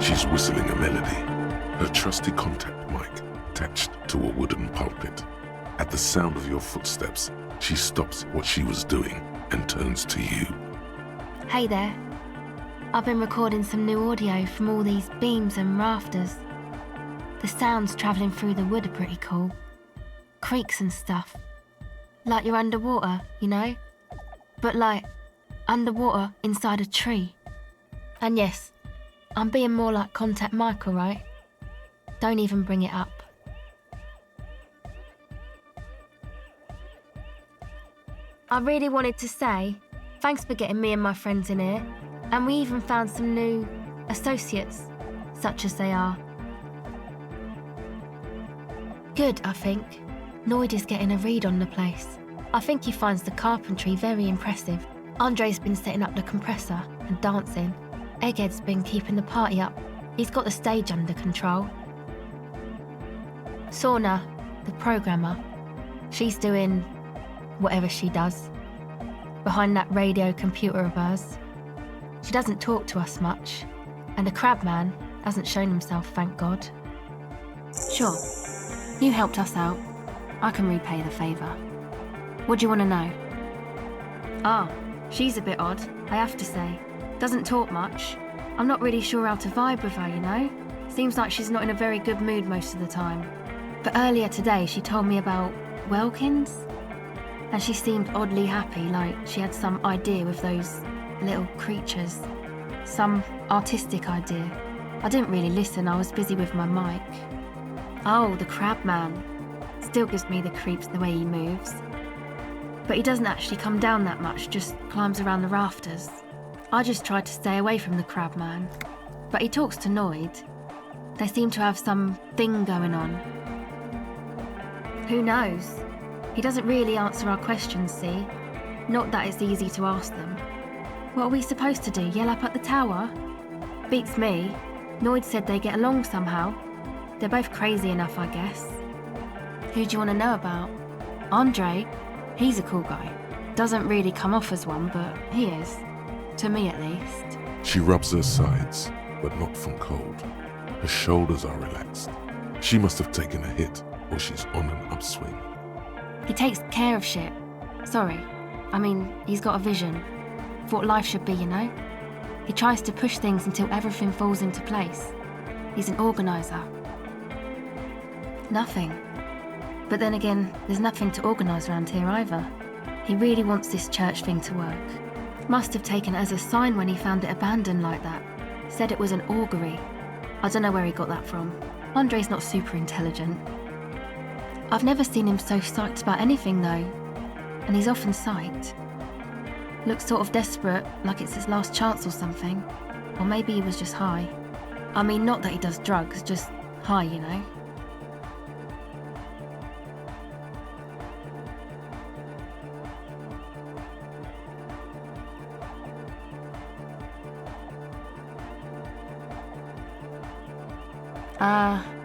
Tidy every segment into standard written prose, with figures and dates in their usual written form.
She's whistling a melody, her trusty contact mic attached to a wooden pulpit. At the sound of your footsteps, she stops what she was doing and turns to you. Hey there. I've been recording some new audio from all these beams and rafters. The sounds travelling through the wood are pretty cool. Creaks and stuff. Like you're underwater, you know? But like, underwater inside a tree. And yes, I'm being more like Contact Michael, right? Don't even bring it up. I really wanted to say, thanks for getting me and my friends in here, and we even found some new associates, such as they are. Good, I think. Noid is getting a read on the place. I think he finds the carpentry very impressive. Andre's been setting up the compressor and dancing. Egghead's been keeping the party up. He's got the stage under control. Sauna, the programmer, she's doing whatever she does behind that radio computer of hers. She doesn't talk to us much, and the crabman hasn't shown himself, thank God. Sure, you helped us out. I can repay the favour. What do you want to know? Ah, she's a bit odd, I have to say. Doesn't talk much. I'm not really sure how to vibe with her, you know? Seems like she's not in a very good mood most of the time. But earlier today she told me about Welkins, and she seemed oddly happy, like she had some idea with those little creatures. Some artistic idea. I didn't really listen, I was busy with my mic. Oh, the crabman. Still gives me the creeps the way he moves. But he doesn't actually come down that much, just climbs around the rafters. I just tried to stay away from the crabman. But he talks to Noid. They seem to have some thing going on. Who knows? He doesn't really answer our questions, see? Not that it's easy to ask them. What are we supposed to do, yell up at the tower? Beats me. Noid said they get along somehow. They're both crazy enough, I guess. Who do you want to know about? Andre. He's a cool guy. Doesn't really come off as one, but he is. To me, at least. She rubs her sides, but not from cold. Her shoulders are relaxed. She must have taken a hit, or she's on an upswing. He takes care of shit. Sorry. I mean, he's got a vision. For what life should be, you know? He tries to push things until everything falls into place. He's an organiser. Nothing. But then again, there's nothing to organise around here either. He really wants this church thing to work. Must have taken it as a sign when he found it abandoned like that. Said it was an augury. I don't know where he got that from. Andre's not super intelligent. I've never seen him so psyched about anything though. And he's often psyched. Looks sort of desperate, like it's his last chance or something. Or maybe he was just high. I mean, not that he does drugs, just high, you know?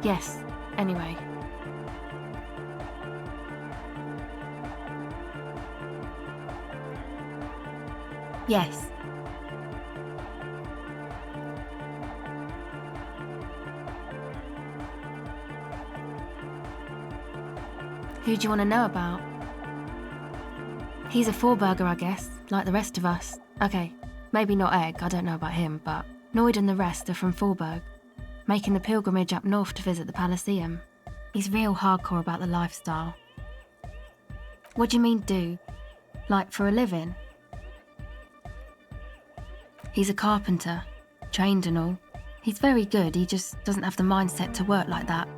Yes. Anyway. Yes. Who do you want to know about? He's a four-burger, I guess, like the rest of us. Okay, maybe not Egg, I don't know about him, but Noid and the rest are from Forberg, making the pilgrimage up north to visit the Elysium. He's real hardcore about the lifestyle. What do you mean do? Like for a living? He's a carpenter, trained and all. He's very good, he just doesn't have the mindset to work like that,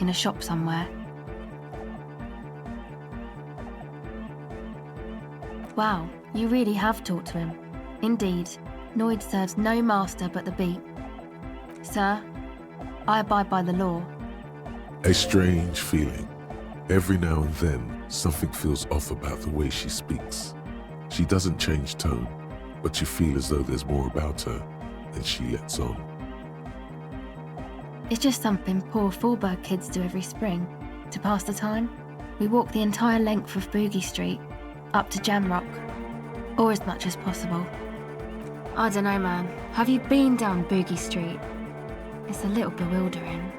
in a shop somewhere. Wow, you really have talked to him. Indeed, Noid serves no master but the beat. Sir, I abide by the law. A strange feeling. Every now and then, something feels off about the way she speaks. She doesn't change tone, but you feel as though there's more about her than she lets on. It's just something poor Forberg kids do every spring. To pass the time, we walk the entire length of Boogie Street, up to Jamrock, or as much as possible. I don't know, man. Have you been down Boogie Street? It's a little bewildering.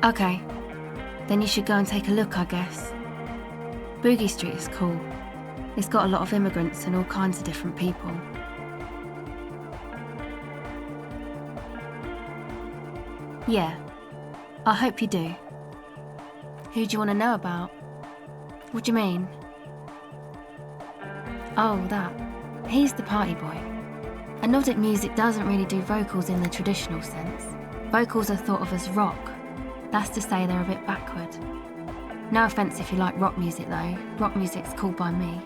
Okay, then you should go and take a look, I guess. Boogie Street is cool. It's got a lot of immigrants and all kinds of different people. Yeah, I hope you do. Who do you want to know about? What do you mean? Oh, that. He's the party boy. And Nordic music doesn't really do vocals in the traditional sense. Vocals are thought of as rock. That's to say they're a bit backward. No offence if you like rock music though. Rock music's cool by me.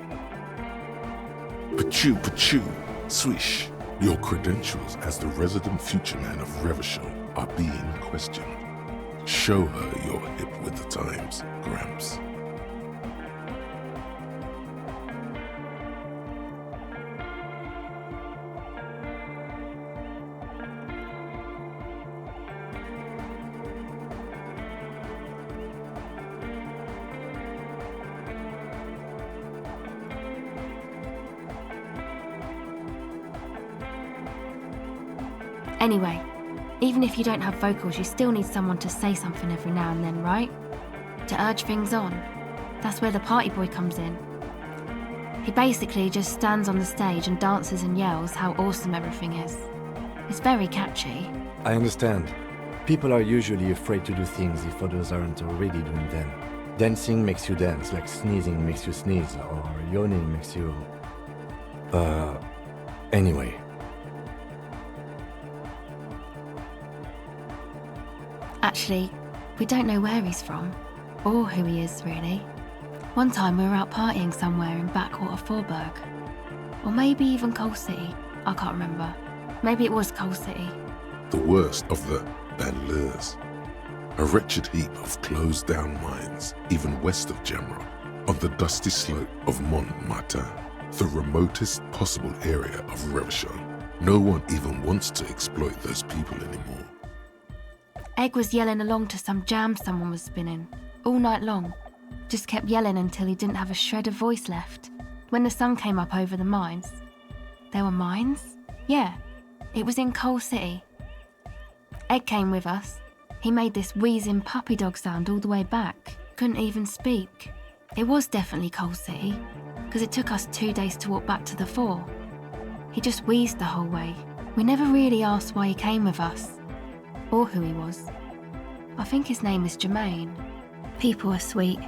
Pachoo, pachoo, swish. Your credentials as the resident future man of Revachol are being questioned. Show her you're hip with the times, Gramps. Anyway, even if you don't have vocals, you still need someone to say something every now and then, right? To urge things on. That's where the party boy comes in. He basically just stands on the stage and dances and yells how awesome everything is. It's very catchy. I understand. People are usually afraid to do things if others aren't already doing them. Dancing makes you dance, like sneezing makes you sneeze, or yawning makes you... Anyway. Actually, we don't know where he's from, or who he is, really. One time we were out partying somewhere in backwater Forburg. Or maybe even Coal City, I can't remember. Maybe it was Coal City. The worst of the banlieues. A wretched heap of closed-down mines, even west of Jamra, on the dusty slope of Montmartin, the remotest possible area of Revachol. No one even wants to exploit those people anymore. Egg was yelling along to some jam someone was spinning, all night long. Just kept yelling until he didn't have a shred of voice left. When the sun came up over the mines. There were mines? Yeah, it was in Coal City. Egg came with us. He made this wheezing puppy dog sound all the way back. Couldn't even speak. It was definitely Coal City, because it took us 2 days to walk back to the fort. He just wheezed the whole way. We never really asked why he came with us. Or who he was. I think his name is Jermaine. People are sweet.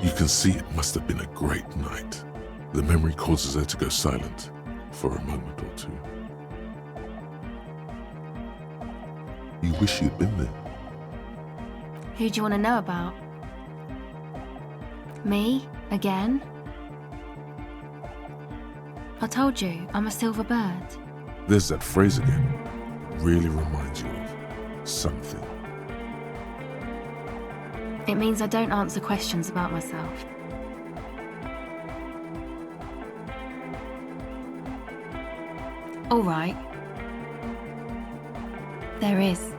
You can see it must have been a great night. The memory causes her to go silent for a moment or two. You wish you'd been there. Who do you want to know about? Me? Again? I told you, I'm a silver bird. There's that phrase again. Really reminds you of something. It means I don't answer questions about myself. All right. There is.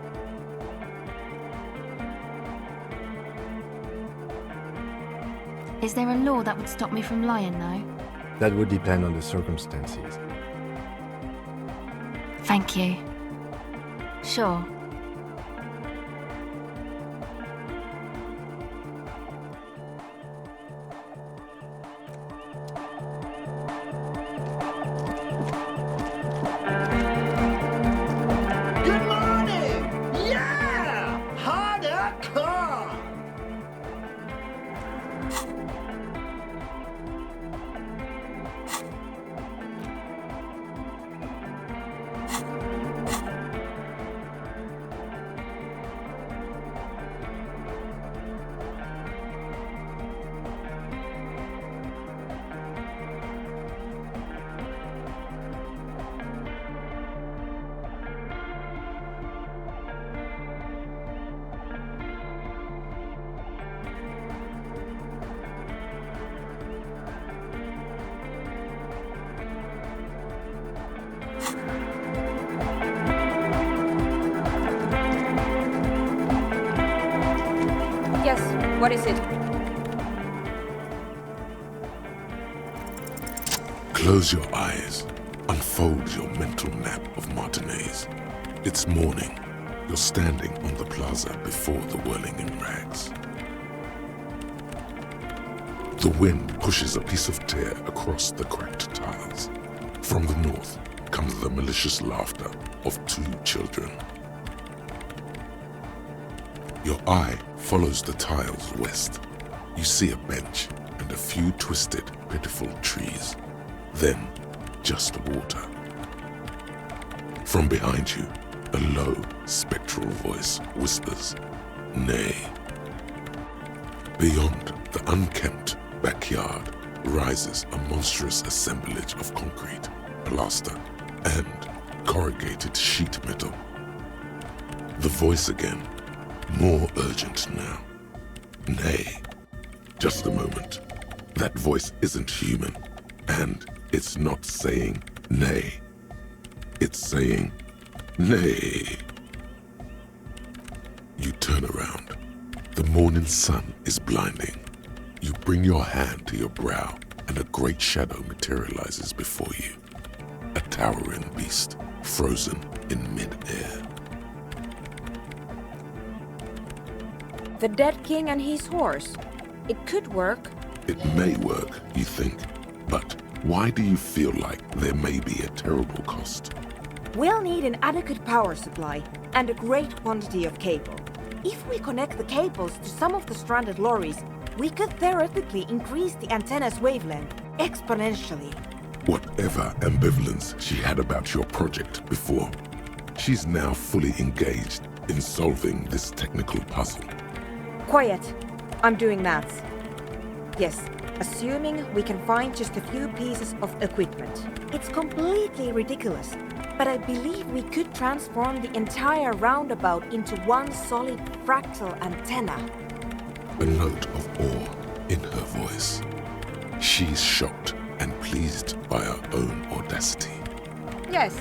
Is there a law that would stop me from lying, though? That would depend on the circumstances. Thank you. Sure. Good morning! Yeah! Hardcore! What is it? Close your eyes. Unfold your mental map of Martinez. It's morning. You're standing on the plaza before the whirling in rags. The wind pushes a piece of tear across the cracked tiles. From the north comes the malicious laughter of two children. Your eye follows the tiles west. You see a bench and a few twisted, pitiful trees. Then, just water. From behind you, a low, spectral voice whispers, "Nay." Beyond the unkempt backyard rises a monstrous assemblage of concrete, plaster, and corrugated sheet metal. The voice again, more urgent now. "Nay." Just a moment. That voice isn't human, and it's not saying nay. It's saying nay. You turn around. The morning sun is blinding. You bring your hand to your brow, and a great shadow materializes before you. A towering beast, frozen in mid-air. The dead king and his horse. It could work. It may work, you think, but why do you feel like there may be a terrible cost? We'll need an adequate power supply and a great quantity of cable. If we connect the cables to some of the stranded lorries, we could theoretically increase the antenna's wavelength exponentially. Whatever ambivalence she had about your project before, she's now fully engaged in solving this technical puzzle. Quiet. I'm doing maths. Yes, assuming we can find just a few pieces of equipment. It's completely ridiculous, but I believe we could transform the entire roundabout into one solid fractal antenna. A note of awe in her voice. She's shocked and pleased by her own audacity. Yes,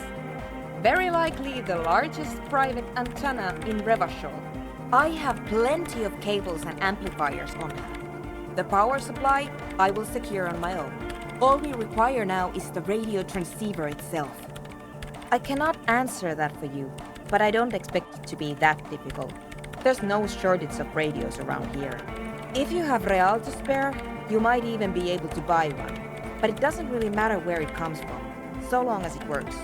very likely the largest private antenna in Revachol. I have plenty of cables and amplifiers on hand. The power supply I will secure on my own. All we require now is the radio transceiver itself. I cannot answer that for you, but I don't expect it to be that difficult. There's no shortage of radios around here. If you have real to spare, you might even be able to buy one. But it doesn't really matter where it comes from, so long as it works.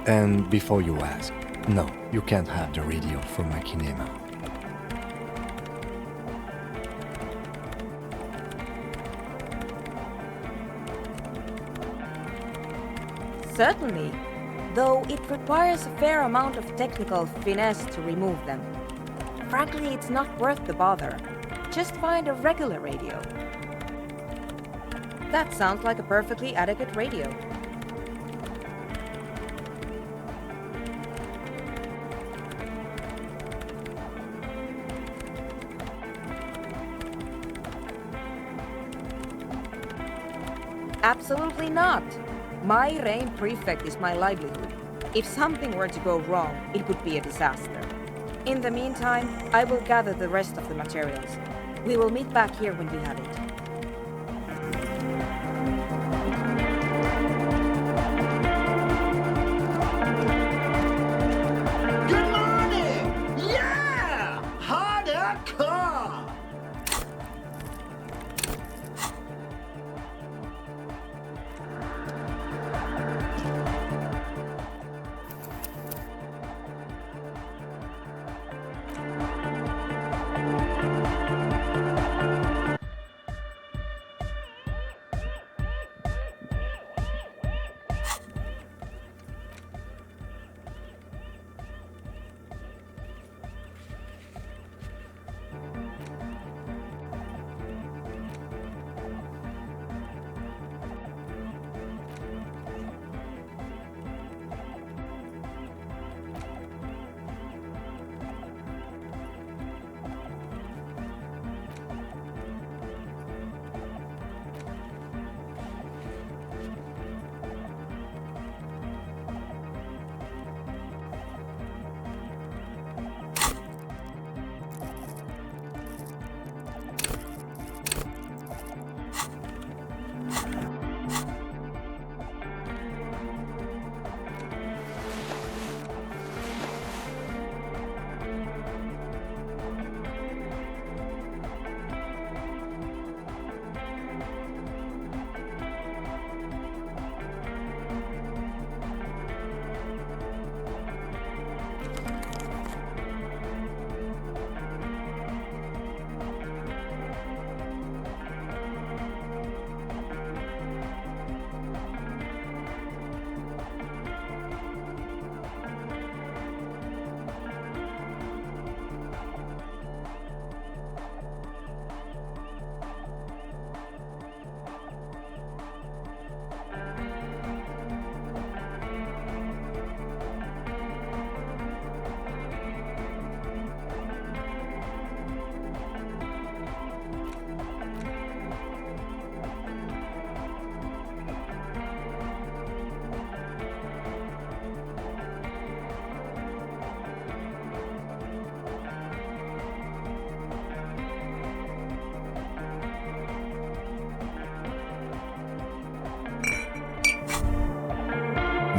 And before you ask, no, you can't have the radio from my kinema. Certainly, though it requires a fair amount of technical finesse to remove them. Frankly, it's not worth the bother. Just find a regular radio. That sounds like a perfectly adequate radio. Absolutely not. My reign prefect is my livelihood. If something were to go wrong, it would be a disaster. In the meantime, I will gather the rest of the materials. We will meet back here when you have it. Good morning! Yeah! Hardcore!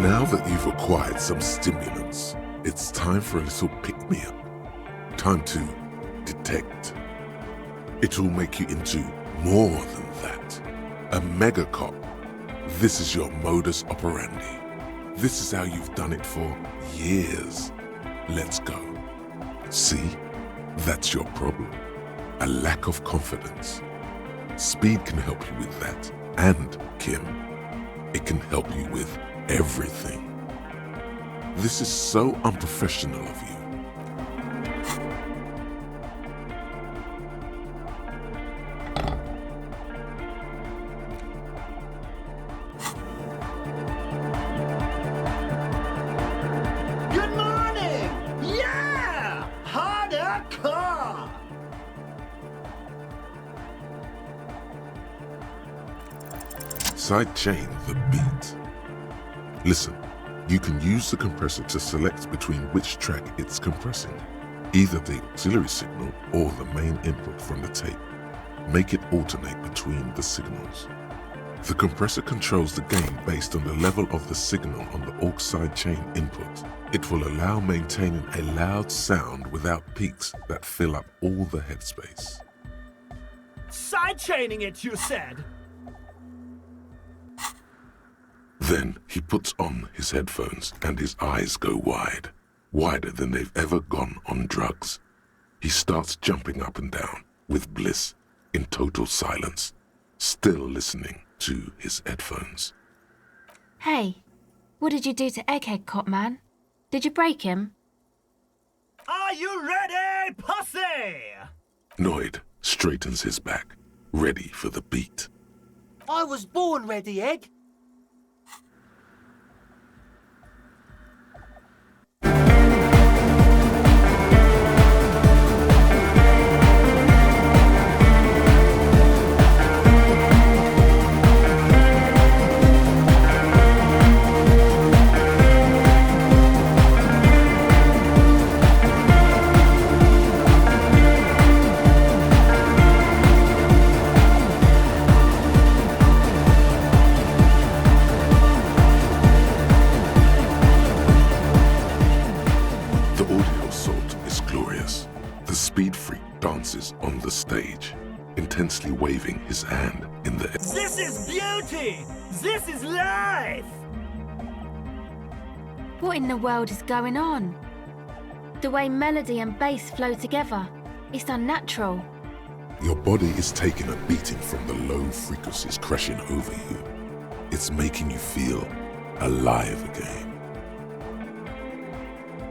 Now that you've acquired some stimulants, it's time for a little pick-me-up. Time to detect. It will make you into more than that. A mega cop. This is your modus operandi. This is how you've done it for years. Let's go. See? That's your problem. A lack of confidence. Speed can help you with that. And, Kim, it can help you with everything. This is so unprofessional of you. Good morning! Yeah! Harder car! Sidechain the beat. Listen, you can use the compressor to select between which track it's compressing, either the auxiliary signal or the main input from the tape. Make it alternate between the signals. The compressor controls the gain based on the level of the signal on the aux sidechain input. It will allow maintaining a loud sound without peaks that fill up all the headspace. Sidechaining it, you said? Then he puts on his headphones and his eyes go wide, wider than they've ever gone on drugs. He starts jumping up and down with bliss in total silence, still listening to his headphones. Hey, what did you do to Egghead Cop Man? Did you break him? Are you ready, pussy? Noid straightens his back, ready for the beat. I was born ready, Egg. On the stage, intensely waving his hand in the air. This is beauty! This is life! What in the world is going on? The way melody and bass flow together, it's unnatural. Your body is taking a beating from the low frequencies crashing over you. It's making you feel alive again.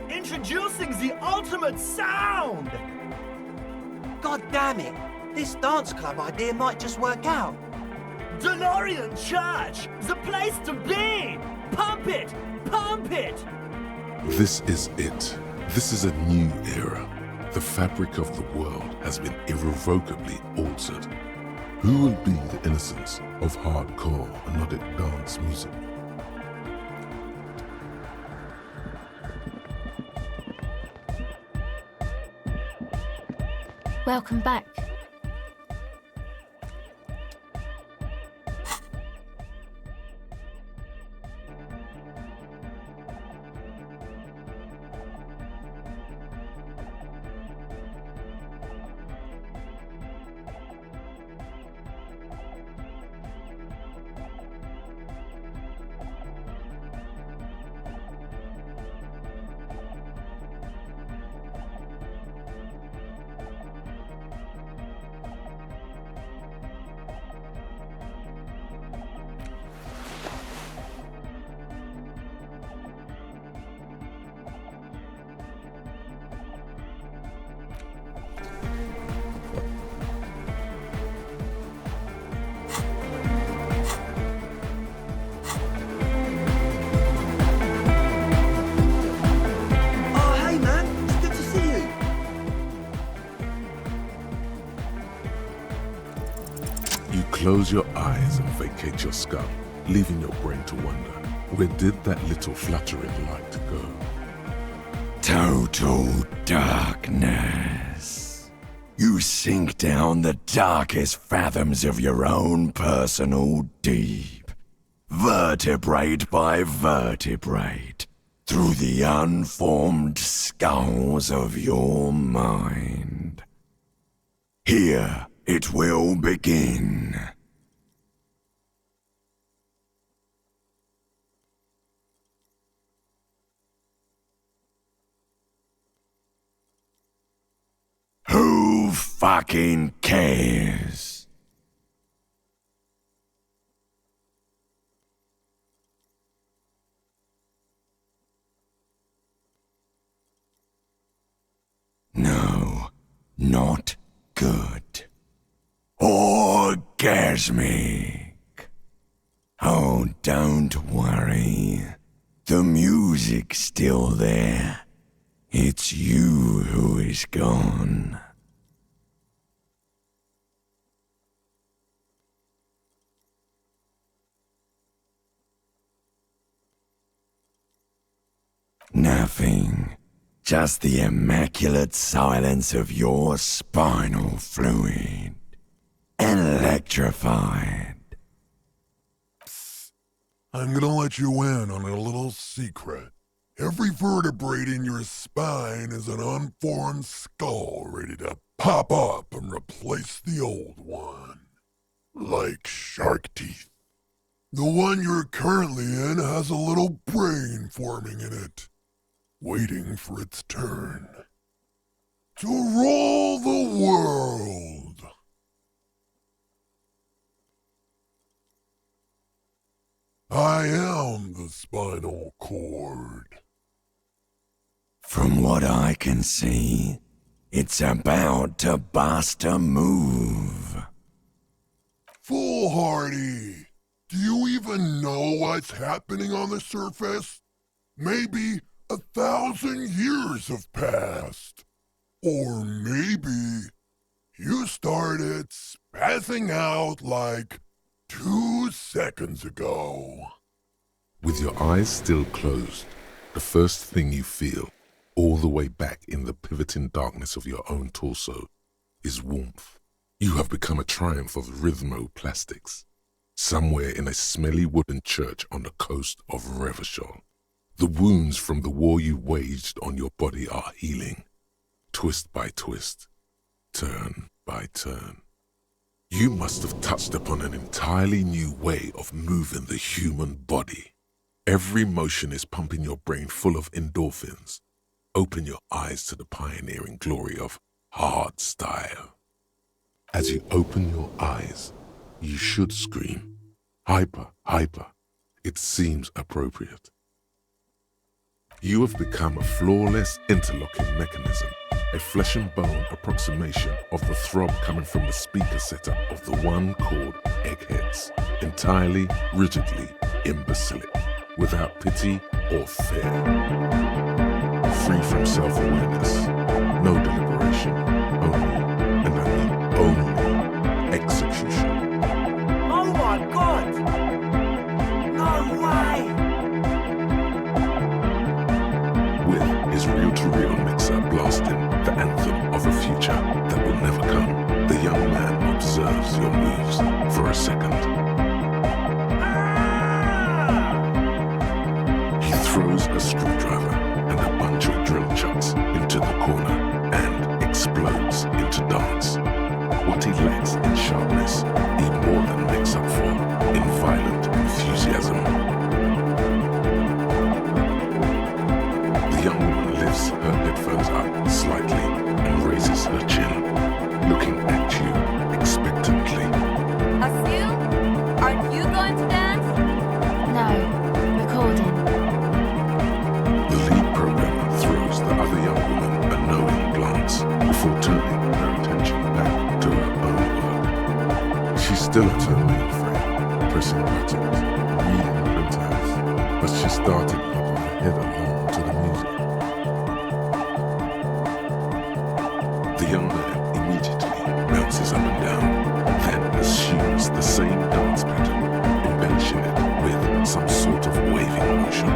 Introducing the ultimate sound! God damn it! This dance club idea might just work out. DeLorean Church! The place to be! Pump it! Pump it! This is it. This is a new era. The fabric of the world has been irrevocably altered. Who will be the innocence of hardcore melodic dance music? Welcome back. Close your eyes and vacate your skull, leaving your brain to wonder, where did that little fluttering light go? Total darkness. You sink down the darkest fathoms of your own personal deep. vertebrate by vertebrate, through the unformed skulls of your mind. Here it will begin. Who fucking cares? No, not good. Orgasmic. Oh, don't worry. The music's still there. It's you who is gone. Nothing. Just the immaculate silence of your spinal fluid. Electrified. I'm gonna let you in on a little secret. Every vertebrae in your spine is an unformed skull ready to pop up and replace the old one. Like shark teeth. The one you're currently in has a little brain forming in it, waiting for its turn. To rule the world. I am the spinal cord. From what I can see, it's about to bust a move. Foolhardy! Do you even know what's happening on the surface? Maybe 1,000 years have passed. Or maybe you started spazzing out like 2 seconds ago. With your eyes still closed, the first thing you feel, all the way back in the pivoting darkness of your own torso, is warmth. You have become a triumph of rhythmoplastics, somewhere in a smelly wooden church on the coast of Revachol. The wounds from the war you waged on your body are healing, twist by twist, turn by turn. You must have touched upon an entirely new way of moving the human body. Every motion is pumping your brain full of endorphins. Open your eyes to the pioneering glory of hard style. As you open your eyes, you should scream, hyper, hyper. It seems appropriate. You have become a flawless interlocking mechanism, a flesh and bone approximation of the throb coming from the speaker setup of the one called Eggheads, entirely, rigidly imbecilic, without pity or fear. Free from self-awareness, no deliberation, only, and I mean only, execution. Oh my god! No way! With his reel-to-reel mixer blasting the anthem of a future that will never come, the young man observes your moves for a second. He throws a screwdriver and a bunch of drill chucks into the corner and explodes into dance. What he lacks in sharpness, he more than makes up for in violent enthusiasm. The young woman lifts her headphones up slightly and raises her chin, looking at you expectantly. Asu, aren't you going to dance? No, recording. The lead programmer throws the other young woman a knowing glance before turning her attention back to her own work. She's still at her mainframe, pressing buttons, reading printouts, but she started popping her head along to the music. The young man immediately bounces up and down, then assumes the same dance pattern, embellishing it with some sort of waving motion.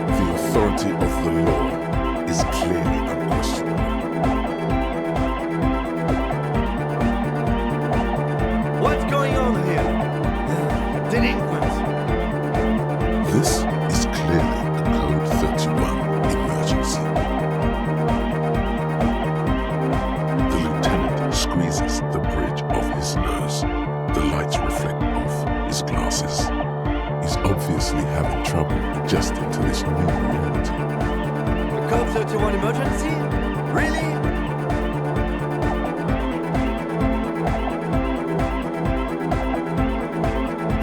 The authority of the law is clearly unquestionable. What's going on here? Delinquents. having trouble adjusting to this new reality. A code 31 emergency? Really?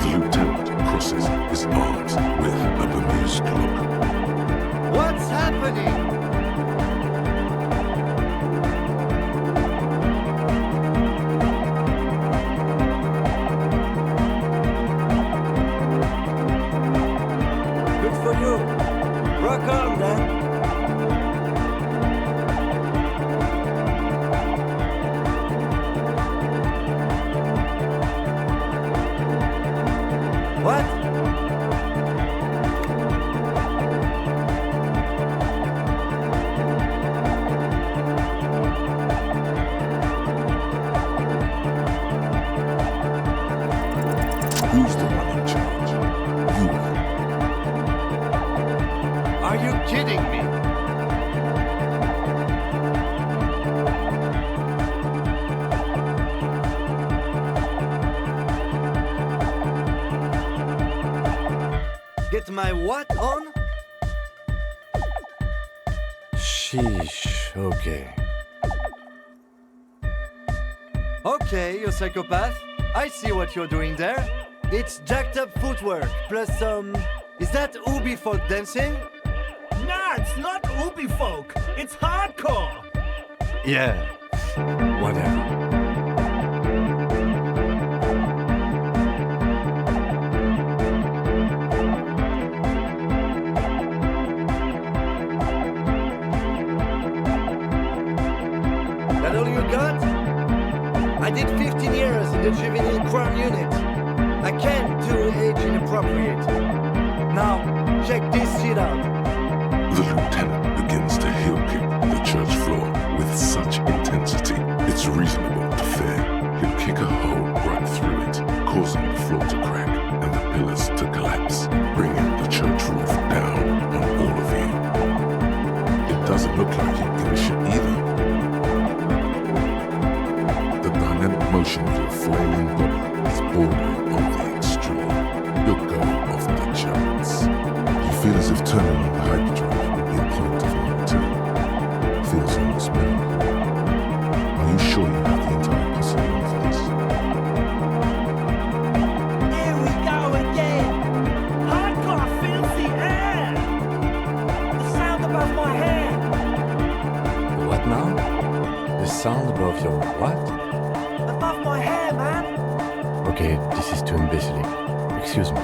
The lieutenant crosses his arms with a bemused look. What's happening? Good for you. Rock on, man. What? Who's the one in charge? You are. Are you kidding me? Get my what on? Sheesh, okay. Okay, you psychopath. I see what you're doing there. It's jacked up footwork, plus some... Is that Ubi folk dancing? Nah, it's not Ubi folk. It's hardcore. Yeah, whatever. That all you got? I did 15 years in the juvenile crime unit. I can't do age inappropriate. Now, check this shit out. The lieutenant begins to heel kick the church floor with such intensity, it's reasonable to fear he'll kick a hole right through it, causing the floor to crack and the pillars to collapse, bringing the church roof down on all of you. It doesn't look like he'll give a shit either. The dynamic motion of your flailing body is bordering on the extreme. You're going off the charts. You feel as if turning on the hyperdrive would be a point of no return. Feels almost minimal. Are you sure you have the entire possibility for this? Here we go again. Hardcore fills the air. The sound above my head. What now? The sound above your what? Above my hair, man. Okay, this is too imbecilic. Excuse me.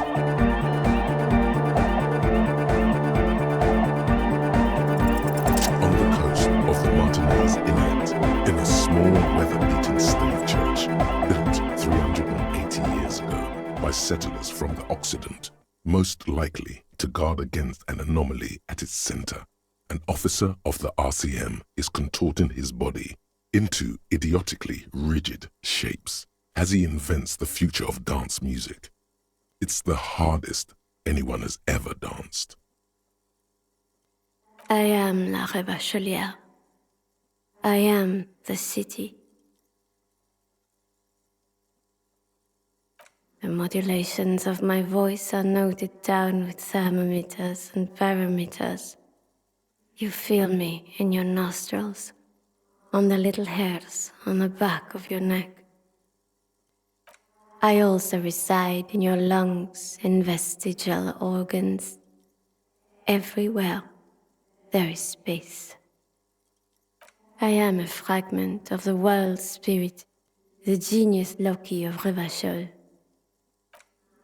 On the coast of the Martinez Inlet, in a small weather-beaten slave church built 380 years ago by settlers from the Occident, most likely to guard against an anomaly at its center, an officer of the RCM is contorting his body into idiotically rigid shapes as he invents the future of dance music. It's the hardest anyone has ever danced. I am la Revacholière. I am the city. The modulations of my voice are noted down with thermometers and barometers. You feel me in your nostrils, on the little hairs on the back of your neck. I also reside in your lungs and vestigial organs. Everywhere there is space. I am a fragment of the world spirit, the genius Loki of Revachol.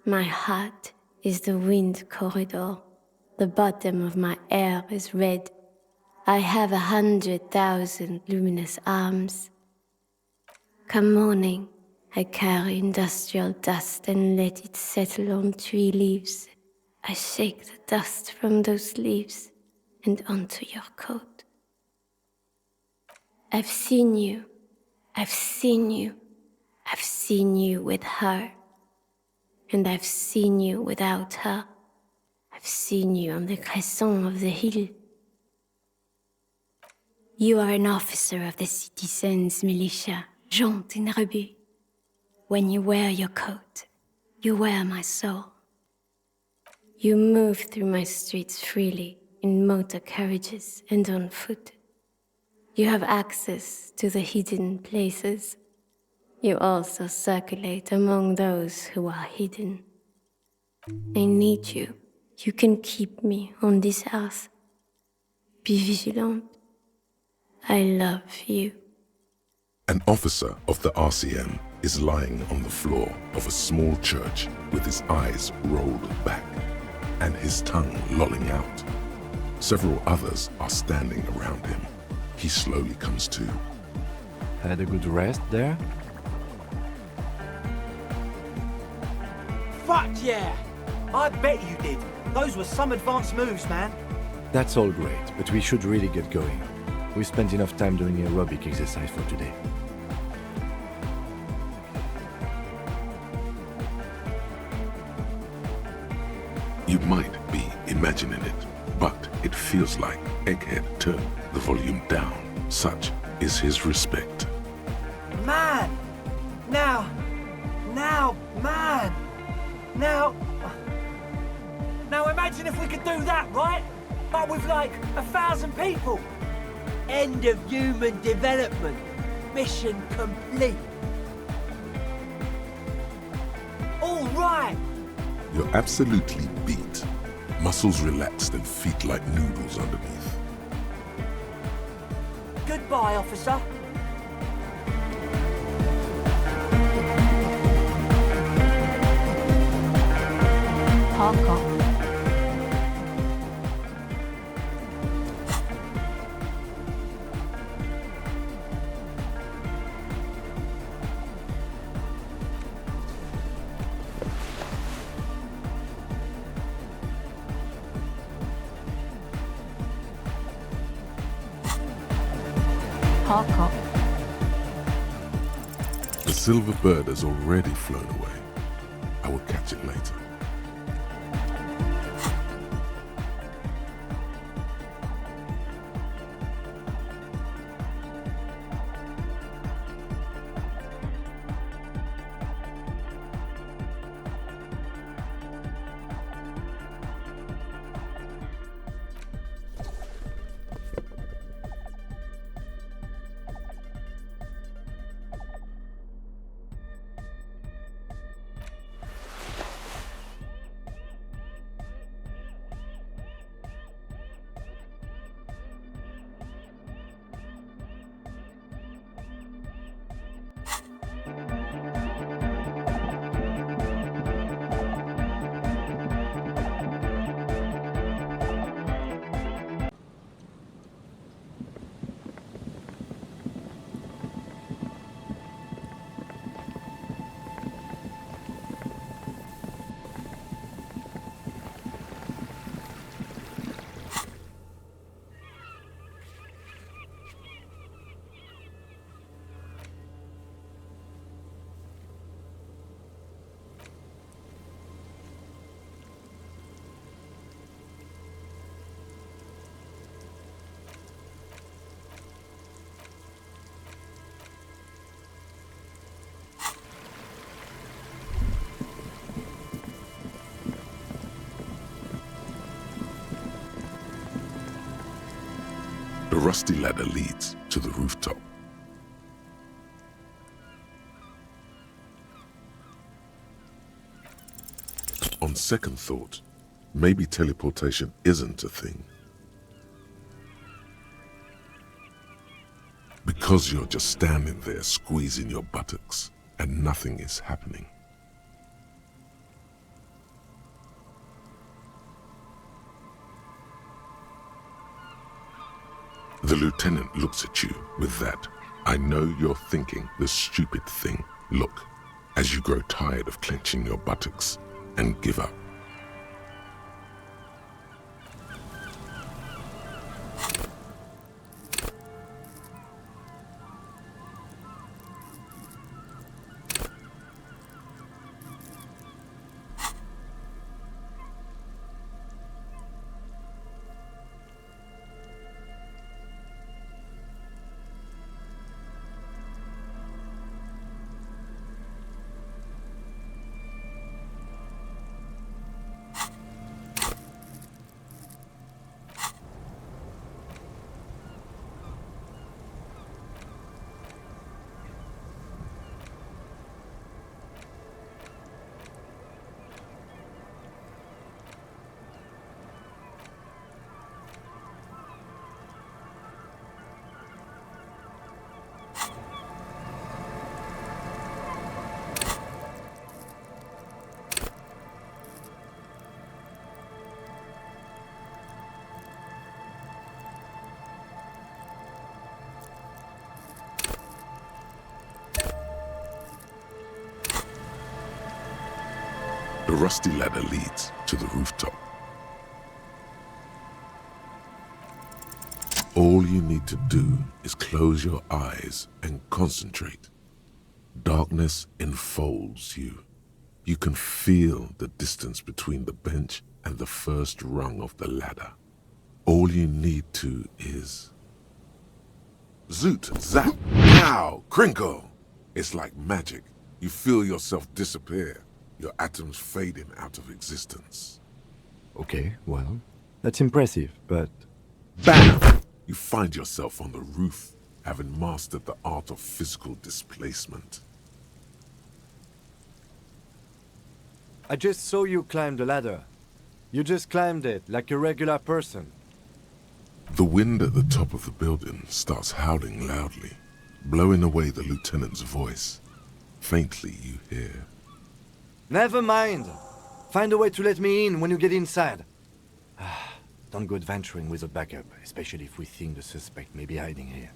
My heart is the wind corridor. The bottom of my air is red. I have 100,000 luminous arms. Come morning, I carry industrial dust and let it settle on tree leaves. I shake the dust from those leaves and onto your coat. I've seen you. I've seen you. I've seen you with her. And I've seen you without her. I've seen you on the crescent of the hill. You are an officer of the citizens' militia, jaunt in rebut. When you wear your coat, you wear my soul. You move through my streets freely, in motor carriages and on foot. You have access to the hidden places. You also circulate among those who are hidden. I need you. You can keep me on this earth. Be vigilant. I love you. An officer of the RCM is lying on the floor of a small church with his eyes rolled back and his tongue lolling out. Several others are standing around him. He slowly comes to. Had a good rest there? Fuck yeah! I bet you did. Those were some advanced moves, man. That's all great, but we should really get going. We spent enough time doing aerobic exercise for today. You might be imagining it, but it feels like Egghead turned the volume down. Such is his respect. Man! Now imagine if we could do that, right? But with like 1,000 people. End of human development. Mission complete. All right. You're absolutely beat. Muscles relaxed and feet like noodles underneath. Goodbye, officer. Parker. Parker. The silver bird has already flown away. I will catch it later. The rusty ladder leads to the rooftop. On second thought, maybe teleportation isn't a thing. Because you're just standing there squeezing your buttocks and nothing is happening. The lieutenant looks at you with that "I know you're thinking the stupid thing" look as you grow tired of clenching your buttocks and give up. The rusty ladder leads to the rooftop. All you need to do is close your eyes and concentrate. Darkness enfolds you. You can feel the distance between the bench and the first rung of the ladder. All you need to is... Zoot, zap, pow, crinkle! It's like magic. You feel yourself disappear, your atoms fading out of existence. Okay, well, that's impressive, but... Bam! You find yourself on the roof, having mastered the art of physical displacement. I just saw you climb the ladder. You just climbed it like a regular person. The wind at the top of the building starts howling loudly, blowing away the lieutenant's voice. Faintly you hear... Never mind. Find a way to let me in when you get inside. Don't go adventuring with a backup, especially if we think the suspect may be hiding here.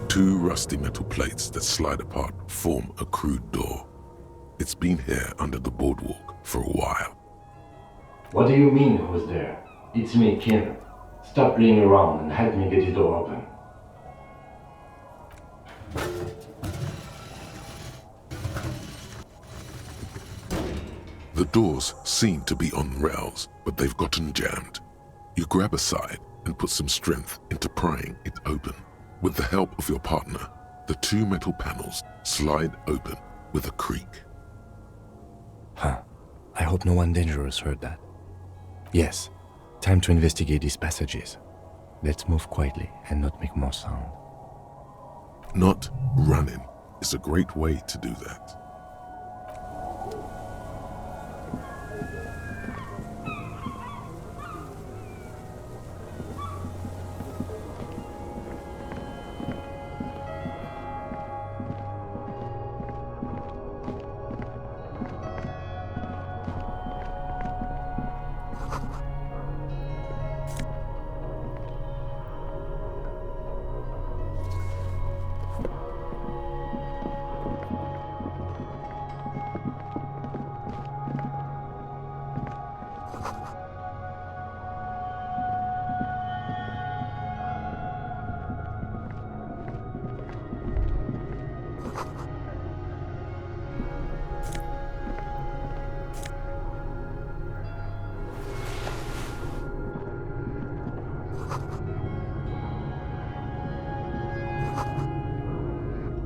Two rusty metal plates that slide apart form a crude door. It's been here under the boardwalk for a while. What do you mean, who's there? It's me, Kim. Stop playing around and help me get the door open. The doors seem to be on rails, but they've gotten jammed. You grab a side and put some strength into prying it open. With the help of your partner, the two metal panels slide open with a creak. Huh. I hope no one dangerous heard that. Yes, time to investigate these passages. Let's move quietly and not make more sound. Not running is a great way to do that.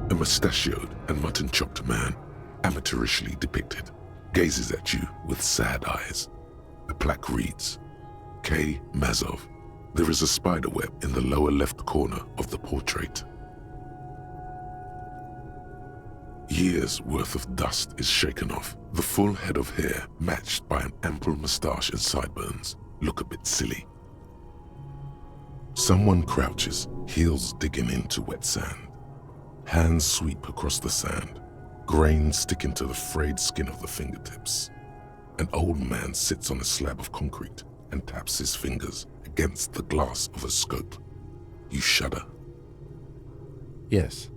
A mustachioed and mutton-chopped man, amateurishly depicted, gazes at you with sad eyes. The plaque reads, K. Mazov. There is a spiderweb in the lower left corner of the portrait. Years' worth of dust is shaken off. The full head of hair, matched by an ample moustache and sideburns, look a bit silly. Someone crouches, heels digging into wet sand. Hands sweep across the sand, grains sticking to the frayed skin of the fingertips. An old man sits on a slab of concrete and taps his fingers against the glass of a scope. You shudder. Yes,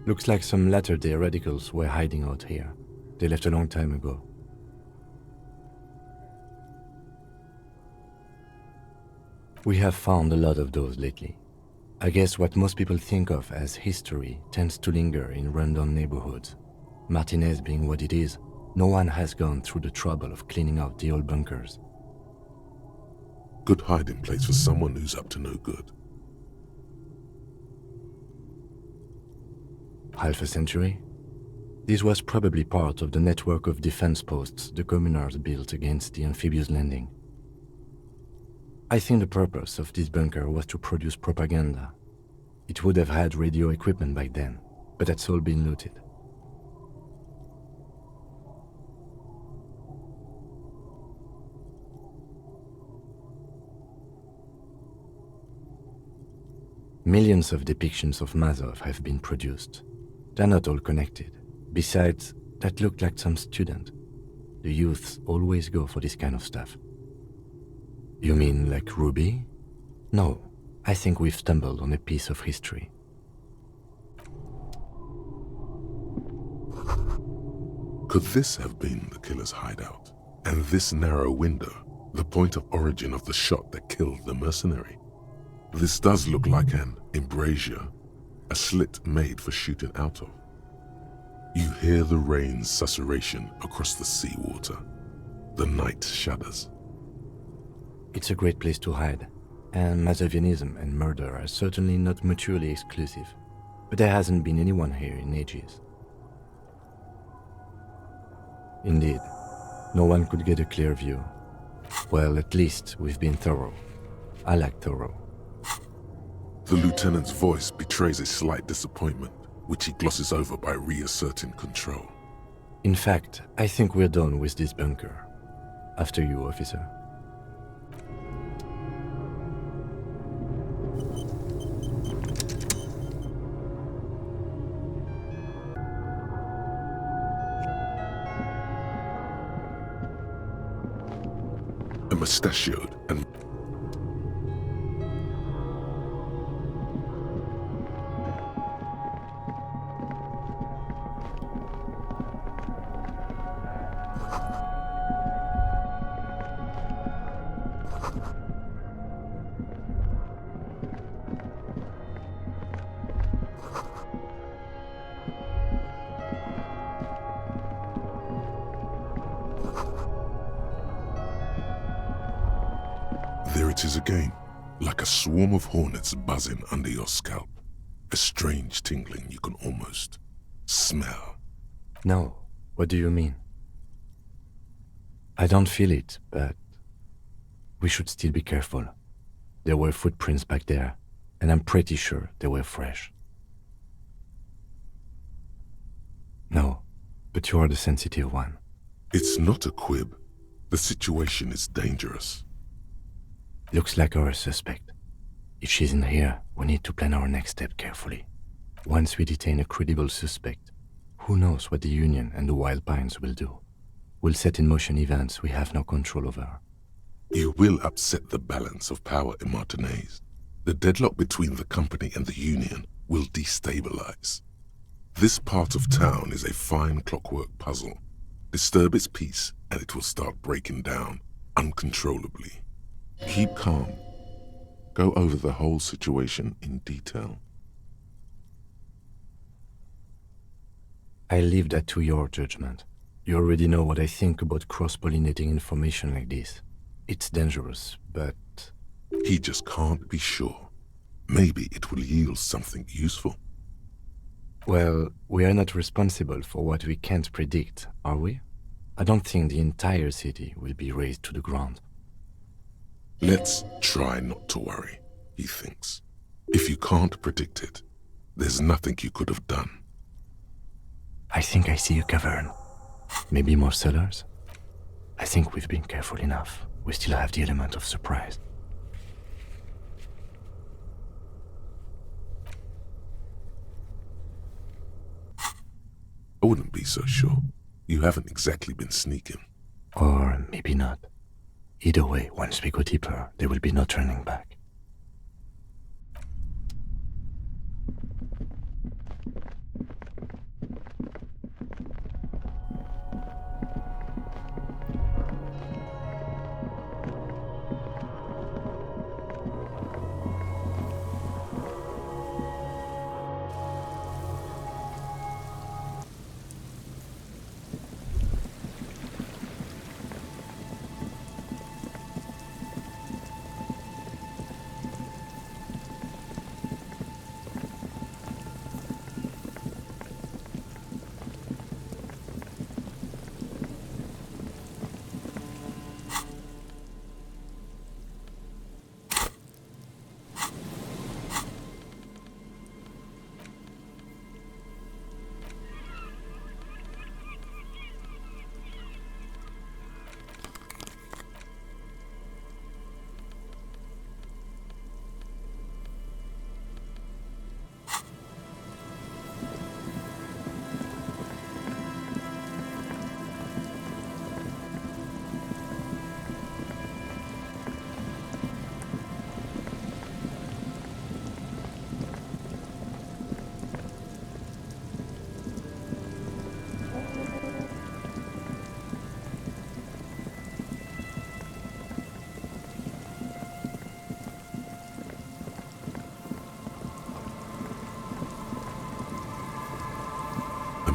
looks like some latter-day radicals were hiding out here. They left a long time ago. We have found a lot of those lately. I guess what most people think of as history tends to linger in rundown neighborhoods. Martinez being what it is, no one has gone through the trouble of cleaning out the old bunkers. Good hiding place for someone who's up to no good. Half a century? This was probably part of the network of defense posts the communards built against the amphibious landing. I think the purpose of this bunker was to produce propaganda. It would have had radio equipment back then, but that's all been looted. Millions of depictions of Mazov have been produced. They're not all connected. Besides, that looked like some student. The youths always go for this kind of stuff. You mean like Ruby? No, I think we've stumbled on a piece of history. Could this have been the killer's hideout? And this narrow window, the point of origin of the shot that killed the mercenary? This does look like an embrasure, a slit made for shooting out of. You hear the rain's susurration across the seawater. The night shudders. It's a great place to hide, and Mazovianism and murder are certainly not mutually exclusive, but there hasn't been anyone here in ages. Indeed, no one could get a clear view. Well, at least we've been thorough. I like thorough. The lieutenant's voice betrays a slight disappointment, which he glosses over by reasserting control. In fact, I think we're done with this bunker. After you, officer. A mustachioed and there it is again, like a swarm of hornets buzzing under your scalp. A strange tingling you can almost smell. No, what do you mean? I don't feel it, but we should still be careful. There were footprints back there, and I'm pretty sure they were fresh. No, but you are the sensitive one. It's not a quib. The situation is dangerous. Looks like our suspect. If she's in here, we need to plan our next step carefully. Once we detain a credible suspect, who knows what the Union and the Wild Pines will do? We'll set in motion events we have no control over. You will upset the balance of power in Martinez. The deadlock between the company and the Union will destabilize. This part of town is a fine clockwork puzzle. Disturb its peace and it will start breaking down uncontrollably. Keep calm. Go over the whole situation in detail. I leave that to your judgment. You already know what I think about cross-pollinating information like this. It's dangerous, but... He just can't be sure. Maybe it will yield something useful. Well, we are not responsible for what we can't predict, are we? I don't think the entire city will be razed to the ground. Let's try not to worry, he thinks. If you can't predict it, there's nothing you could have done. I think I see a cavern. Maybe more cellars? I think we've been careful enough. We still have the element of surprise. I wouldn't be so sure. You haven't exactly been sneaking. Or maybe not. Either way, once we go deeper, there will be no turning back.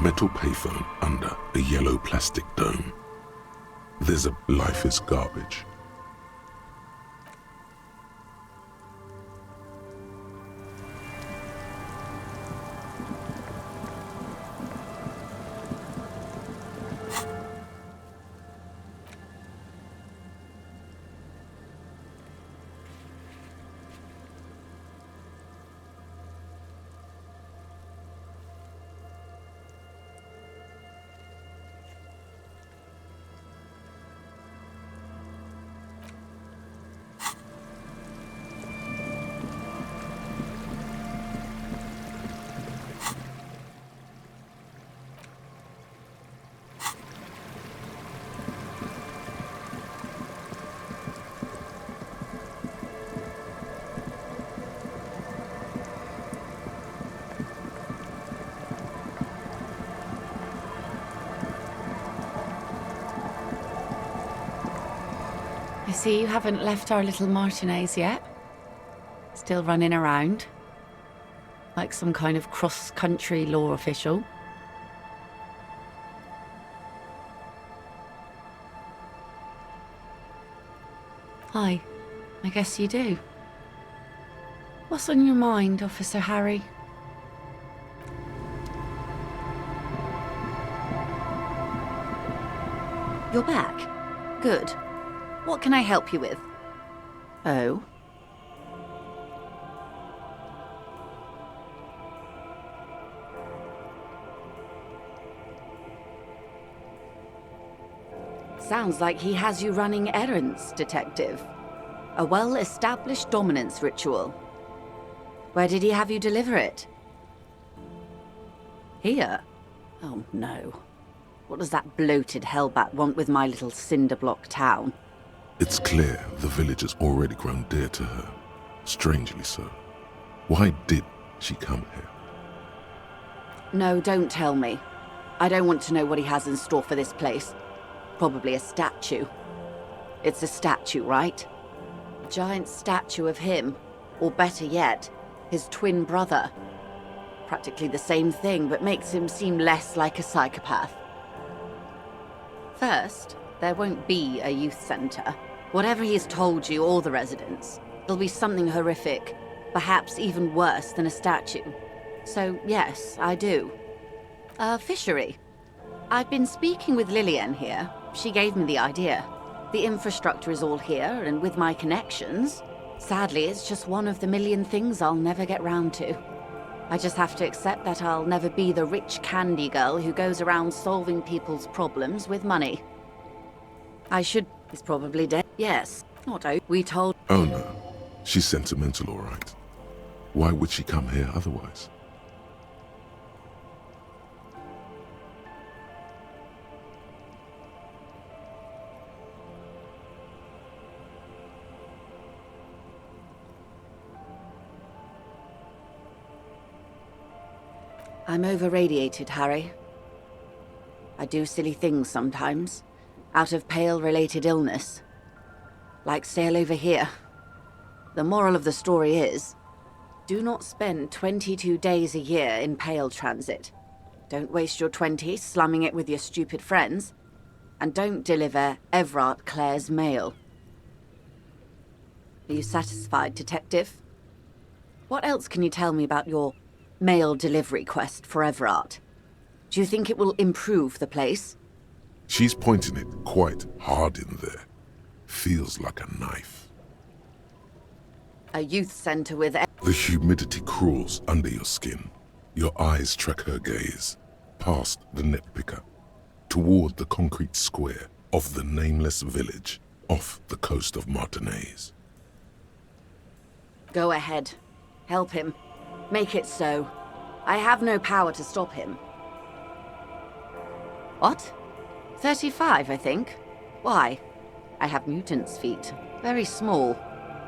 metal payphone under a yellow plastic dome. There's a life is garbage. I see you haven't left our little Martinez yet. Still running around. Like some kind of cross-country law official. Hi. I guess you do. What's on your mind, Officer Harry? You're back. Good. What can I help you with? Oh? Sounds like he has you running errands, Detective. A well-established dominance ritual. Where did he have you deliver it? Here? Oh no. What does that bloated hellbat want with my little cinderblock town? It's clear the village has already grown dear to her. Strangely so. Why did she come here? No, don't tell me. I don't want to know what he has in store for this place. Probably a statue. It's a statue, right? A giant statue of him. Or better yet, his twin brother. Practically the same thing, but makes him seem less like a psychopath. First, there won't be a youth center. Whatever he's told you or the residents, it'll be something horrific, perhaps even worse than a statue. So yes, I do. A fishery. I've been speaking with Lillian here. She gave me the idea. The infrastructure is all here, and with my connections, sadly, it's just one of the million things I'll never get round to. I just have to accept that I'll never be the rich candy girl who goes around solving people's problems with money. I should... He's probably dead. Yes, not out. We told... Oh no. She's sentimental, all right. Why would she come here otherwise? I'm over-radiated, Harry. I do silly things sometimes, out of Pale-related illness. Like sail over here. The moral of the story is, do not spend 22 days a year in Pale transit. Don't waste your 20 slumming it with your stupid friends. And don't deliver Everard Clare's mail. Are you satisfied, Detective? What else can you tell me about your mail delivery quest for Everard? Do you think it will improve the place? She's pointing it quite hard in there. Feels like a knife. A youth center with... The humidity crawls under your skin. Your eyes track her gaze, past the net picker, toward the concrete square of the nameless village off the coast of Martinez. Go ahead. Help him. Make it so. I have no power to stop him. What? 35, I think. Why? I have mutant's feet. Very small.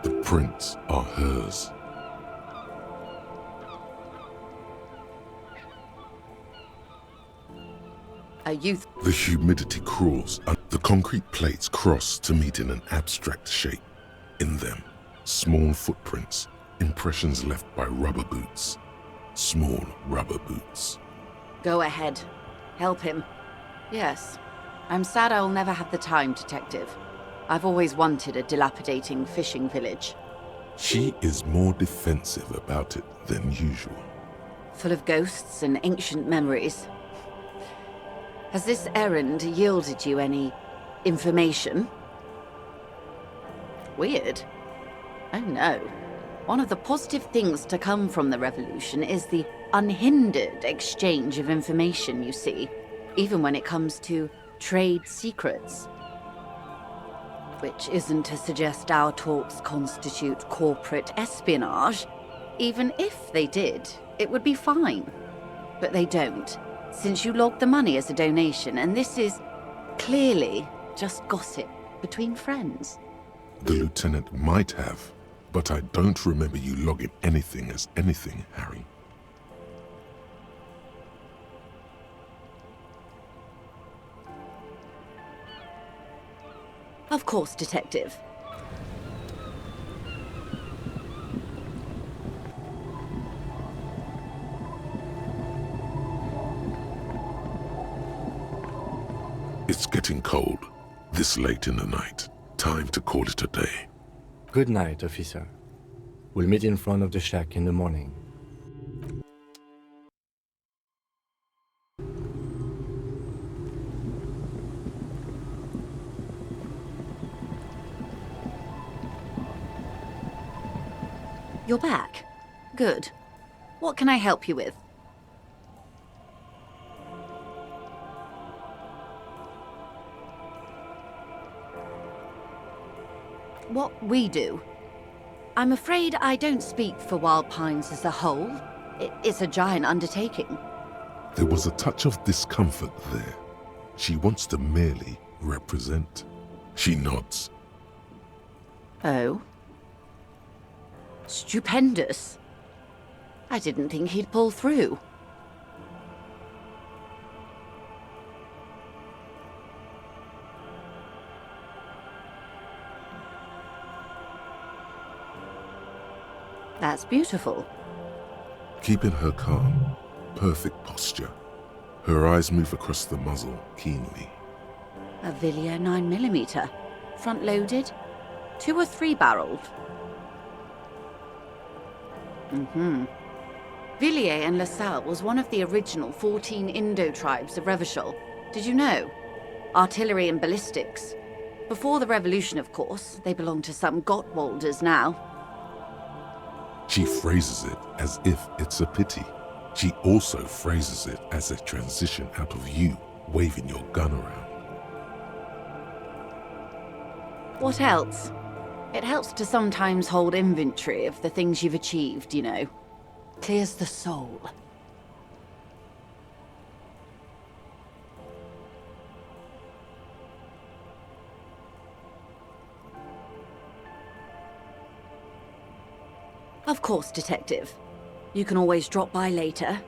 The prints are hers. A youth... The humidity crawls and the concrete plates cross to meet in an abstract shape. In them, small footprints, impressions left by rubber boots. Small rubber boots. Go ahead. Help him. Yes. I'm sad I'll never have the time, Detective. I've always wanted a dilapidating fishing village. She is more defensive about it than usual. Full of ghosts and ancient memories. Has this errand yielded you any information? Weird. Oh no. One of the positive things to come from the revolution is the unhindered exchange of information, you see, even when it comes to trade secrets. Which isn't to suggest our talks constitute corporate espionage. Even if they did, it would be fine. But they don't, since you logged the money as a donation, and this is clearly just gossip between friends. The lieutenant might have, but I don't remember you logging anything as anything, Harry. Of course, Detective. It's getting cold, this late in the night. Time to call it a day. Good night, officer. We'll meet in front of the shack in the morning. You're back. Good. What can I help you with? What we do? I'm afraid I don't speak for Wild Pines as a whole. It's a giant undertaking. There was a touch of discomfort there. She wants to merely represent. She nods. Oh? Stupendous. I didn't think he'd pull through. That's beautiful. Keeping her calm, perfect posture. Her eyes move across the muzzle keenly. A Villiers 9mm. Front-loaded? 2 or 3-barreled? Villiers and LaSalle was one of the original 14 Indo-tribes of Revachol. Did you know? Artillery and ballistics. Before the revolution, of course. They belong to some Gottwalders now. She phrases it as if it's a pity. She also phrases it as a transition out of you waving your gun around. What else? It helps to sometimes hold inventory of the things you've achieved, you know. Clears the soul. Of course, Detective. You can always drop by later.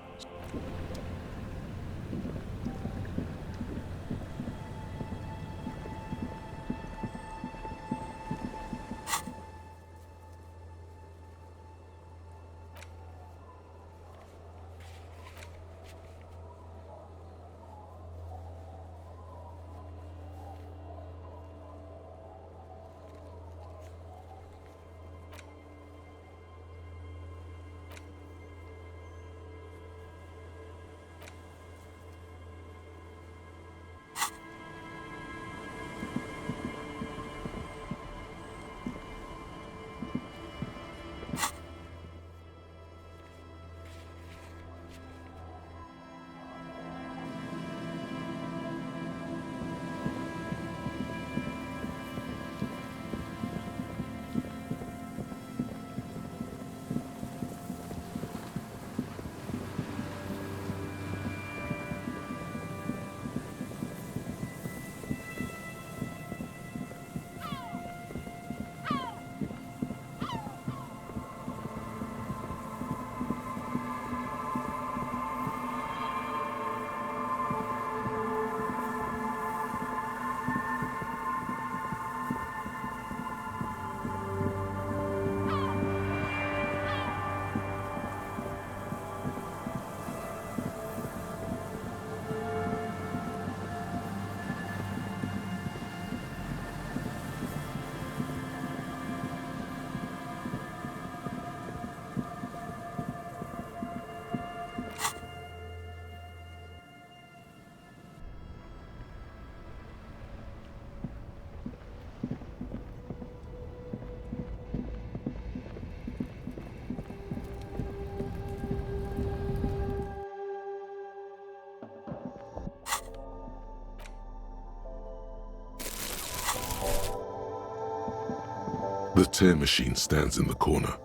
The tear machine stands in the corner.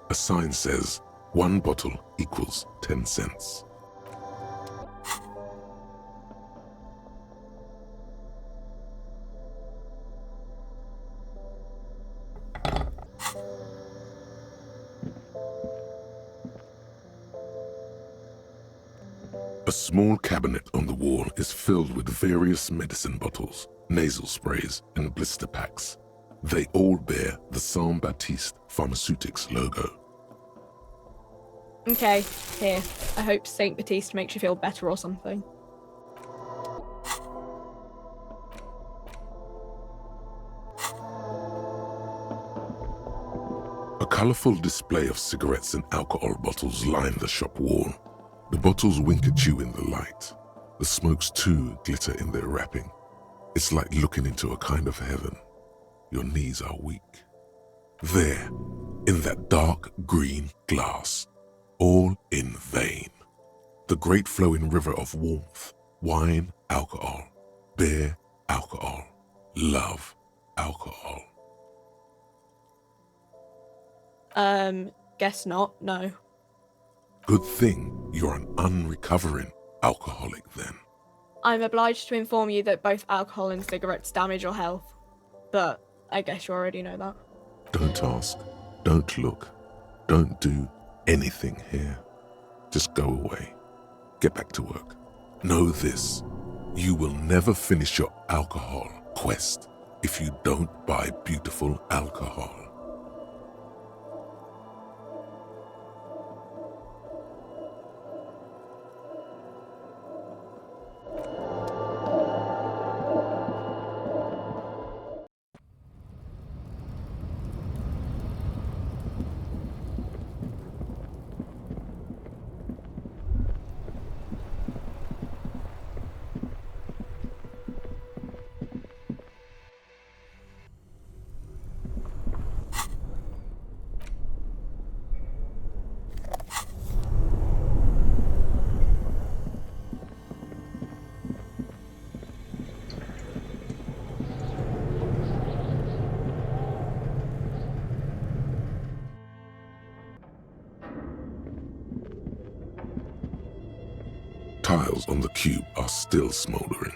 A sign says, 1 bottle equals 10 cents. A small cabinet on the wall is filled with various medicine bottles, nasal sprays, and blister packs. They all bear the Saint Baptiste Pharmaceutics logo. Okay, here. I hope Saint Baptiste makes you feel better or something. A colourful display of cigarettes and alcohol bottles line the shop wall. The bottles wink at you in the light. The smokes too glitter in their wrapping. It's like looking into a kind of heaven. Your knees are weak. There, in that dark green glass, all in vain. The great flowing river of warmth, wine, alcohol, beer, alcohol, love, alcohol. Guess not, no. Good thing you're an unrecovering alcoholic then. I'm obliged to inform you that both alcohol and cigarettes damage your health. But I guess you already know that. Don't ask, don't look, don't do anything here. Just go away. Get back to work. Know this, you will never finish your alcohol quest if you don't buy beautiful alcohol. Tiles on the cube are still smoldering.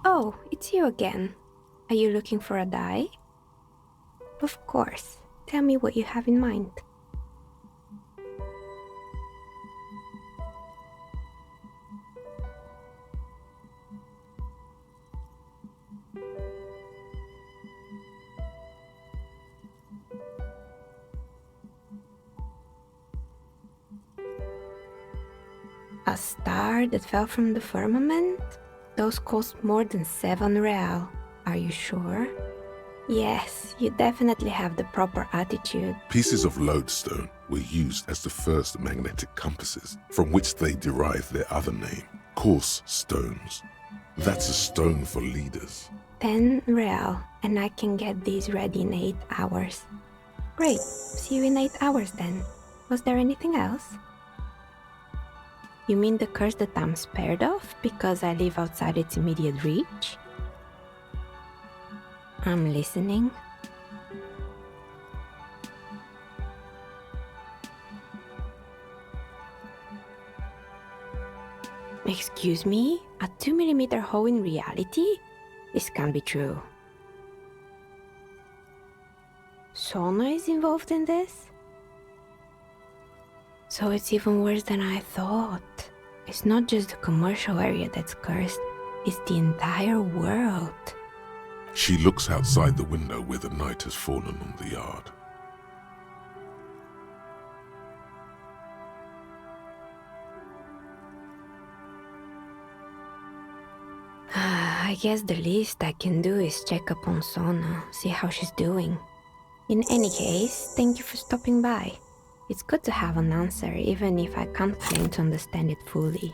Oh, it's you again. Are you looking for a dye? Of course. Tell me what you have in mind. A star that fell from the firmament? Those cost more than 7 real. Are you sure? Yes, you definitely have the proper attitude. Pieces of lodestone were used as the first magnetic compasses, from which they derived their other name, coarse stones. That's a stone for leaders. 10 real, and I can get these ready in 8 hours. Great, see you in 8 hours then. Was there anything else? You mean the curse that I'm spared of because I live outside its immediate reach? I'm listening. Excuse me? A 2mm hole in reality? This can't be true. Sona is involved in this? So it's even worse than I thought. It's not just the commercial area that's cursed, it's the entire world. She looks outside the window where the night has fallen on the yard. I guess the least I can do is check up on Sona, see how she's doing. In any case, thank you for stopping by. It's good to have an answer, even if I can't claim to understand it fully.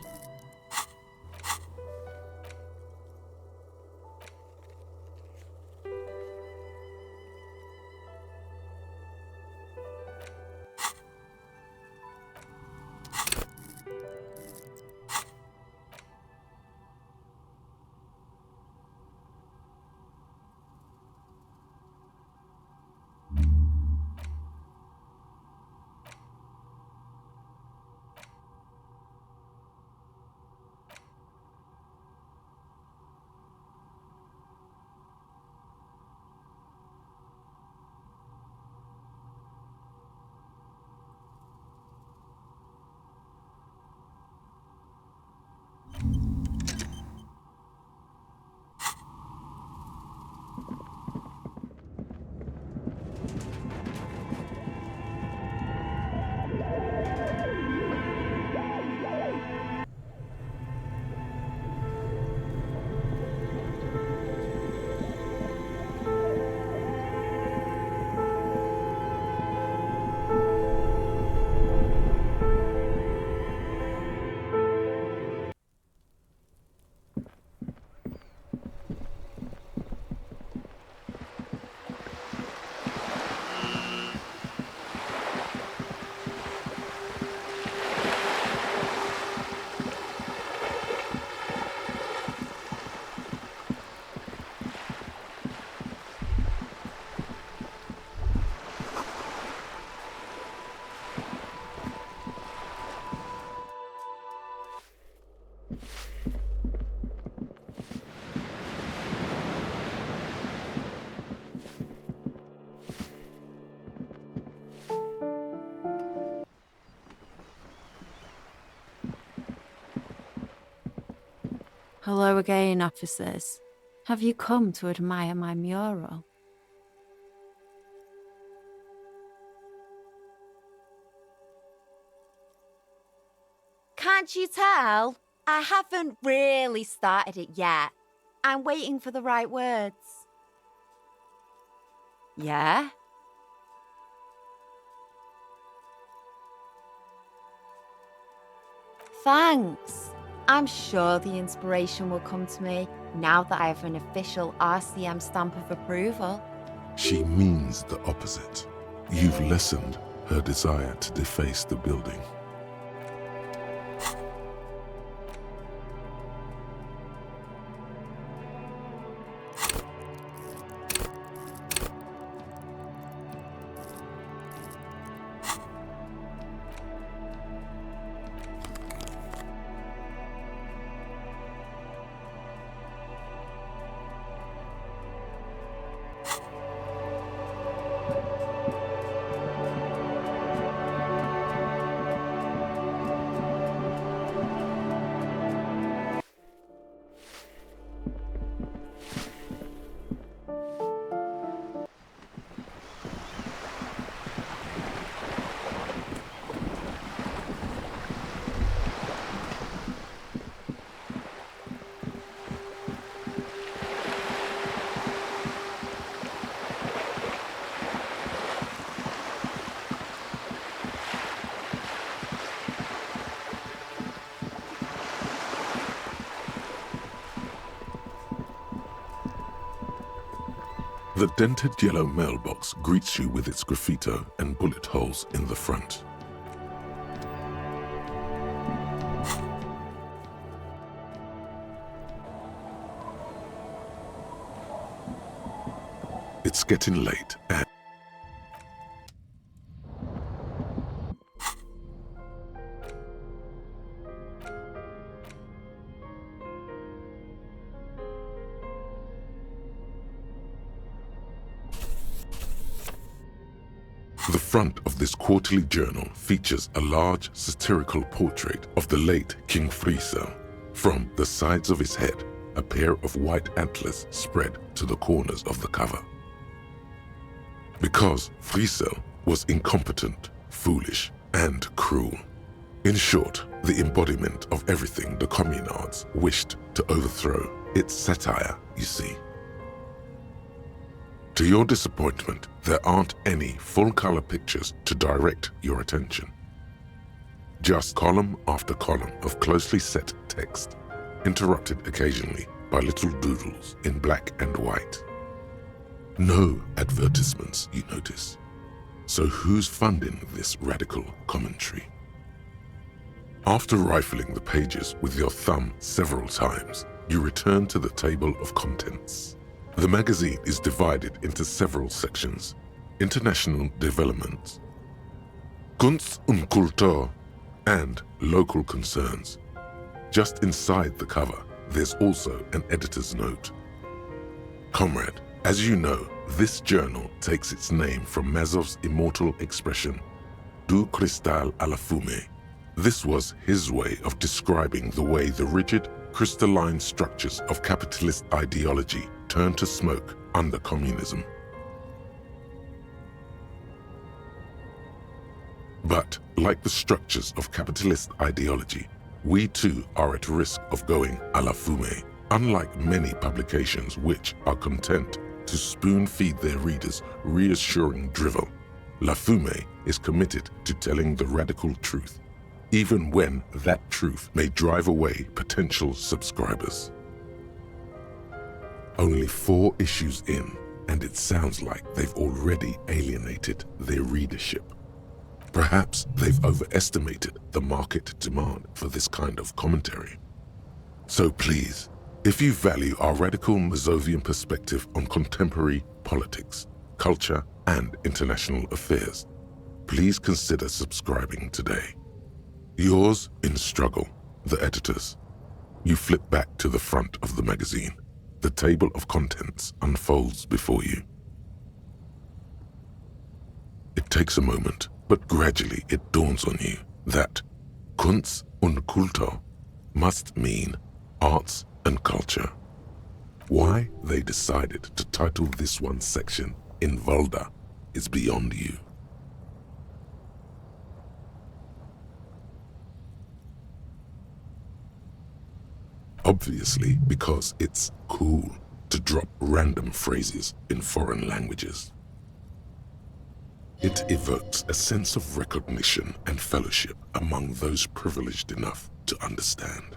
Hello again, officers. Have you come to admire my mural? Can't you tell? I haven't really started it yet. I'm waiting for the right words. Yeah? Thanks. I'm sure the inspiration will come to me now that I have an official RCM stamp of approval. She means the opposite. You've lessened her desire to deface the building. The dented yellow mailbox greets you with its graffito and bullet holes in the front. It's getting late and the front of this quarterly journal features a large satirical portrait of the late King Friesel. From the sides of his head, a pair of white antlers spread to the corners of the cover. Because Friesel was incompetent, foolish, and cruel. In short, the embodiment of everything the communards wished to overthrow. It's satire, you see. To your disappointment, there aren't any full-color pictures to direct your attention. Just column after column of closely set text, interrupted occasionally by little doodles in black and white. No advertisements, you notice. So who's funding this radical commentary? After rifling the pages with your thumb several times, you return to the table of contents. The magazine is divided into several sections: international developments, Kunst und Kultur, and local concerns. Just inside the cover, there's also an editor's note. Comrade, as you know, this journal takes its name from Mazov's immortal expression, du cristal à la fumée. This was his way of describing the way the rigid, crystalline structures of capitalist ideology turned to smoke under communism. But, like the structures of capitalist ideology, we too are at risk of going à la fumée, unlike many publications which are content to spoon-feed their readers reassuring drivel. La Fumée is committed to telling the radical truth, even when that truth may drive away potential subscribers. Only 4 issues in, and it sounds like they've already alienated their readership. Perhaps they've overestimated the market demand for this kind of commentary. So please, if you value our radical Mazovian perspective on contemporary politics, culture, and international affairs, please consider subscribing today. Yours in struggle, the editors. You flip back to the front of the magazine. The table of contents unfolds before you. It takes a moment, but gradually it dawns on you that Kunst und Kultur must mean arts and culture. Why they decided to title this one section in Volda is beyond you. Obviously because it's cool to drop random phrases in foreign languages. It evokes a sense of recognition and fellowship among those privileged enough to understand.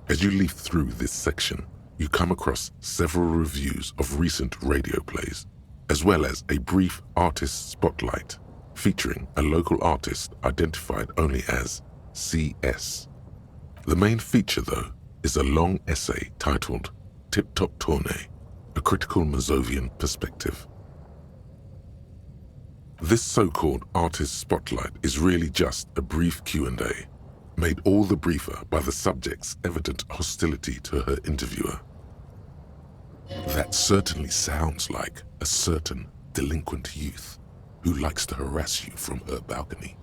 As you leaf through this section, you come across several reviews of recent radio plays, as well as a brief artist spotlight featuring a local artist identified only as CS. The main feature, though, is a long essay titled Tip Top Tournée, a critical Mazovian perspective. This so-called artist spotlight is really just a brief Q&A, made all the briefer by the subject's evident hostility to her interviewer. That certainly sounds like a certain delinquent youth who likes to harass you from her balcony.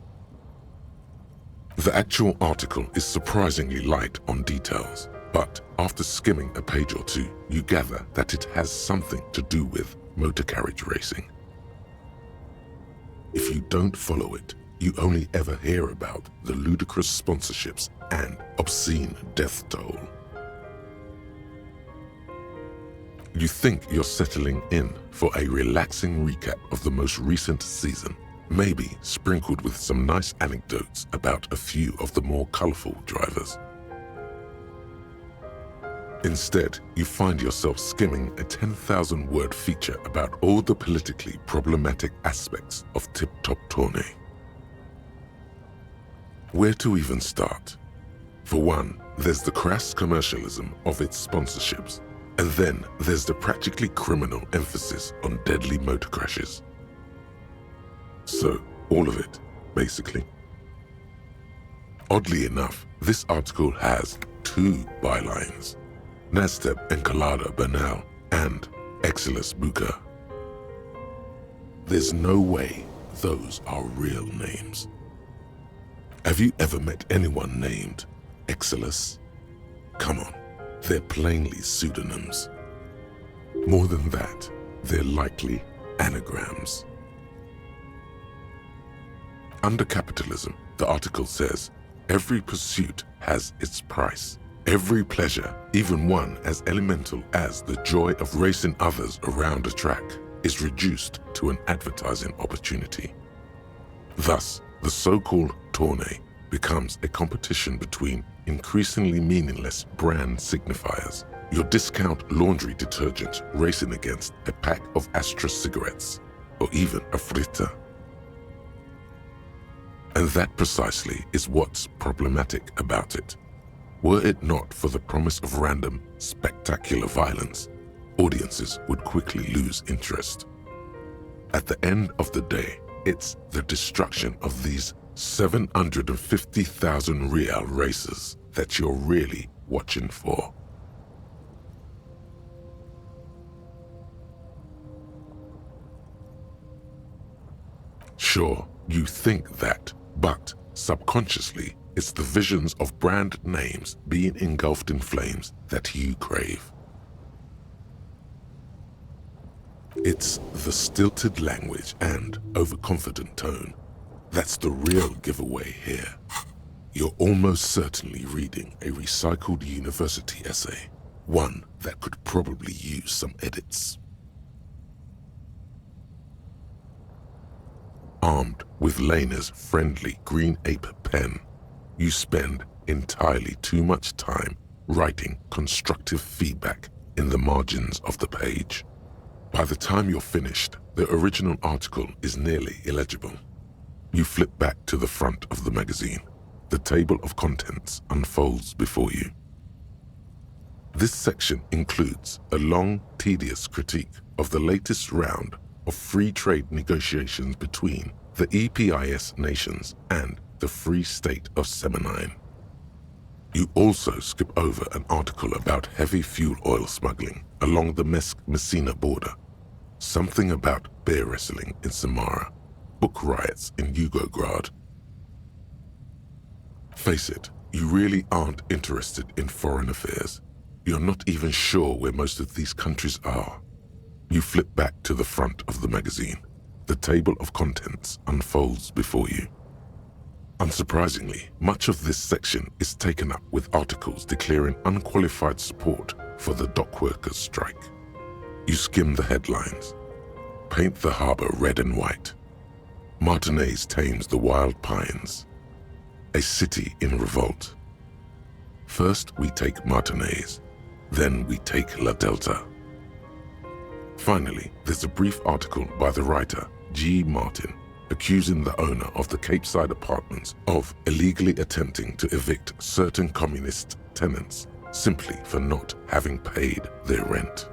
The actual article is surprisingly light on details, but after skimming a page or two, you gather that it has something to do with motor carriage racing. If you don't follow it, you only ever hear about the ludicrous sponsorships and obscene death toll. You think you're settling in for a relaxing recap of the most recent season, maybe sprinkled with some nice anecdotes about a few of the more colorful drivers. Instead, you find yourself skimming a 10,000-word feature about all the politically problematic aspects of Tip Top Tournée. Where to even start? For one, there's the crass commercialism of its sponsorships, and then there's the practically criminal emphasis on deadly motor crashes. So, all of it, basically. Oddly enough, this article has 2 bylines: Nasteb Encolada Bernal and Exilus Buka. There's no way those are real names. Have you ever met anyone named Exilus? Come on, they're plainly pseudonyms. More than that, they're likely anagrams. Under capitalism, the article says, every pursuit has its price. Every pleasure, even one as elemental as the joy of racing others around a track, is reduced to an advertising opportunity. Thus, the so-called tournée becomes a competition between increasingly meaningless brand signifiers. Your discount laundry detergent racing against a pack of Astra cigarettes, or even a frita. And that precisely is what's problematic about it. Were it not for the promise of random, spectacular violence, audiences would quickly lose interest. At the end of the day, it's the destruction of these 750,000 real races that you're really watching for. Sure, you think that, but subconsciously, it's the visions of brand names being engulfed in flames that you crave. It's the stilted language and overconfident tone that's the real giveaway here. You're almost certainly reading a recycled university essay, one that could probably use some edits. Armed with Lena's friendly green ape pen, you spend entirely too much time writing constructive feedback in the margins of the page. By the time you're finished, the original article is nearly illegible. You flip back to the front of the magazine. The table of contents unfolds before you. This section includes a long, tedious critique of the latest round of free trade negotiations between the EPIS nations and the Free State of Semenine. You also skip over an article about heavy fuel oil smuggling along the Messina border, something about bear wrestling in Samara, book riots in Yugograd. Face it, you really aren't interested in foreign affairs. You're not even sure where most of these countries are. You flip back to the front of the magazine. The table of contents unfolds before you. Unsurprisingly, much of this section is taken up with articles declaring unqualified support for the dock workers' strike. You skim the headlines. Paint the harbor red and white. Martinez tames the wild pines. A city in revolt. First we take Martinez, then we take La Delta. Finally, there's a brief article by the writer G. Martin accusing the owner of the Capeside apartments of illegally attempting to evict certain communist tenants simply for not having paid their rent.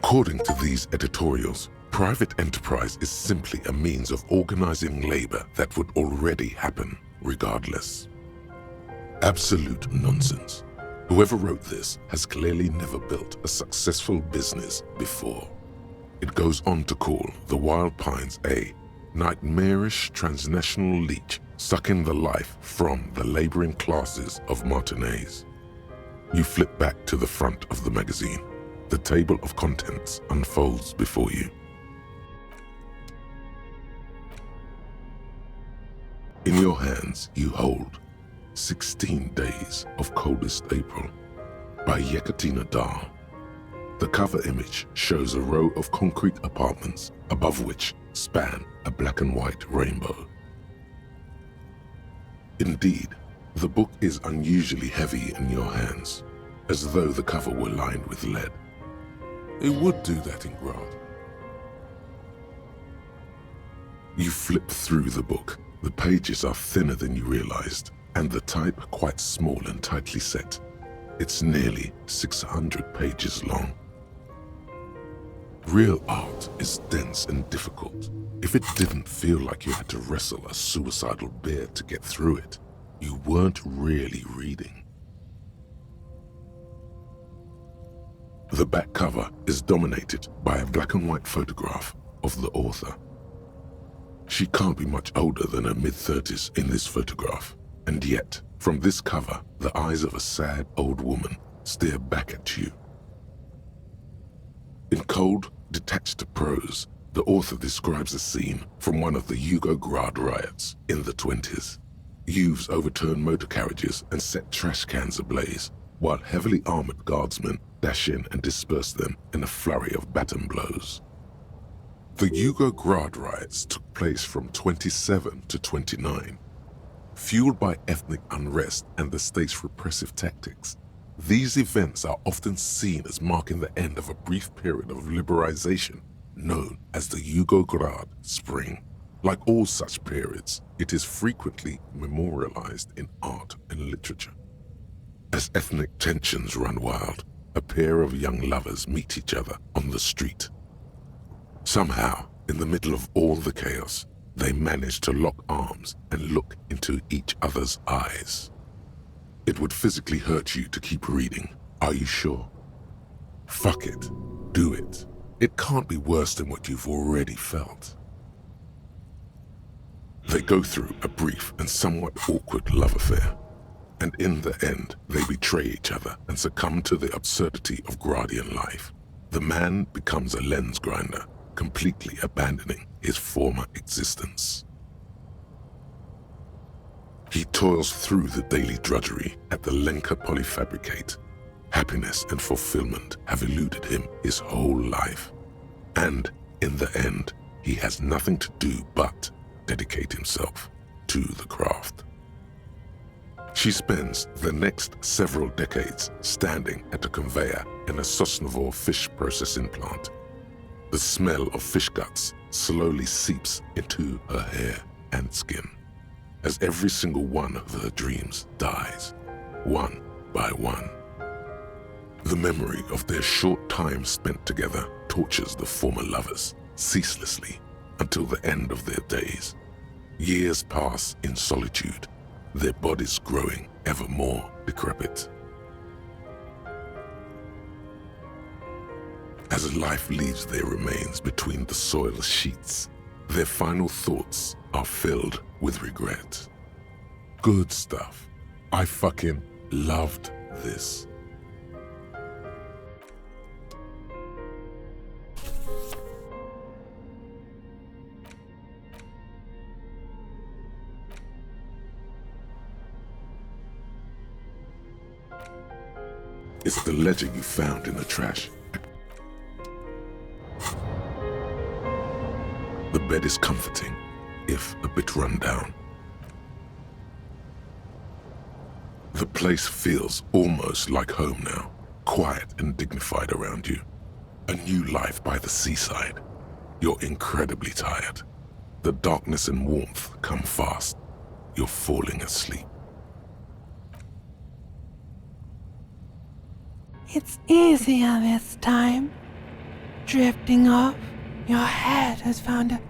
According to these editorials, private enterprise is simply a means of organizing labor that would already happen, regardless. Absolute nonsense. Whoever wrote this has clearly never built a successful business before. It goes on to call the Wild Pines a nightmarish transnational leech sucking the life from the laboring classes of Martinez. You flip back to the front of the magazine. The table of contents unfolds before you. In your hands, you hold 16 Days of Coldest April by Yekaterina Dahl. The cover image shows a row of concrete apartments above which span a black and white rainbow. Indeed, the book is unusually heavy in your hands, as though the cover were lined with lead. It would do that in Grad. You flip through the book. The pages are thinner than you realized, and the type quite small and tightly set. It's nearly 600 pages long. Real art is dense and difficult. If it didn't feel like you had to wrestle a suicidal bear to get through it, you weren't really reading. The back cover is dominated by a black and white photograph of the author. She can't be much older than her mid-30s in this photograph, and yet, from this cover, the eyes of a sad old woman stare back at you, In cold, detached prose, the author describes a scene from one of the Yugograd riots in the 20s. Youths overturned motor carriages and set trash cans ablaze, while heavily armored guardsmen dash in and disperse them in a flurry of baton blows. The Yugograd riots took place from 27 to 29. Fueled by ethnic unrest and the state's repressive tactics, these events are often seen as marking the end of a brief period of liberalization known as the Yugograd Spring. Like all such periods, it is frequently memorialized in art and literature. As ethnic tensions run wild, a pair of young lovers meet each other on the street. Somehow, in the middle of all the chaos, they manage to lock arms and look into each other's eyes. It would physically hurt you to keep reading. Are you sure? Fuck it. Do it. It can't be worse than what you've already felt. They go through a brief and somewhat awkward love affair, and in the end, they betray each other and succumb to the absurdity of Gradian life. The man becomes a lens grinder, completely abandoning his former existence. He toils through the daily drudgery at the Lenka polyfabricate. Happiness and fulfillment have eluded him his whole life. And in the end, he has nothing to do but dedicate himself to the craft. She spends the next several decades standing at a conveyor in a Sosnovo fish processing plant. The smell of fish guts slowly seeps into her hair and skin, as every single one of her dreams dies, one by one. The memory of their short time spent together tortures the former lovers ceaselessly until the end of their days. Years pass in solitude, their bodies growing ever more decrepit. As life leaves their remains between the soil sheets, their final thoughts are filled with regret. Good stuff. I fucking loved this. It's the ledger you found in the trash. The bed is comforting, if a bit run down. The place feels almost like home now, quiet and dignified around you. A new life by the seaside. You're incredibly tired. The darkness and warmth come fast. You're falling asleep. It's easier this time. Drifting off, your head has found a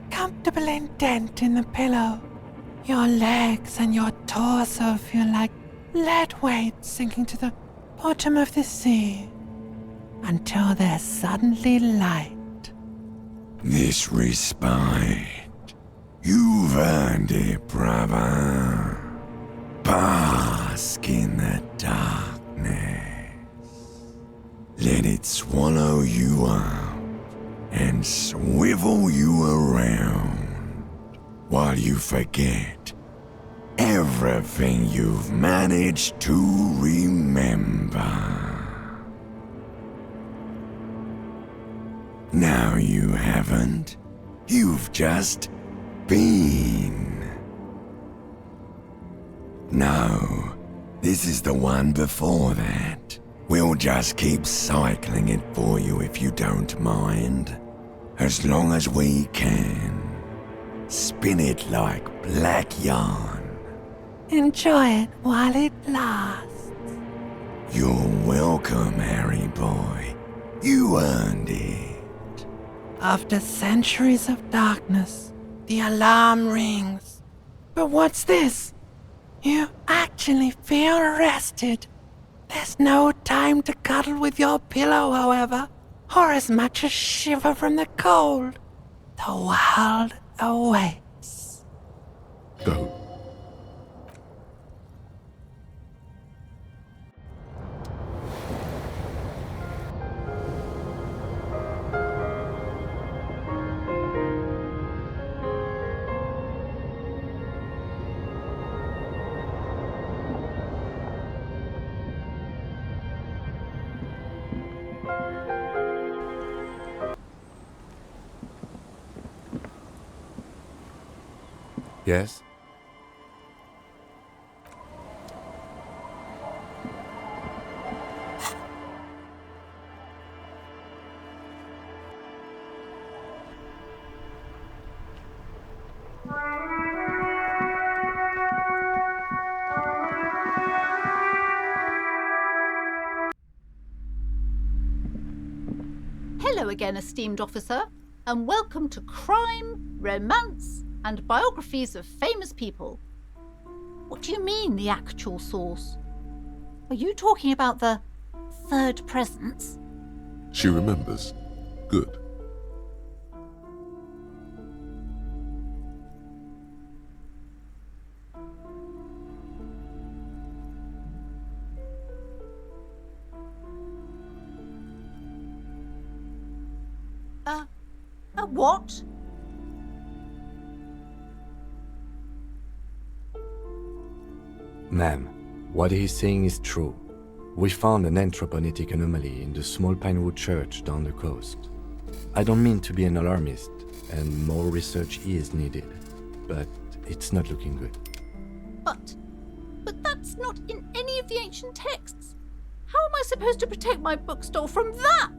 comfortable indent in the pillow. Your legs and your torso feel like lead weights sinking to the bottom of the sea, until they're suddenly light. This respite, you've earned it, brother. Bask in the darkness. Let it swallow you up and swivel you around while you forget everything you've managed to remember. No, you haven't. You've just been. No, this is the one before that. We'll just keep cycling it for you if you don't mind. As long as we can. Spin it like black yarn. Enjoy it while it lasts. You're welcome, Harry boy. You earned it. After centuries of darkness, the alarm rings. But what's this? You actually feel rested. There's no time to cuddle with your pillow, however, or as much as shiver from the cold. The world awaits. Go. Yes? Hello again, esteemed officer, and welcome to Crime, Romance, and Biographies of Famous People. What do you mean, the actual source? Are you talking about the third presence? She remembers. Good. What? Ma'am, what he's saying is true. We found an anthroponetic anomaly in the small Pinewood church down the coast. I don't mean to be an alarmist, and more research is needed, but it's not looking good. But that's not in any of the ancient texts. How am I supposed to protect my bookstore from that?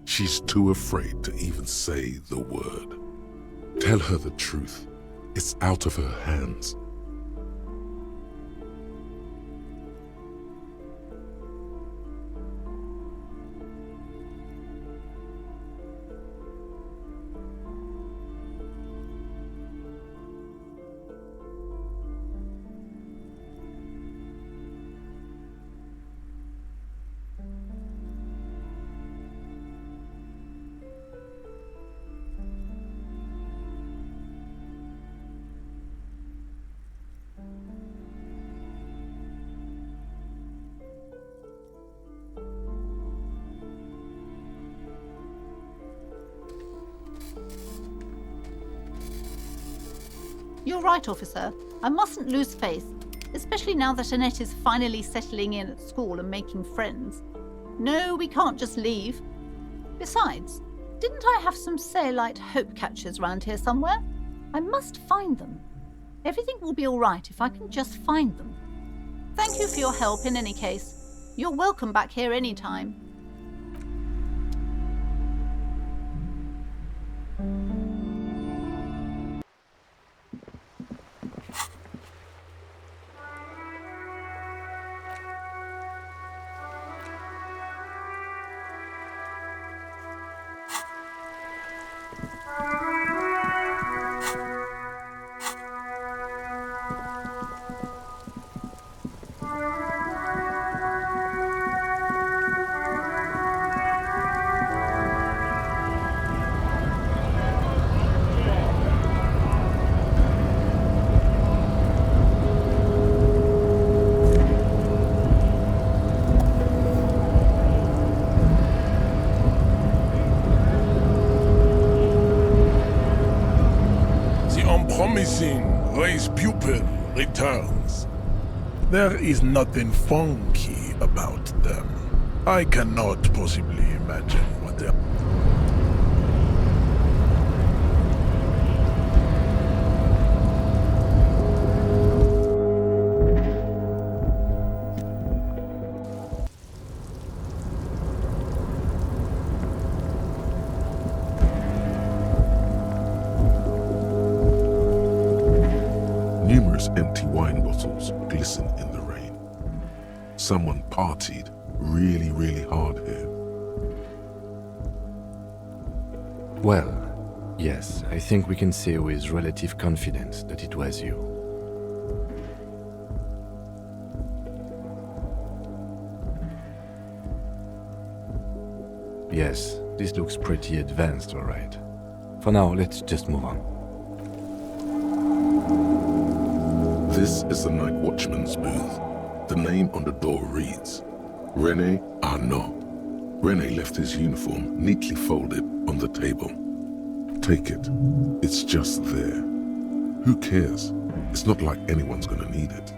She's too afraid to even say the word. Tell her the truth. It's out of her hands. You're right, officer. I mustn't lose faith, especially now that Annette is finally settling in at school and making friends. No, we can't just leave. Besides, didn't I have some Sailite hope catchers round here somewhere? I must find them. Everything will be all right if I can just find them. Thank you for your help in any case. You're welcome back here anytime. Ray's pupil returns. There is nothing funky about them. I cannot possibly imagine what they are. Numerous empty wine bottles glisten in the rain. Someone partied really hard here. Well, yes, I think we can say with relative confidence that it was you. Yes, this looks pretty advanced, all right. For now, let's just move on. This is the night watchman's booth. The name on the door reads, René Arnaud. René left his uniform neatly folded on the table. Take it. It's just there. Who cares? It's not like anyone's gonna need it.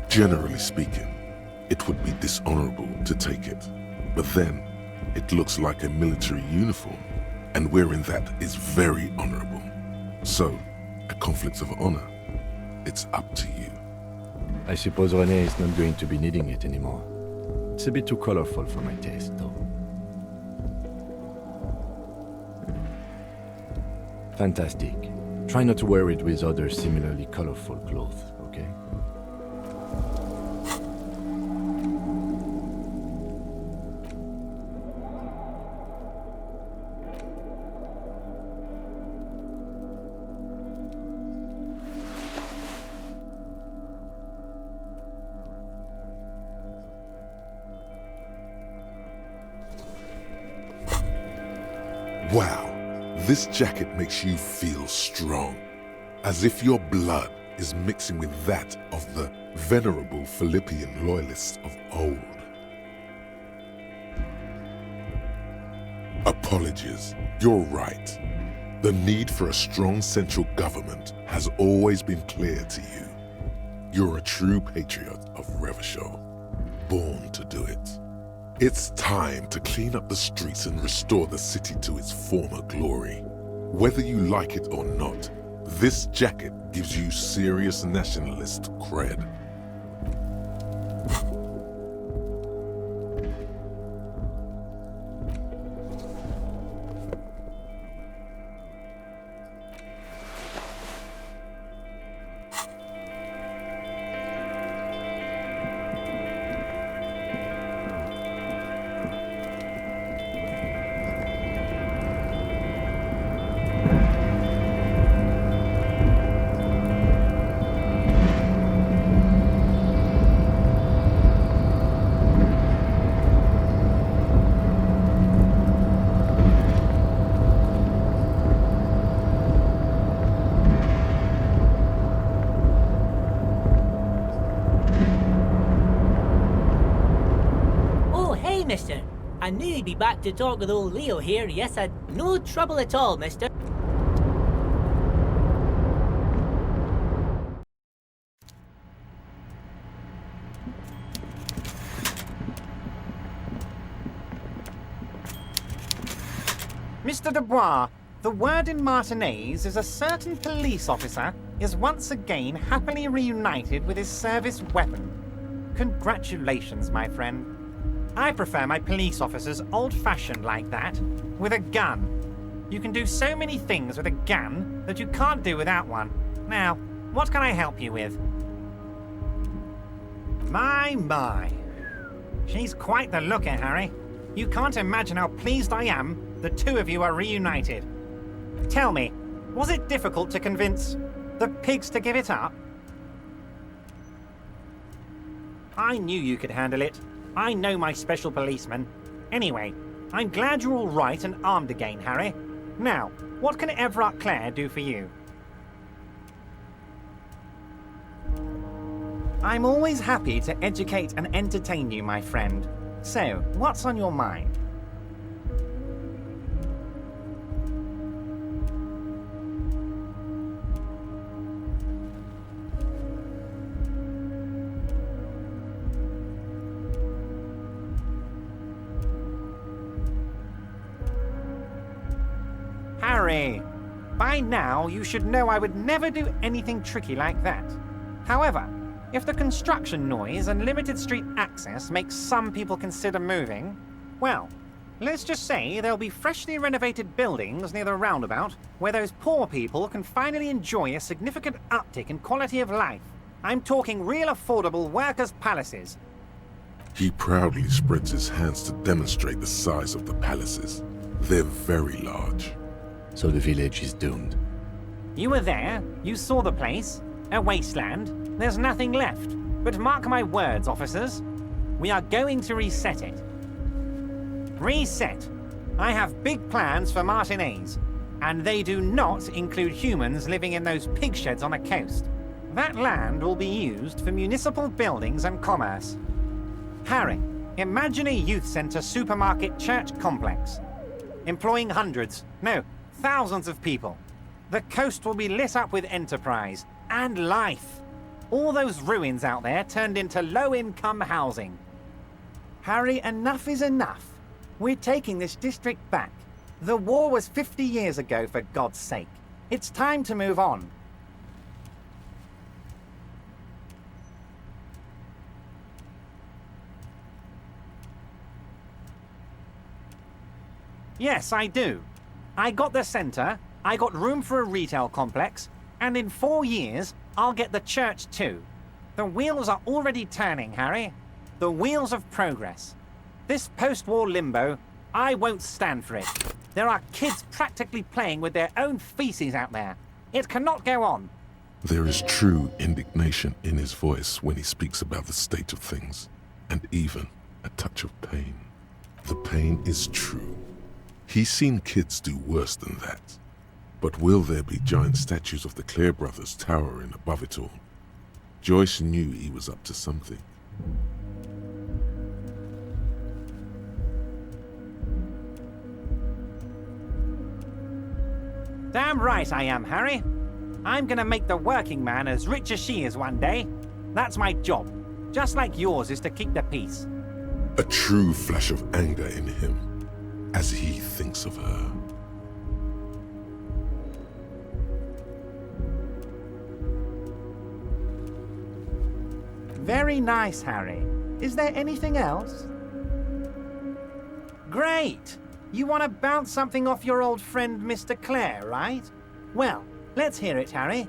Generally speaking, it would be dishonorable to take it. But then, it looks like a military uniform, and wearing that is very honorable. So, a conflict of honor. it's up to you. I suppose René is not going to be needing it anymore. It's a bit too colorful for my taste, though. Fantastic. Try not to wear it with other similarly colorful clothes, okay? Wow, this jacket makes you feel strong, as if your blood is mixing with that of the venerable Philippian loyalists of old. Apologies, you're right. The need for a strong central government has always been clear to you. You're a true patriot of Revachol, born to do it. It's time to clean up the streets and restore the city to its former glory. Whether you like it or not, this jacket gives you serious nationalist cred. Mister. I knew you'd be back to talk with old Leo here. Yes, I'd no trouble at all, mister. Mr. Dubois, the word in Martinez is a certain police officer is once again happily reunited with his service weapon. Congratulations, my friend. I prefer my police officers old-fashioned like that, with a gun. You can do so many things with a gun that you can't do without one. Now, what can I help you with? My. She's quite the looker, Harry. You can't imagine how pleased I am the two of you are reunited. Tell me, was it difficult to convince the pigs to give it up? I knew you could handle it. I know my special policeman. Anyway, I'm glad you're all right and armed again, Harry. Now, what can Everard Clare do for you? I'm always happy to educate and entertain you, my friend. So, what's on your mind? Harry, by now you should know I would never do anything tricky like that. However, if the construction noise and limited street access makes some people consider moving, well, let's just say there'll be freshly renovated buildings near the roundabout where those poor people can finally enjoy a significant uptick in quality of life. I'm talking real affordable workers' palaces. He proudly spreads his hands to demonstrate the size of the palaces. They're very large. So the village is doomed. You were there, you saw the place, a wasteland, there's nothing left. But mark my words, officers, we are going to reset it. Reset! I have big plans for Martinez, and they do not include humans living in those pig sheds on the coast. That land will be used for municipal buildings and commerce. Harry, imagine a youth centre supermarket church complex, employing hundreds, no, thousands of people. The coast will be lit up with enterprise and life. All those ruins out there turned into low-income housing. Harry, enough is enough. We're taking this district back. The war was 50 years ago, for God's sake. It's time to move on. Yes, I do. I got the centre, I got room for a retail complex, and in 4 years, I'll get the church too. The wheels are already turning, Harry. The wheels of progress. This post-war limbo, I won't stand for it. There are kids practically playing with their own feces out there. It cannot go on. There is true indignation in his voice when he speaks about the state of things, and even a touch of pain. The pain is true. He's seen kids do worse than that. But will there be giant statues of the Clare brothers towering above it all? Joyce knew he was up to something. Damn right I am, Harry. I'm gonna make the working man as rich as she is one day. That's my job. Just like yours is to keep the peace. A true flash of anger in him as he thinks of her. Very nice, Harry. Is there anything else? Great! You want to bounce something off your old friend Mr. Clare, right? Well, let's hear it, Harry.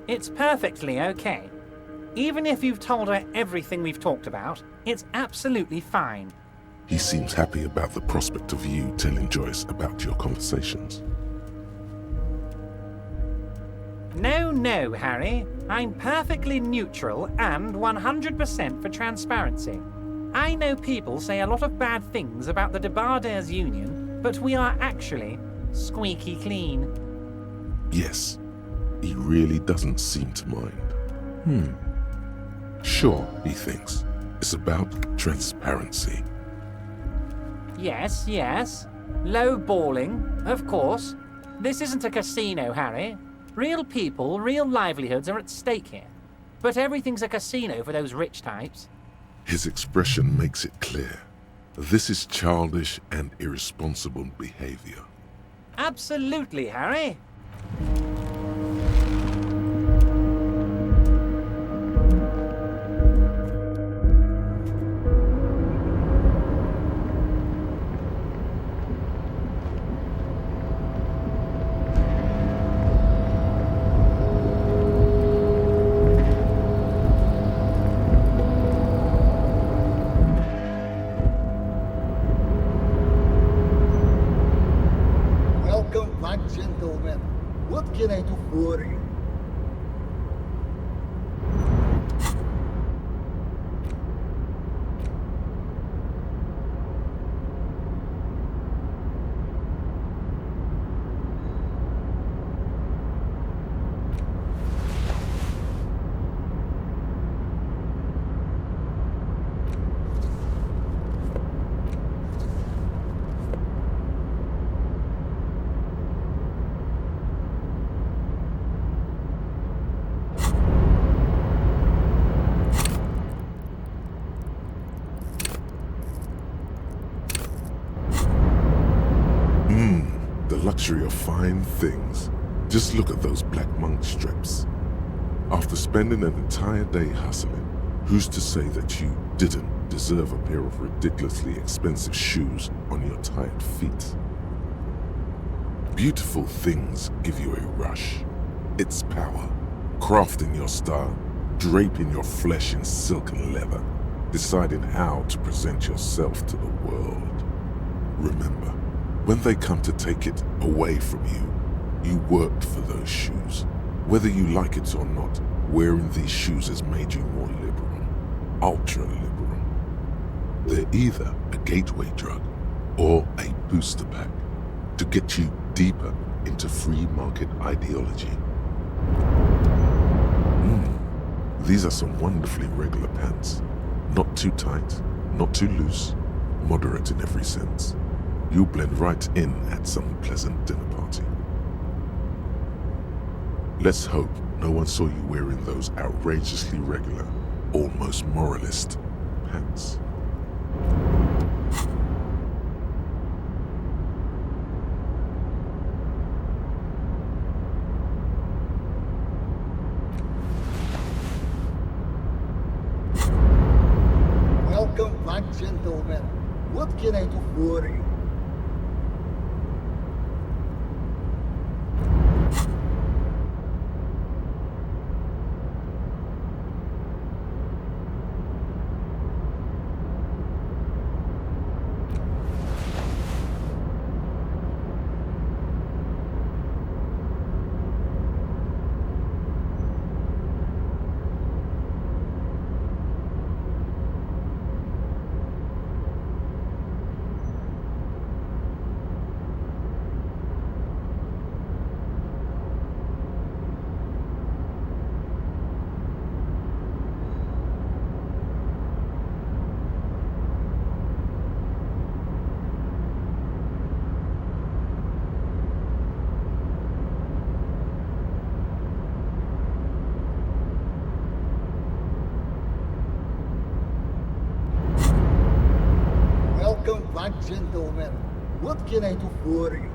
It's perfectly okay. Even if you've told her everything we've talked about, it's absolutely fine. He seems happy about the prospect of you telling Joyce about your conversations. No, Harry. I'm perfectly neutral and 100% for transparency. I know people say a lot of bad things about the Debarders Union, but we are actually squeaky clean. Yes, he really doesn't seem to mind. Sure, he thinks. It's about transparency. Yes. Low balling, of course. This isn't a casino, Harry. Real people, real livelihoods are at stake here. But everything's a casino for those rich types. His expression makes it clear. This is childish and irresponsible behavior. Absolutely, Harry. Gentlemen, what can I do for you? Luxury of fine things. Just look at those black monk strips. After spending an entire day hustling, who's to say that you didn't deserve a pair of ridiculously expensive shoes on your tired feet? Beautiful things give you a rush. It's power, crafting your style, draping your flesh in silken leather, deciding how to present yourself to the world. Remember, when they come to take it away from you, you worked for those shoes. Whether you like it or not, wearing these shoes has made you more liberal, ultra-liberal. They're either a gateway drug or a booster pack to get you deeper into free market ideology. These are some wonderfully regular pants. Not too tight, not too loose, moderate in every sense. You'll blend right in at some pleasant dinner party. Let's hope no one saw you wearing those outrageously regular, almost moralist pants. Welcome back, gentlemen. What can I do for you? back, gentlemen. What can I do for you?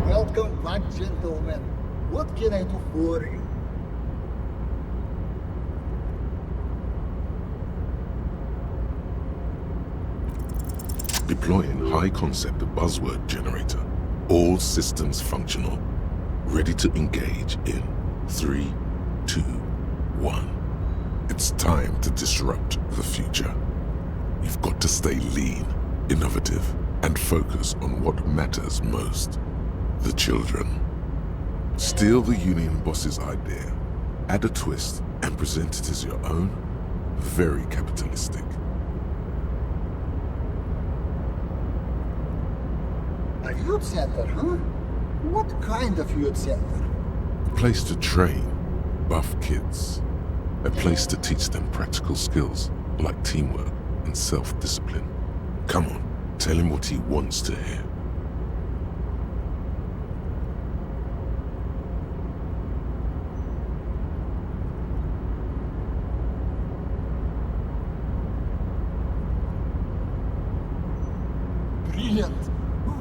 Welcome back, gentlemen. What can I do for you? Deploying high-concept buzzword generator. All systems functional. Ready to engage in 3, 2, 1. It's time to disrupt the future. You've got to stay lean, innovative, and focus on what matters most. The children. Steal the union boss's idea, add a twist, and present it as your own. Very capitalistic. A youth center, huh? What kind of youth center? A place to train buff kids. A place to teach them practical skills like teamwork and self-discipline. Come on, tell him what he wants to hear. Brilliant!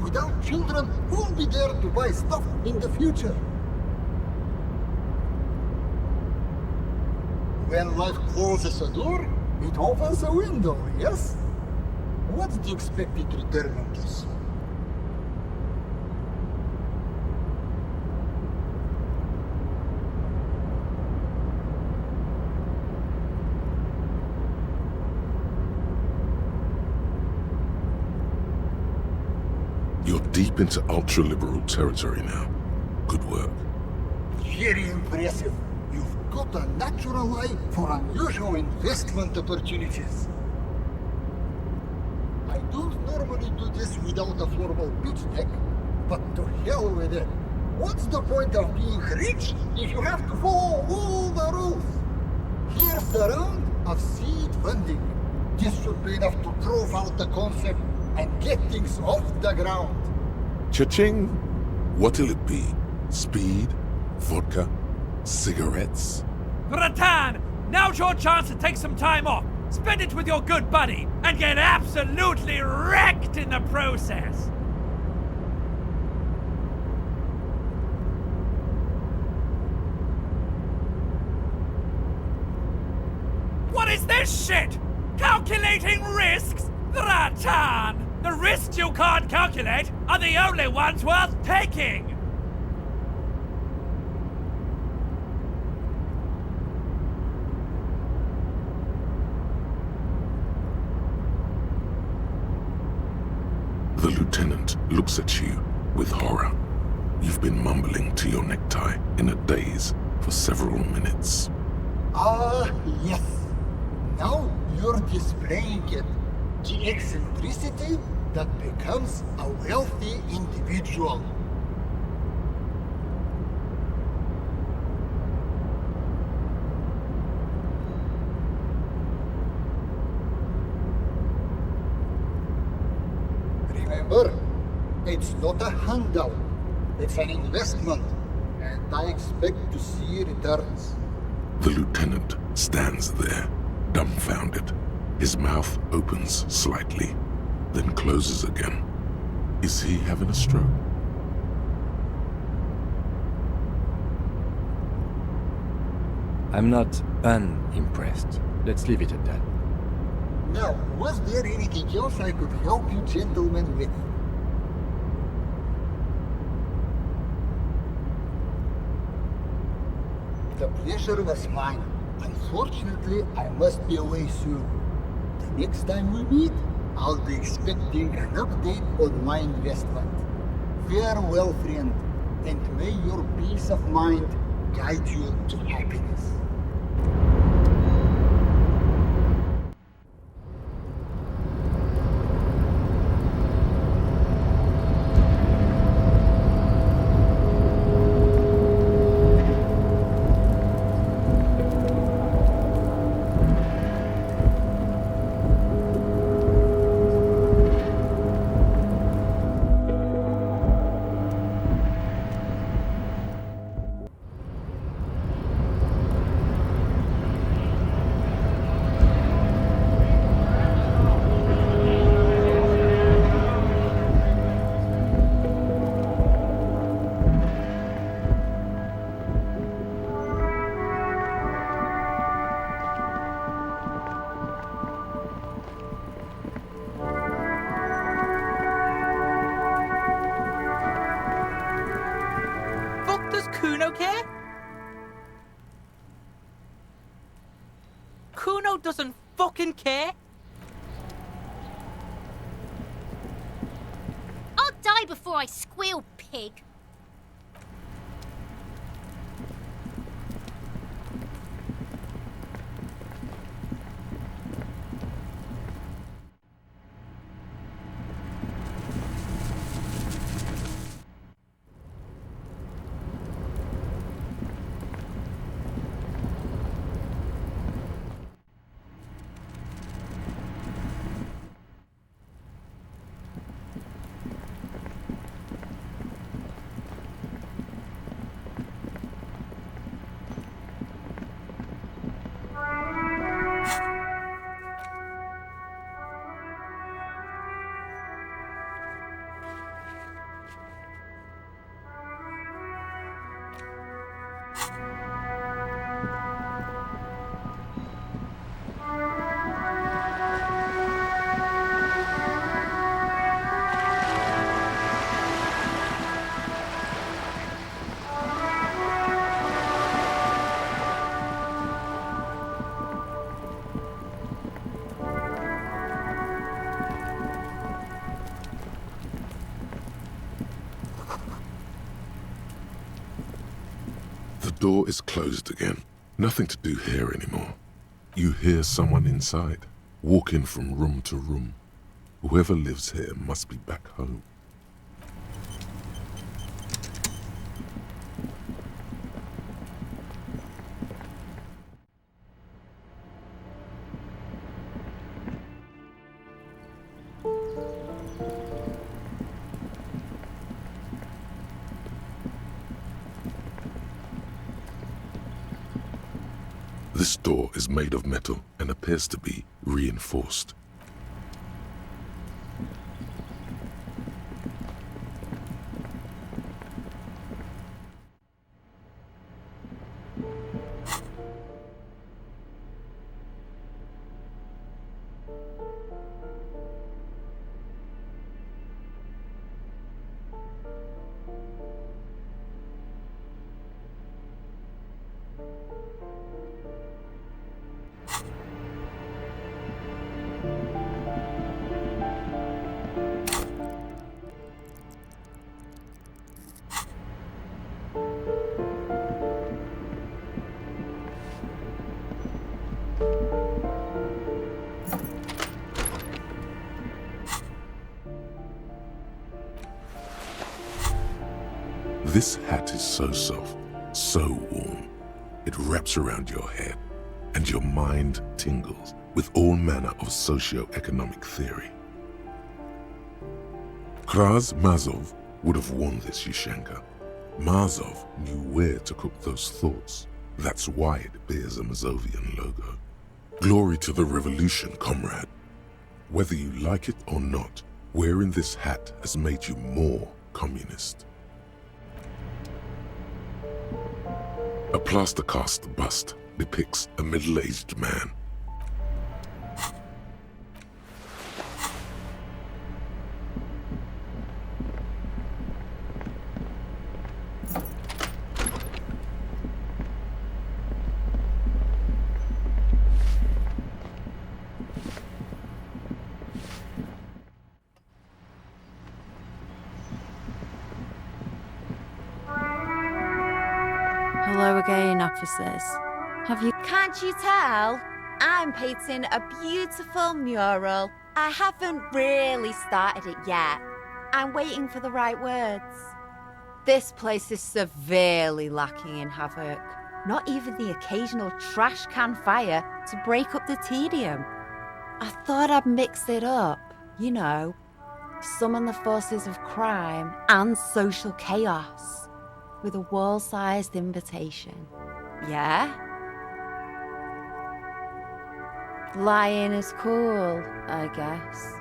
Without children, who'll be there to buy stuff in the future? When life closes a door, it opens a window, yes? What's the expected return on this? You're deep into ultra-liberal territory now. Good work. Very impressive. You've got a natural eye for unusual investment opportunities. I don't normally do this without a formal pitch deck, but to hell with it. What's the point of being rich if you have to follow all the rules? Here's the round of seed funding. This should be enough to prove out the concept and get things off the ground. Cha-ching! What'll it be? Speed? Vodka? Cigarettes? Ratan, now's your chance to take some time off. Spend it with your good buddy and get absolutely wrecked in the process. What is this shit? Calculating risks? Ratan! The risks you can't calculate are the only ones worth taking! The lieutenant looks at you with horror. You've been mumbling to your necktie in a daze for several minutes. Ah, yes. Now you're displaying it. The eccentricity that becomes a wealthy individual. Remember, it's not a handout, it's an investment, and I expect to see returns. The lieutenant stands there, dumbfounded. His mouth opens slightly, then closes again. Is he having a stroke? I'm not unimpressed. Let's leave it at that. Now, was there anything else I could help you gentlemen with? The pleasure was mine. Unfortunately, I must be away soon. The next time we meet, I'll be expecting an update on my investment. Farewell, friend, and may your peace of mind guide you to happiness. Kuno doesn't fucking care? I'll die before I squeal, pig. The door is closed again. Nothing to do here anymore. You hear someone inside, walking from room to room. Whoever lives here must be back home. This door is made of metal and appears to be reinforced. This hat is so soft, so warm. It wraps around your head, and your mind tingles with all manner of socio-economic theory. Kraz Mazov would have worn this Yushenka. Mazov knew where to cook those thoughts. That's why it bears a Mazovian logo. Glory to the revolution, comrade. Whether you like it or not, wearing this hat has made you more communist. A plaster cast bust depicts a middle-aged man. Hello again, officers. Have you... Can't you tell? I'm painting a beautiful mural. I haven't really started it yet. I'm waiting for the right words. This place is severely lacking in havoc. Not even the occasional trash can fire to break up the tedium. I thought I'd mix it up, you know, summon the forces of crime and social chaos with a wall-sized invitation. Yeah? Lying is cool, I guess.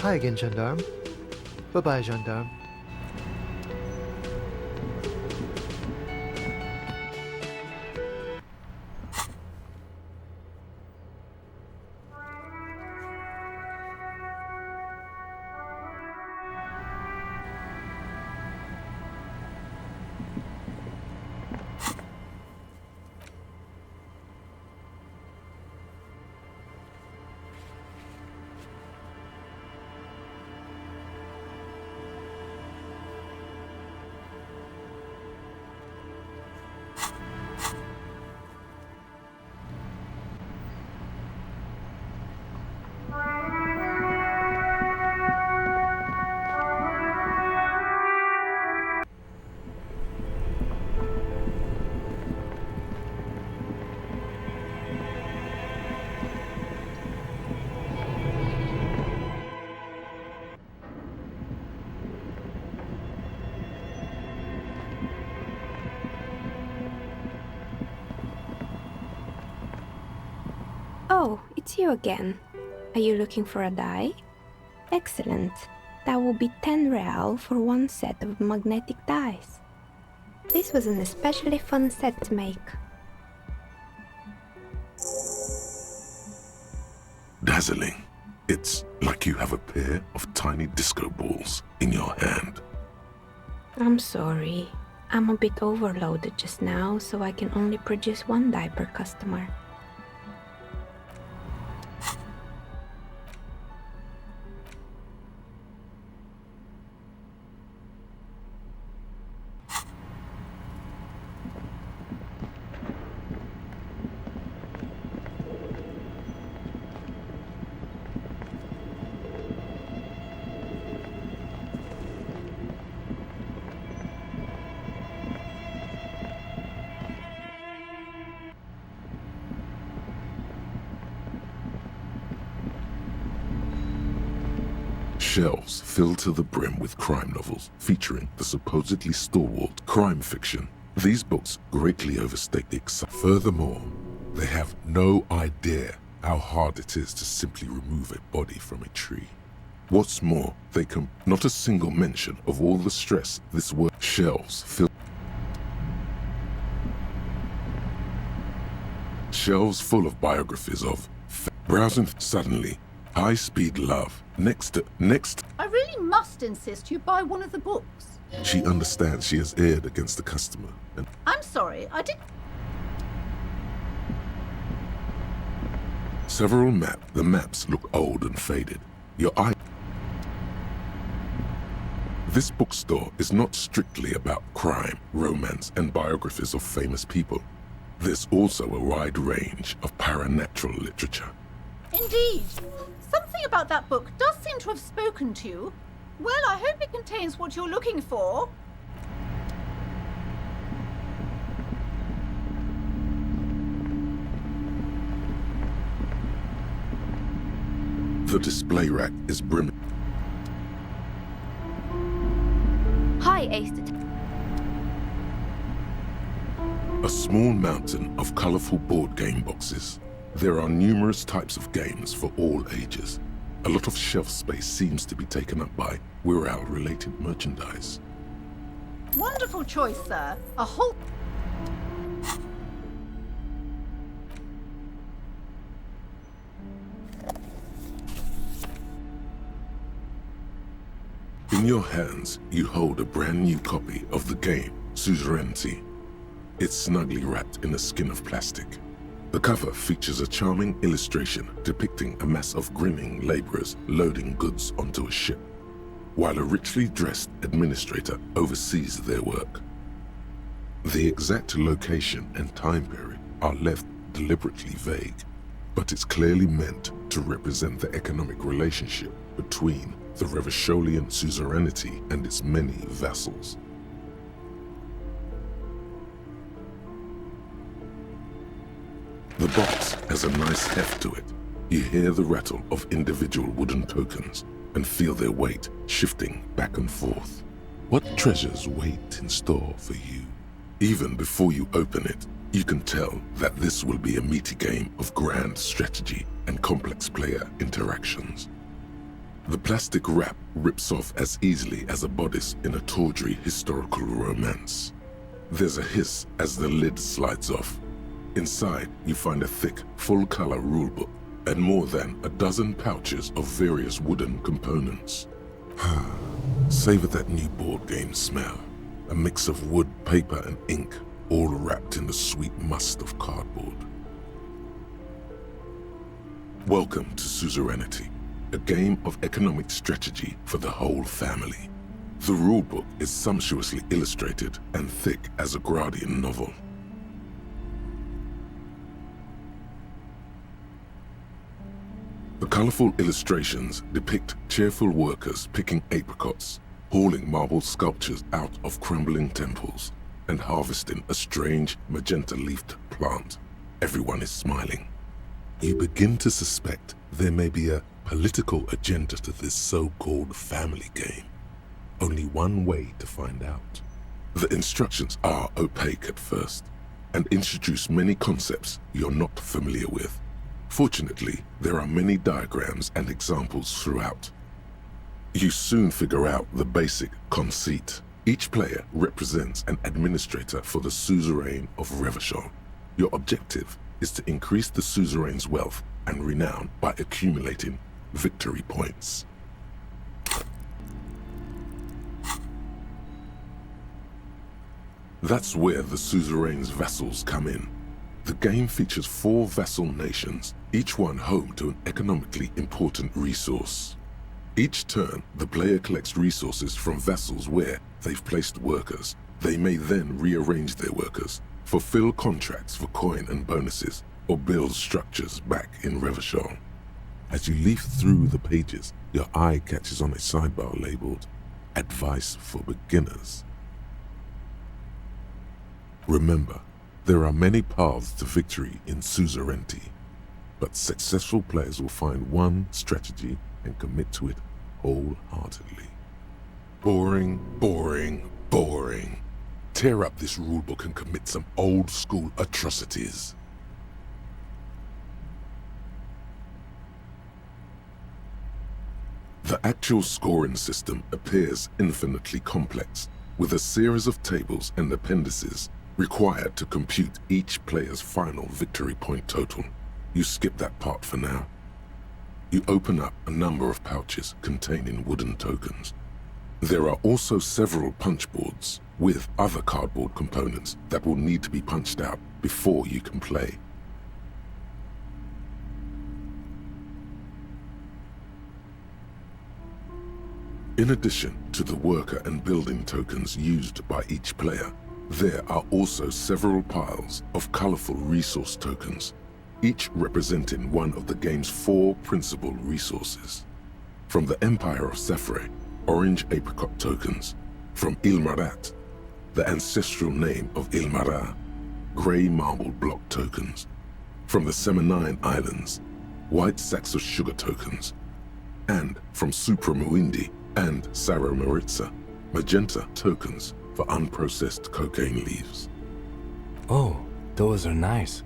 Hi again, Gendarme. Bye-bye, Gendarme. Oh, it's you again. Are you looking for a die? Excellent. That will be 10 real for one set of magnetic dice. This was an especially fun set to make. Dazzling. It's like you have a pair of tiny disco balls in your hand. I'm sorry. I'm a bit overloaded just now, so I can only produce one die per customer. Shelves filled to the brim with crime novels featuring the supposedly stalwart crime fiction. These books greatly overstate the excitement. Furthermore, they have no idea how hard it is to simply remove a body from a tree. What's more, they can not a single mention of all the stress this work. Shelves full of biographies of browsing. Suddenly, high-speed love. Next. I really must insist you buy one of the books. She understands she has erred against the customer. And I'm sorry, I didn't... the maps look old and faded. Your eye. This bookstore is not strictly about crime, romance, and biographies of famous people. There's also a wide range of paranatural literature. Indeed. Something about that book does seem to have spoken to you. Well, I hope it contains what you're looking for. The display rack is brimming. Hi, Ace. A small mountain of colorful board game boxes. There are numerous types of games for all ages. A lot of shelf space seems to be taken up by Wirral-related merchandise. Wonderful choice, sir. A whole... In your hands, you hold a brand new copy of the game, Suzerainty. It's snugly wrapped in a skin of plastic. The cover features a charming illustration depicting a mass of grinning laborers loading goods onto a ship, while a richly dressed administrator oversees their work. The exact location and time period are left deliberately vague, but it's clearly meant to represent the economic relationship between the Revacholian suzerainty and its many vassals. The box has a nice heft to it. You hear the rattle of individual wooden tokens and feel their weight shifting back and forth. What treasures wait in store for you? Even before you open it, you can tell that this will be a meaty game of grand strategy and complex player interactions. The plastic wrap rips off as easily as a bodice in a tawdry historical romance. There's a hiss as the lid slides off. Inside, you find a thick, full-color rulebook and more than a dozen pouches of various wooden components. Savor that new board game smell. A mix of wood, paper, and ink, all wrapped in the sweet must of cardboard. Welcome to Suzerainty, a game of economic strategy for the whole family. The rulebook is sumptuously illustrated and thick as a Gradian novel. The colorful illustrations depict cheerful workers picking apricots, hauling marble sculptures out of crumbling temples, and harvesting a strange magenta-leafed plant. Everyone is smiling. You begin to suspect there may be a political agenda to this so-called family game. Only one way to find out. The instructions are opaque at first, and introduce many concepts you're not familiar with. Fortunately, there are many diagrams and examples throughout. You soon figure out the basic conceit. Each player represents an administrator for the suzerain of Revachol. Your objective is to increase the suzerain's wealth and renown by accumulating victory points. That's where the suzerain's vassals come in. The game features 4 vassal nations, each one home to an economically important resource. Each turn, the player collects resources from vassals where they've placed workers. They may then rearrange their workers, fulfill contracts for coin and bonuses, or build structures back in Revachol. As you leaf through the pages, your eye catches on a sidebar labeled Advice for Beginners. Remember, there are many paths to victory in Suzerainty, but successful players will find one strategy and commit to it wholeheartedly. Boring, boring, boring. Tear up this rulebook and commit some old-school atrocities. The actual scoring system appears infinitely complex, with a series of tables and appendices required to compute each player's final victory point total. You skip that part for now. You open up a number of pouches containing wooden tokens. There are also several punch boards with other cardboard components that will need to be punched out before you can play. In addition to the worker and building tokens used by each player, there are also several piles of colorful resource tokens, each representing one of the game's 4 principal resources. From the Empire of Sephre, orange apricot tokens. From Ilmarat, the ancestral name of Ilmara, gray marble block tokens. From the Semenine Islands, white sacks of sugar tokens. And from Supramuindi and Sarah Maritza, magenta tokens for unprocessed cocaine leaves. Oh, those are nice.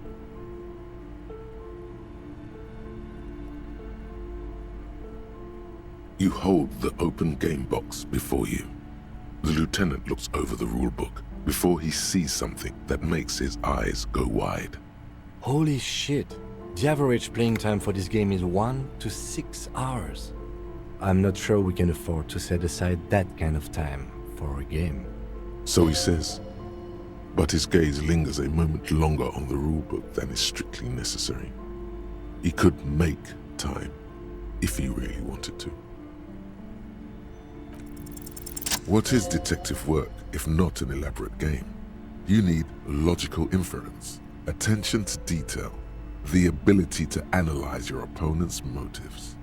You hold the open game box before you. The lieutenant looks over the rulebook before he sees something that makes his eyes go wide. Holy shit. The average playing time for this game is 1 to 6 hours. I'm not sure we can afford to set aside that kind of time for a game. So he says, but his gaze lingers a moment longer on the rulebook than is strictly necessary. He could make time, if he really wanted to. What is detective work if not an elaborate game? You need logical inference, attention to detail, the ability to analyze your opponent's motives.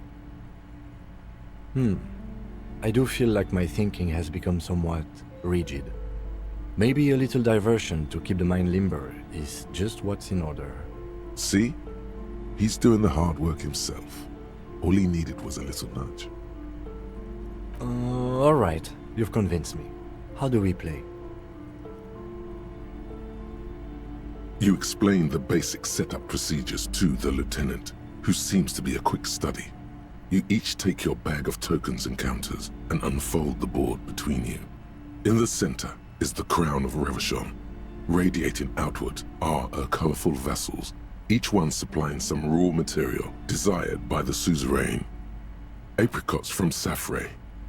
I do feel like my thinking has become somewhat rigid. Maybe a little diversion to keep the mind limber is just what's in order. See? He's doing the hard work himself. All he needed was a little nudge. Alright, you've convinced me. How do we play? You explain the basic setup procedures to the lieutenant, who seems to be a quick study. You each take your bag of tokens and counters and unfold the board between you. In the center is the crown of Revachon. Radiating outward are her colorful vessels, each one supplying some raw material desired by the suzerain. Apricots from Safre,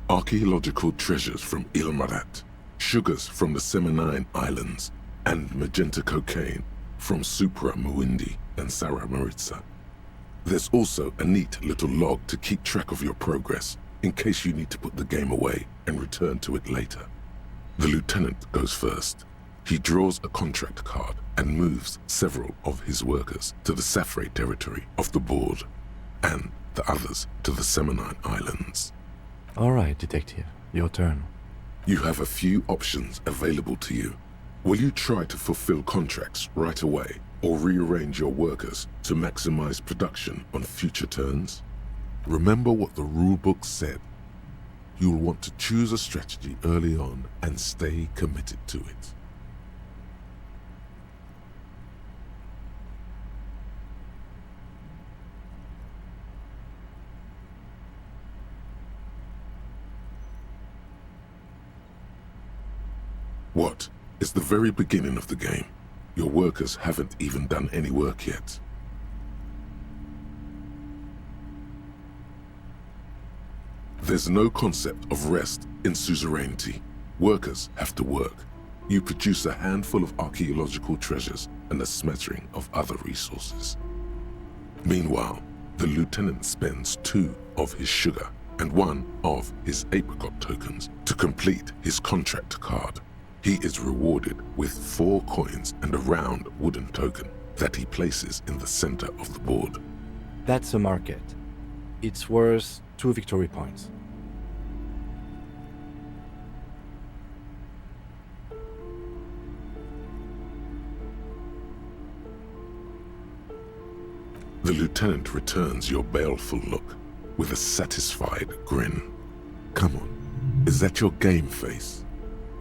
archaeological treasures from Ilmarat, sugars from the Seminine Islands, and magenta cocaine from Supra Muindi and Sara Maritza. There's also a neat little log to keep track of your progress in case you need to put the game away and return to it later. The lieutenant goes first. He draws a contract card and moves several of his workers to the Safre territory of the board, and the others to the Seminine Islands. All right, Detective, your turn. You have a few options available to you. Will you try to fulfill contracts right away, or rearrange your workers to maximize production on future turns? Remember what the rulebook said. You'll want to choose a strategy early on and stay committed to it. What? It's the very beginning of the game. Your workers haven't even done any work yet. There's no concept of rest in suzerainty. Workers have to work. You produce a handful of archaeological treasures and a smattering of other resources. Meanwhile, the lieutenant spends 2 of his sugar and 1 of his apricot tokens to complete his contract card. He is rewarded with 4 coins and a round wooden token that he places in the center of the board. That's a market. It's worth 2 victory points. The lieutenant returns your baleful look with a satisfied grin. Come on, is that your game face?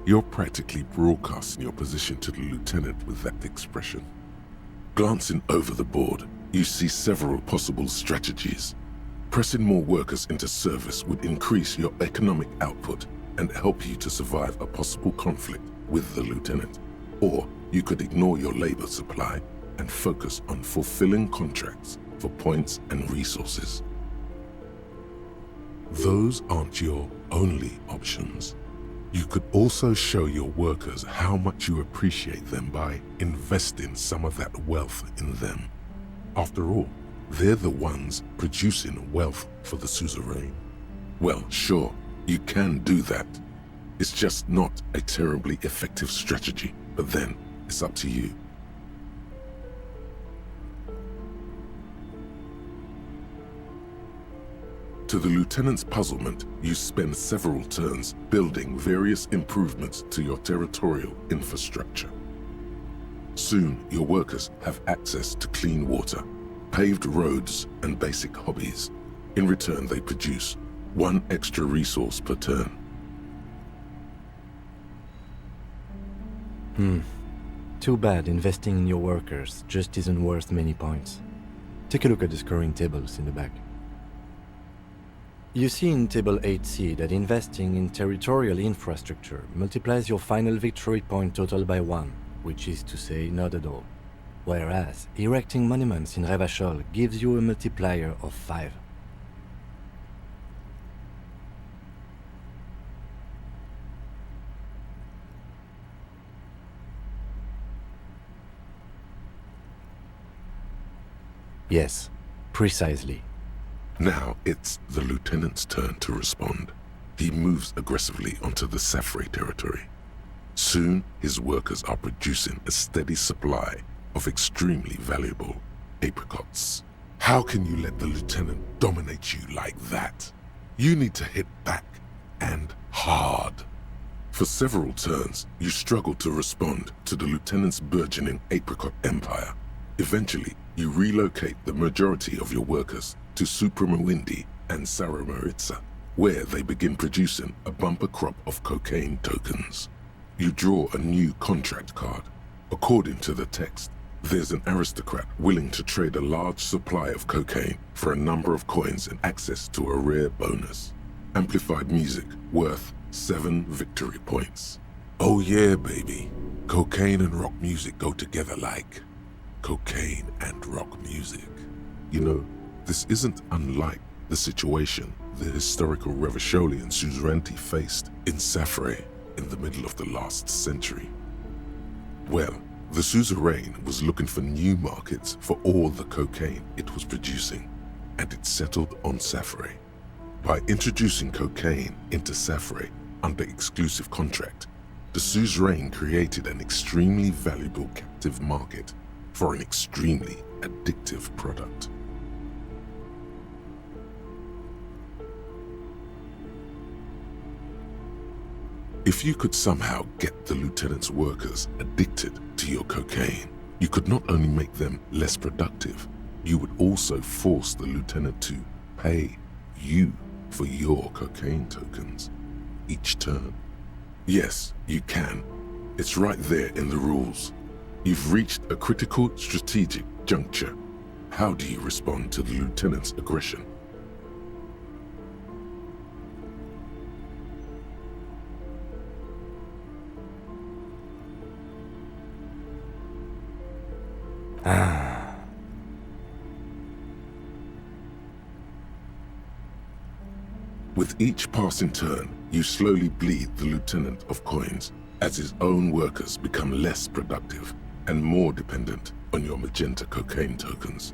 You're practically broadcasting your position to the lieutenant with that expression. Glancing over the board, you see several possible strategies. Pressing more workers into service would increase your economic output and help you to survive a possible conflict with the lieutenant. Or you could ignore your labor supply and focus on fulfilling contracts for points and resources. Those aren't your only options. You could also show your workers how much you appreciate them by investing some of that wealth in them. After all, they're the ones producing wealth for the suzerain. Well, sure, you can do that. It's just not a terribly effective strategy, but then it's up to you. To the lieutenant's puzzlement, you spend several turns building various improvements to your territorial infrastructure. Soon, your workers have access to clean water, paved roads, and basic hobbies. In return, they produce 1 extra resource per turn. Too bad investing in your workers just isn't worth many points. Take a look at the scoring tables in the back. You see in Table 8C that investing in territorial infrastructure multiplies your final victory point total by 1, which is to say not at all. Whereas erecting monuments in Revachol gives you a multiplier of 5. Yes, precisely. Now it's the lieutenant's turn to respond. He moves aggressively onto the Safre territory. Soon, his workers are producing a steady supply of extremely valuable apricots. How can you let the lieutenant dominate you like that? You need to hit back, and hard. For several turns, you struggle to respond to the lieutenant's burgeoning apricot empire. Eventually, you relocate the majority of your workers to Supremawindi and Sara Maritza, where they begin producing a bumper crop of cocaine tokens. You draw a new contract card. According to the text, There's an aristocrat willing to trade a large supply of cocaine for a number of coins and access to a rare bonus. Amplified music worth 7 victory points. Oh yeah, baby. Cocaine and rock music go together like cocaine and rock music. You know, this isn't unlike the situation the historical Revacholian suzerainty faced in Safre in the middle of the last century. Well, the suzerain was looking for new markets for all the cocaine it was producing, and it settled on Safre. By introducing cocaine into Safre under exclusive contract, the suzerain created an extremely valuable captive market for an extremely addictive product. If you could somehow get the lieutenant's workers addicted to your cocaine, you could not only make them less productive, you would also force the lieutenant to pay you for your cocaine tokens each turn. Yes, you can. It's right there in the rules. You've reached a critical strategic juncture. How do you respond to the lieutenant's aggression? With each passing turn, you slowly bleed the lieutenant of coins as his own workers become less productive and more dependent on your magenta cocaine tokens.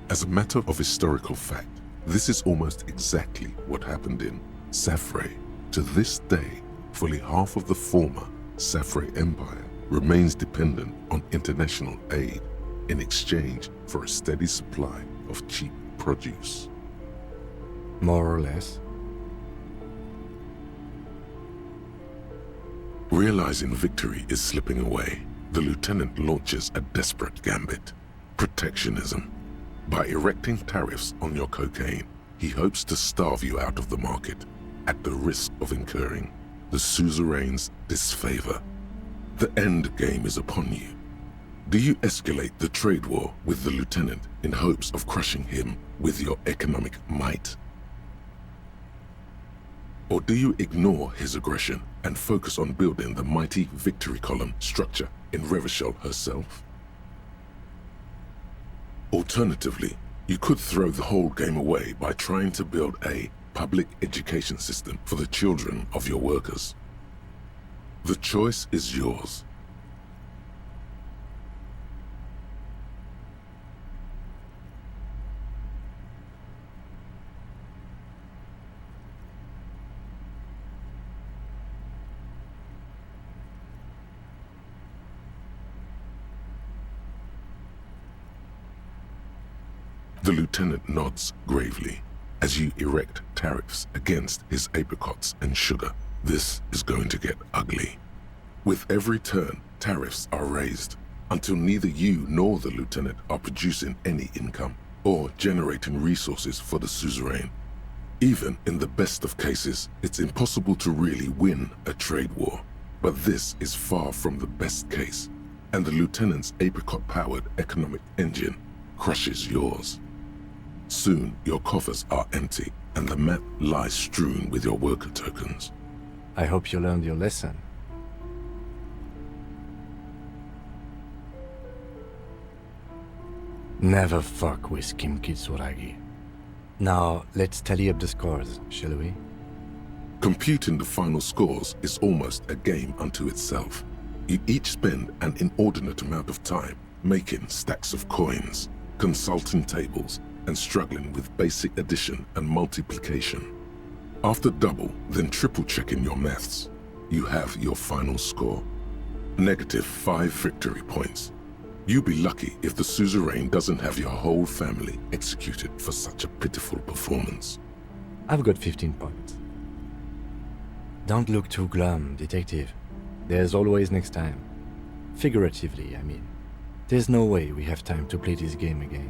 As a matter of historical fact, this is almost exactly what happened in Safre. To this day, fully half of the former Safre Empire remains dependent on international aid in exchange for a steady supply of cheap produce. More or less. Realizing victory is slipping away, the lieutenant launches a desperate gambit: protectionism. By erecting tariffs on your cocaine, he hopes to starve you out of the market at the risk of incurring the suzerain's disfavor. The end game is upon you. Do you escalate the trade war with the lieutenant in hopes of crushing him with your economic might? Or do you ignore his aggression and focus on building the mighty victory column structure in Revachol herself? Alternatively, you could throw the whole game away by trying to build a public education system for the children of your workers. The choice is yours. The lieutenant nods gravely as you erect tariffs against his apricots and sugar. This is going to get ugly. With every turn, tariffs are raised until neither you nor the lieutenant are producing any income or generating resources for the suzerain. Even in the best of cases, it's impossible to really win a trade war. But this is far from the best case, and the lieutenant's apricot-powered economic engine crushes yours. Soon, your coffers are empty, and the map lies strewn with your worker tokens. I hope you learned your lesson. Never fuck with Kim Kitsuragi. Now, let's tally up the scores, shall we? Computing the final scores is almost a game unto itself. You each spend an inordinate amount of time making stacks of coins, consulting tables, and struggling with basic addition and multiplication. After double, then triple checking your maths, you have your final score. -5 victory points. You'll be lucky if the suzerain doesn't have your whole family executed for such a pitiful performance. I've got 15 points. Don't look too glum, detective. There's always next time. Figuratively, I mean. There's no way we have time to play this game again.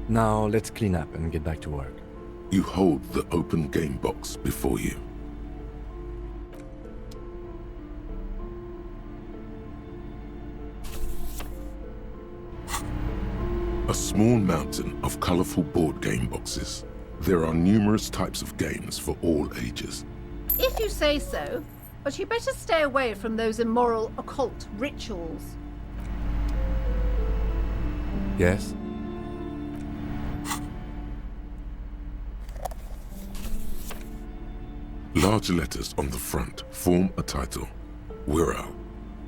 Now, let's clean up and get back to work. You hold the open game box before you. A small mountain of colorful board game boxes. There are numerous types of games for all ages. If you say so, but you better stay away from those immoral occult rituals. Yes? Large letters on the front form a title, Wirral.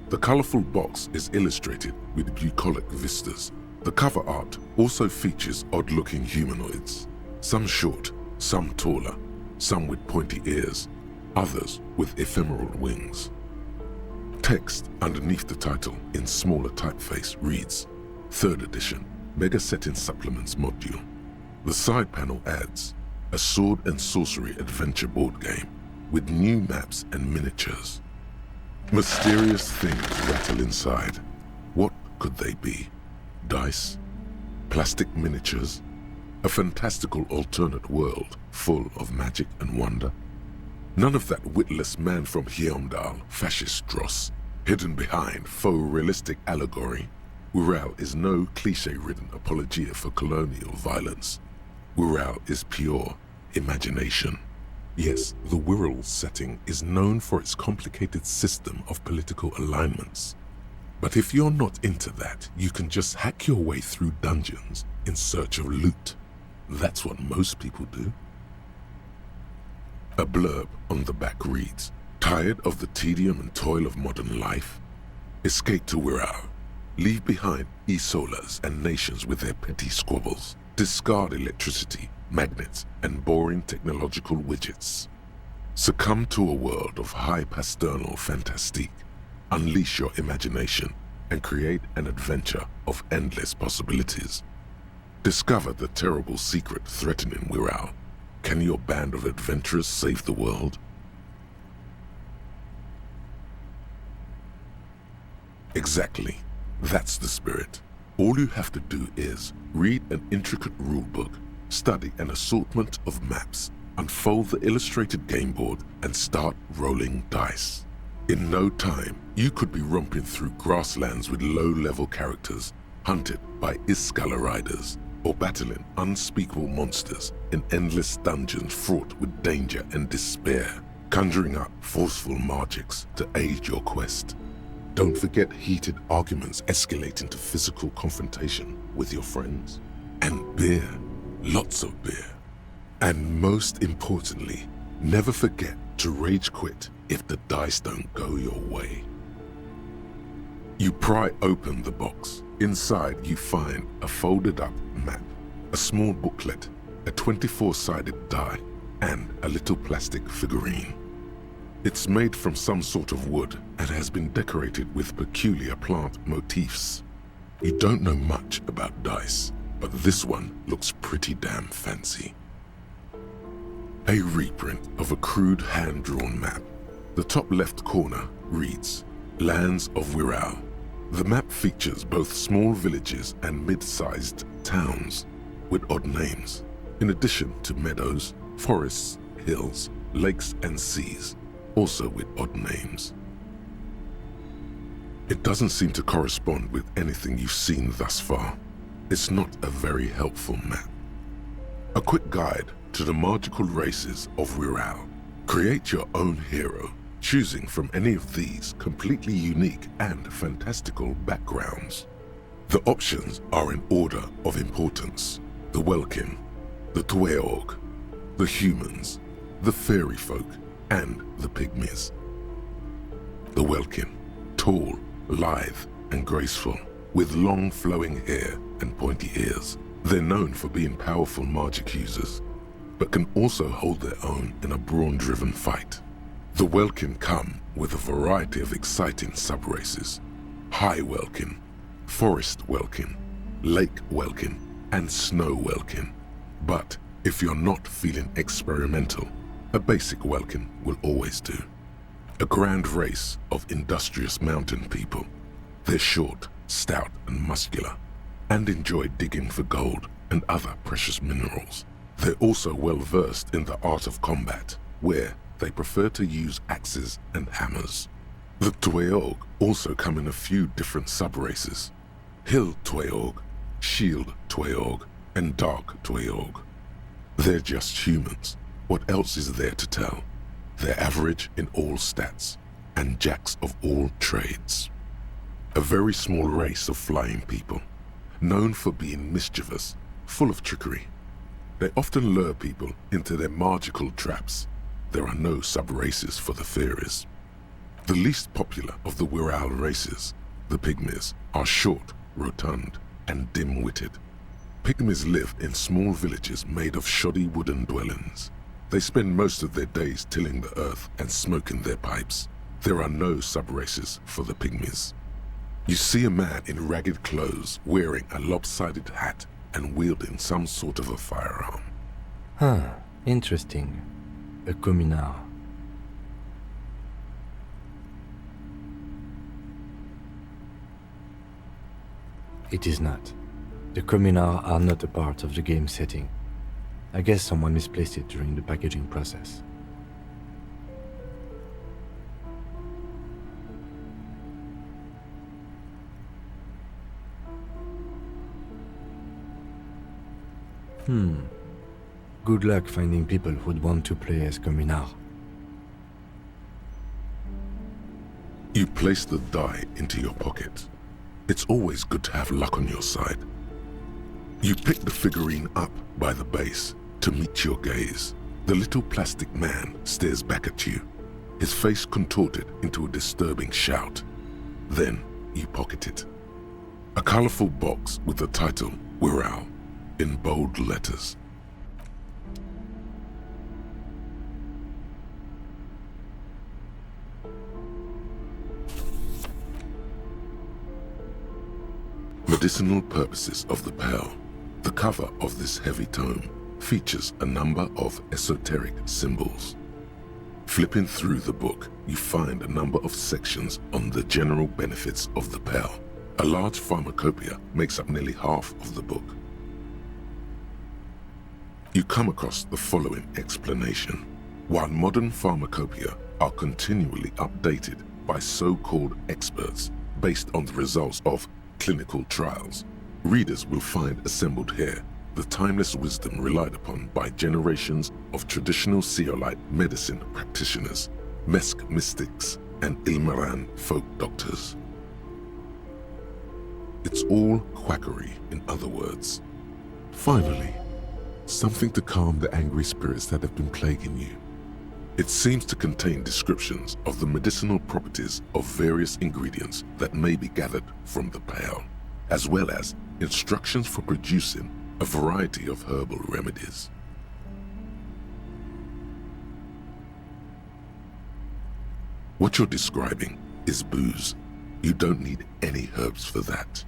The colorful box is illustrated with bucolic vistas. The cover art also features odd-looking humanoids, some short, some taller, some with pointy ears, others with ephemeral wings. Text underneath the title in smaller typeface reads, 3rd edition, Mega Setting Supplements Module. The side panel adds, a sword and sorcery adventure board game with new maps and miniatures. Mysterious things rattle inside. What could they be? Dice? Plastic miniatures? A fantastical alternate world full of magic and wonder? None of that witless man from Heimdall, fascist dross, hidden behind faux realistic allegory. Wirral is no cliché-ridden apologia for colonial violence. Wirral is pure imagination. Yes, the Wirral setting is known for its complicated system of political alignments. But if you're not into that, you can just hack your way through dungeons in search of loot. That's what most people do. A blurb on the back reads, tired of the tedium and toil of modern life? Escape to Wirral. Leave behind e-solas and nations with their petty squabbles. Discard electricity, magnets, and boring technological widgets. Succumb to a world of high pasternal fantastique. Unleash your imagination and create an adventure of endless possibilities. Discover the terrible secret threatening Wirral. Can your band of adventurers save the world? Exactly. That's the spirit. All you have to do is read an intricate rulebook, study an assortment of maps, unfold the illustrated game board, and start rolling dice. In no time, you could be romping through grasslands with low-level characters, hunted by Iskala riders, or battling unspeakable monsters in endless dungeons fraught with danger and despair, conjuring up forceful magics to aid your quest. Don't forget heated arguments escalating to physical confrontation with your friends. And beer. Lots of beer. And most importantly, never forget to rage quit if the dice don't go your way. You pry open the box. Inside you find a folded up map, a small booklet, a 24-sided die, and a little plastic figurine. It's made from some sort of wood and has been decorated with peculiar plant motifs. You don't know much about dice, but this one looks pretty damn fancy. A reprint of a crude hand-drawn map. The top left corner reads, Lands of Wirral. The map features both small villages and mid-sized towns with odd names, in addition to meadows, forests, hills, lakes, and seas, also with odd names. It doesn't seem to correspond with anything you've seen thus far. It's not a very helpful map. A quick guide to the magical races of Wirral. Create your own hero, choosing from any of these completely unique and fantastical backgrounds. The options are in order of importance. The Welkin, the Tweog, the humans, the fairy folk, and the pygmies. The Welkin, tall, lithe, and graceful, with long flowing hair and pointy ears. They're known for being powerful magic users, but can also hold their own in a brawn-driven fight. The Welkin come with a variety of exciting sub-races. High Welkin, Forest Welkin, Lake Welkin, and Snow Welkin. But if you're not feeling experimental, a basic Welkin will always do. A grand race of industrious mountain people. They're short, stout, and muscular, and enjoy digging for gold and other precious minerals. They're also well versed in the art of combat, where they prefer to use axes and hammers. The Tweog also come in a few different sub-races. Hill Tweog, Shield Tweog and Dark Tweog. They're just humans. What else is there to tell? They're average in all stats, and jacks of all trades. A very small race of flying people, known for being mischievous, full of trickery. They often lure people into their magical traps. There are no sub-races for the fairies. The least popular of the Wirral races, the Pygmies, are short, rotund, and dim-witted. Pygmies live in small villages made of shoddy wooden dwellings. They spend most of their days tilling the earth and smoking their pipes. There are no sub-races for the Pygmies. You see a man in ragged clothes wearing a lopsided hat and wielding some sort of a firearm. Huh, interesting. A communard. It is not. The communards are not a part of the game setting. I guess someone misplaced it during the packaging process. Good luck finding people who'd want to play as communard. You place the die into your pocket. It's always good to have luck on your side. You pick the figurine up by the base to meet your gaze. The little plastic man stares back at you, his face contorted into a disturbing shout. Then you pocket it. A colorful box with the title Wirral in bold letters. Medicinal purposes of the Pale. The cover of this heavy tome features a number of esoteric symbols. Flipping through the book, you find a number of sections on the general benefits of the Pale. A large pharmacopoeia makes up nearly half of the book. You come across the following explanation. While modern pharmacopoeia are continually updated by so-called experts based on the results of clinical trials, readers will find assembled here the timeless wisdom relied upon by generations of traditional Seolite medicine practitioners, Mesk mystics, and Ilmaran folk doctors. It's all quackery, in other words. Finally, something to calm the angry spirits that have been plaguing you. It seems to contain descriptions of the medicinal properties of various ingredients that may be gathered from the Pale, as well as instructions for producing a variety of herbal remedies. What you're describing is booze. You don't need any herbs for that.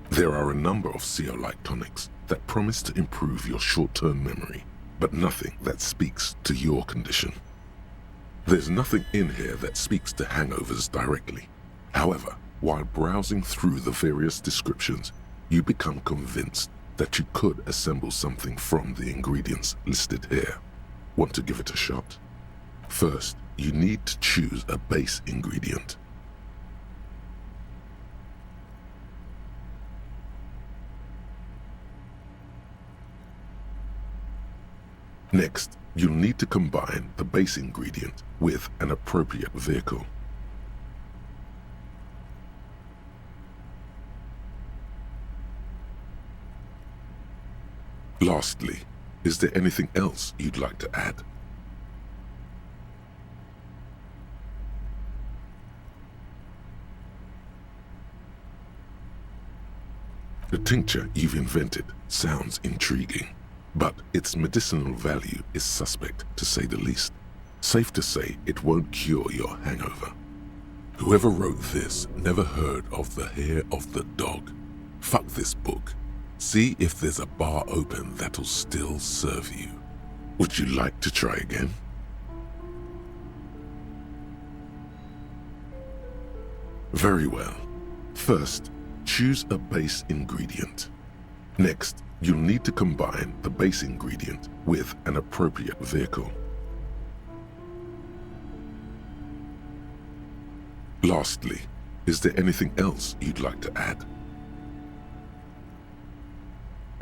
There are a number of Seolite tonics that promise to improve your short-term memory, but nothing that speaks to your condition. There's nothing in here that speaks to hangovers directly. However, while browsing through the various descriptions, you become convinced that you could assemble something from the ingredients listed here. Want to give it a shot? First, you need to choose a base ingredient. Next, you'll need to combine the base ingredient with an appropriate vehicle. Lastly, is there anything else you'd like to add? The tincture you've invented sounds intriguing, but its medicinal value is suspect, to say the least. Safe to say it won't cure your hangover. Whoever wrote this never heard of the hair of the dog. Fuck this book. See if there's a bar open that'll still serve you. Would you like to try again? Very well. First, choose a base ingredient. Next, you'll need to combine the base ingredient with an appropriate vehicle. Lastly, is there anything else you'd like to add?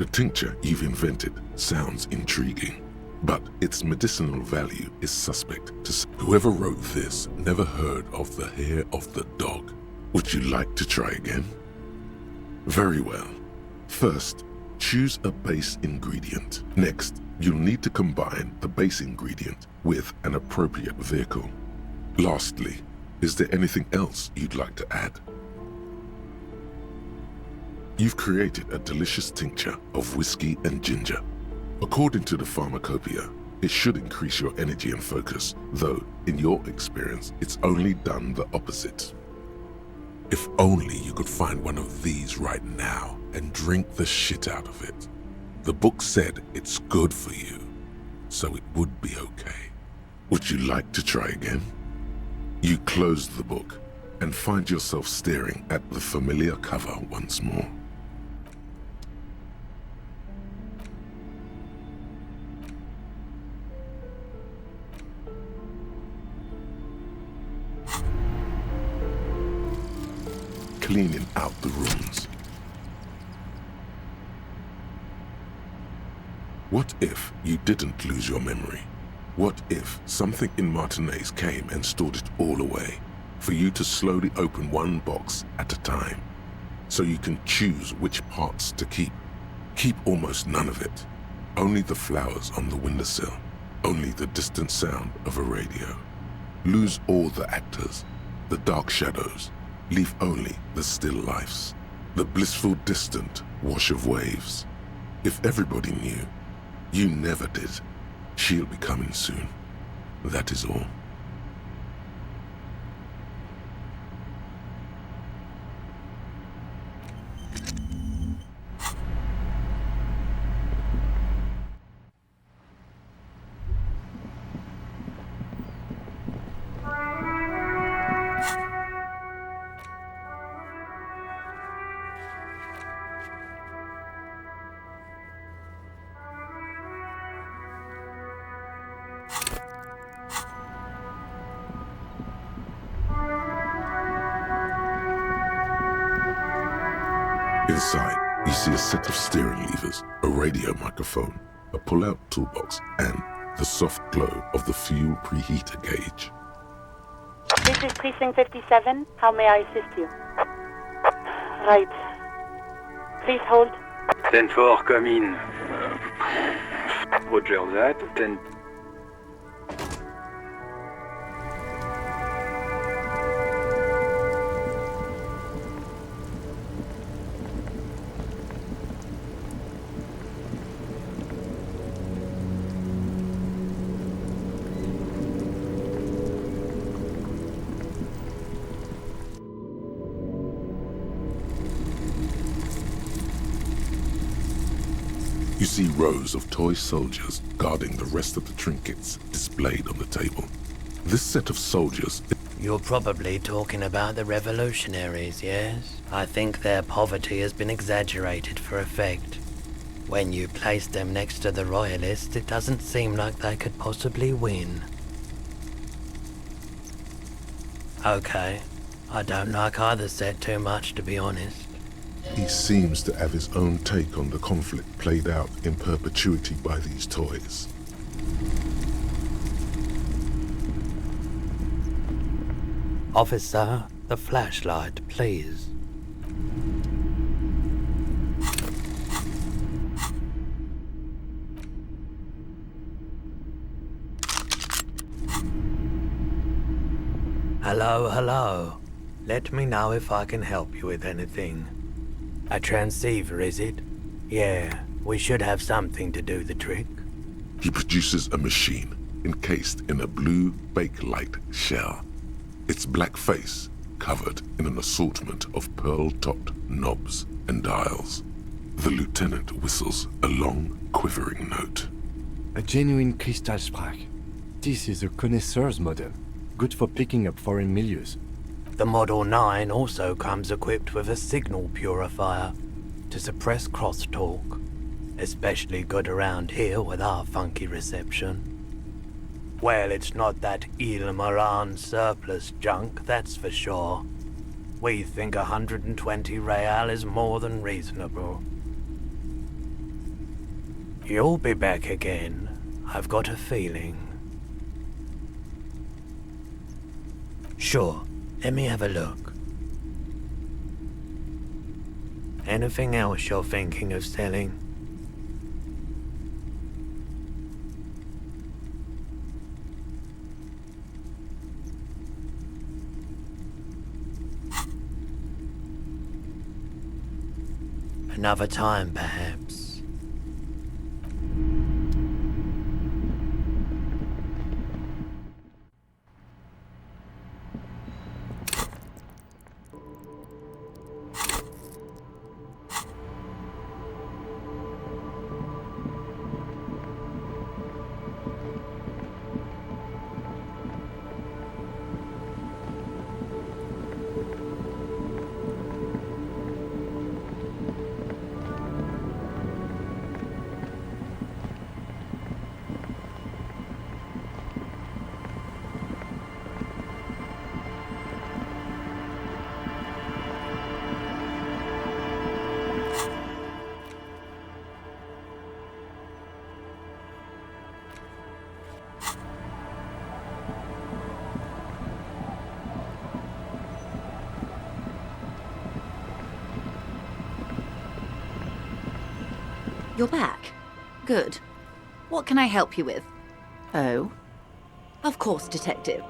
The tincture you've invented sounds intriguing, but its medicinal value is suspect to whoever wrote this never heard of the hair of the dog. Would you like to try again? Very well. First, choose a base ingredient. Next, you'll need to combine the base ingredient with an appropriate vehicle. Lastly, is there anything else you'd like to add? You've created a delicious tincture of whiskey and ginger. According to the pharmacopoeia, it should increase your energy and focus, though, in your experience, it's only done the opposite. If only you could find one of these right now and drink the shit out of it. The book said it's good for you, so it would be okay. Would you like to try again? You close the book and find yourself staring at the familiar cover once more. Cleaning out the rooms. What if you didn't lose your memory? What if something in Martinez came and stored it all away, for you to slowly open one box at a time, so you can choose which parts to keep? Keep almost none of it. Only the flowers on the windowsill, only the distant sound of a radio. Lose all the actors, the dark shadows, leave only the still lifes, the blissful distant wash of waves. If everybody knew, you never did, she'll be coming soon. That is all. Inside, you see a set of steering levers, a radio microphone, a pull-out toolbox, and the soft glow of the fuel preheater gauge. This is Precinct 57. How may I assist you? Right. Please hold. 10-4, come in. Roger that. 10... You see rows of toy soldiers guarding the rest of the trinkets displayed on the table. This set of soldiers... You're probably talking about the revolutionaries, yes? I think their poverty has been exaggerated for effect. When you place them next to the royalists, it doesn't seem like they could possibly win. Okay, I don't like either set too much, to be honest. He seems to have his own take on the conflict played out in perpetuity by these toys. Officer, the flashlight, please. Hello, hello. Let me know if I can help you with anything. A transceiver, is it? Yeah, we should have something to do the trick. He produces a machine encased in a blue Bakelite shell. Its black face covered in an assortment of pearl-topped knobs and dials. The lieutenant whistles a long, quivering note. A genuine crystal sprach. This is a connoisseur's model, good for picking up foreign milieus. The Model 9 also comes equipped with a signal purifier to suppress crosstalk, especially good around here with our funky reception. Well, it's not that Il Moran surplus junk, that's for sure. We think 120 real is more than reasonable. You'll be back again. I've got a feeling. Sure, let me have a look. Anything else you're thinking of selling? Another time, perhaps. You're back. Good. What can I help you with? Oh? Of course, Detective.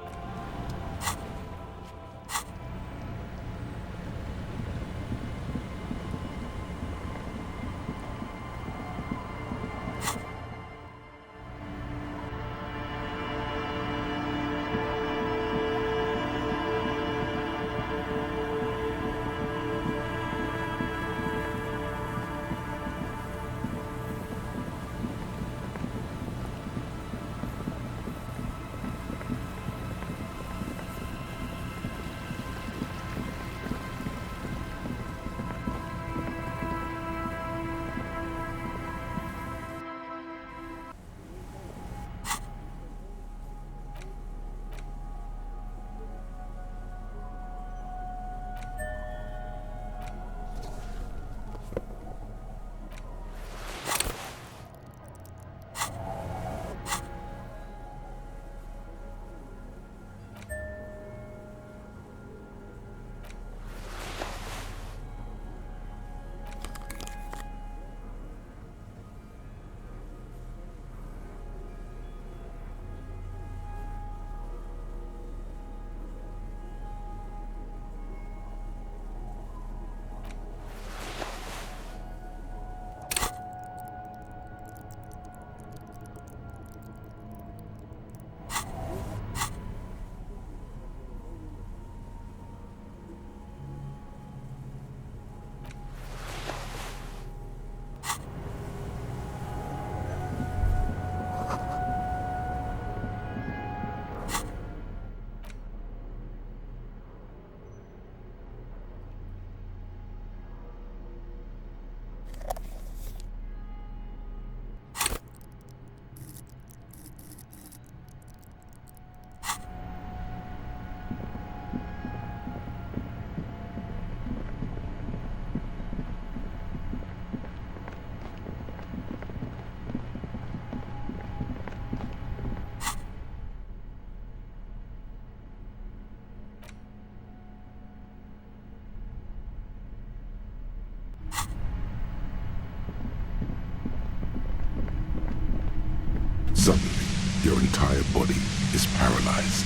Suddenly, your entire body is paralyzed.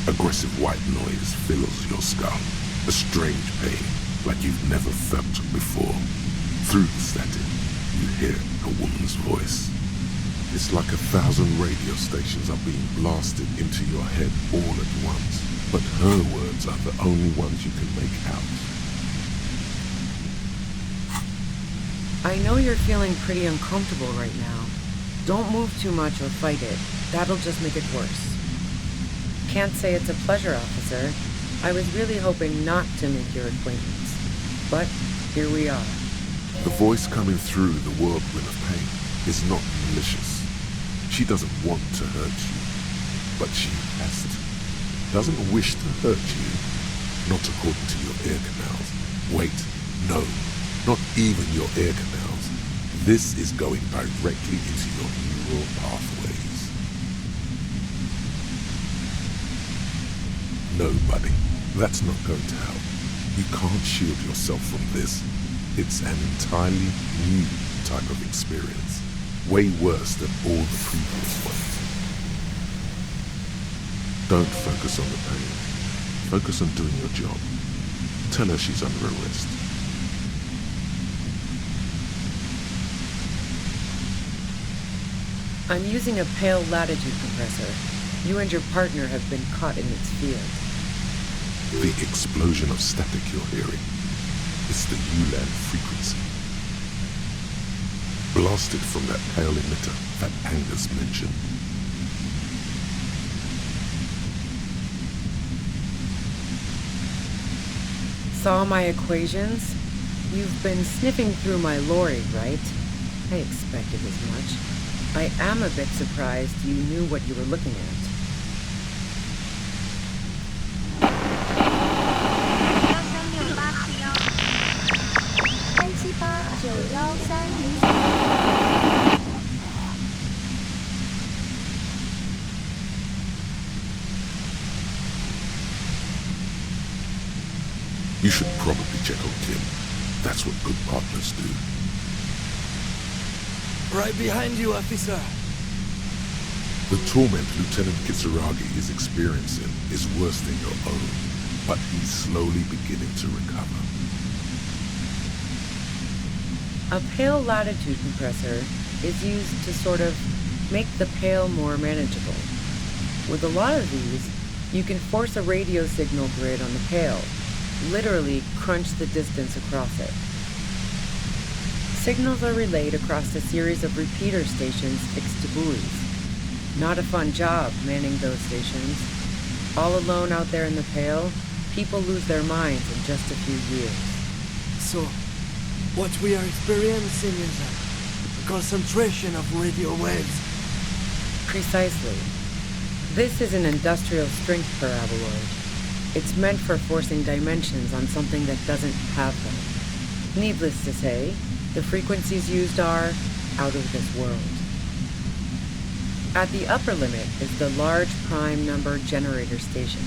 Aggressive white noise fills your skull. A strange pain, like you've never felt before. Through the static, you hear a woman's voice. It's like 1,000 radio stations are being blasted into your head all at once. But her words are the only ones you can make out. I know you're feeling pretty uncomfortable right now. Don't move too much or fight it. That'll just make it worse. Can't say it's a pleasure, officer. I was really hoping not to make your acquaintance. But here we are. The voice coming through the whirlwind of pain is not malicious. She doesn't want to hurt you, but she has to. Doesn't wish to hurt you, not according to your ear canals. Wait, no, not even your ear canals. This is going directly into your neural pathways. No, buddy, that's not going to help. You can't shield yourself from this. It's an entirely new type of experience. Way worse than all the previous ones. Don't focus on the pain. Focus on doing your job. Tell her she's under arrest. I'm using a pale latitude compressor. You and your partner have been caught in its field. The explosion of static you're hearing is the ULAN frequency. Blasted from that pale emitter that Angus mentioned. Saw my equations? You've been sniffing through my lorry, right? I expected as much. I am a bit surprised you knew what you were looking at. You should probably check on Kim. That's what good partners do. Right behind you, officer. The torment Lieutenant Kisaragi is experiencing is worse than your own, but he's slowly beginning to recover. A pale latitude compressor is used to sort of make the pale more manageable. With a lot of these, you can force a radio signal grid on the pale, literally crunch the distance across it. Signals are relayed across a series of repeater stations fixed to buoys. Not a fun job manning those stations. All alone out there in the pale, people lose their minds in just a few years. So, what we are experiencing is a concentration of radio waves. Precisely. This is an industrial strength paraboloid. It's meant for forcing dimensions on something that doesn't have them. Needless to say, the frequencies used are out of this world. At the upper limit is the large prime number generator station.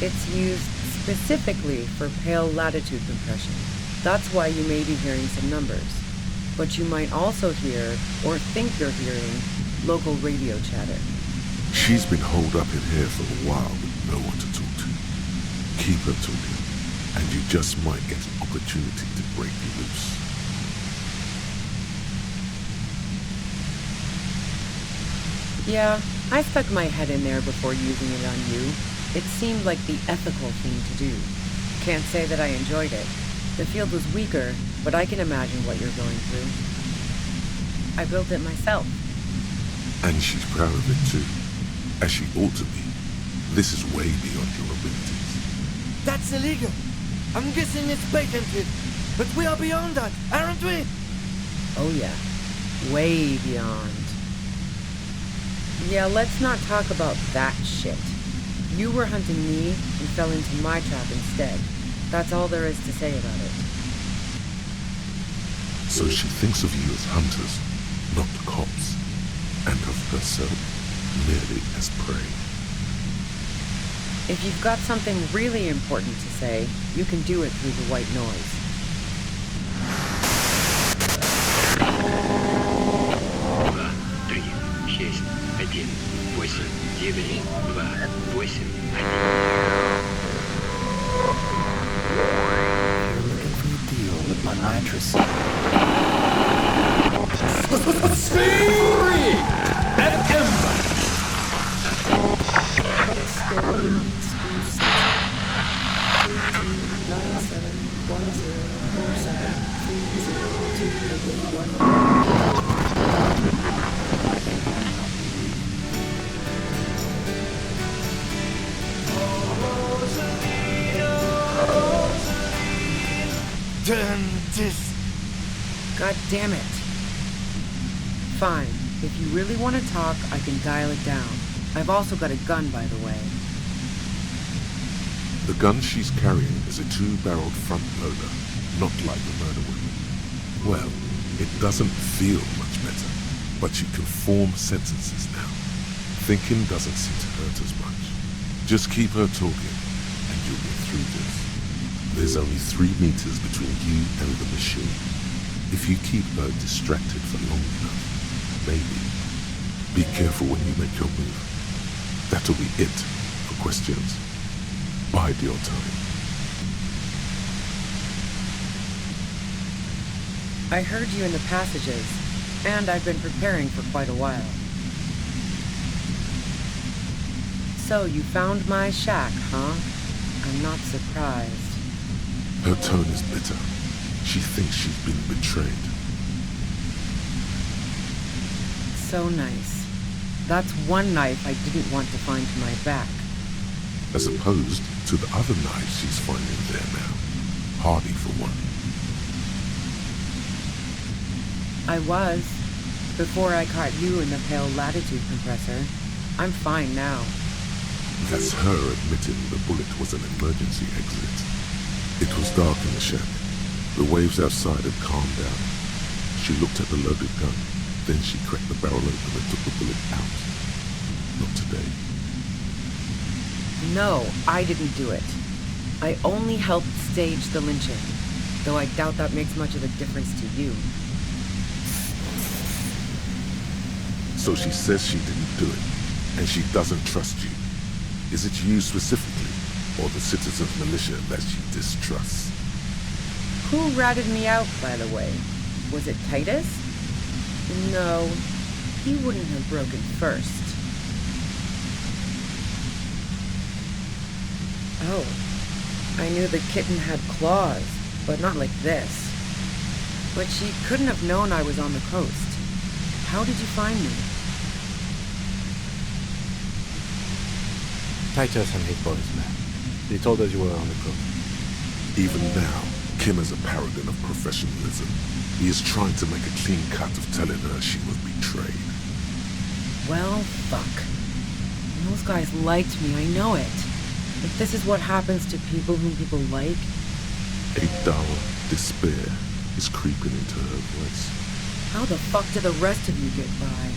It's used specifically for pale latitude compression. That's why you may be hearing some numbers. But you might also hear, or think you're hearing, local radio chatter. She's been holed up in here for a while with no one to talk to. Keep her talking, and you just might get an opportunity to break you loose. Yeah, I stuck my head in there before using it on you. It seemed like the ethical thing to do. Can't say that I enjoyed it. The field was weaker, but I can imagine what you're going through. I built it myself. And she's proud of it too, as she ought to be. This is way beyond your abilities. That's illegal. I'm guessing it's patented. But we are beyond that, aren't we? Oh yeah, way beyond. Yeah, let's not talk about that shit. You were hunting me and fell into my trap instead. That's all there is to say about it. So she thinks of you as hunters, not cops, and of herself merely as prey. If you've got something really important to say, you can do it through the white noise. With my nitrous. Free and Ember. Turn this. God damn it. Fine. If you really want to talk, I can dial it down. I've also got a gun, by the way. The gun she's carrying is a 2-barreled front loader, not like the murder weapon. Well, It doesn't feel much better, but she can form sentences now. Thinking doesn't seem to hurt as much. Just keep her talking, and you'll get through this. There's only 3 meters between you and the machine. If you keep her distracted for long enough, maybe. Be careful when you make your move. That'll be it for questions. Bide your time. I heard you in the passages, and I've been preparing for quite a while. So you found my shack, huh? I'm not surprised. Her tone is bitter. She thinks she's been betrayed. So nice. That's one knife I didn't want to find to my back. As opposed to the other knives she's finding there now. Hardy for one. I was, before I caught you in the pale latitude compressor. I'm fine now. That's her admitting the bullet was an emergency exit. It was dark in the shack. The waves outside had calmed down. She looked at the loaded gun, then she cracked the barrel open and took the bullet out. Not today. No, I didn't do it. I only helped stage the lynching, though I doubt that makes much of a difference to you. So she says she didn't do it, and she doesn't trust you. Is it you specifically, or the citizens' militia that she distrusts? Who ratted me out, by the way? Was it Titus? No, he wouldn't have broken first. Oh, I knew the kitten had claws, but not like this. But she couldn't have known I was on the coast. How did you find me? Titus and his boys, man. They told us you were on the coast. Even now, Kim is a paragon of professionalism. He is trying to make a clean cut of telling her she was betrayed. Well, fuck. Those guys liked me, I know it. If this is what happens to people whom people like... A dull despair is creeping into her voice. How the fuck do the rest of you get by?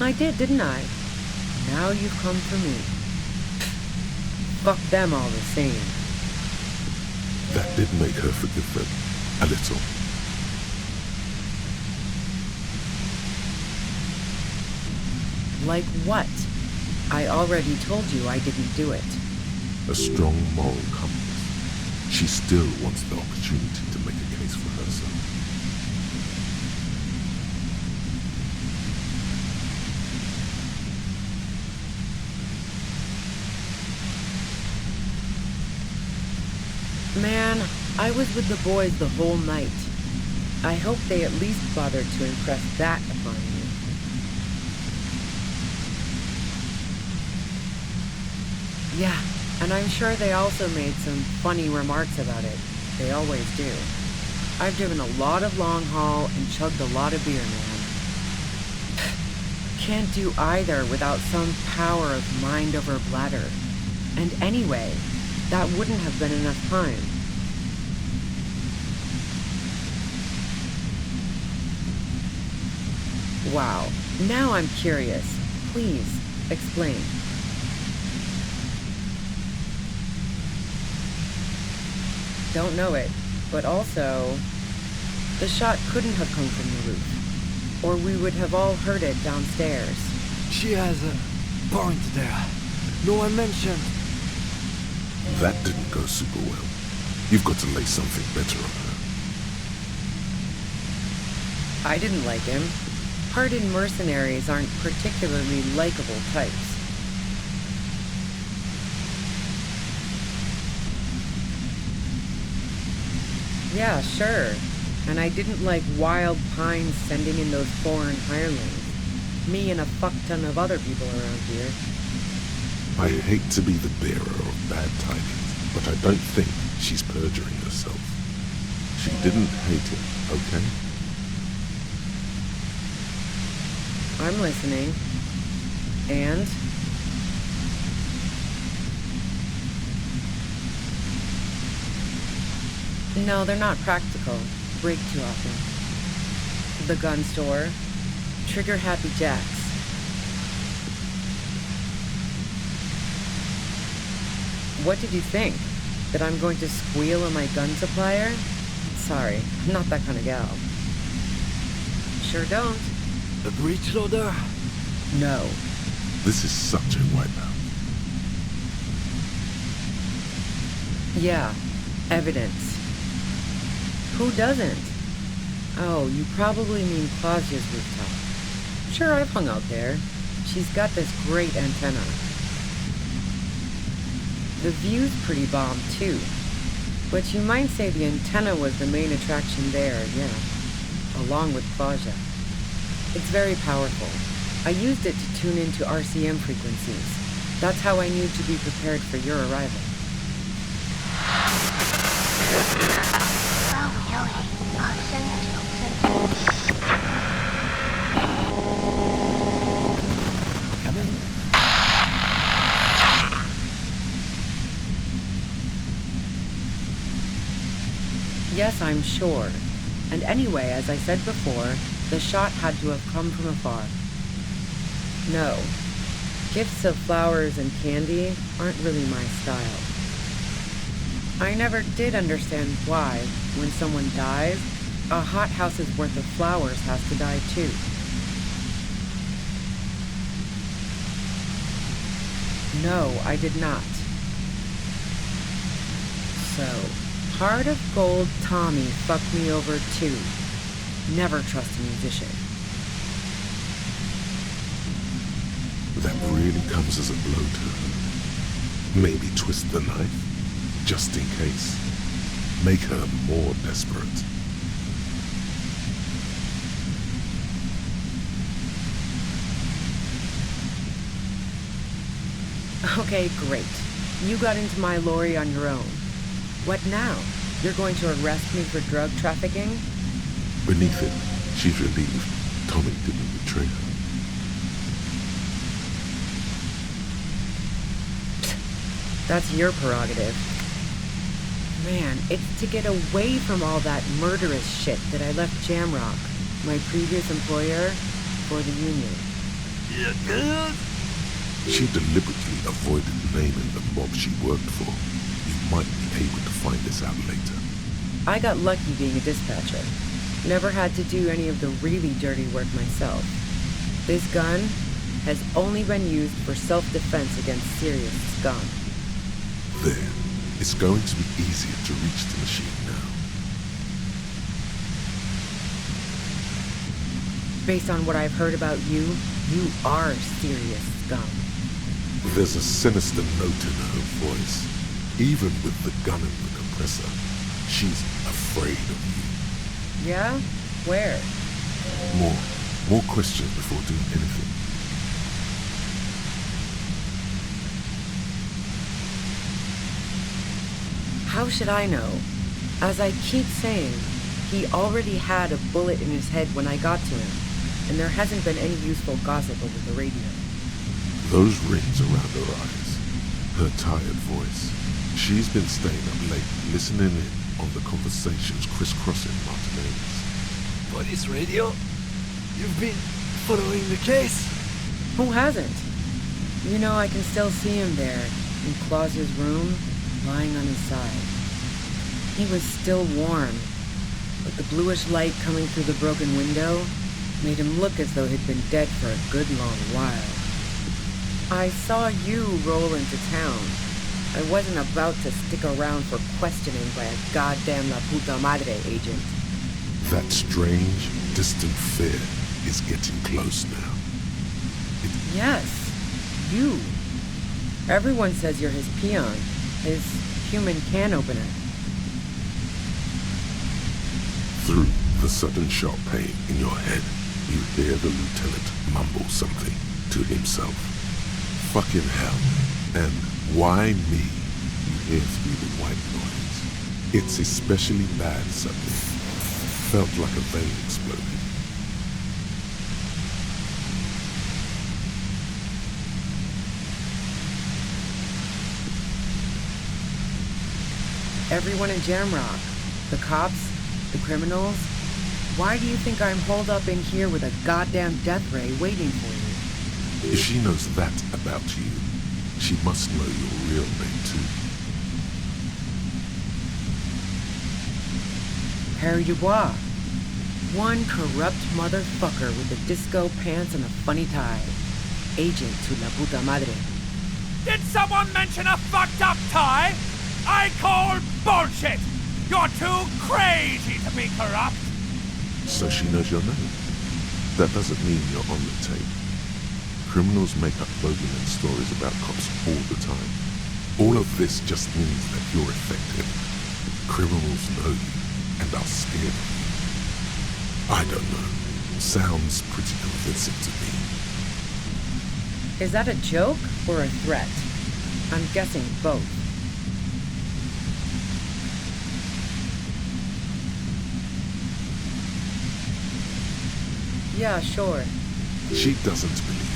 I did, didn't I? Now you've come for me. Fuck them all the same. That did make her forgive them. A little. Like what? I already told you I didn't do it. A strong moral compass. She still wants the opportunity to make a case for herself. Man, I was with the boys the whole night. I hope they at least bothered to impress that upon you. Yeah, and I'm sure they also made some funny remarks about it. They always do. I've driven a lot of long haul and chugged a lot of beer, man. Can't do either without some power of mind over bladder. And anyway, that wouldn't have been enough time. Wow, now I'm curious. Please, explain. Don't know it, but also, the shot couldn't have come from the roof, or we would have all heard it downstairs. She has a point there. No one mentioned. That didn't go super well. You've got to lay something better on her. I didn't like him. Hardened mercenaries aren't particularly likable types. Yeah, sure. And I didn't like wild pines sending in those foreign hirelings. Me and a fuck ton of other people around here. I hate to be the bearer of bad tidings, but I don't think she's perjuring herself. She didn't hate him, okay? I'm listening. And? No, they're not practical. Break too often. The gun store. Trigger Happy Jacks. What did you think? That I'm going to squeal on my gun supplier? Sorry, I'm not that kind of gal. Sure don't. A breach loader? No. This is such a wipeout. Yeah, evidence. Who doesn't? Oh, you probably mean Claudia's rooftop. Sure, I've hung out there. She's got this great antenna. The view's pretty bomb, too. But you might say the antenna was the main attraction there, yeah. Along with Claudia. It's very powerful. I used it to tune into RCM frequencies. That's how I knew to be prepared for your arrival. Yes, I'm sure. And anyway, as I said before, the shot had to have come from afar. No. Gifts of flowers and candy aren't really my style. I never did understand why, when someone dies, a hothouse's worth of flowers has to die too. No, I did not. So, Heart of Gold Tommy fucked me over too. Never trust a musician. That really comes as a blow to her. Maybe twist the knife, just in case. Make her more desperate. Okay, great. You got into my lorry on your own. What now? You're going to arrest me for drug trafficking? Beneath it, she's relieved Tommy didn't betray her. That's your prerogative. Man, it's to get away from all that murderous shit that I left Jamrock, my previous employer, for the union. She deliberately avoided naming the mob she worked for. You might be able to find this out later. I got lucky being a dispatcher. Never had to do any of the really dirty work myself. This gun has only been used for self-defense against serious scum. There. It's going to be easier to reach the machine now. Based on what I've heard about you, you are serious scum. There's a sinister note in her voice. Even with the gun and the compressor, she's afraid of you. Yeah? Where? More questions before doing anything. How should I know? As I keep saying, he already had a bullet in his head when I got to him, and there hasn't been any useful gossip over the radio. Those rings around her eyes, her tired voice. She's been staying up late, listening in on the conversations crisscrossing Martinez. Police radio? You've been following the case? Who hasn't? You know, I can still see him there, in Clausia's room, lying on his side. He was still warm, but the bluish light coming through the broken window made him look as though he'd been dead for a good long while. I saw you roll into town. I wasn't about to stick around for questioning by a goddamn La Puta Madre agent. That strange, distant fear is getting close now. Yes, you. Everyone says you're his peon, his human can opener. Through the sudden sharp pain in your head, you hear the lieutenant mumble something to himself. Fucking hell. And why me? You hear through the white noise. It's especially bad suddenly. Felt like a vein exploded. Everyone in Jamrock. The cops? The criminals? Why do you think I'm holed up in here with a goddamn death ray waiting for you? If she knows that about you, she must know your real name too. Harry Dubois. One corrupt motherfucker with the disco pants and a funny tie. Agent to la puta madre. Did someone mention a fucked up tie? I call bullshit! You're too crazy to be corrupt! So she knows your name. That doesn't mean you're on the tape. Criminals make up bogeyman stories about cops all the time. All of this just means that you're effective. Criminals know you and are scared of you. I don't know. Sounds pretty convincing to me. Is that a joke or a threat? I'm guessing both. Yeah, sure. She doesn't believe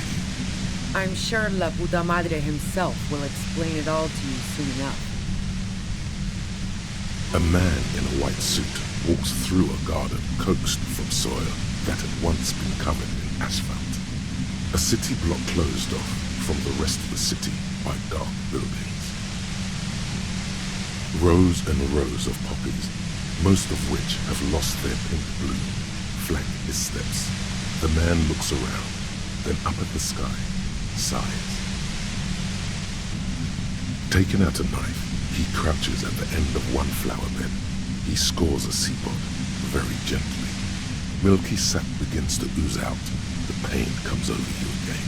you. I'm sure La Puta Madre himself will explain it all to you soon enough. A man in a white suit walks through a garden coaxed from soil that had once been covered in asphalt. A city block closed off from the rest of the city by dark buildings. Rows and rows of poppies, most of which have lost their pink bloom, flank his steps. The man looks around, then up at the sky, sighs. Taking out a knife, he crouches at the end of one flower bed. He scores a seapod, very gently. Milky sap begins to ooze out. The pain comes over you again.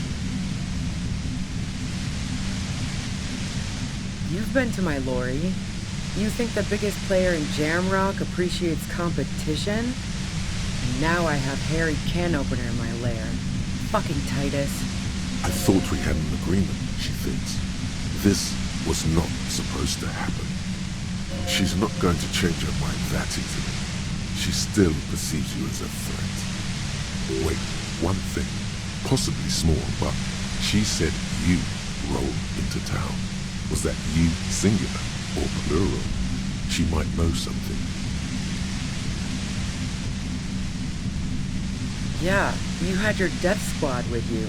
You've been to my lorry. You think the biggest player in Jamrock appreciates competition? And now I have Harry Can Opener in my lair. Fucking Titus. I thought we had an agreement, she thinks. This was not supposed to happen. She's not going to change her mind that easily. She still perceives you as a threat. Wait, one thing, possibly small, but she said you rolled into town. Was that you singular or plural? She might know something. Yeah, you had your death squad with you.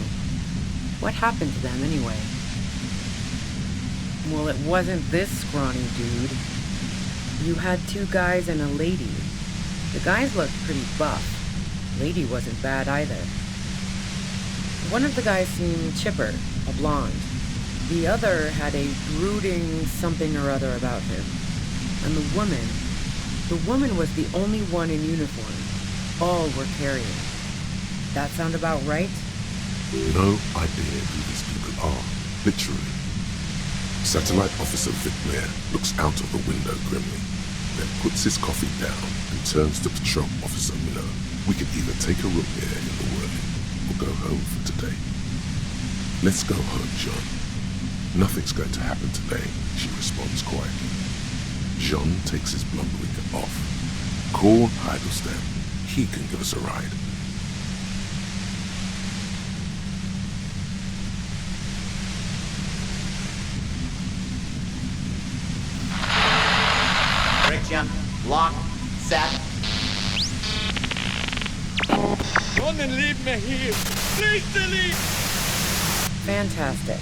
What happened to them anyway? Well, it wasn't this scrawny dude. You had 2 guys and a lady. The guys looked pretty buff. Lady wasn't bad either. One of the guys seemed chipper, a blonde. The other had a brooding something or other about him. And the woman was the only one in uniform. All were carrying. That sound about right? No idea who these people are, literally. Satellite Officer Vic Blair looks out of the window grimly, then puts his coffee down and turns to Patrol Officer Miller. We could either take a room here in the Whirling or go home for today. Let's go home, John. Nothing's going to happen today, she responds quietly. John takes his blonde wig off. Call Heidelstein. He can give us a ride. Friction, lock, set. Don't leave me here. Please delete. Fantastic.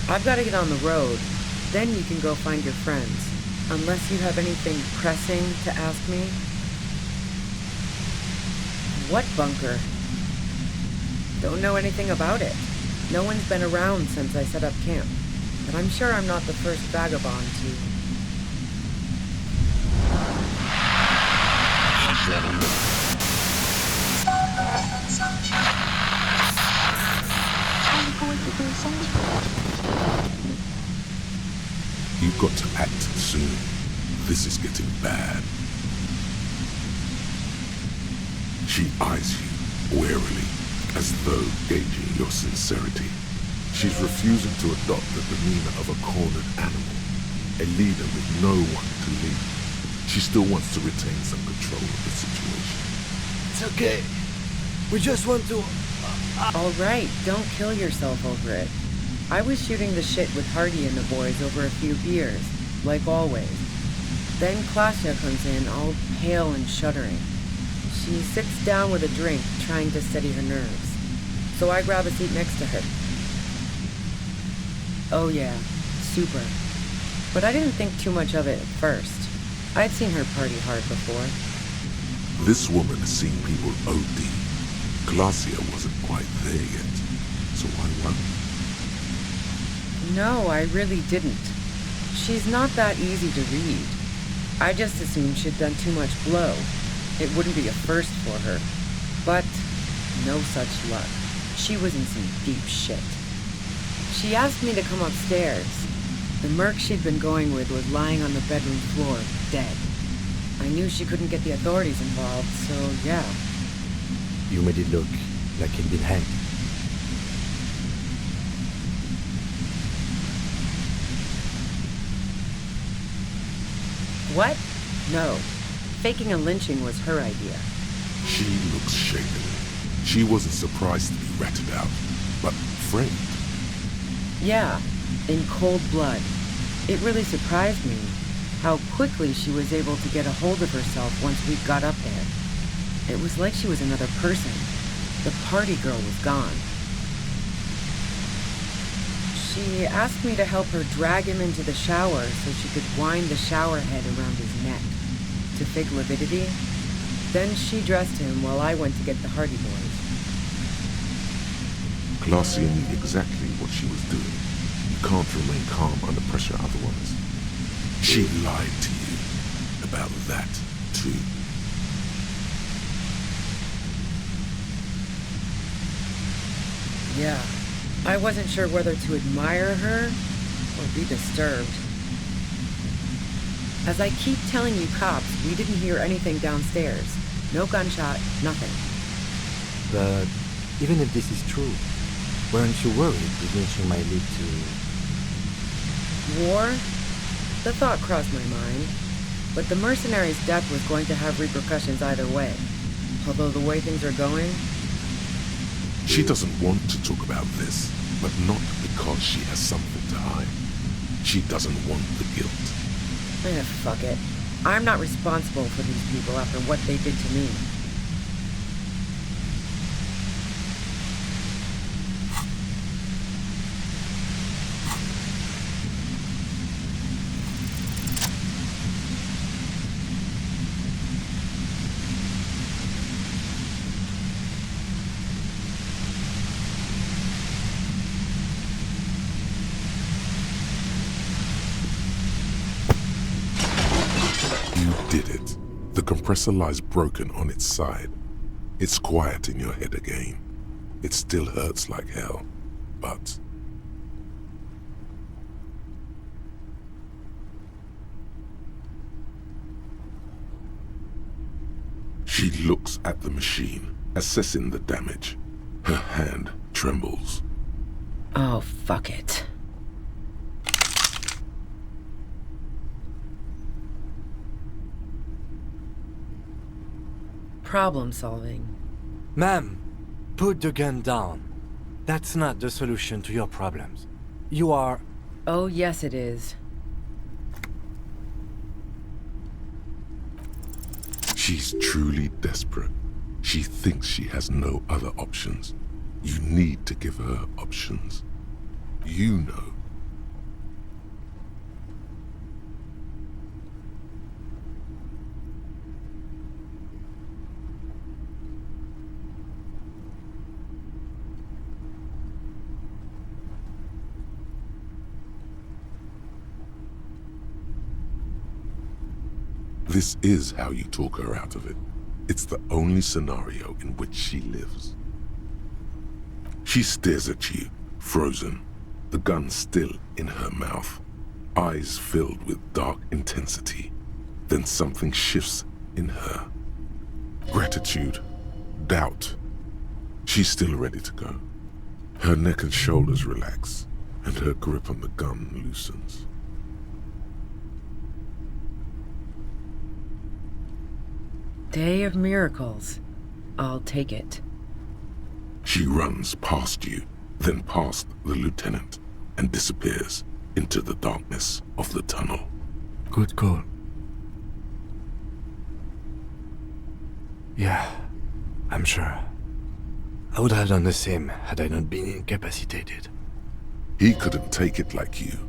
I've got to get on the road. Then you can go find your friends. Unless you have anything pressing to ask me. What bunker? Don't know anything about it. No one's been around since I set up camp. But I'm sure I'm not the first vagabond to... You've got to act soon. This is getting bad. She eyes you warily, as though gauging your sincerity. She's refusing to adopt the demeanor of a cornered animal, a leader with no one to lead. She still wants to retain some control of the situation. It's okay. We just want to... All right, don't kill yourself over it. I was shooting the shit with Hardy and the boys over a few beers, like always. Then Klasia comes in, all pale and shuddering. She sits down with a drink, trying to steady her nerves. So I grab a seat next to her. Oh yeah, super. But I didn't think too much of it at first. I'd seen her party hard before. This woman has seen people OD. Glacia wasn't quite there yet, so I won. No, I really didn't. She's not that easy to read. I just assumed she'd done too much blow. It wouldn't be a first for her. But no such luck. She was in some deep shit. She asked me to come upstairs. The merc she'd been going with was lying on the bedroom floor, dead. I knew she couldn't get the authorities involved, so yeah. You made it look like he'd been hanged. What? No. Faking a lynching was her idea. She looks shaken. She wasn't surprised to be ratted out, but framed. Yeah, in cold blood. It really surprised me how quickly she was able to get a hold of herself once we got up there. It was like she was another person. The party girl was gone. She asked me to help her drag him into the shower so she could wind the shower head around his neck to fake lividity. Then she dressed him while I went to get the Hardy Boys. Glacia knew exactly what she was doing. You can't remain calm under pressure otherwise. She lied to you about that, too. Yeah, I wasn't sure whether to admire her or be disturbed. As I keep telling you cops, we didn't hear anything downstairs. No gunshot, nothing. But even if this is true, weren't you worried the lynching might lead to... War? The thought crossed my mind. But the mercenary's death was going to have repercussions either way. Although the way things are going... She doesn't want to talk about this, but not because she has something to hide. She doesn't want the guilt. Fuck it. I'm not responsible for these people after what they did to me. Did it. The compressor lies broken on its side. It's quiet in your head again. It still hurts like hell, but... She looks at the machine, assessing the damage. Her hand trembles. Oh, fuck it. Problem solving. Ma'am, put the gun down. That's not the solution to your problems. You are... Oh, yes it is. She's truly desperate. She thinks she has no other options. You need to give her options. You know. This is how you talk her out of it. It's the only scenario in which she lives. She stares at you, frozen, the gun still in her mouth, eyes filled with dark intensity. Then something shifts in her. Gratitude, doubt. She's still ready to go. Her neck and shoulders relax, and her grip on the gun loosens. Day of miracles. I'll take it. She runs past you, then past the lieutenant, and disappears into the darkness of the tunnel. Good call. Yeah, I'm sure. I would have done the same had I not been incapacitated. He couldn't take it like you.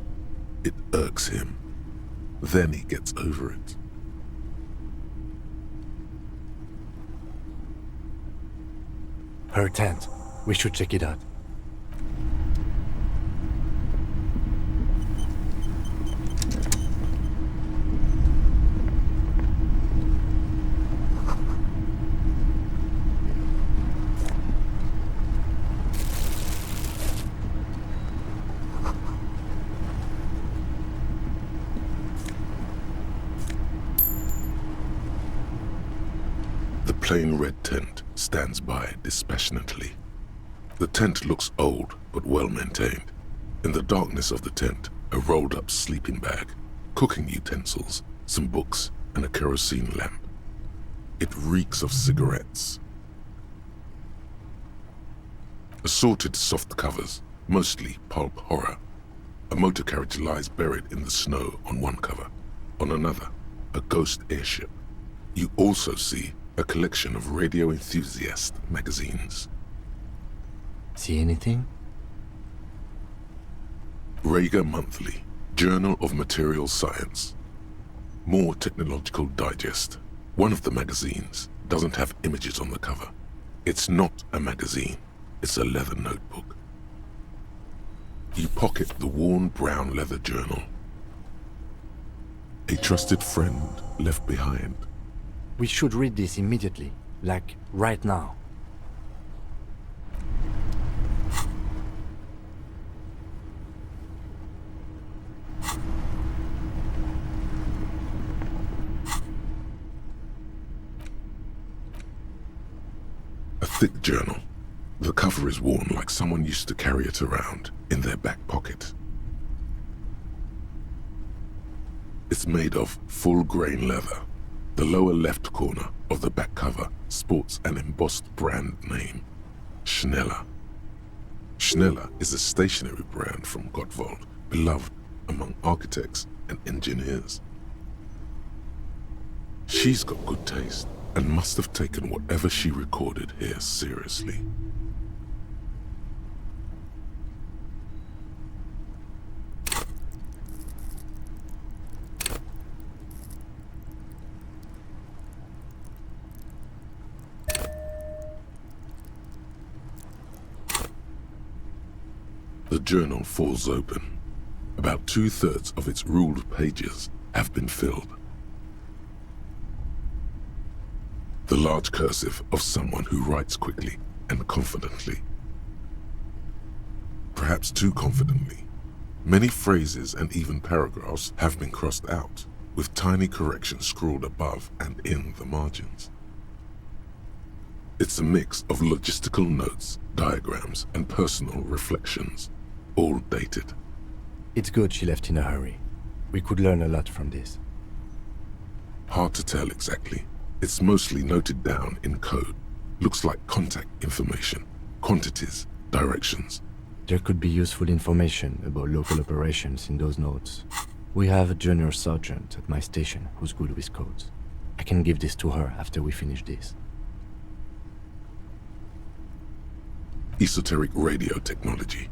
It irks him. Then he gets over it. Her tent. We should check it out. The plain red tent stands by dispassionately. The tent looks old but well maintained. In the darkness of the tent, a rolled up sleeping bag, cooking utensils, some books, and a kerosene lamp. It reeks of cigarettes. Assorted soft covers, mostly pulp horror. A motor carriage lies buried in the snow on one cover. On another, a ghost airship. You also see a collection of radio enthusiast magazines. See anything? Rager Monthly, Journal of Material Science. More Technological Digest. One of the magazines doesn't have images on the cover. It's not a magazine, it's a leather notebook. You pocket the worn brown leather journal. A trusted friend left behind. We should read this immediately, like right now. A thick journal. The cover is worn like someone used to carry it around in their back pocket. It's made of full-grain leather. The lower left corner of the back cover sports an embossed brand name, Schneller. Schneller is a stationery brand from Gottwald, beloved among architects and engineers. She's got good taste and must have taken whatever she recorded here seriously. The journal falls open. About 2/3 of its ruled pages have been filled. The large cursive of someone who writes quickly and confidently. Perhaps too confidently. Many phrases and even paragraphs have been crossed out, with tiny corrections scrawled above and in the margins. It's a mix of logistical notes, diagrams, and personal reflections, all dated. It's good she left in a hurry. We could learn a lot from this. Hard to tell exactly. It's mostly noted down in code. Looks like contact information, quantities, directions. There could be useful information about local operations in those notes. We have a junior sergeant at my station who's good with codes. I can give this to her after we finish this. Esoteric radio technology.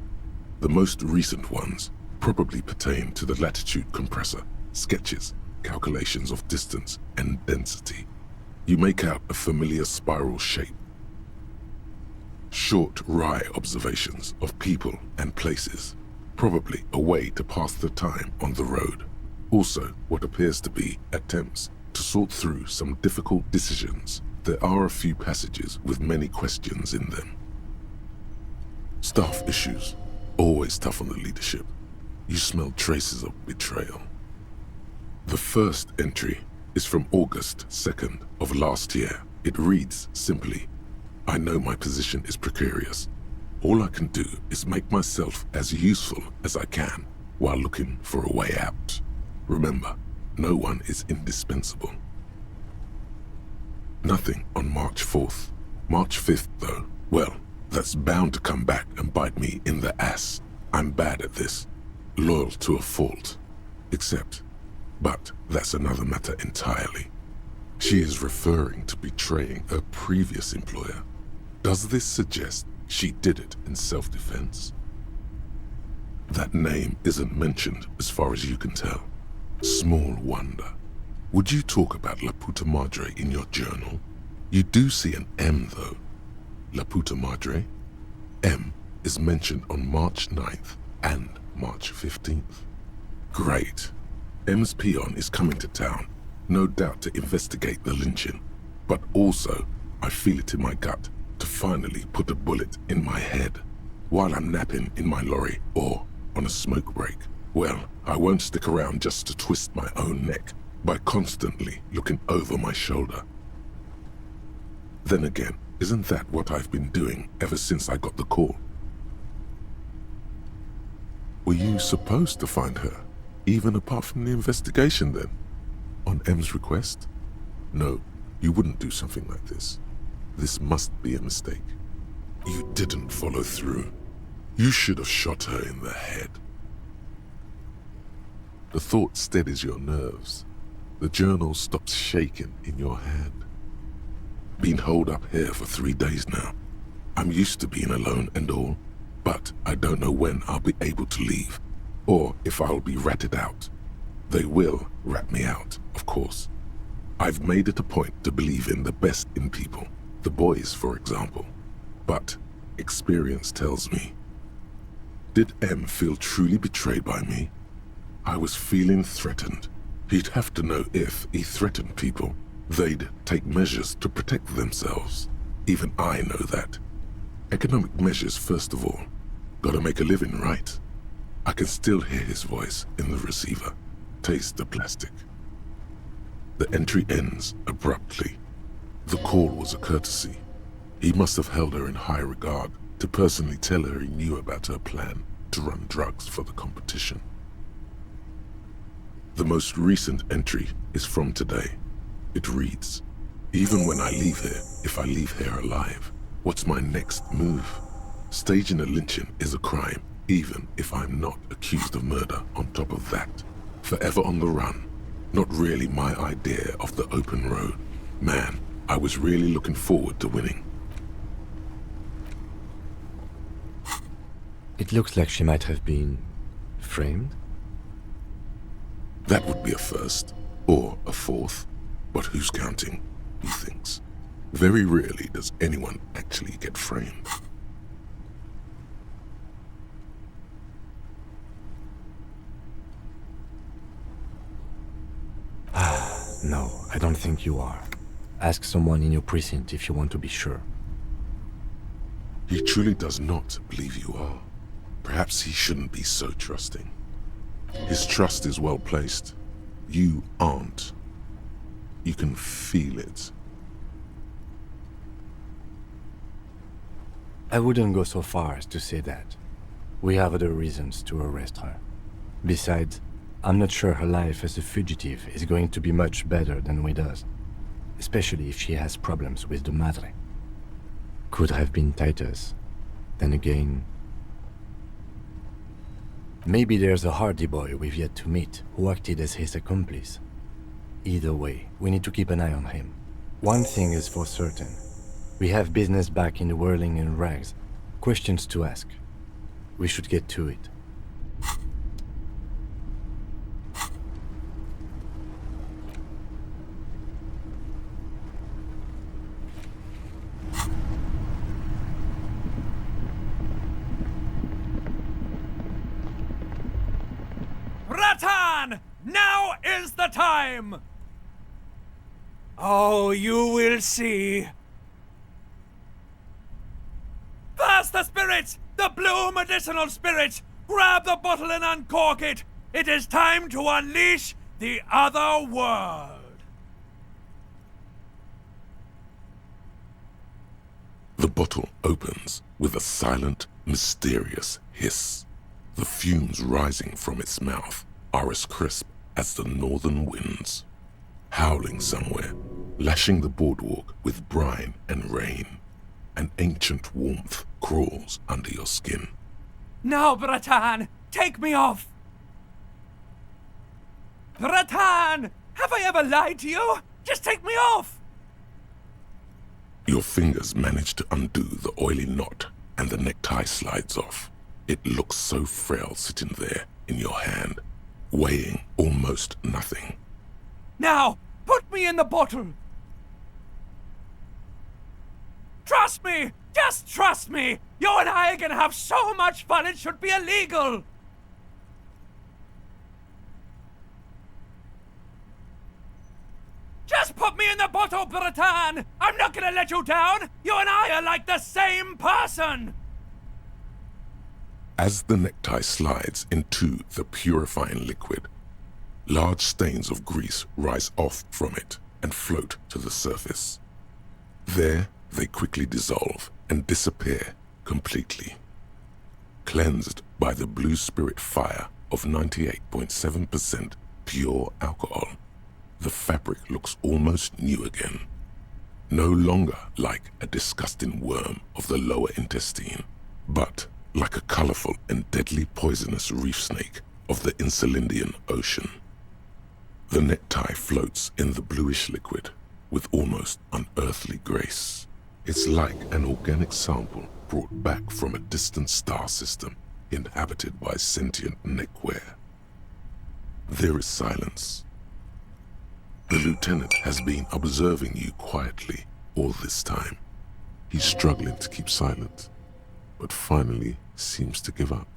The most recent ones probably pertain to the latitude compressor, sketches, calculations of distance and density. You make out a familiar spiral shape. Short, wry observations of people and places, probably a way to pass the time on the road. Also, what appears to be attempts to sort through some difficult decisions. There are a few passages with many questions in them. Staff issues, always tough on the leadership. You smell traces of betrayal. The first entry is from August 2nd of last year. It reads simply, I know my position is precarious. All I can do is make myself as useful as I can while looking for a way out. Remember, no one is indispensable. Nothing on March 4th. March 5th, though, well, that's bound to come back and bite me in the ass. I'm bad at this. Loyal to a fault. But that's another matter entirely. She is referring to betraying her previous employer. Does this suggest she did it in self-defense? That name isn't mentioned as far as you can tell. Small wonder. Would you talk about La Puta Madre in your journal? You do see an M though. La Puta Madre? M is mentioned on March 9th and March 15th. Great. M's peon is coming to town, no doubt to investigate the lynching, but also, I feel it in my gut, to finally put a bullet in my head while I'm napping in my lorry or on a smoke break. Well, I won't stick around just to twist my own neck by constantly looking over my shoulder. Then again, isn't that what I've been doing ever since I got the call? Were you supposed to find her, even apart from the investigation then? On M's request? No, you wouldn't do something like this. This must be a mistake. You didn't follow through. You should have shot her in the head. The thought steadies your nerves. The journal stops shaking in your hand. Been holed up here for 3 days now. I'm used to being alone and all, but I don't know when I'll be able to leave, or if I'll be ratted out. They will rat me out, of course. I've made it a point to believe in the best in people, the boys, for example. But experience tells me. Did M feel truly betrayed by me? I was feeling threatened. He'd have to know if he threatened people, they'd take measures to protect themselves. Even I know that. Economic measures first of all. Gotta make a living, right? I can still hear his voice in the receiver. Taste the plastic. The entry ends abruptly. The call was a courtesy. He must have held her in high regard to personally tell her he knew about her plan to run drugs for the competition. The most recent entry is from today. It reads, "Even when I leave here, if I leave here alive, what's my next move? Staging a lynching is a crime, even if I'm not accused of murder on top of that. Forever on the run. Not really my idea of the open road. Man, I was really looking forward to winning." It looks like she might have been framed. That would be a first, or a fourth. But who's counting, he thinks. Very rarely does anyone actually get framed. No, I don't think you are. Ask someone in your precinct if you want to be sure. He truly does not believe you are. Perhaps he shouldn't be so trusting. His trust is well placed. You aren't. You can feel it. I wouldn't go so far as to say that. We have other reasons to arrest her. Besides, I'm not sure her life as a fugitive is going to be much better than with us. Especially if she has problems with the Madre. Could have been Titus. Then again... Maybe there's a hardy boy we've yet to meet who acted as his accomplice. Either way, we need to keep an eye on him. One thing is for certain. We have business back in the whirling in rags. Questions to ask. We should get to it. Ratan! Now is the time! Oh, you will see. Pass the spirit! The blue medicinal spirit! Grab the bottle and uncork it! It is time to unleash the other world! The bottle opens with a silent, mysterious hiss. The fumes rising from its mouth are as crisp as the northern winds. Howling somewhere, lashing the boardwalk with brine and rain. An ancient warmth crawls under your skin. Now, Bratan, take me off! Bratan! Have I ever lied to you? Just take me off! Your fingers manage to undo the oily knot, and the necktie slides off. It looks so frail sitting there in your hand, weighing almost nothing. Now, put me in the bottle! Trust me! Just trust me! You and I are gonna have so much fun it should be illegal! Just put me in the bottle, Breton! I'm not gonna let you down! You and I are like the same person! As the necktie slides into the purifying liquid, large stains of grease rise off from it and float to the surface. There, they quickly dissolve and disappear completely. Cleansed by the blue spirit fire of 98.7% pure alcohol, the fabric looks almost new again. No longer like a disgusting worm of the lower intestine, but like a colorful and deadly poisonous reef snake of the Insulindian Ocean. The necktie floats in the bluish liquid with almost unearthly grace. It's like an organic sample brought back from a distant star system inhabited by sentient neckwear. There is silence. The lieutenant has been observing you quietly all this time. He's struggling to keep silent, but finally seems to give up.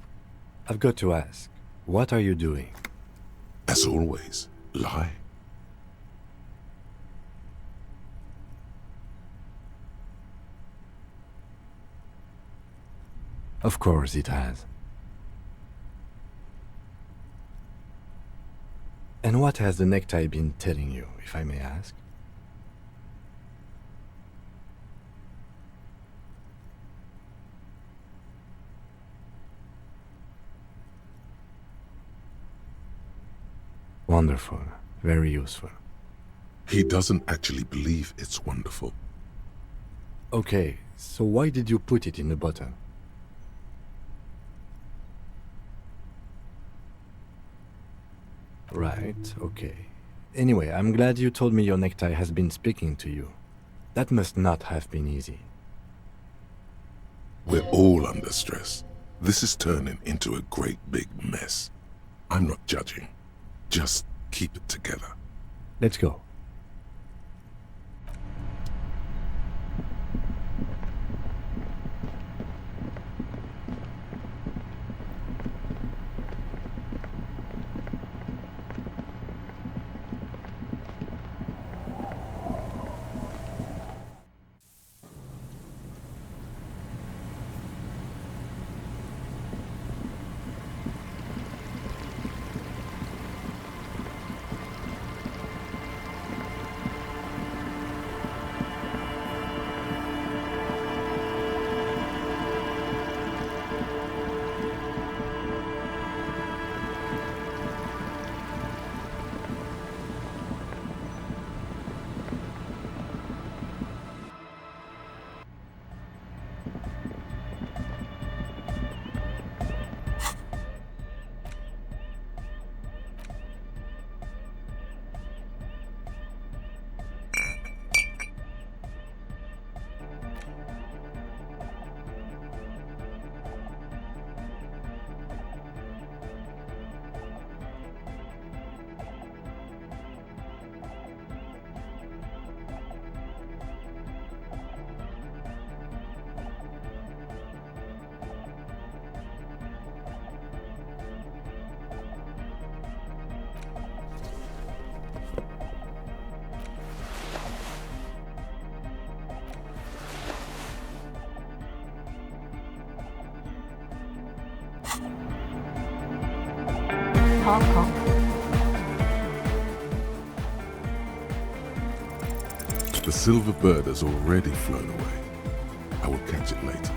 I've got to ask, what are you doing? As always, lie. Of course it has. And what has the necktie been telling you, if I may ask? Wonderful. Very useful. He doesn't actually believe it's wonderful. Okay, so why did you put it in the bottle? Right, okay. Anyway, I'm glad you told me your necktie has been speaking to you. That must not have been easy. We're all under stress. This is turning into a great big mess. I'm not judging. Just keep it together. Let's go. Honk, honk. The silver bird has already flown away. I will catch it later.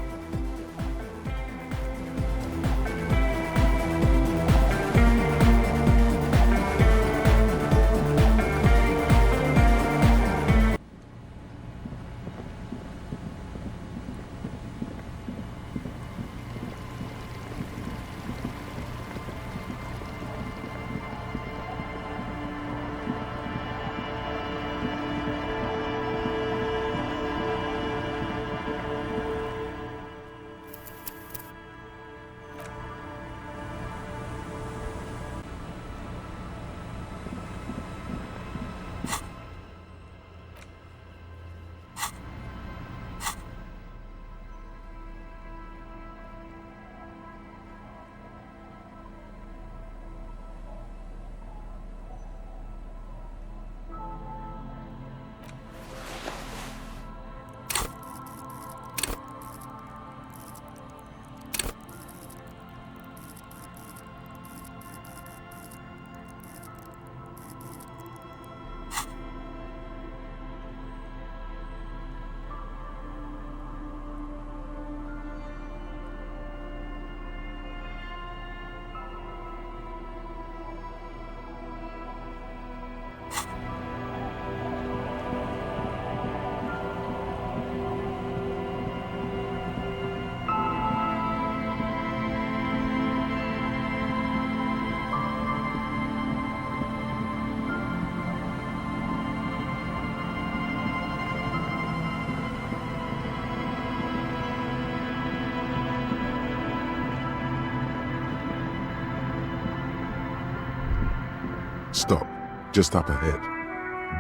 Stop. Just up ahead.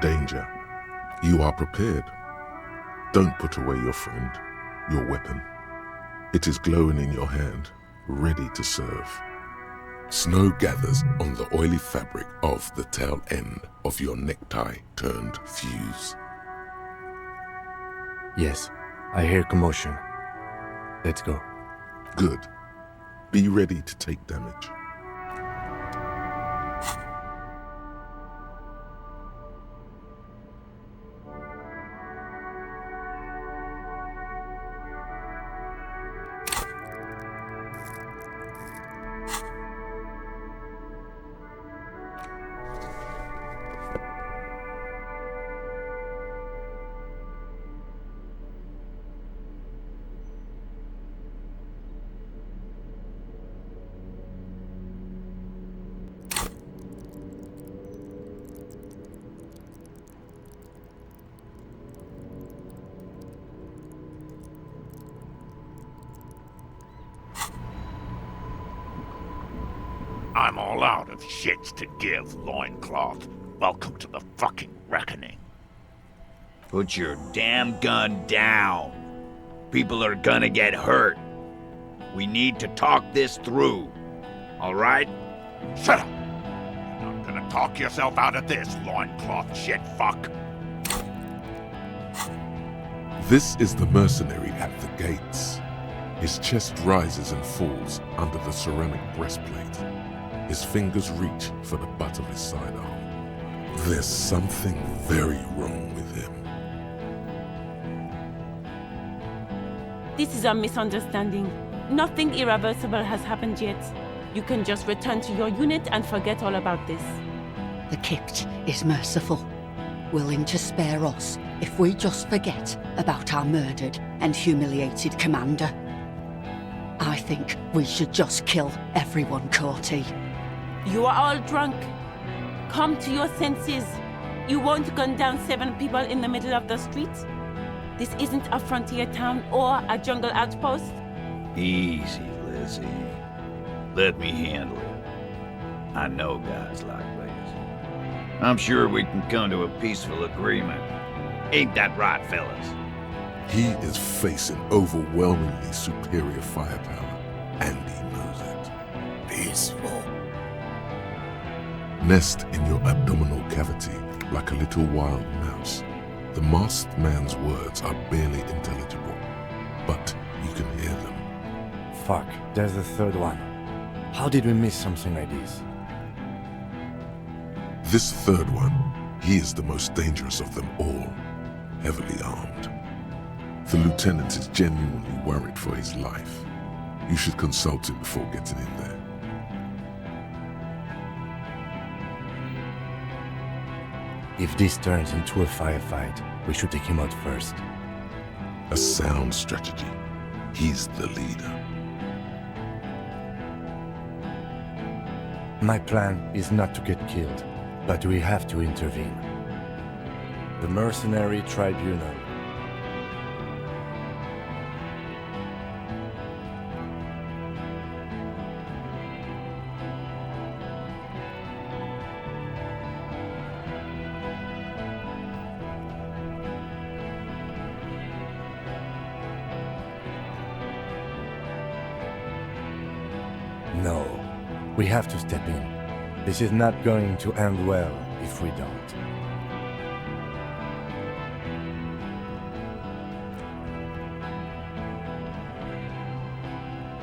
Danger. You are prepared. Don't put away your friend, your weapon. It is glowing in your hand, ready to serve. Snow gathers on the oily fabric of the tail end of your necktie turned fuse. Yes, I hear commotion. Let's go. Good. Be ready to take damage. I'm all out of shits to give, loincloth. Welcome to the fucking reckoning. Put your damn gun down. People are gonna get hurt. We need to talk this through. All right? Shut up! You're not gonna talk yourself out of this, loincloth shit fuck. This is the mercenary at the gates. His chest rises and falls under the ceramic breastplate. His fingers reach for the butt of his sidearm. There's something very wrong with him. This is a misunderstanding. Nothing irreversible has happened yet. You can just return to your unit and forget all about this. The Kipt is merciful, willing to spare us if we just forget about our murdered and humiliated commander. I think we should just kill everyone, Courty. You are all drunk. Come to your senses. You won't gun down 7 people in the middle of the street. This isn't a frontier town or a jungle outpost. Easy, Lizzie. Let me handle it. I know guys like this. I'm sure we can come to a peaceful agreement. Ain't that right, fellas? He is facing overwhelmingly superior firepower, and he knows it. Peaceful. Nest in your abdominal cavity like a little wild mouse. The masked man's words are barely intelligible, but you can hear them. Fuck, there's a third one. How did we miss something like this? This third one, he is the most dangerous of them all, heavily armed. The lieutenant is genuinely worried for his life. You should consult him before getting in there. If this turns into a firefight, we should take him out first. A sound strategy. He's the leader. My plan is not to get killed, but we have to intervene. The Mercenary Tribunal. No, we have to step in. This is not going to end well if we don't.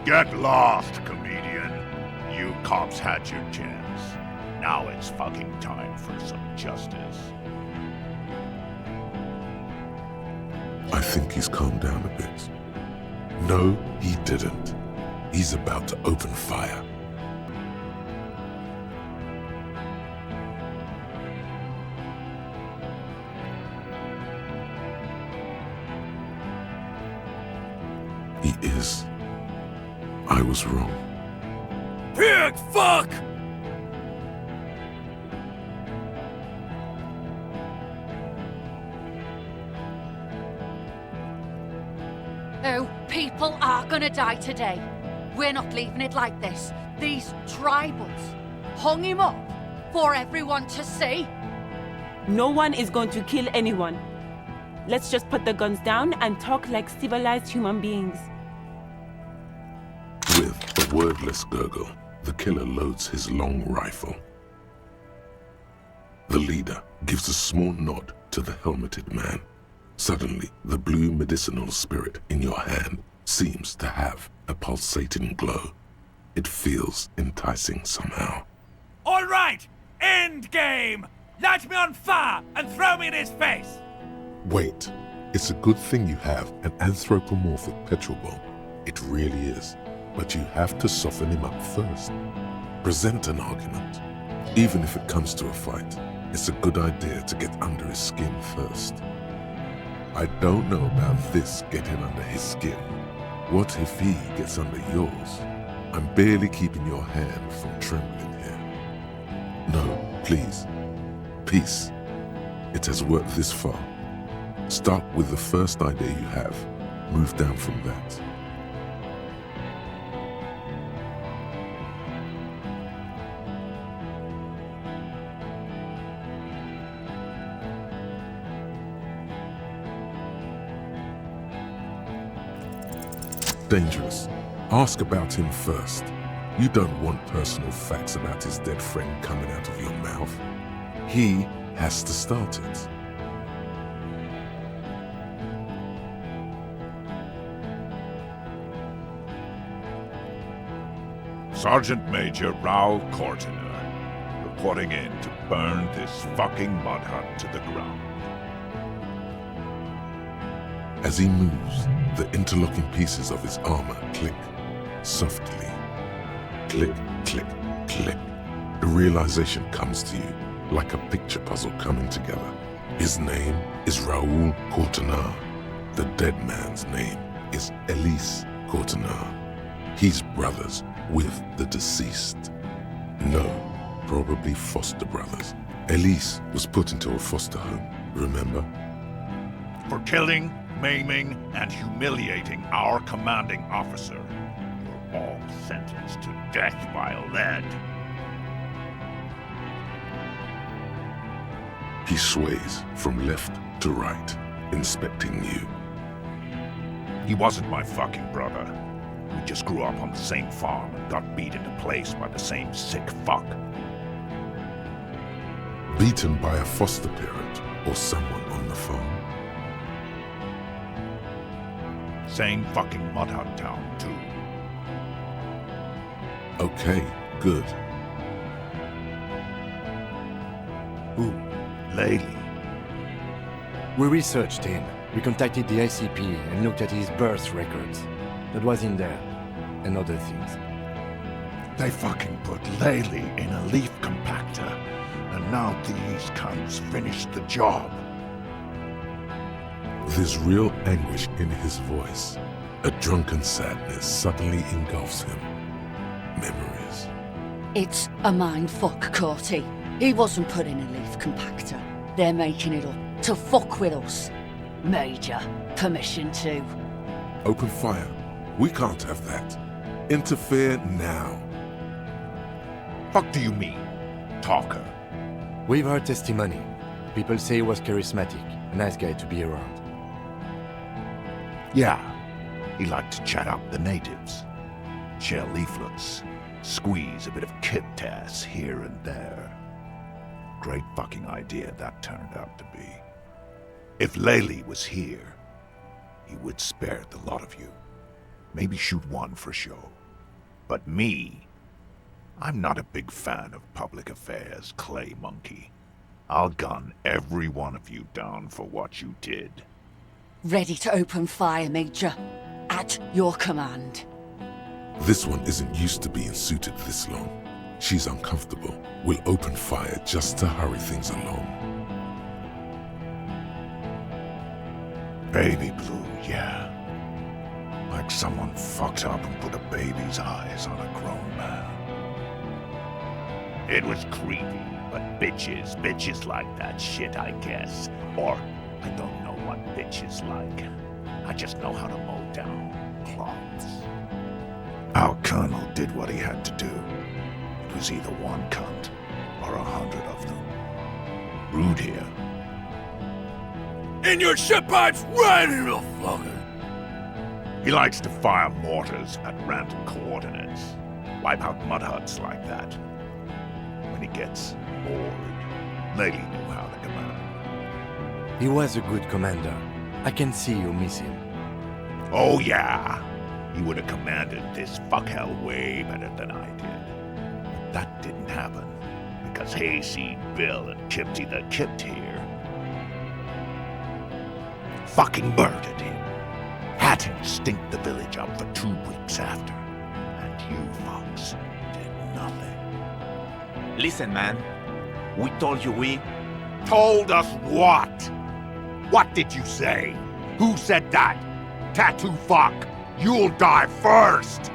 Get lost, comedian. You cops had your chance. Now it's fucking time for some justice. I think he's calmed down a bit. No, he didn't. He's about to open fire. He is. I was wrong. Pig fuck! Oh, people are gonna die today. We're not leaving it like this. These tribals hung him up for everyone to see? No one is going to kill anyone. Let's just put the guns down and talk like civilized human beings. With a wordless gurgle, the killer loads his long rifle. The leader gives a small nod to the helmeted man. Suddenly, the blue medicinal spirit in your hand seems to have a pulsating glow. It feels enticing somehow. All right! End game! Light me on fire and throw me in his face! Wait, it's a good thing you have an anthropomorphic petrol bomb. It really is. But you have to soften him up first. Present an argument. Even if it comes to a fight, it's a good idea to get under his skin first. I don't know about this getting under his skin. What if he gets under yours? I'm barely keeping your hand from trembling here. No, please. Peace. It has worked this far. Start with the first idea you have. Move down from that. Dangerous. Ask about him first. You don't want personal facts about his dead friend coming out of your mouth. He has to start it. Sergeant Major Raoul Cortiner, reporting in to burn this fucking mud hut to the ground. As he moves, the interlocking pieces of his armor click softly. Click, click, click. The realization comes to you like a picture puzzle coming together. His name is Raoul Cortiner. The dead man's name is Elise Cortiner. He's brothers with the deceased. No, probably foster brothers. Elise was put into a foster home, remember? For killing, maiming, and humiliating our commanding officer. You're all sentenced to death by lead. He sways from left to right, inspecting you. He wasn't my fucking brother. We just grew up on the same farm and got beat into place by the same sick fuck. Beaten by a foster parent or someone on the farm? Same fucking mud hut town, too. Okay, good. Who? Lady. We researched him. We contacted the ICP and looked at his birth records. That was in there. And other things. They fucking put Laylee in a leaf compactor, and now these cunts finished the job. There's real anguish in his voice. A drunken sadness suddenly engulfs him. Memories. It's a mindfuck, Corty. He wasn't put in a leaf compactor. They're making it up to fuck with us. Major, permission to. Open fire. We can't have that. Interfere now. Fuck do you mean, talker? We've heard testimony. People say he was charismatic, a nice guy to be around. Yeah, he liked to chat up the natives. Share leaflets, squeeze a bit of kit-tass here and there. Great fucking idea that turned out to be. If Laylee was here, he would spare the lot of you. Maybe shoot one for show. But me, I'm not a big fan of public affairs, clay monkey. I'll gun every one of you down for what you did. Ready to open fire, Major. At your command. This one isn't used to being suited this long. She's uncomfortable. We'll open fire just to hurry things along. Baby blue, yeah. Like someone fucked up and put a baby's eyes on a grown man. It was creepy, but bitches like that shit, I guess. Or, I don't know what bitches like. I just know how to mow down cloths. Our colonel did what he had to do. It was either one cunt, or 100 of them. Rude here. In your ship pipes, right in the fucker! He likes to fire mortars at random coordinates. Wipe out mud huts like that. When he gets bored, Lady knew how to command. He was a good commander. I can see you miss him. Oh yeah, he would have commanded this fuckhell way better than I did. But that didn't happen, because Hayseed Bill and Kipty the Kipt here fucking murdered him. Had him stink the village up for 2 weeks after. And you fucks did nothing. Listen, man. We told you we... Told us what? What did you say? Who said that? Tattoo fuck! You'll die first!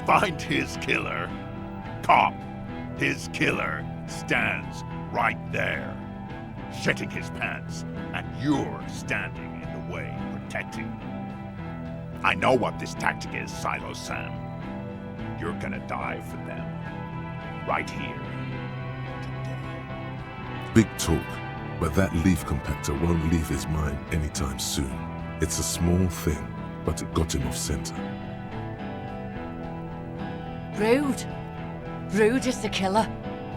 Find his killer. Cop. His killer stands right there. Shitting his pants, and you're standing in the way, protecting them. I know what this tactic is, Silo Sam. You're gonna die for them. Right here. Big talk, but that leaf compactor won't leave his mind anytime soon. It's a small thing, but it got him off center. Rude. Rude is the killer.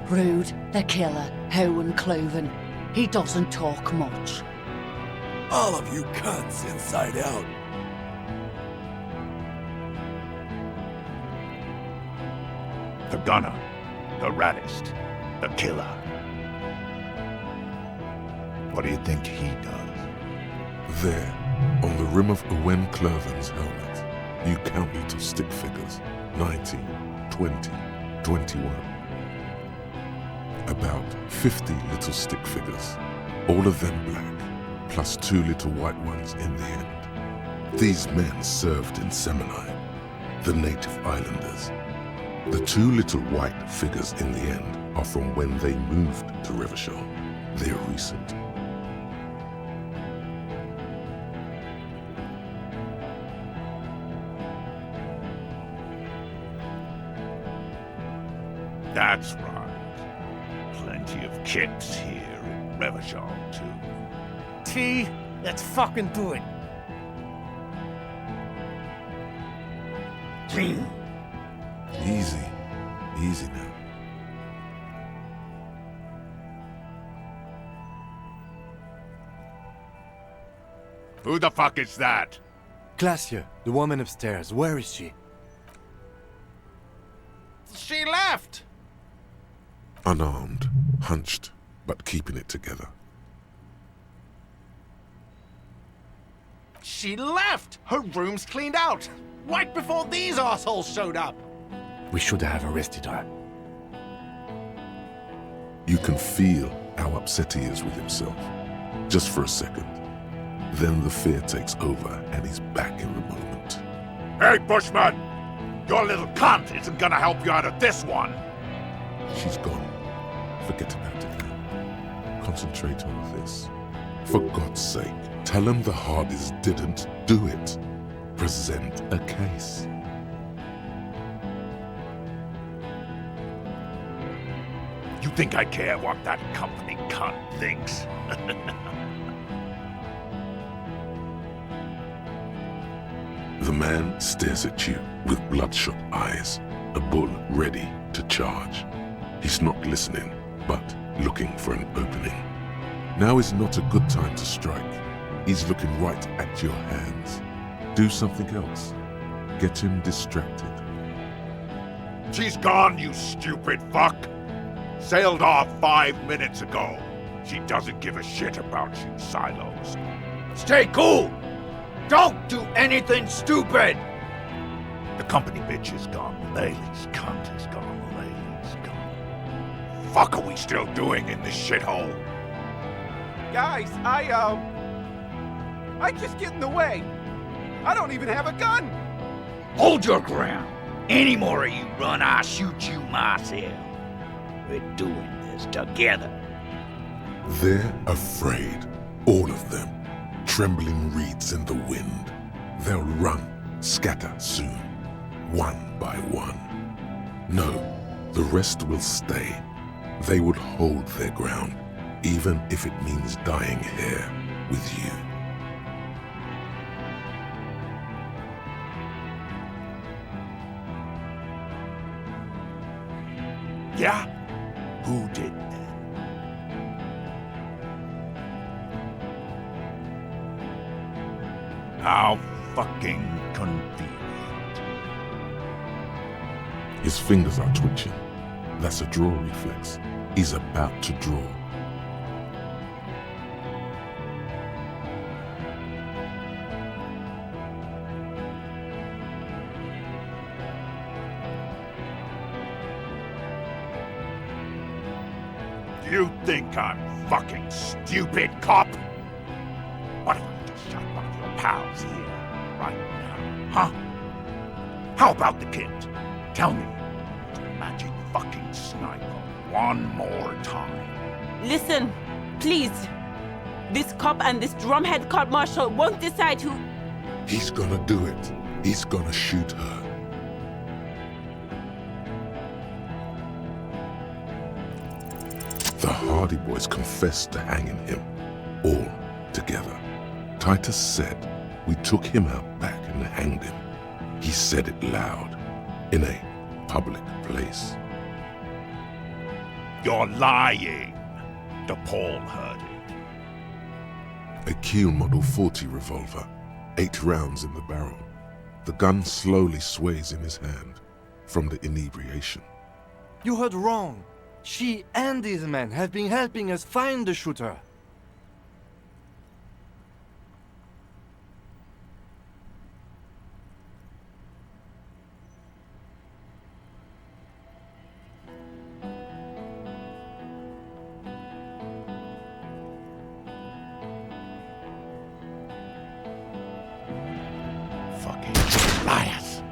Rude, the killer. Owen Cloven. He doesn't talk much. All of you cunts inside out. The gunner. The raddest. The killer. What do you think he does? There, on the rim of Owen Cloven's helmet, you count little stick figures. 19, 20, 21. About 50 little stick figures, all of them black, plus 2 little white ones in the end. These men served in Seminai, the native islanders. The 2 little white figures in the end are from when they moved to Revachol. They are recent. That's right. Plenty of kids here in Revachol, too. T, let's fucking do it. Easy. Easy now. Who the fuck is that? Glacia, the woman upstairs. Where is she? She left! Unarmed, hunched, but keeping it together. She left! Her room's cleaned out! Right before these assholes showed up! We should have arrested her. You can feel how upset he is with himself. Just for a second. Then the fear takes over and he's back in the moment. Hey, Bushman! Your little cunt isn't gonna help you out of this one! She's gone. Forget about it now. Concentrate on this. For God's sake, tell him the Hardys didn't do it. Present a case. You think I care what that company cunt thinks? The man stares at you with bloodshot eyes, a bull ready to charge. He's not listening, but looking for an opening. Now is not a good time to strike. He's looking right at your hands. Do something else. Get him distracted. She's gone, you stupid fuck! Sailed off 5 minutes ago. She doesn't give a shit about you, Silos. Stay cool! Don't do anything stupid! The company bitch is gone. Laylee's cunt is gone. Laylee's gone. Fuck are we still doing in this shithole? Guys, I just get in the way. I don't even have a gun! Hold your ground. Any more of you run, I'll shoot you myself. We're doing this together. They're afraid. All of them. Trembling reeds in the wind. They'll run, scatter soon. One by one. No, the rest will stay. They would hold their ground, even if it means dying here with you. Yeah? Who did then? How fucking convenient. His fingers are twitching. That's a draw reflex. He's about to draw. You think I'm fucking stupid, cop? What if I just shot one of your pals here, right now, huh? How about the kid? Tell me, the magic fucking sniper, one more time. Listen, please. This cop and this drumhead court marshal won't decide who... He's gonna do it. He's gonna shoot her. The Hardy Boys confessed to hanging him, all together. Titus said we took him out back and hanged him. He said it loud, in a public place. You're lying. DePaul heard it. A Kiel Model 40 revolver, 8 rounds in the barrel. The gun slowly sways in his hand from the inebriation. You heard wrong. She and these men have been helping us find the shooter. Fucking liars.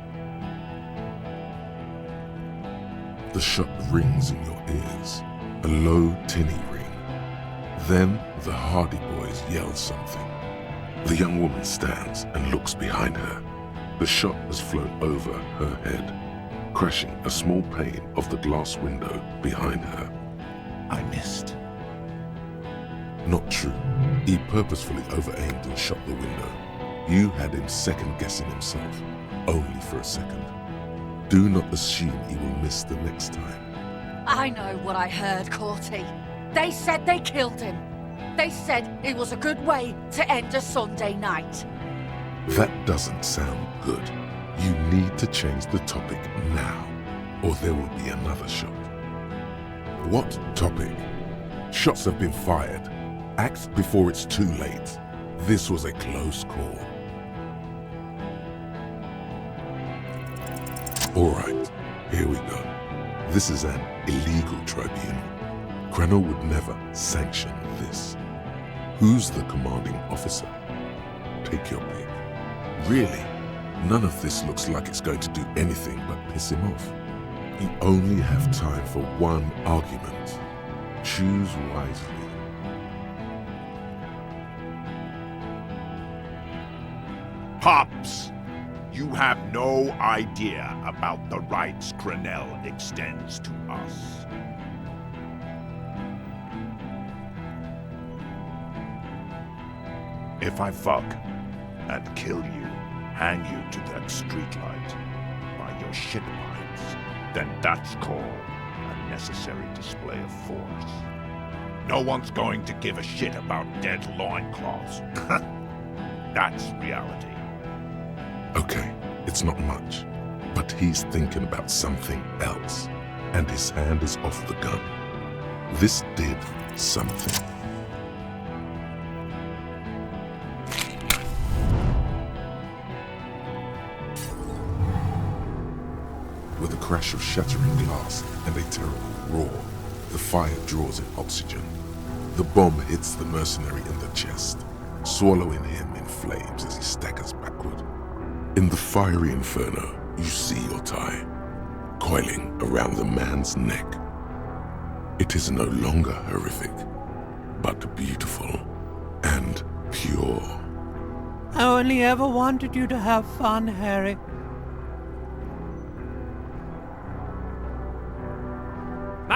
The shot rings in your ears, a low, tinny ring. Then the Hardy Boys yell something. The young woman stands and looks behind her. The shot has flown over her head, crashing a small pane of the glass window behind her. I missed. Not true. He purposefully over-aimed and shot the window. You had him second-guessing himself, only for a second. Do not assume he will miss the next time. I know what I heard, Corty. They said they killed him. They said it was a good way to end a Sunday night. That doesn't sound good. You need to change the topic now, or there will be another shot. What topic? Shots have been fired. Act before it's too late. This was a close call. All right, here we go. This is an illegal tribunal. Krenner would never sanction this. Who's the commanding officer? Take your pick. Really? None of this looks like it's going to do anything but piss him off. You only have time for one argument. Choose wisely. Pops, you have no idea about the rights Crenell extends to us. If I fuck and kill you, hang you to that streetlight by your shit pipes, then that's called a necessary display of force. No one's going to give a shit about dead loincloths. That's reality. Okay, it's not much, but he's thinking about something else, and his hand is off the gun. This did something. With a crash of shattering glass and a terrible roar, the fire draws in oxygen. The bomb hits the mercenary in the chest, swallowing him in flames as he staggers backward. In the fiery inferno, you see your tie, coiling around the man's neck. It is no longer horrific, but beautiful and pure. I only ever wanted you to have fun, Harry.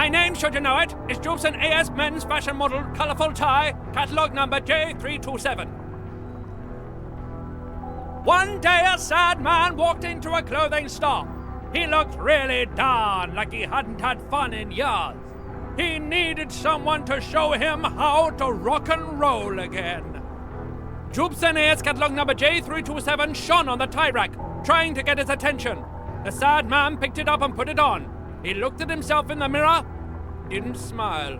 My name, should you know it, is Jubson AS Men's Fashion Model, Colourful Tie, catalogue number J327. One day a sad man walked into a clothing store. He looked really darn like he hadn't had fun in years. He needed someone to show him how to rock and roll again. Jubson AS catalogue number J327 shone on the tie rack, trying to get his attention. The sad man picked it up and put it on. He looked at himself in the mirror, didn't smile.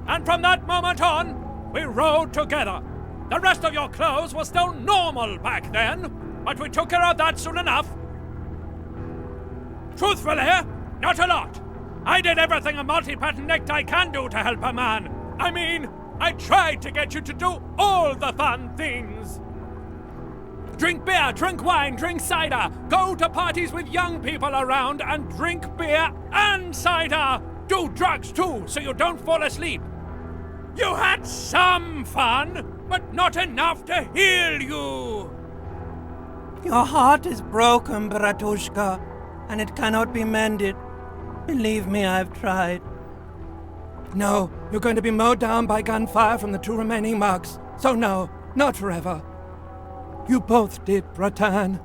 And from that moment on, we rode together. The rest of your clothes were still normal back then, but we took care of that soon enough. Truthfully, not a lot. I did everything a multi-pattern necktie can do to help a man. I mean, I tried to get you to do all the fun things. Drink beer, drink wine, drink cider. Go to parties with young people around and drink beer and cider. Do drugs too, so you don't fall asleep. You had some fun, but not enough to heal you. Your heart is broken, Bratushka, and it cannot be mended. Believe me, I've tried. No, you're going to be mowed down by gunfire from the 2 remaining mugs. So no, not forever. You both did, Bratan.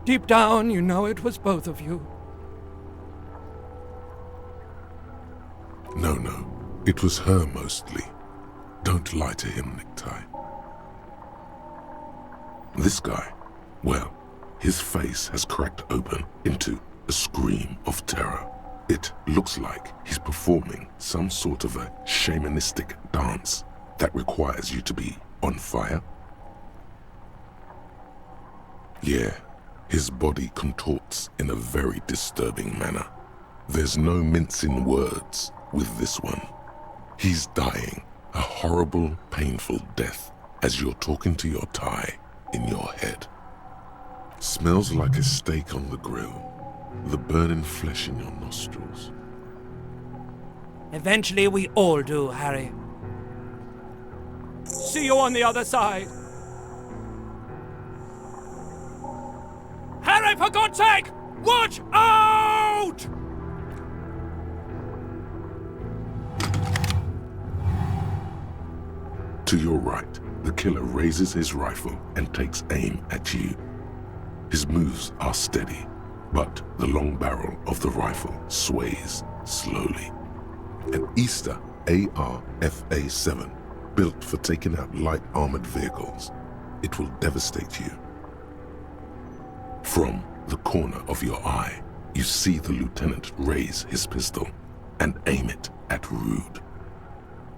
Deep down, you know it was both of you. No, it was her mostly. Don't lie to him, Necktie. This guy, well, his face has cracked open into a scream of terror. It looks like he's performing some sort of a shamanistic dance that requires you to be on fire. Yeah, his body contorts in a very disturbing manner. There's no mincing words with this one. He's dying a horrible, painful death as you're talking to your tie in your head. Smells like a steak on the grill, the burning flesh in your nostrils. Eventually we all do, Harry. See you on the other side. Harry, for God's sake! Watch out! To your right, the killer raises his rifle and takes aim at you. His moves are steady, but the long barrel of the rifle sways slowly. An Easter AR-FA-7, built for taking out light armored vehicles. It will devastate you. From the corner of your eye, you see the lieutenant raise his pistol and aim it at Rude.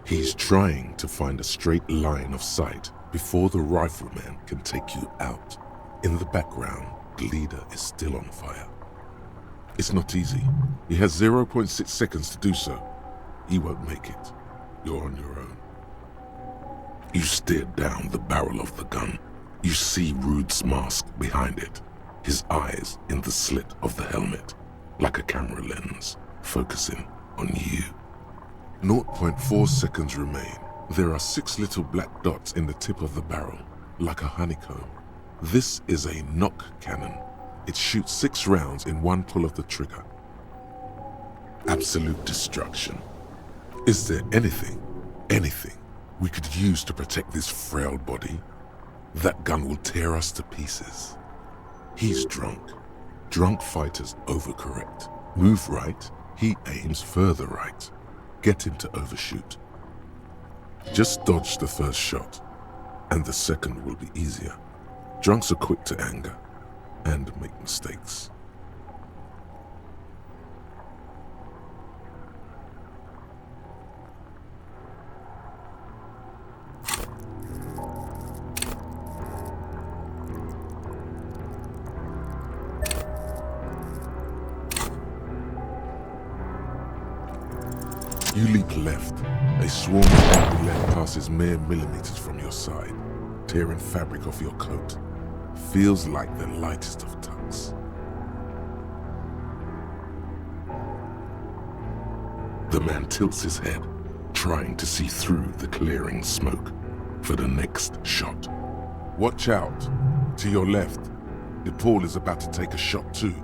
He's trying to find a straight line of sight before the rifleman can take you out. In the background, the leader is still on fire. It's not easy. He has 0.6 seconds to do so. He won't make it. You're on your own. You stare down the barrel of the gun. You see Rude's mask behind it, his eyes in the slit of the helmet, like a camera lens, focusing on you. 0.4 seconds remain. There are 6 little black dots in the tip of the barrel, like a honeycomb. This is a knock cannon. It shoots 6 rounds in one pull of the trigger. Absolute destruction. Is there anything we could use to protect this frail body? That gun will tear us to pieces. He's drunk. Drunk fighters overcorrect. Move right, he aims further right. Get him to overshoot. Just dodge the first shot, and the second will be easier. Drunks are quick to anger and make mistakes. You leap left. A swarm of angry lead passes mere millimeters from your side, tearing fabric off your coat. Feels like the lightest of tucks. The man tilts his head, trying to see through the clearing smoke for the next shot. Watch out. To your left, DePaul is about to take a shot too,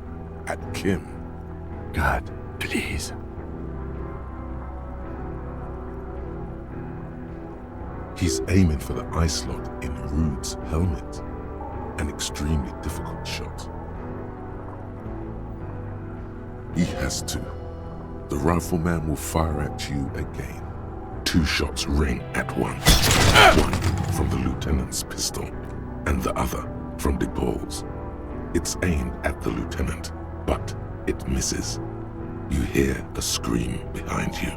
at Kim. God, please. He's aiming for the eye slot in Rude's helmet. An extremely difficult shot. He has to. The rifleman will fire at you again. 2 shots ring at once. One from the lieutenant's pistol, and the other from DePaul's. It's aimed at the lieutenant, but it misses. You hear a scream behind you.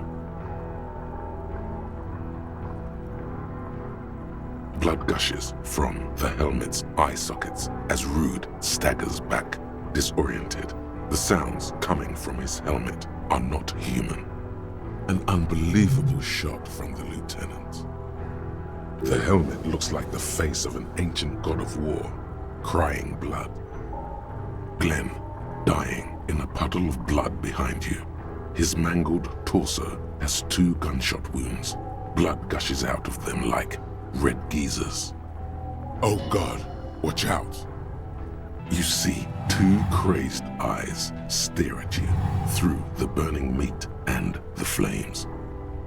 Blood gushes from the helmet's eye sockets as Rude staggers back, disoriented. The sounds coming from his helmet are not human. An unbelievable shot from the lieutenant. The helmet looks like the face of an ancient god of war, crying blood. Glenn, dying in a puddle of blood behind you. His mangled torso has 2 gunshot wounds. Blood gushes out of them like red geysers. Oh God, watch out. You see 2 crazed eyes stare at you through the burning meat and the flames.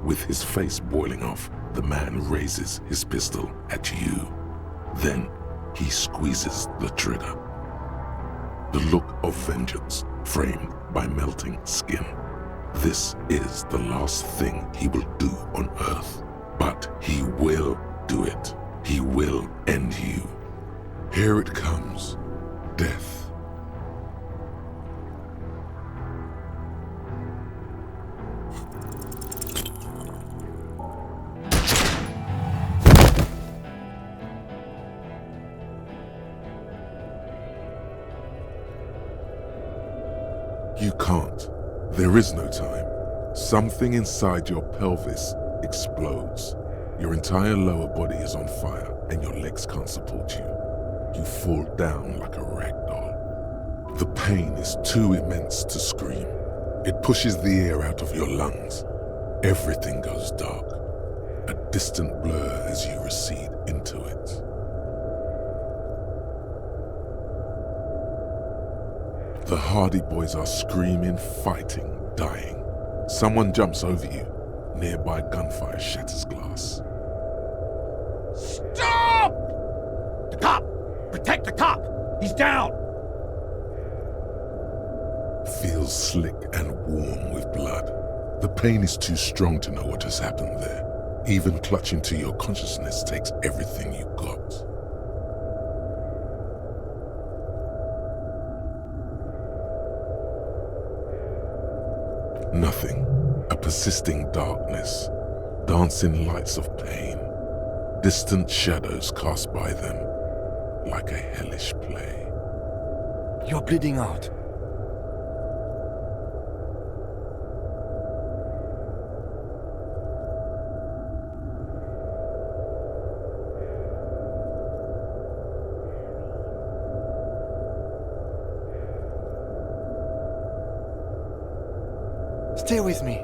With his face boiling off, the man raises his pistol at you. Then he squeezes the trigger. The look of vengeance framed by melting skin. This is the last thing he will do on Earth, but he will do it. He will end you. Here it comes. Death. You can't. There is no time. Something inside your pelvis explodes. Your entire lower body is on fire and your legs can't support you. You fall down like a rag doll. The pain is too immense to scream. It pushes the air out of your lungs. Everything goes dark. A distant blur as you recede into it. The Hardy Boys are screaming, fighting, dying. Someone jumps over you. Nearby gunfire shatters glass. Stop! The cop! Protect the cop! He's down! Feels slick and warm with blood. The pain is too strong to know what has happened there. Even clutching to your consciousness takes everything you got. Nothing. A persisting darkness. Dancing lights of pain. Distant shadows cast by them. Like a hellish play. You're bleeding out. Stay with me.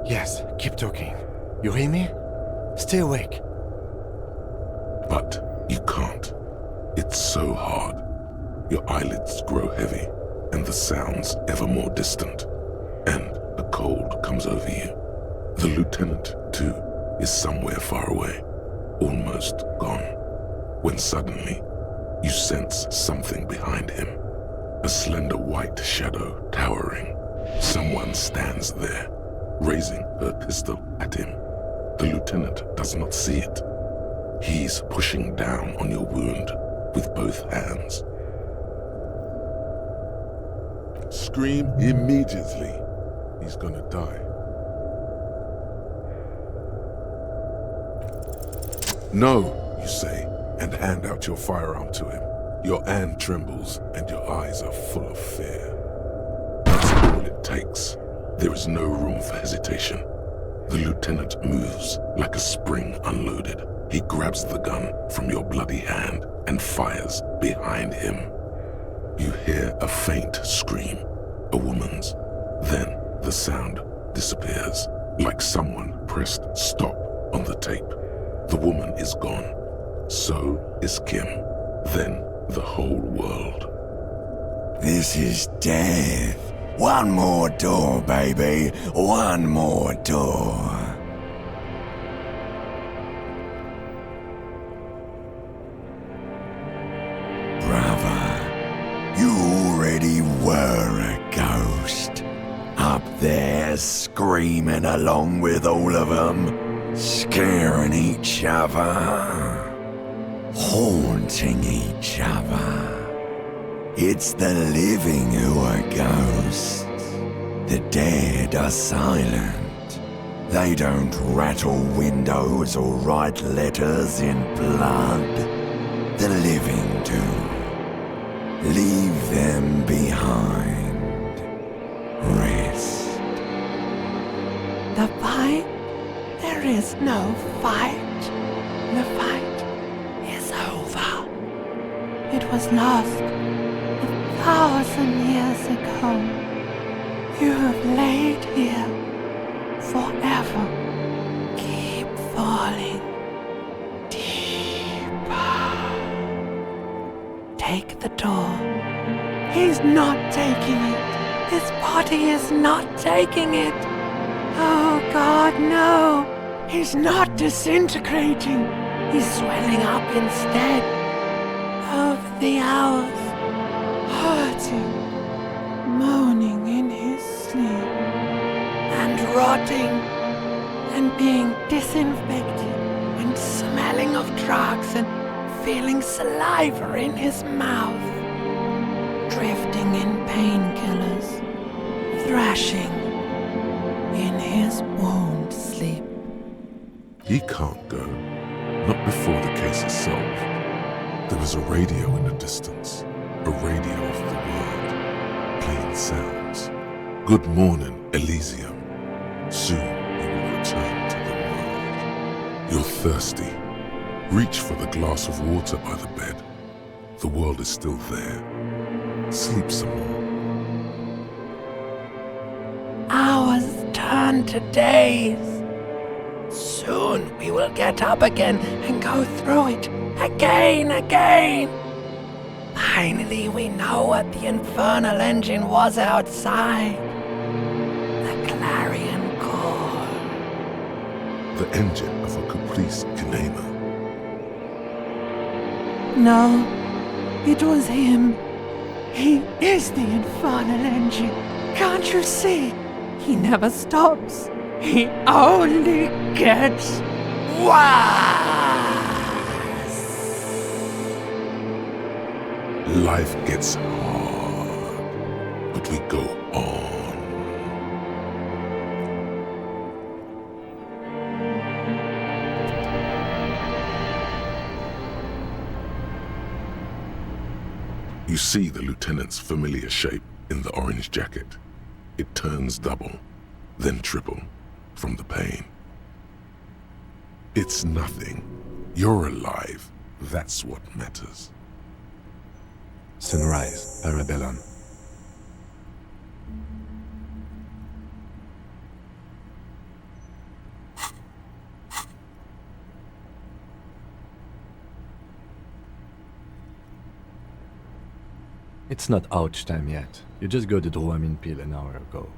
Yes, keep talking. You hear me? Stay awake. But you can't. It's so hard. Your eyelids grow heavy, and the sounds ever more distant. And a cold comes over you. The lieutenant, too, is somewhere far away, almost gone. When suddenly, you sense something behind him. A slender white shadow towering. Someone stands there, raising her pistol at him. The lieutenant does not see it. He's pushing down on your wound with both hands. Scream immediately. He's gonna die. No, you say, and hand out your firearm to him. Your hand trembles and your eyes are full of fear. That's all it takes. There is no room for hesitation. The lieutenant moves like a spring unloaded. He grabs the gun from your bloody hand and fires behind him. You hear a faint scream, a woman's. Then the sound disappears, like someone pressed stop on the tape. The woman is gone. So is Kim. Then the whole world. This is death. One more door, baby. One more door. Brother, you already were a ghost. Up there screaming along with all of them, scaring each other, haunting each other. It's the living who are ghosts. The dead are silent. They don't rattle windows or write letters in blood. The living do. Leave them behind. Rest. The fight? There is no fight. The fight is over. It was lost 1,000 years ago. You have laid here forever. Keep falling deeper. Take the door. He's not taking it. His body is not taking it. Oh God, no. He's not disintegrating. He's swelling up instead. Over the hours. Hurting, moaning in his sleep, and rotting, and being disinfected, and smelling of drugs, and feeling saliva in his mouth, drifting in painkillers, thrashing in his wound sleep. He can't go. Not before the case is solved. There is a radio in the distance. A radio of the world, playing sounds. Good morning, Elysium. Soon you will return to the world. You're thirsty. Reach for the glass of water by the bed. The world is still there. Sleep some more. Hours turn to days. Soon we will get up again and go through it again. Finally, we know what the infernal engine was outside. The clarion call. The engine of a caprice kinema. No, it was him. He is the infernal engine. Can't you see? He never stops. He only gets worse. Life gets hard, but we go on. You see the lieutenant's familiar shape in the orange jacket. It turns double, then triple, from the pain. It's nothing. You're alive. That's what matters. Sunrise, Parabellum. It's not ouch time yet. You just got the Dramamine pill an hour ago.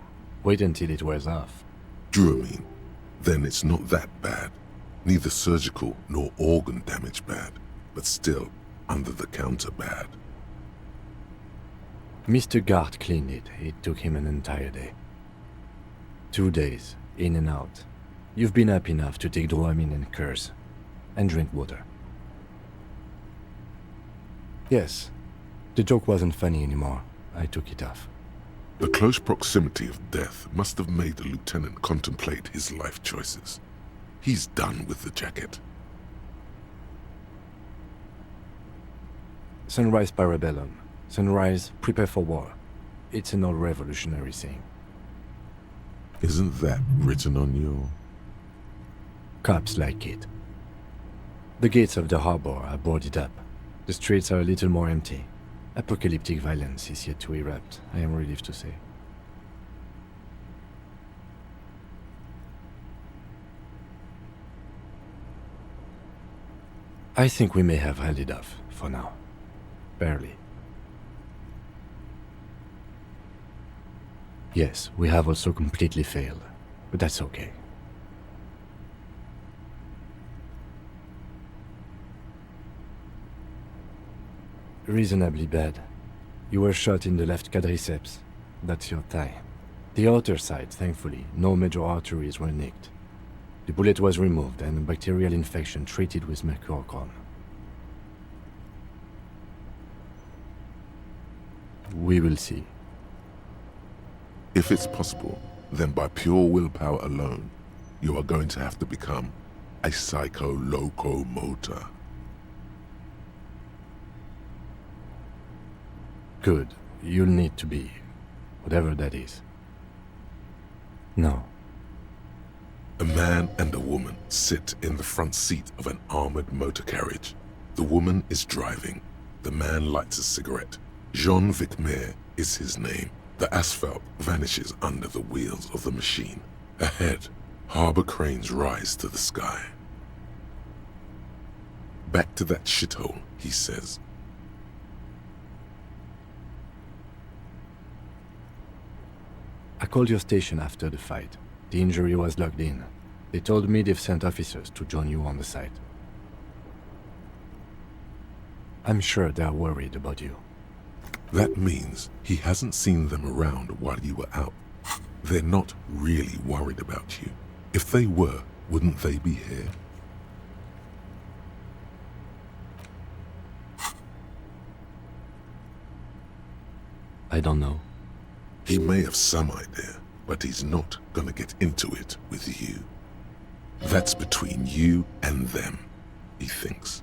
Wait until it wears off. Dramamine? Then it's not that bad. Neither surgical nor organ damage bad, but still under the counter bad. Mr. Gart cleaned it. It took him an entire day. 2 days, in and out. You've been up enough to take Dramamine and curse. And drink water. Yes, the joke wasn't funny anymore. I took it off. The close proximity of death must have made the lieutenant contemplate his life choices. He's done with the jacket. Sunrise, Parabellum. Sunrise, prepare for war. It's an old revolutionary saying. Isn't that written on your... Cops like it. The gates of the harbor are boarded up. The streets are a little more empty. Apocalyptic violence is yet to erupt, I am relieved to say. I think we may have held it off, for now. Barely. Yes, we have also completely failed, but that's okay. Reasonably bad. You were shot in the left quadriceps. That's your thigh. The outer side, thankfully, no major arteries were nicked. The bullet was removed and a bacterial infection treated with mercurochrome. We will see. If it's possible, then by pure willpower alone, you are going to have to become a psycho-locomotor. Good. You'll need to be, whatever that is. No. A man and a woman sit in the front seat of an armored motor carriage. The woman is driving. The man lights a cigarette. Jean Vicmer is his name. The asphalt vanishes under the wheels of the machine. Ahead, harbor cranes rise to the sky. Back to that shithole, he says. I called your station after the fight. The injury was logged in. They told me they've sent officers to join you on the site. I'm sure they're worried about you. That means he hasn't seen them around while you were out. They're not really worried about you. If they were, wouldn't they be here? I don't know. He may have some idea, but he's not gonna get into it with you. That's between you and them, he thinks.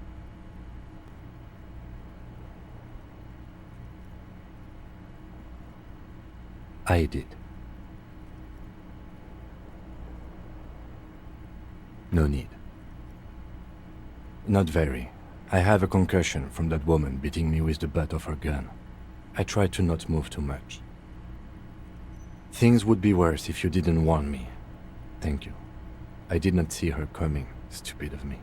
I did. No need. Not very. I have a concussion from that woman beating me with the butt of her gun. I tried to not move too much. Things would be worse if you didn't warn me. Thank you. I did not see her coming. Stupid of me.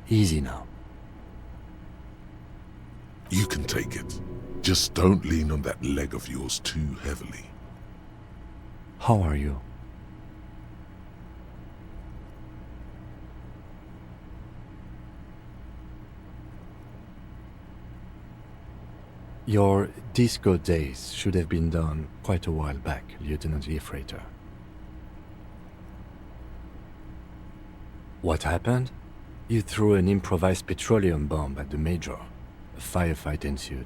Easy now. You can take it. Just don't lean on that leg of yours too heavily. How are you? Your disco days should have been done quite a while back, Lieutenant Freighter. What happened? You threw an improvised petroleum bomb at the Major. A firefight ensued.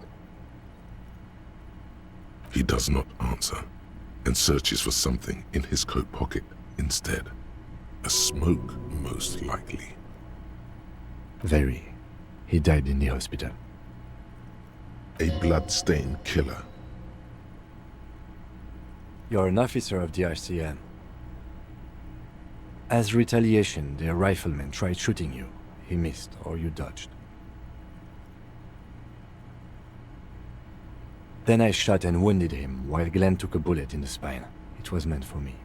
He does not answer, and searches for something in his coat pocket instead. A smoke, most likely. Very. He died in the hospital. A blood-stained killer. You're an officer of the RCM. As retaliation, the rifleman tried shooting you. He missed, or you dodged. Then I shot and wounded him, while Glenn took a bullet in the spine. It was meant for me.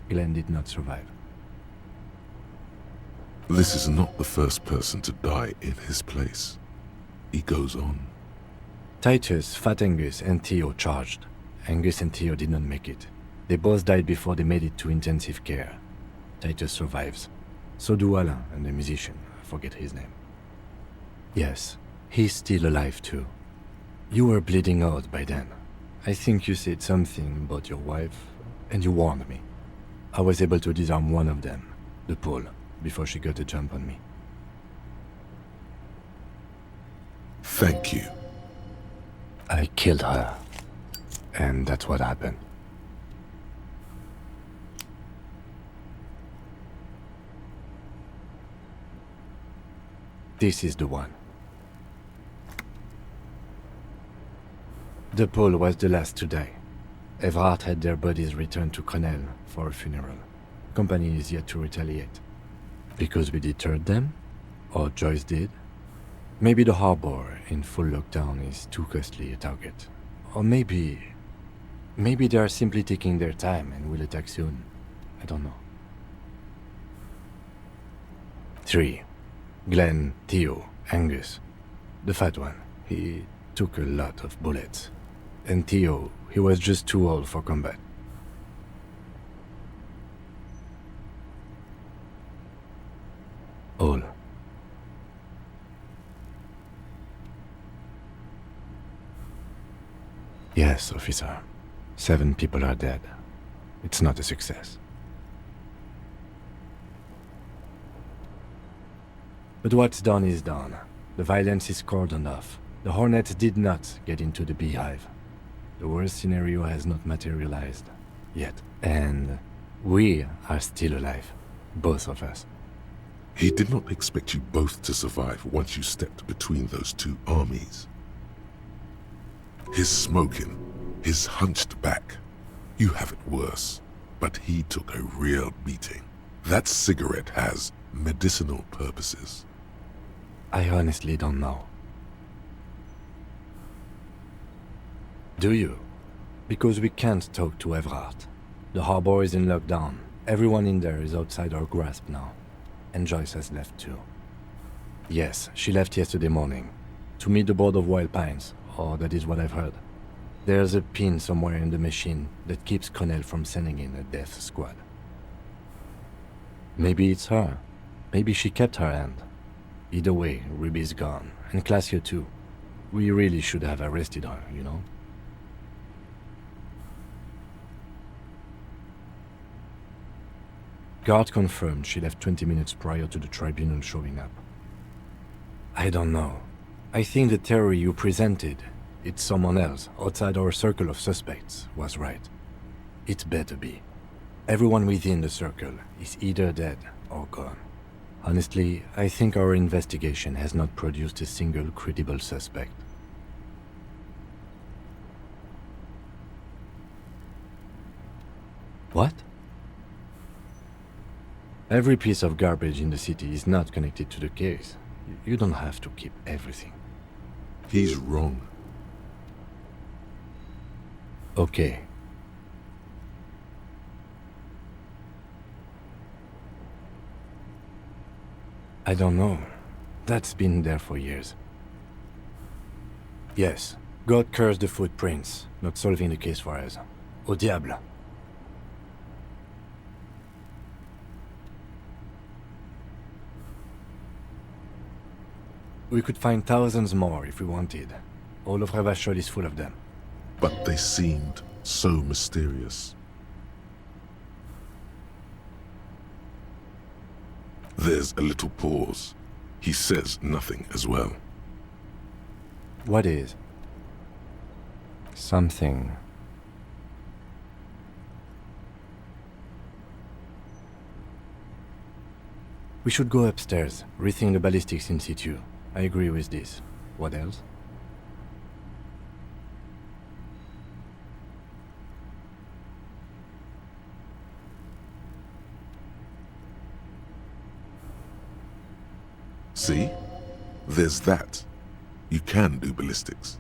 Glenn did not survive. This is not the first person to die in his place. He goes on. Titus, Fat Angus, and Theo charged. Angus and Theo did not make it. They both died before they made it to intensive care. Titus survives. So do Alain and the musician. I forget his name. Yes, he's still alive too. You were bleeding out by then. I think you said something about your wife, and you warned me. I was able to disarm one of them, the Pole, before she got a jump on me. Thank you. I killed her, and that's what happened. This is the one. The Pole was the last to die. Everard had their bodies returned to Crenel for a funeral. Company is yet to retaliate. Because we deterred them? Or Joyce did? Maybe the harbor in full lockdown is too costly a target. Or maybe they are simply taking their time and will attack soon. I don't know. 3. Glenn, Theo, Angus. The fat one. He took a lot of bullets. And Theo, he was just too old for combat. All. Yes, officer. 7 people are dead. It's not a success. But what's done is done. The violence is cordoned off. The Hornets did not get into the beehive. The worst scenario has not materialized yet. And we are still alive. Both of us. He did not expect you both to survive once you stepped between those two armies. His smoking, his hunched back. You have it worse, but he took a real beating. That cigarette has medicinal purposes. I honestly don't know. Do you? Because we can't talk to Everard. The harbor is in lockdown. Everyone in there is outside our grasp now. And Joyce has left too. Yes, she left yesterday morning. To meet the board of Wild Pines, or that is what I've heard. There's a pin somewhere in the machine that keeps Connell from sending in a death squad. Maybe it's her. Maybe she kept her hand. Either way, Ruby's gone, and Classio too. We really should have arrested her, you know? Guard confirmed she left 20 minutes prior to the tribunal showing up. I don't know. I think the theory you presented, it's someone else outside our circle of suspects, was right. It better be. Everyone within the circle is either dead or gone. Honestly, I think our investigation has not produced a single credible suspect. What? Every piece of garbage in the city is not connected to the case. You don't have to keep everything. He's wrong. Okay. I don't know. That's been there for years. Yes, God cursed the footprints, not solving the case for us. Au diable. We could find thousands more if we wanted. All of Revachol is full of them. But they seemed so mysterious. There's a little pause. He says nothing as well. What is? Something. We should go upstairs, rethink the ballistics in situ. I agree with this. What else? See? There's that. You can do ballistics.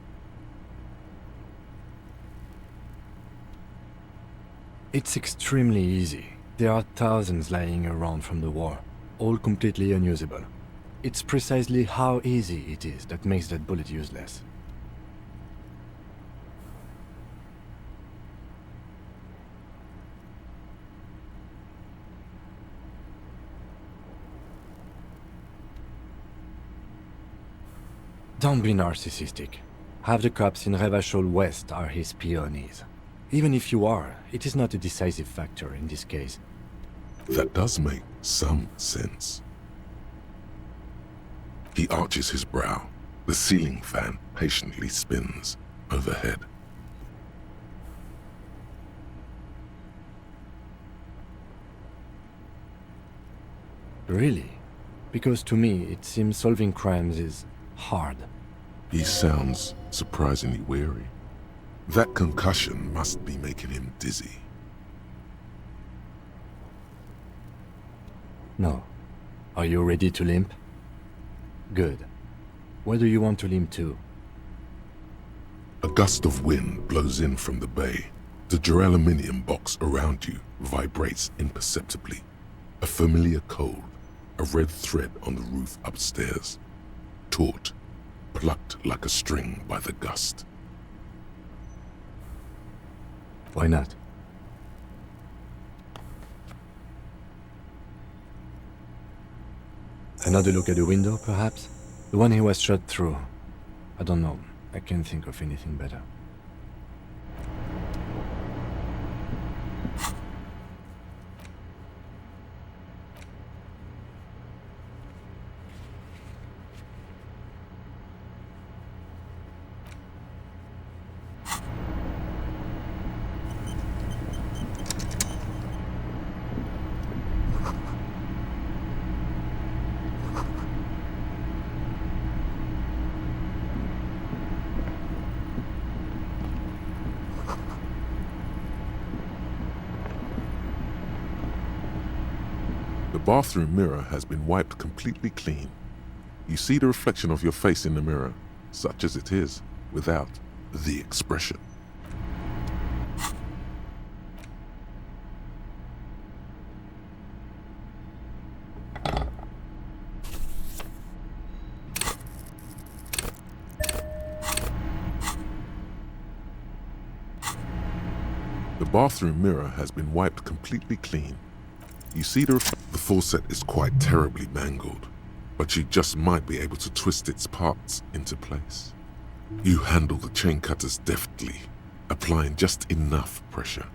It's extremely easy. There are thousands lying around from the war, all completely unusable. It's precisely how easy it is that makes that bullet useless. Don't be narcissistic. Half the cops in Revachol West are his peonies. Even if you are, it is not a decisive factor in this case. That does make some sense. He arches his brow. The ceiling fan patiently spins overhead. Really? Because to me, it seems solving crimes is hard. He sounds surprisingly weary. That concussion must be making him dizzy. No. Are you ready to limp? Good. Where do you want to limp to? A gust of wind blows in from the bay. The duraluminum box around you vibrates imperceptibly. A familiar cold, a red thread on the roof upstairs. Taut, plucked like a string by the gust. Why not? Another look at the window, perhaps? The one he was shot through. I don't know. I can't think of anything better. The bathroom mirror has been wiped completely clean. You see the reflection of your face in the mirror, such as it is, without the expression. The bathroom mirror has been wiped completely clean. You see the faucet is quite terribly mangled, but you just might be able to twist its parts into place. You handle the chain cutters deftly, applying just enough pressure.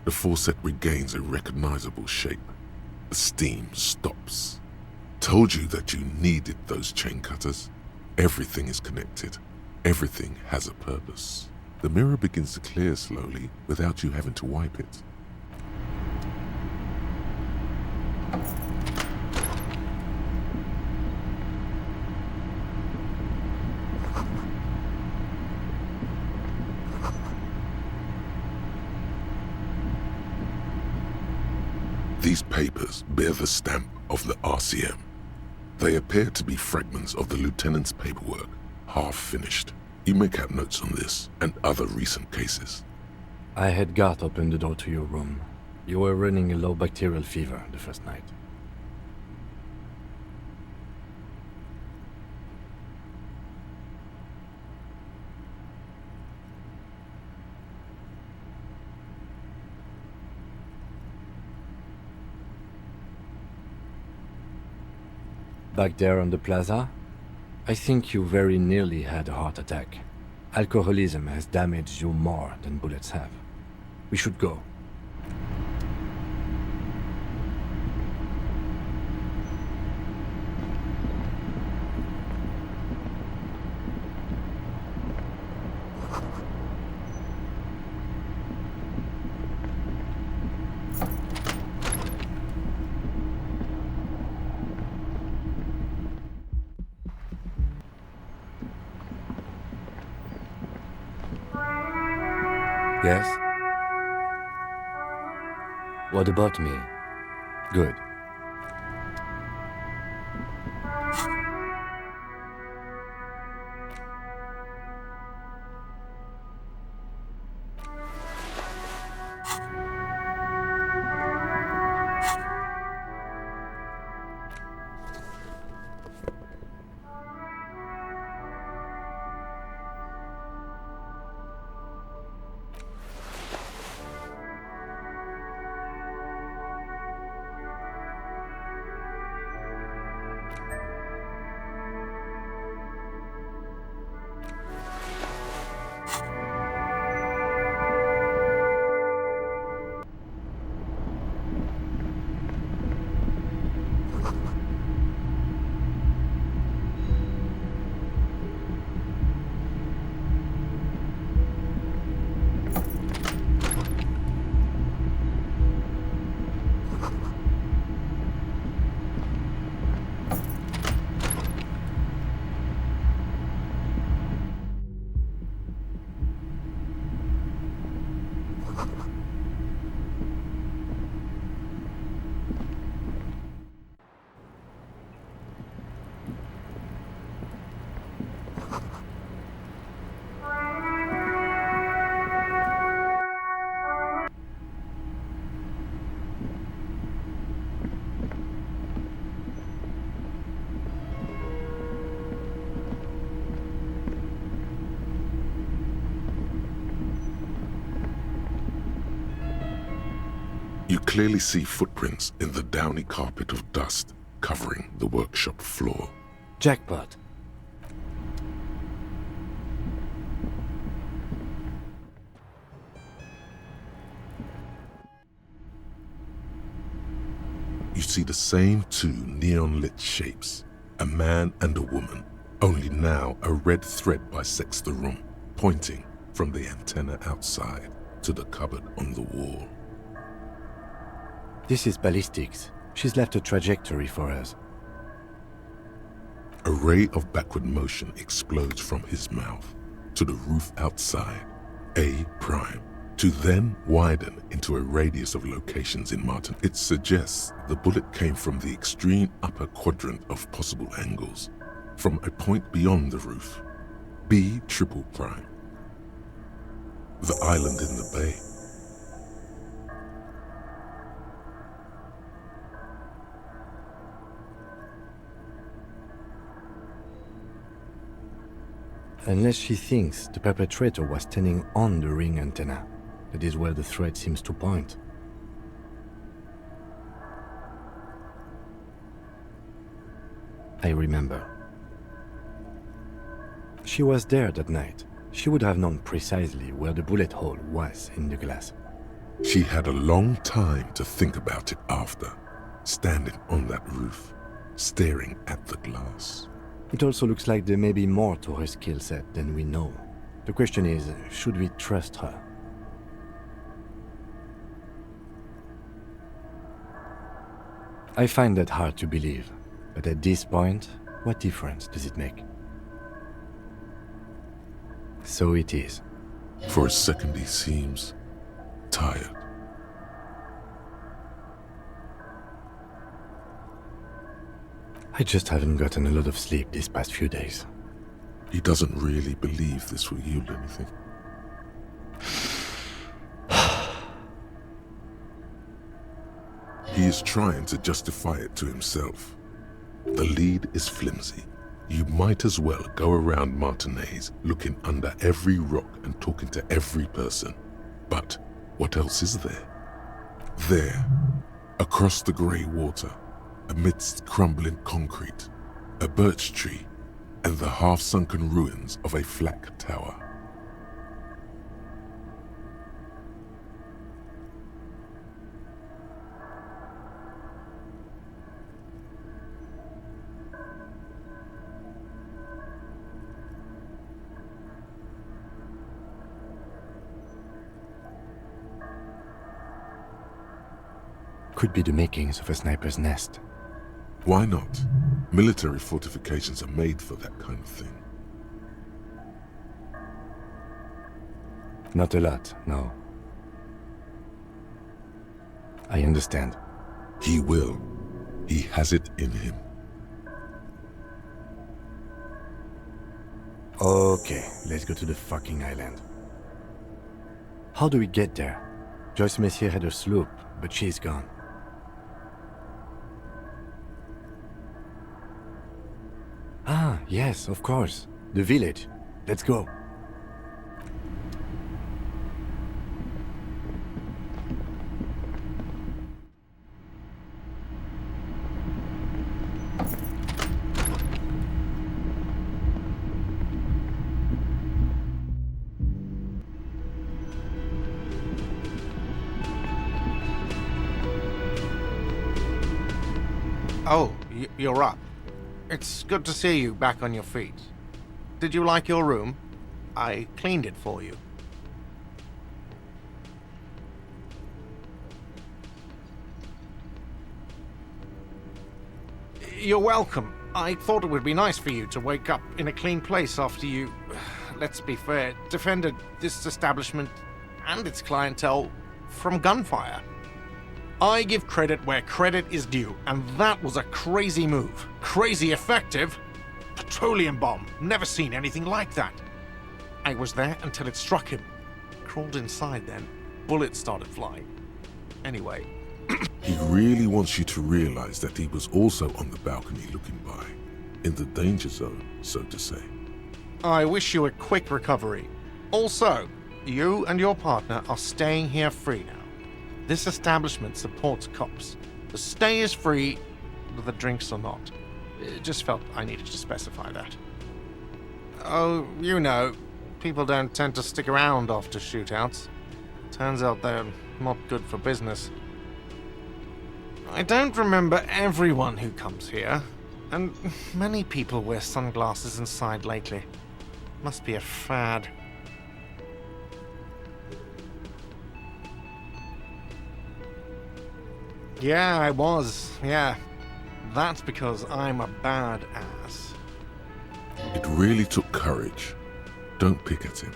The faucet regains a recognizable shape. The steam stops. Told you that you needed those chain cutters. Everything is connected. Everything has a purpose. The mirror begins to clear slowly without you having to wipe it. These papers bear the stamp of the RCM. They appear to be fragments of the lieutenant's paperwork, half finished. You make out notes on this and other recent cases. I had Garth open the door to your room. You were running a low bacterial fever the first night. Back there on the plaza, I think you very nearly had a heart attack. Alcoholism has damaged you more than bullets have. We should go. Yes? What about me? Good. You clearly see footprints in the downy carpet of dust covering the workshop floor. Jackpot. You see the same two neon-lit shapes, a man and a woman, only now a red thread bisects the room, pointing from the antenna outside to the cupboard on the wall. This is ballistics. She's left a trajectory for us. A ray of backward motion explodes from his mouth to the roof outside, A prime, to then widen into a radius of locations in Martin. It suggests the bullet came from the extreme upper quadrant of possible angles, from a point beyond the roof, B triple prime, the island in the bay. Unless she thinks the perpetrator was standing on the ring antenna. That is where the thread seems to point. I remember. She was there that night. She would have known precisely where the bullet hole was in the glass. She had a long time to think about it after, standing on that roof, staring at the glass. It also looks like there may be more to her skill set than we know. The question is, should we trust her? I find that hard to believe, but at this point, what difference does it make? So it is. For a second he seems tired. I just haven't gotten a lot of sleep these past few days. He doesn't really believe this will yield anything. He is trying to justify it to himself. The lead is flimsy. You might as well go around Martinez looking under every rock and talking to every person. But what else is there? There, across the grey water, amidst crumbling concrete, a birch tree, and the half-sunken ruins of a flak tower. Could be the makings of a sniper's nest. Why not? Military fortifications are made for that kind of thing. Not a lot, no. I understand. He will. He has it in him. Okay, let's go to the fucking island. How do we get there? Joyce Messier had a sloop, but she's gone. Ah, yes, of course. The village. Let's go. Oh, you're up. It's good to see you back on your feet. Did you like your room? I cleaned it for you. You're welcome. I thought it would be nice for you to wake up in a clean place after you, let's be fair, defended this establishment and its clientele from gunfire. I give credit where credit is due, and that was a crazy move. Crazy effective. Petroleum bomb. Never seen anything like that. I was there until it struck him. Crawled inside then. Bullets started flying. Anyway. He really wants you to realize that he was also on the balcony looking by, in the danger zone, so to say. I wish you a quick recovery. Also, you and your partner are staying here free now. This establishment supports cops. The stay is free, the drinks are not. It just felt I needed to specify that. Oh, you know, people don't tend to stick around after shootouts. Turns out they're not good for business. I don't remember everyone who comes here, and many people wear sunglasses inside lately. Must be a fad. Yeah, I was. Yeah. That's because I'm a badass. It really took courage. Don't pick at him.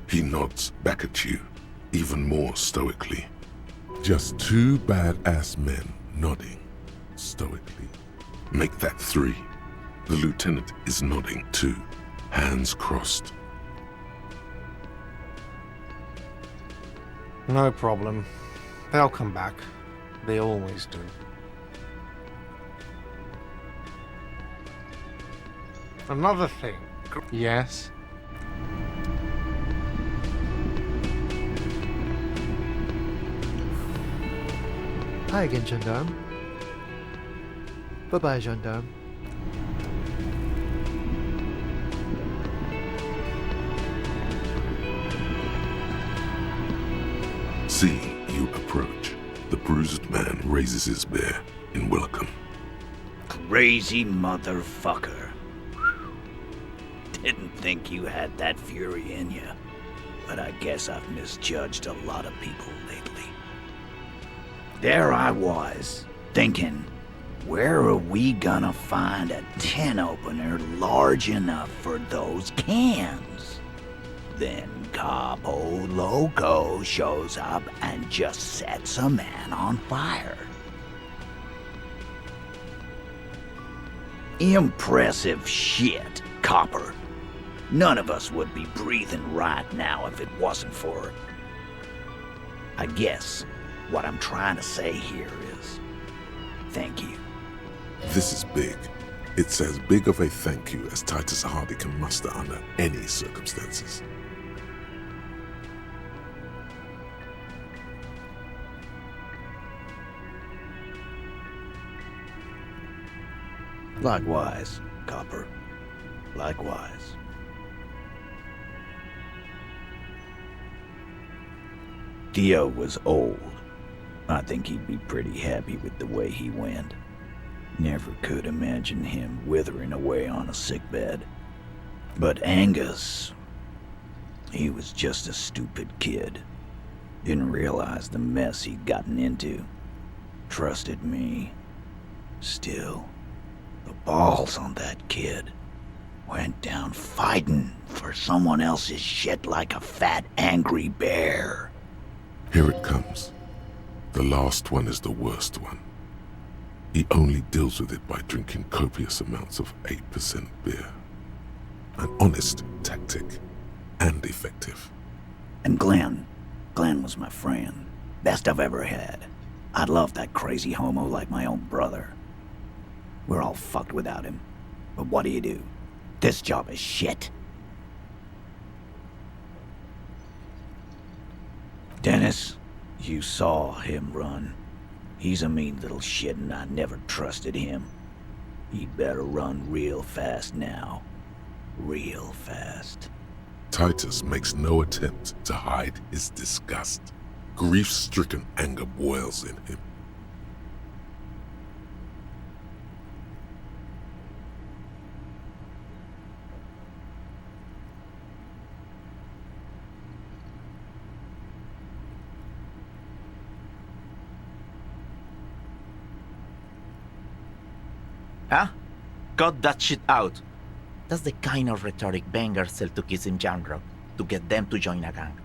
He nods back at you, even more stoically. Just two badass men nodding stoically. Make that 3. The lieutenant is nodding too, hands crossed. No problem. They'll come back. They always do. Another thing. Yes? Hi again, gendarme. Bye-bye, gendarme. Seeing you approach, the bruised man raises his beer in welcome. Crazy motherfucker. Didn't think you had that fury in you, but I guess I've misjudged a lot of people lately. There I was, thinking, where are we gonna find a tin opener large enough for those cans? Then Capo Loco shows up and just sets a man on fire. Impressive shit, Copper. None of us would be breathing right now if it wasn't for... I guess what I'm trying to say here is, thank you. This is big. It's as big of a thank you as Titus Hardy can muster under any circumstances. Likewise, Copper. Likewise. Theo was old. I think he'd be pretty happy with the way he went. Never could imagine him withering away on a sickbed. But Angus, he was just a stupid kid. Didn't realize the mess he'd gotten into. Trusted me. Still, the balls on that kid. Went down fighting for someone else's shit like a fat, angry bear. Here it comes. The last one is the worst one. He only deals with it by drinking copious amounts of 8% beer. An honest tactic, and effective. And Glenn was my friend. Best I've ever had. I'd love that crazy homo like my own brother. We're all fucked without him. But what do? This job is shit. Dennis, you saw him run. He's a mean little shit and I never trusted him. He'd better run real fast now. Real fast. Titus makes no attempt to hide his disgust. Grief-stricken anger boils in him. Huh? Cut that shit out. That's the kind of rhetoric bangers sell to kids in Jamrock to get them to join a gang.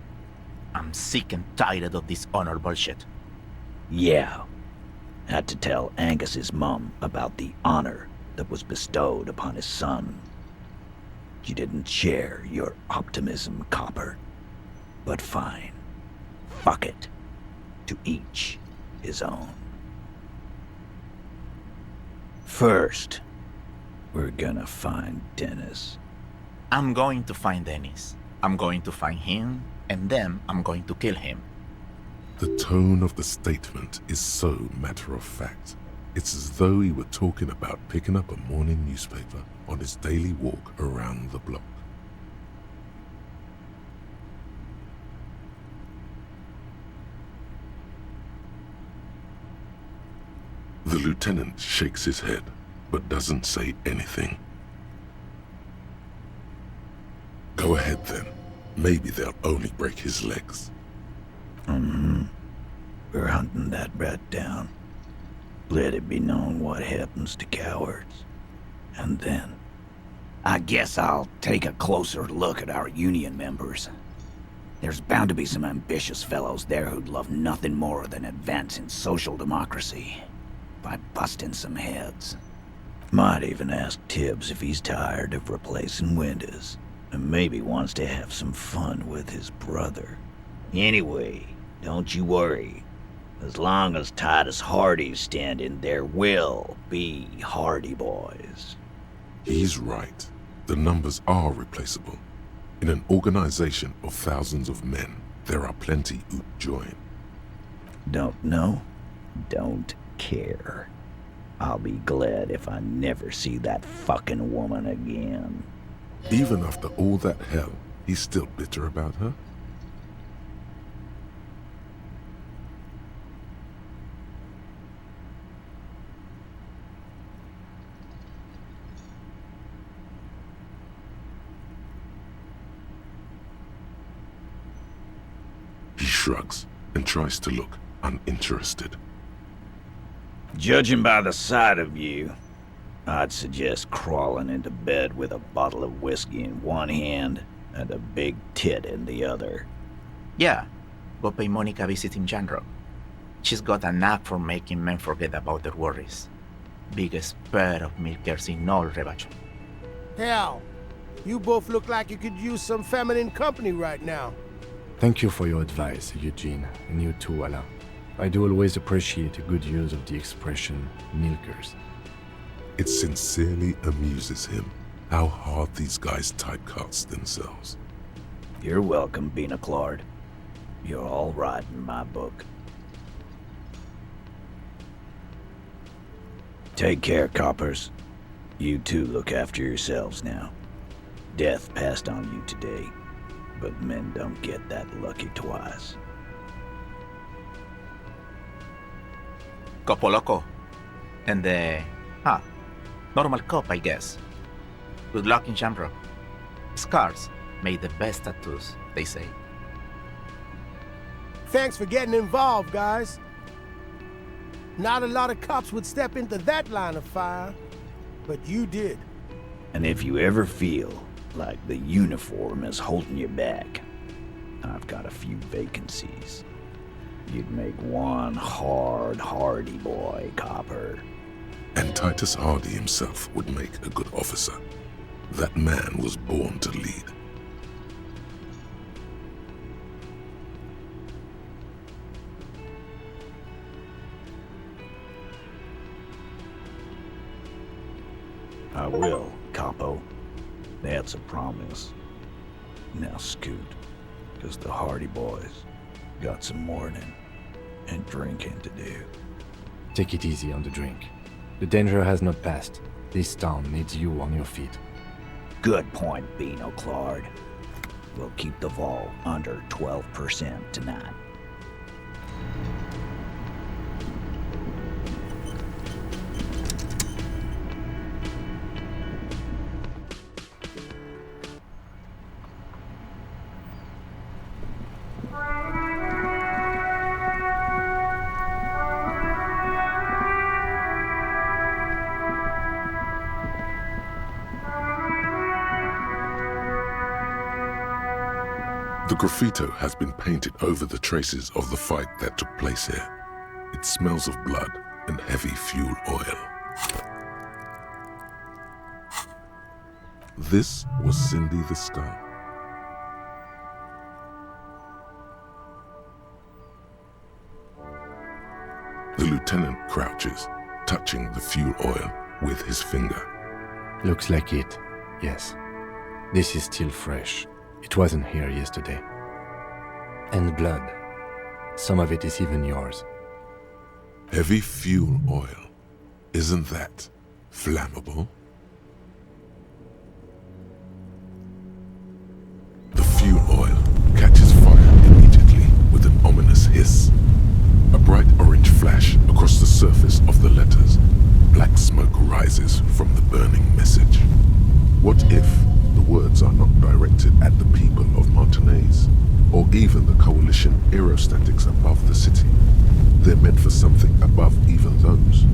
I'm sick and tired of this honor bullshit. Yeah. Had to tell Angus's mom about the honor that was bestowed upon his son. You didn't share your optimism, Copper. But fine. Fuck it. To each his own. First, We're gonna find Dennis. I'm going to find Dennis. I'm going to find him, and then I'm going to kill him. The tone of the statement is so matter-of-fact. It's as though he were talking about picking up a morning newspaper on his daily walk around the block. The lieutenant shakes his head, but doesn't say anything. Go ahead then. Maybe they'll only break his legs. We're hunting that rat down. Let it be known what happens to cowards. And then, I guess I'll take a closer look at our union members. There's bound to be some ambitious fellows there who'd love nothing more than advancing social democracy by busting some heads. Might even ask Tibbs if he's tired of replacing windows, and maybe wants to have some fun with his brother. Anyway, don't you worry. As long as Titus Hardy's standing, there will be Hardy boys. He's right. The numbers are replaceable. In an organization of thousands of men, there are plenty who join. Don't know? Don't care. I'll be glad if I never see that fucking woman again. Even after all that hell, he's still bitter about her? He shrugs and tries to look uninterested. Judging by the sight of you, I'd suggest crawling into bed with a bottle of whiskey in one hand and a big tit in the other. Yeah, go pay Monica visiting Janro. She's got a knack for making men forget about their worries. Biggest pair of milkers in all Rebacho. Hell, you both look like you could use some feminine company right now. Thank you for your advice, Eugene, and you too, Alain. I do always appreciate a good use of the expression milkers. It sincerely amuses him how hard these guys typecast themselves. You're welcome, Bina Claude. You're all right in my book. Take care, coppers. You two look after yourselves now. Death passed on you today, but men don't get that lucky twice. Copo Loco. And normal cop, I guess. Good luck in Shamrock. Scars made the best tattoos, they say. Thanks for getting involved, guys. Not a lot of cops would step into that line of fire, but you did. And if you ever feel like the uniform is holding you back, I've got a few vacancies. You'd make one hardy boy, copper. And Titus Hardy himself would make a good officer. That man was born to lead. I will, Capo. That's a promise. Now scoot, because the Hardy boys got some mourning and drinking to do. Take it easy on the drink. The danger has not passed. This town needs you on your feet. Good point, Bino Claude. We'll keep the vol under 12% tonight. The graffito has been painted over the traces of the fight that took place here. It smells of blood and heavy fuel oil. This was Cindy the Skull. The lieutenant crouches, touching the fuel oil with his finger. Looks like it, yes. This is still fresh. It wasn't here yesterday. And blood. Some of it is even yours. Heavy fuel oil. Isn't that flammable? The fuel oil catches fire immediately with an ominous hiss. A bright orange flash across the surface of the letters. Black smoke rises from the burning message. What if the words are not directed at the people of Martinez, or even the coalition aerostatics above the city? They're meant for something above even those.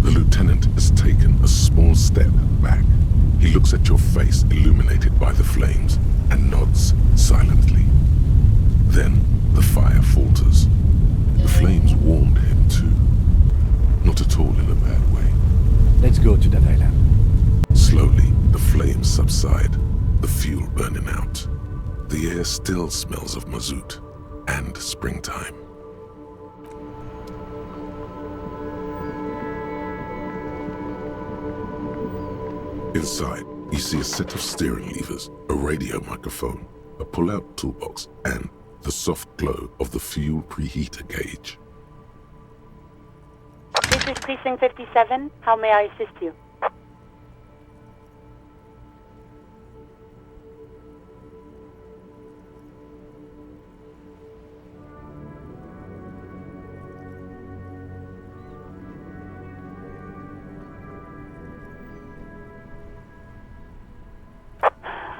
The lieutenant has taken a small step back. He looks at your face illuminated by the flames and nods silently. Then the fire falters. The flames warmed him too. Not at all in a bad way. Let's go to that island. Slowly, the flames subside, the fuel burning out. The air still smells of mazout and springtime. Inside, you see a set of steering levers, a radio microphone, a pull-out toolbox, and the soft glow of the fuel preheater gauge. This is Precinct 57. How may I assist you?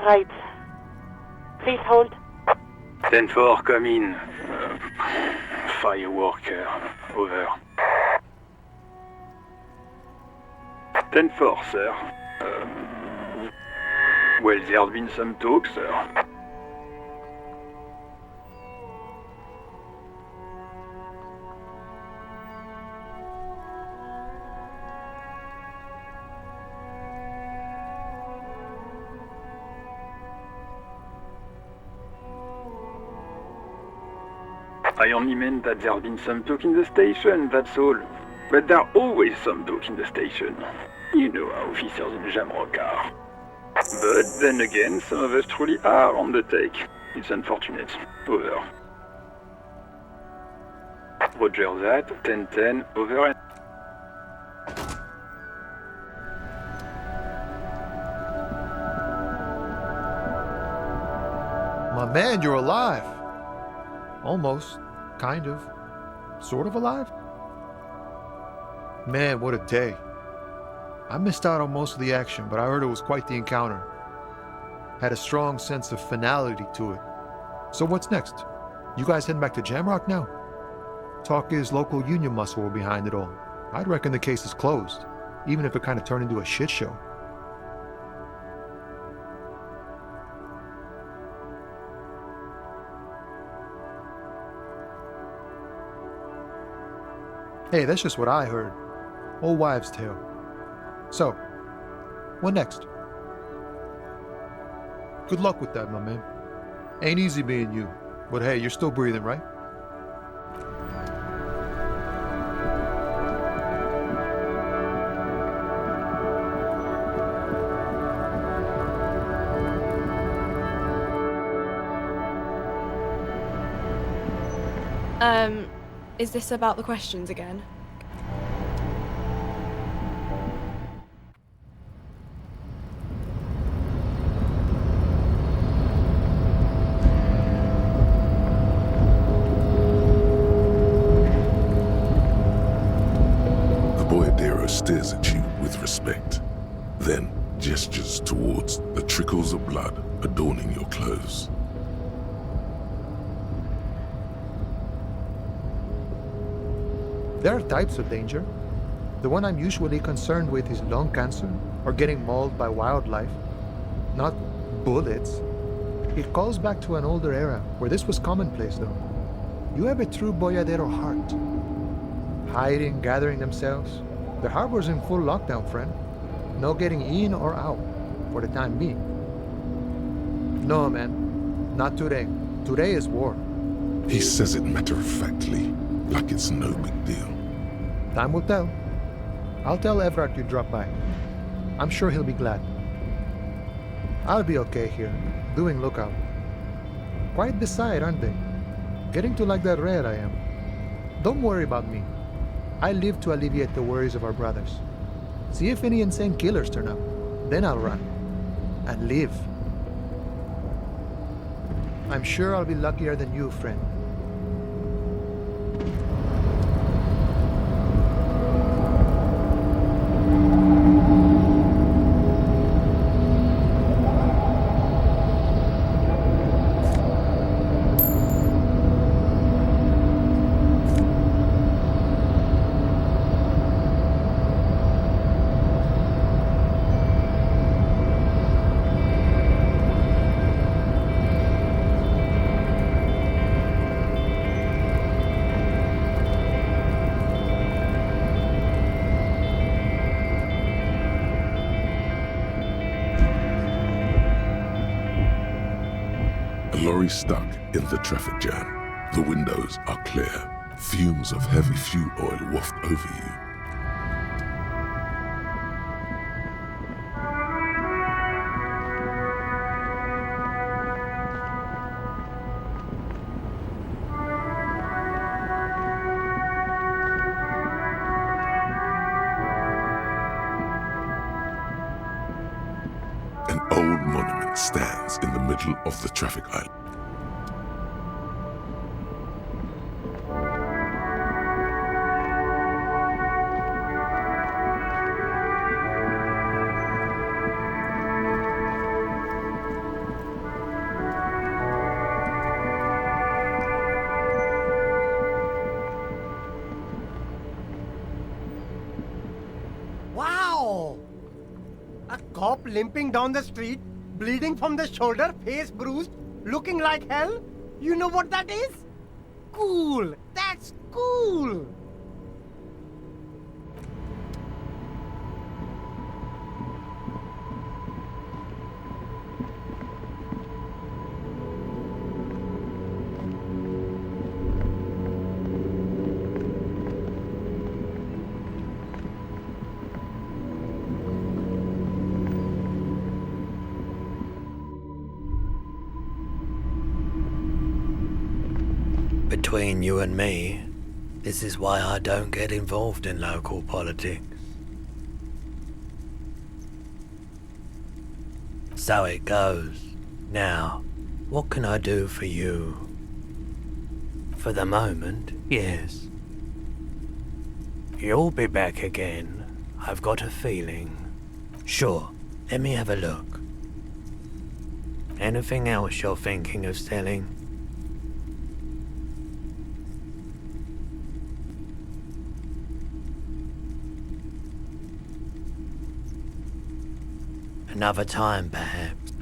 Right. Please hold. 10-4, come in. Fireworker, over. 10-4, sir. Well, there's been some talk, sir. I only meant that there's been some talk in the station, that's all. But there's always some talk in the station. You know how officers in Jamrock are. But then again, some of us truly are on the take. It's unfortunate. Over. Roger that, 10-10, over and... My man, you're alive. Almost. Kind of. Sort of alive? Man, what a day. I missed out on most of the action, but I heard it was quite the encounter. Had a strong sense of finality to it. So what's next? You guys heading back to Jamrock now? Talk is local union muscle were behind it all. I'd reckon the case is closed, even if it kind of turned into a shit show. Hey, that's just what I heard. Old wives' tale. So, what next? Good luck with that, my man. Ain't easy being you, but hey, you're still breathing, right? Is this about the questions again? The boyadero stares at you with respect, then gestures towards the trickles of blood adorning your clothes. There are types of danger. The one I'm usually concerned with is lung cancer or getting mauled by wildlife, not bullets. It calls back to an older era where this was commonplace, though. You have a true boyadero heart. Hiding, gathering themselves. The harbor's in full lockdown, friend. No getting in or out, for the time being. No, man. Not today. Today is war. He says it matter-of-factly, like it's no big deal. Time will tell. I'll tell Everard you dropped by. I'm sure he'll be glad. I'll be okay here, doing lookout. Quite the sight, aren't they? Getting to like that red I am. Don't worry about me. I live to alleviate the worries of our brothers. See if any insane killers turn up. Then I'll run. And live. I'm sure I'll be luckier than you, friend. Lorry stuck in the traffic jam. The windows are clear. Fumes of heavy fuel oil waft over you. An old monument stands in the middle of the traffic island. Wow! A cop limping down the street, bleeding from the shoulder, face bruised, looking like hell? You know what that is? Cool! That's cool! Between you and me, this is why I don't get involved in local politics. So it goes. Now, what can I do for you? For the moment, yes. You'll be back again. I've got a feeling. Sure, let me have a look. Anything else you're thinking of selling? Another time, perhaps.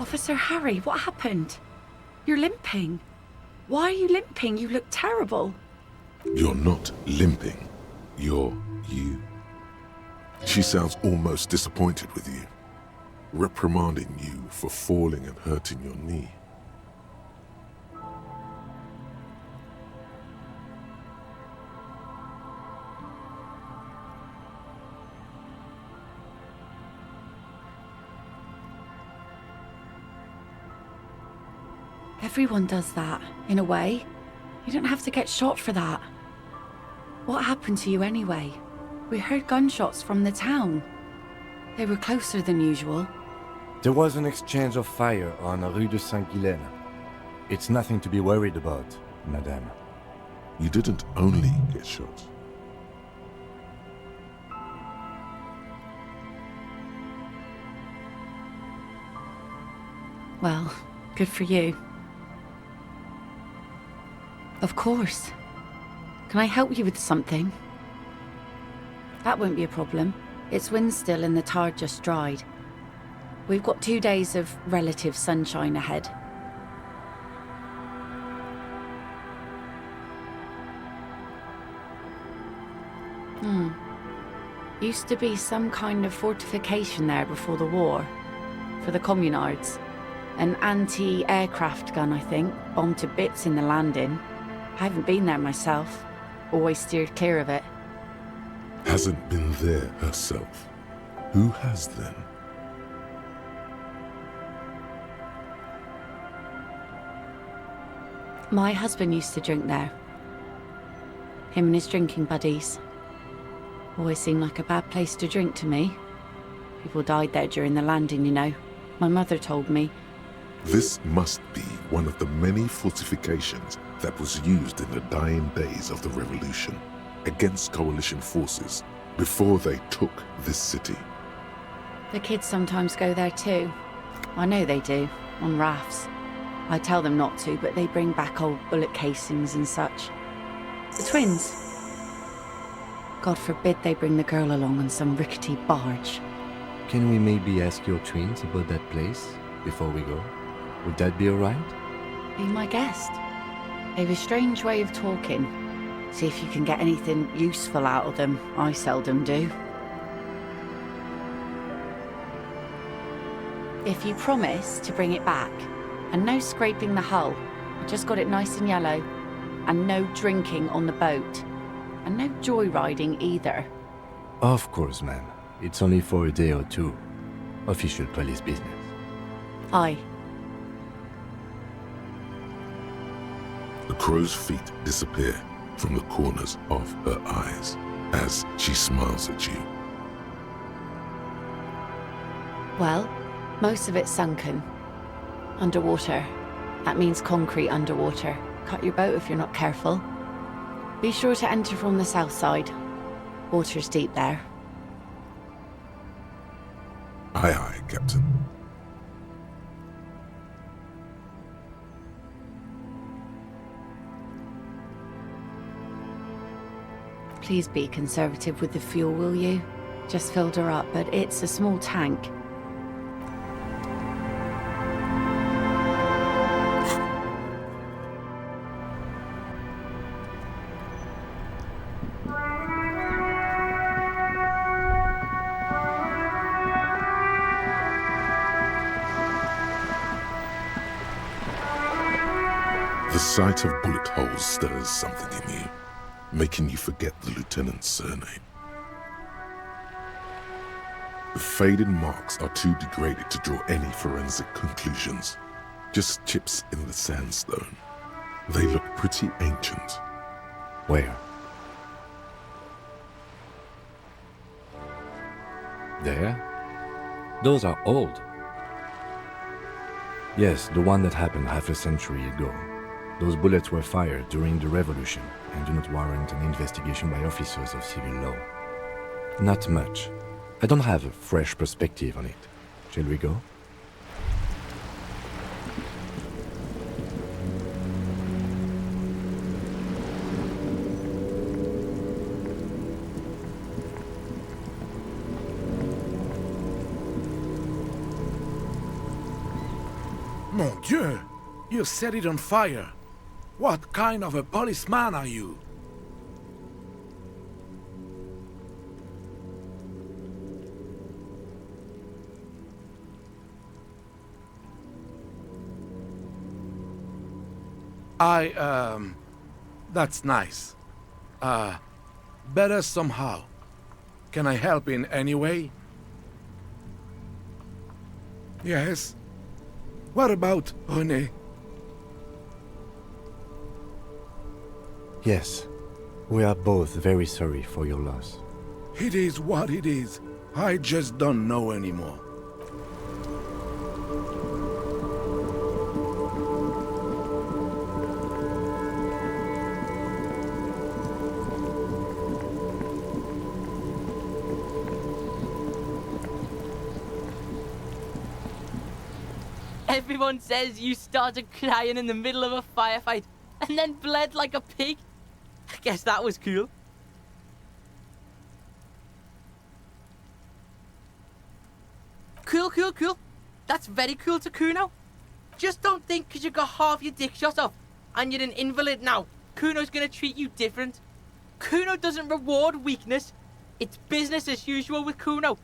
Officer Harry, what happened? You're limping. Why are you limping? You look terrible. You're not limping. You're you. She sounds almost disappointed with you, reprimanding you for falling and hurting your knee. Everyone does that, in a way. You don't have to get shot for that. What happened to you anyway? We heard gunshots from the town. They were closer than usual. There was an exchange of fire on Rue de Saint-Guylaine. It's nothing to be worried about, madame. You didn't only get shot. Well, good for you. Of course. Can I help you with something? That won't be a problem. It's wind still and the tar just dried. We've got 2 days of relative sunshine ahead. Used to be some kind of fortification there before the war. For the communards. An anti-aircraft gun, I think. Bombed to bits in the landing. I haven't been there myself. Always steered clear of it. Hasn't been there herself. Who has then? My husband used to drink there. Him and his drinking buddies. Always seemed like a bad place to drink to me. People died there during the landing, you know. My mother told me. This must be one of the many fortifications that was used in the dying days of the revolution against coalition forces before they took this city. The kids sometimes go there too. I know they do, on rafts. I tell them not to, but they bring back old bullet casings and such. The twins. God forbid they bring the girl along on some rickety barge. Can we maybe ask your twins about that place before we go? Would that be alright? Be my guest. They have a strange way of talking. See if you can get anything useful out of them. I seldom do. If you promise to bring it back, and no scraping the hull, I just got it nice and yellow, and no drinking on the boat, and no joyriding either. Of course, ma'am. It's only for a day or two. Official police business. Aye. The crow's feet disappear from the corners of her eyes as she smiles at you. Well, most of it's sunken. Underwater. That means concrete underwater. Cut your boat if you're not careful. Be sure to enter from the south side. Water's deep there. Aye, aye, Captain. Please be conservative with the fuel, will you? Just filled her up, but it's a small tank. The sight of bullet holes stirs something in you, making you forget the lieutenant's surname. The faded marks are too degraded to draw any forensic conclusions. Just chips in the sandstone. They look pretty ancient. Where? There? Those are old. Yes, the one that happened half a century ago. Those bullets were fired during the revolution and do not warrant an investigation by officers of civil law. Not much. I don't have a fresh perspective on it. Shall we go? Mon Dieu! You set it on fire! What kind of a policeman are you? That's nice. Better somehow. Can I help in any way? Yes? What about René? Yes, we are both very sorry for your loss. It is what it is. I just don't know anymore. Everyone says you started crying in the middle of a firefight and then bled like a pig. I guess that was cool. Cool. That's very cool to Kuno. Just don't think because you got half your dick shot off and you're an invalid now, Kuno's gonna treat you different. Kuno doesn't reward weakness. It's business as usual with Kuno.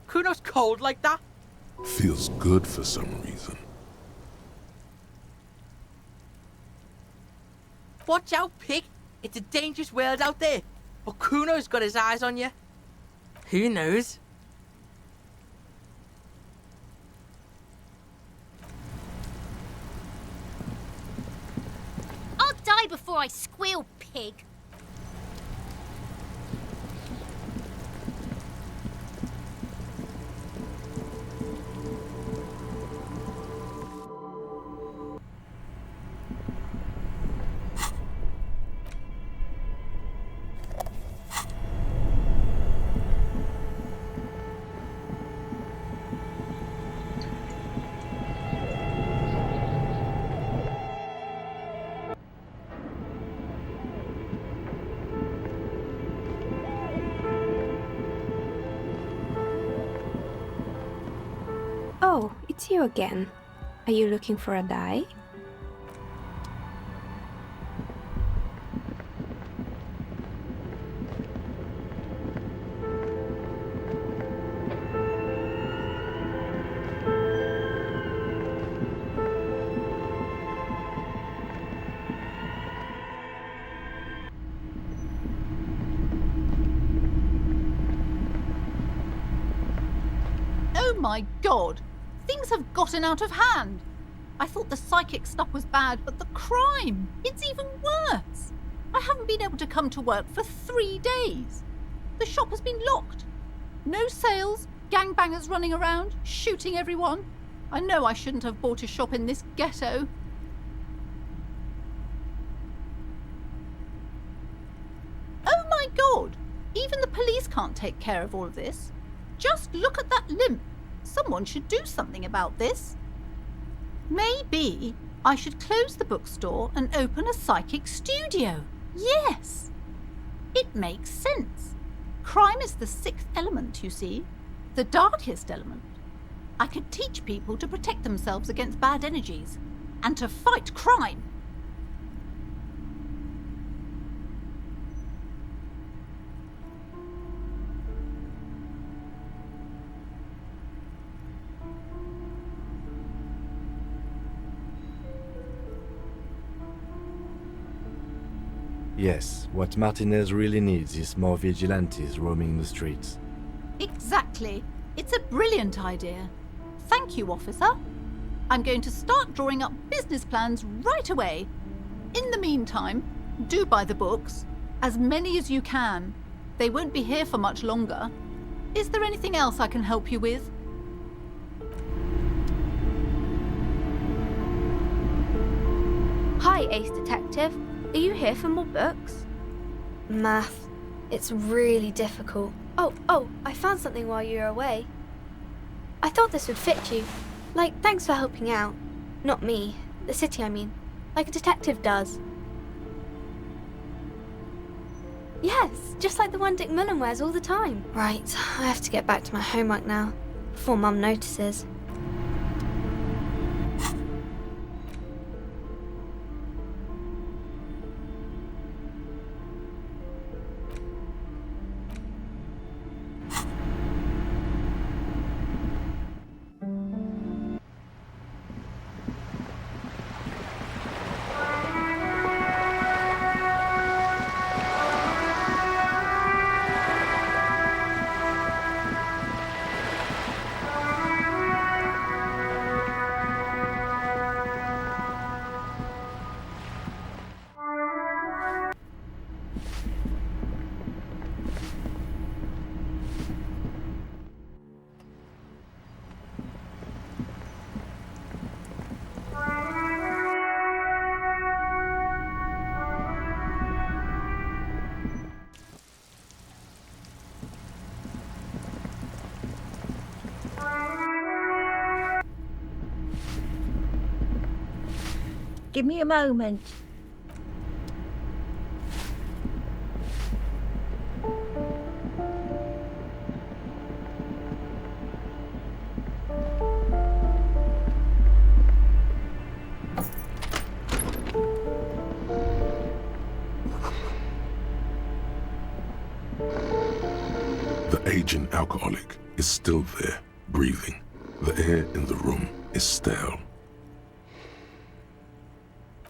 Kuno's cold like that. Feels good for some reason. Watch out, pig. It's a dangerous world out there. But Kuno's got his eyes on you. Who knows? I'll die before I squeal, pig. Oh, it's you again. Are you looking for a die? Oh my god! Things have gotten out of hand. I thought the psychic stuff was bad, but the crime, it's even worse. I haven't been able to come to work for 3 days. The shop has been locked. No sales, gangbangers running around, shooting everyone. I know I shouldn't have bought a shop in this ghetto. Oh my god! Even the police can't take care of all of this. Just look at that limp. Someone should do something about this. Maybe I should close the bookstore and open a psychic studio. Yes! It makes sense. Crime is the 6th element, you see. The darkest element. I could teach people to protect themselves against bad energies and to fight crime. Yes, what Martinez really needs is more vigilantes roaming the streets. Exactly. It's a brilliant idea. Thank you, officer. I'm going to start drawing up business plans right away. In the meantime, do buy the books. As many as you can. They won't be here for much longer. Is there anything else I can help you with? Hi, Ace Detective. Are you here for more books? Math. It's really difficult. Oh, I found something while you were away. I thought this would fit you. Like, thanks for helping out. Not me. The city, I mean. Like a detective does. Yes, just like the one Dick Mullen wears all the time. Right, I have to get back to my homework now, before Mum notices. Give me a moment. The aging alcoholic is still there, breathing. The air in the room is stale.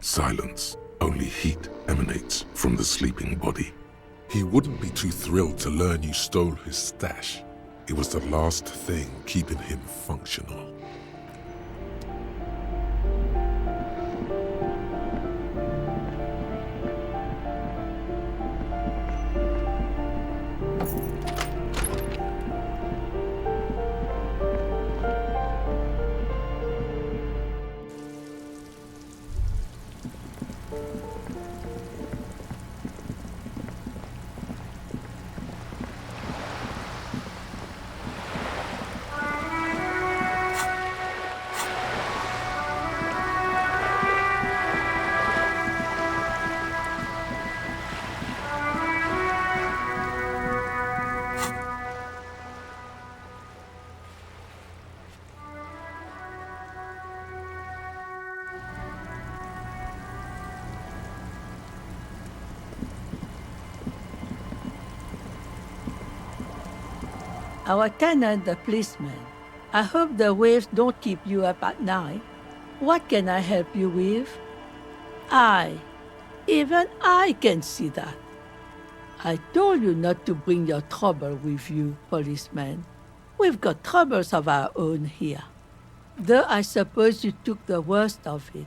Silence. Only heat emanates from the sleeping body. He wouldn't be too thrilled to learn you stole his stash. It was the last thing keeping him functional. Our tenant, the policeman. I hope the waves don't keep you up at night. What can I help you with? Even I can see that. I told you not to bring your trouble with you, policeman. We've got troubles of our own here. Though I suppose you took the worst of it.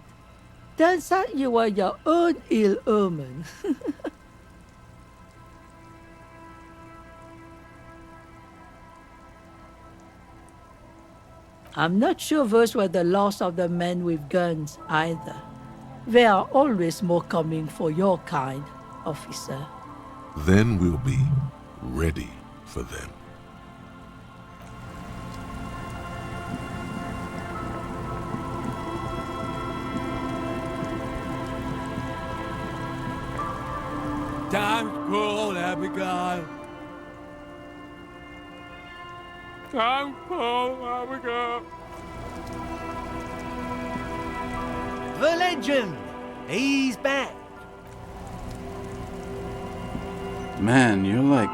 Turns out you were your own ill omen. I'm not sure those were the last of the men with guns either. There are always more coming for your kind, officer. Then we'll be ready for them. Time's cold, Abigail. Time's cold, Abigail. The legend! He's back! Man, you're like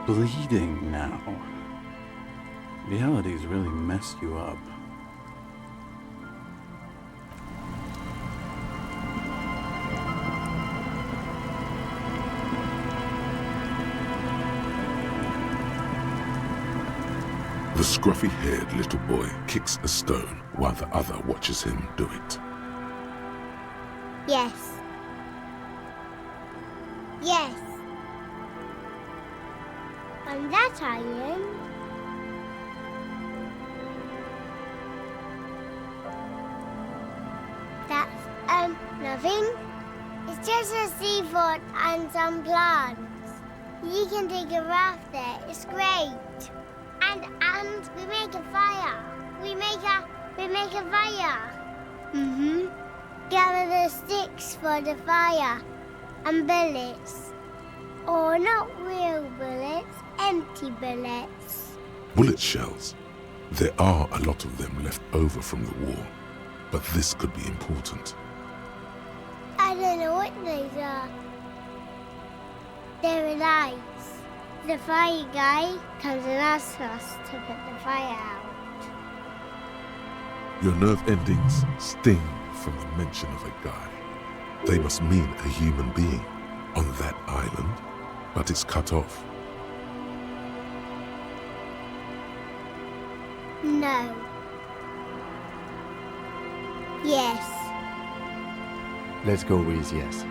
bleeding now. Reality's really messed you up. The scruffy-haired little boy kicks a stone while the other watches him do it. Yes. Yes. And that iron. That's, nothing. It's just a seafort and some plants. You can take a raft there. It's great. And we make a fire. We make a fire. Mm-hmm. Gather the sticks for the fire. And bullets. Or not real bullets, empty bullets. Bullet shells. There are a lot of them left over from the war. But this could be important. I don't know what those are. They're nice. The fire guy comes and asks us to put the fire out. Your nerve endings sting from the mention of a guy. They must mean a human being on that island, but it's cut off. No. Yes. Let's go with yes.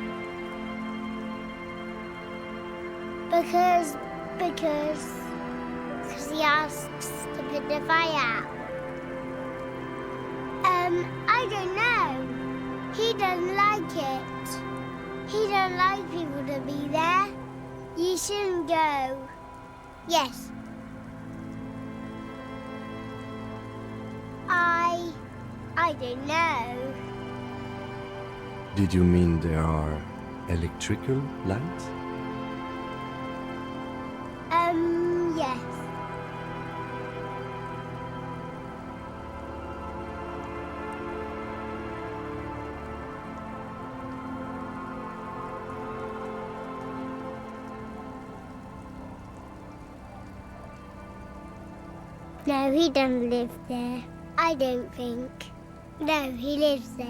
Because he asks to put the fire out. I don't know. He doesn't like it. He don't like people to be there. You shouldn't go. Yes. I don't know. Did you mean there are electrical lights? Yes. No, he doesn't live there. I don't think. No, he lives there.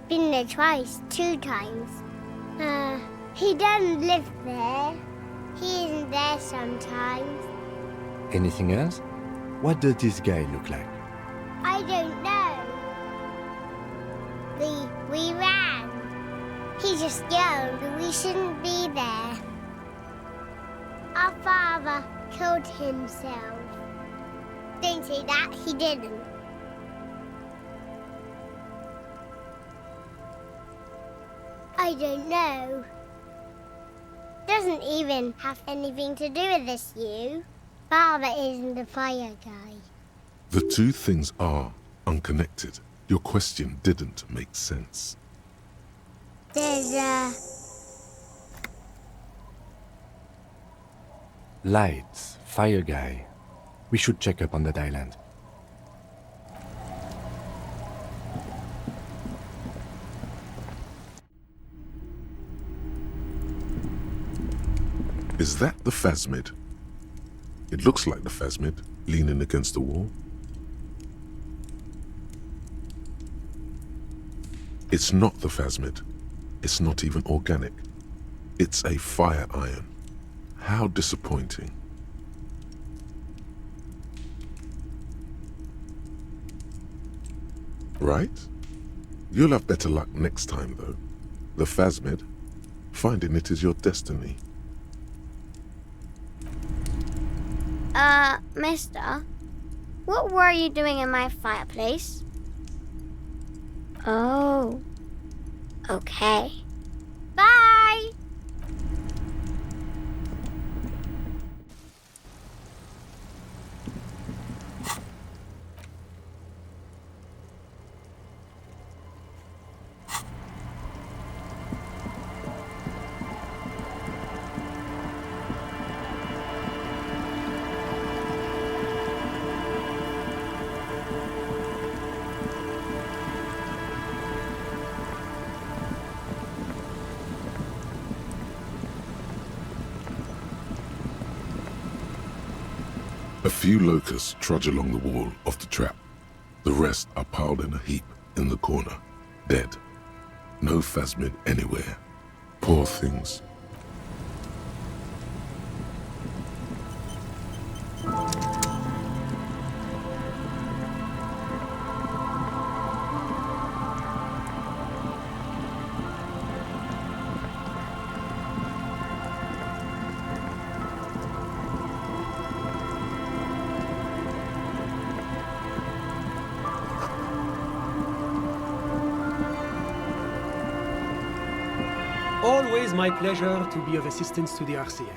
Been there twice, 2 times. He doesn't live there. He isn't there sometimes. Anything else? What does this guy look like? I don't know. We ran. He just yelled we shouldn't be there. Our father killed himself. Don't say that, he didn't. I don't know. Doesn't even have anything to do with this, you. Father isn't the fire guy. The two things are unconnected. Your question didn't make sense. There's Lights, fire guy. We should check up on that island. Is that the phasmid? It looks like the phasmid, leaning against the wall. It's not the phasmid. It's not even organic. It's a fire iron. How disappointing. Right? You'll have better luck next time, though. The phasmid, finding it is your destiny. Mister, what were you doing in my fireplace? Oh. Okay. Bye! A few locusts trudge along the wall of the trap. The rest are piled in a heap in the corner, dead. No phasmid anywhere. Poor things. Always my pleasure to be of assistance to the RCM.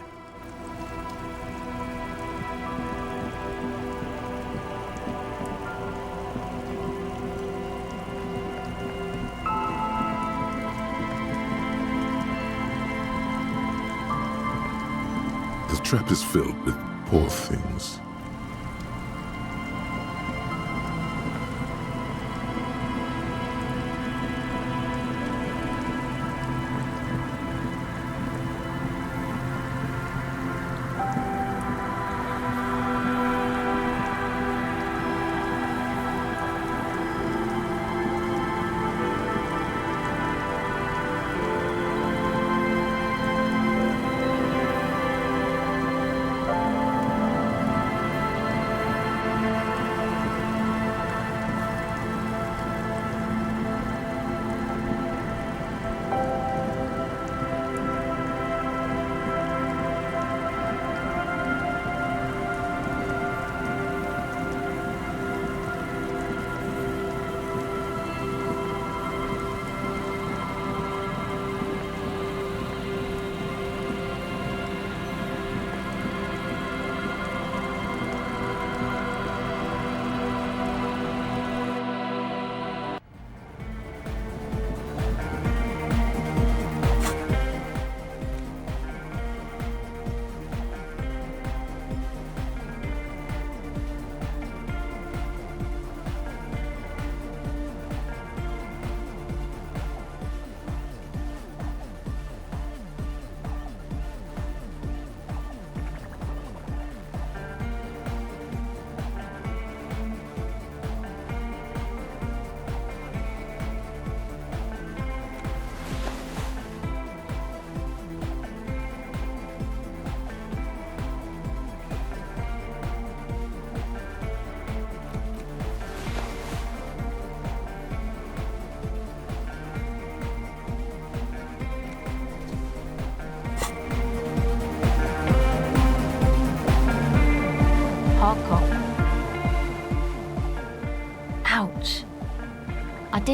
The trap is filled with poor things.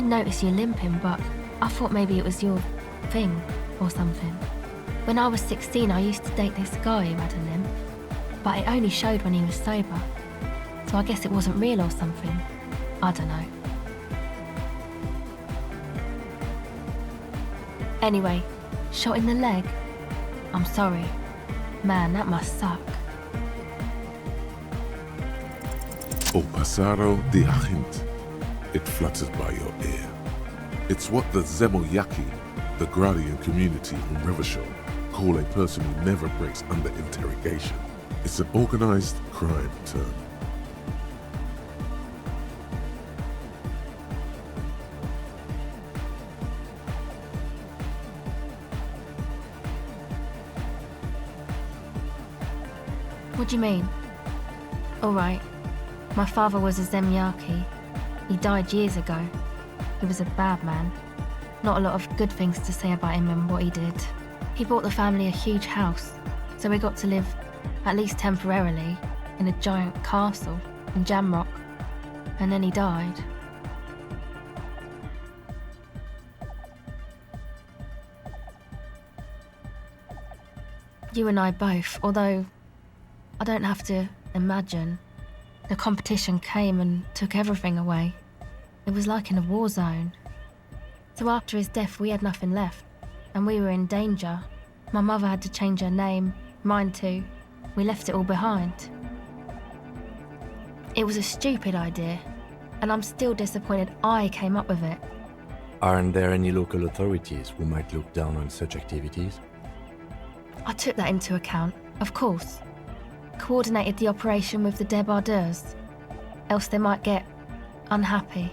did notice you limping, but I thought maybe it was your thing or something. When I was 16, I used to date this guy who had a limp, but it only showed when he was sober. So I guess it wasn't real or something. I don't know. Anyway, shot in the leg? I'm sorry. Man, that must suck. O pasaro de agint. It flutters by your ear. It's what the Zemoyaki, the Gradian community in Revachol, call a person who never breaks under interrogation. It's an organized crime term. What do you mean? All right. My father was a Zemyaki. He died years ago. He was a bad man. Not a lot of good things to say about him and what he did. He bought the family a huge house, so we got to live, at least temporarily, in a giant castle in Jamrock. And then he died. You and I both, although I don't have to imagine. The competition came and took everything away. It was like in a war zone. So after his death, we had nothing left, and we were in danger. My mother had to change her name, mine too. We left it all behind. It was a stupid idea, and I'm still disappointed I came up with it. Aren't there any local authorities who might look down on such activities? I took that into account, of course. Coordinated the operation with the débardeurs, else they might get unhappy.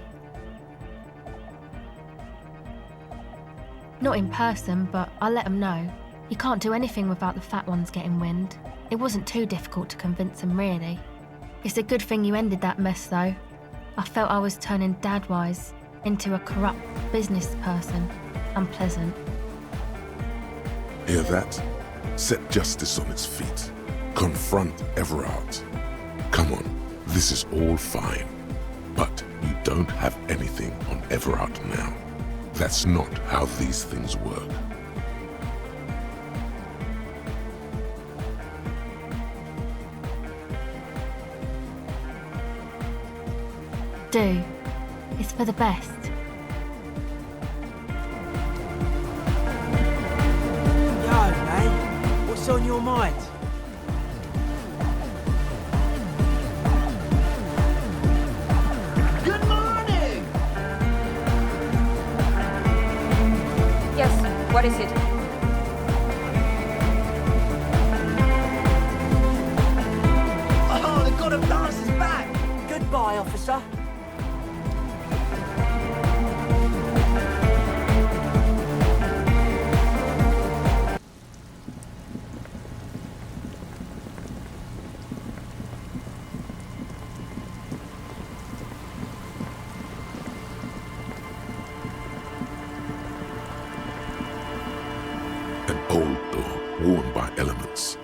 Not in person, but I let them know. You can't do anything without the fat ones getting wind. It wasn't too difficult to convince them, really. It's a good thing you ended that mess, though. I felt I was turning Dadwise into a corrupt business person. Unpleasant. Hear that? Set justice on its feet. Confront Everard. Come on, this is all fine. But you don't have anything on Everard now. That's not how these things work. Do. It's for the best. Yo, mate. What's on your mind? What is it? Oh, the god of dance is back! Goodbye, officer. An old door worn by elements.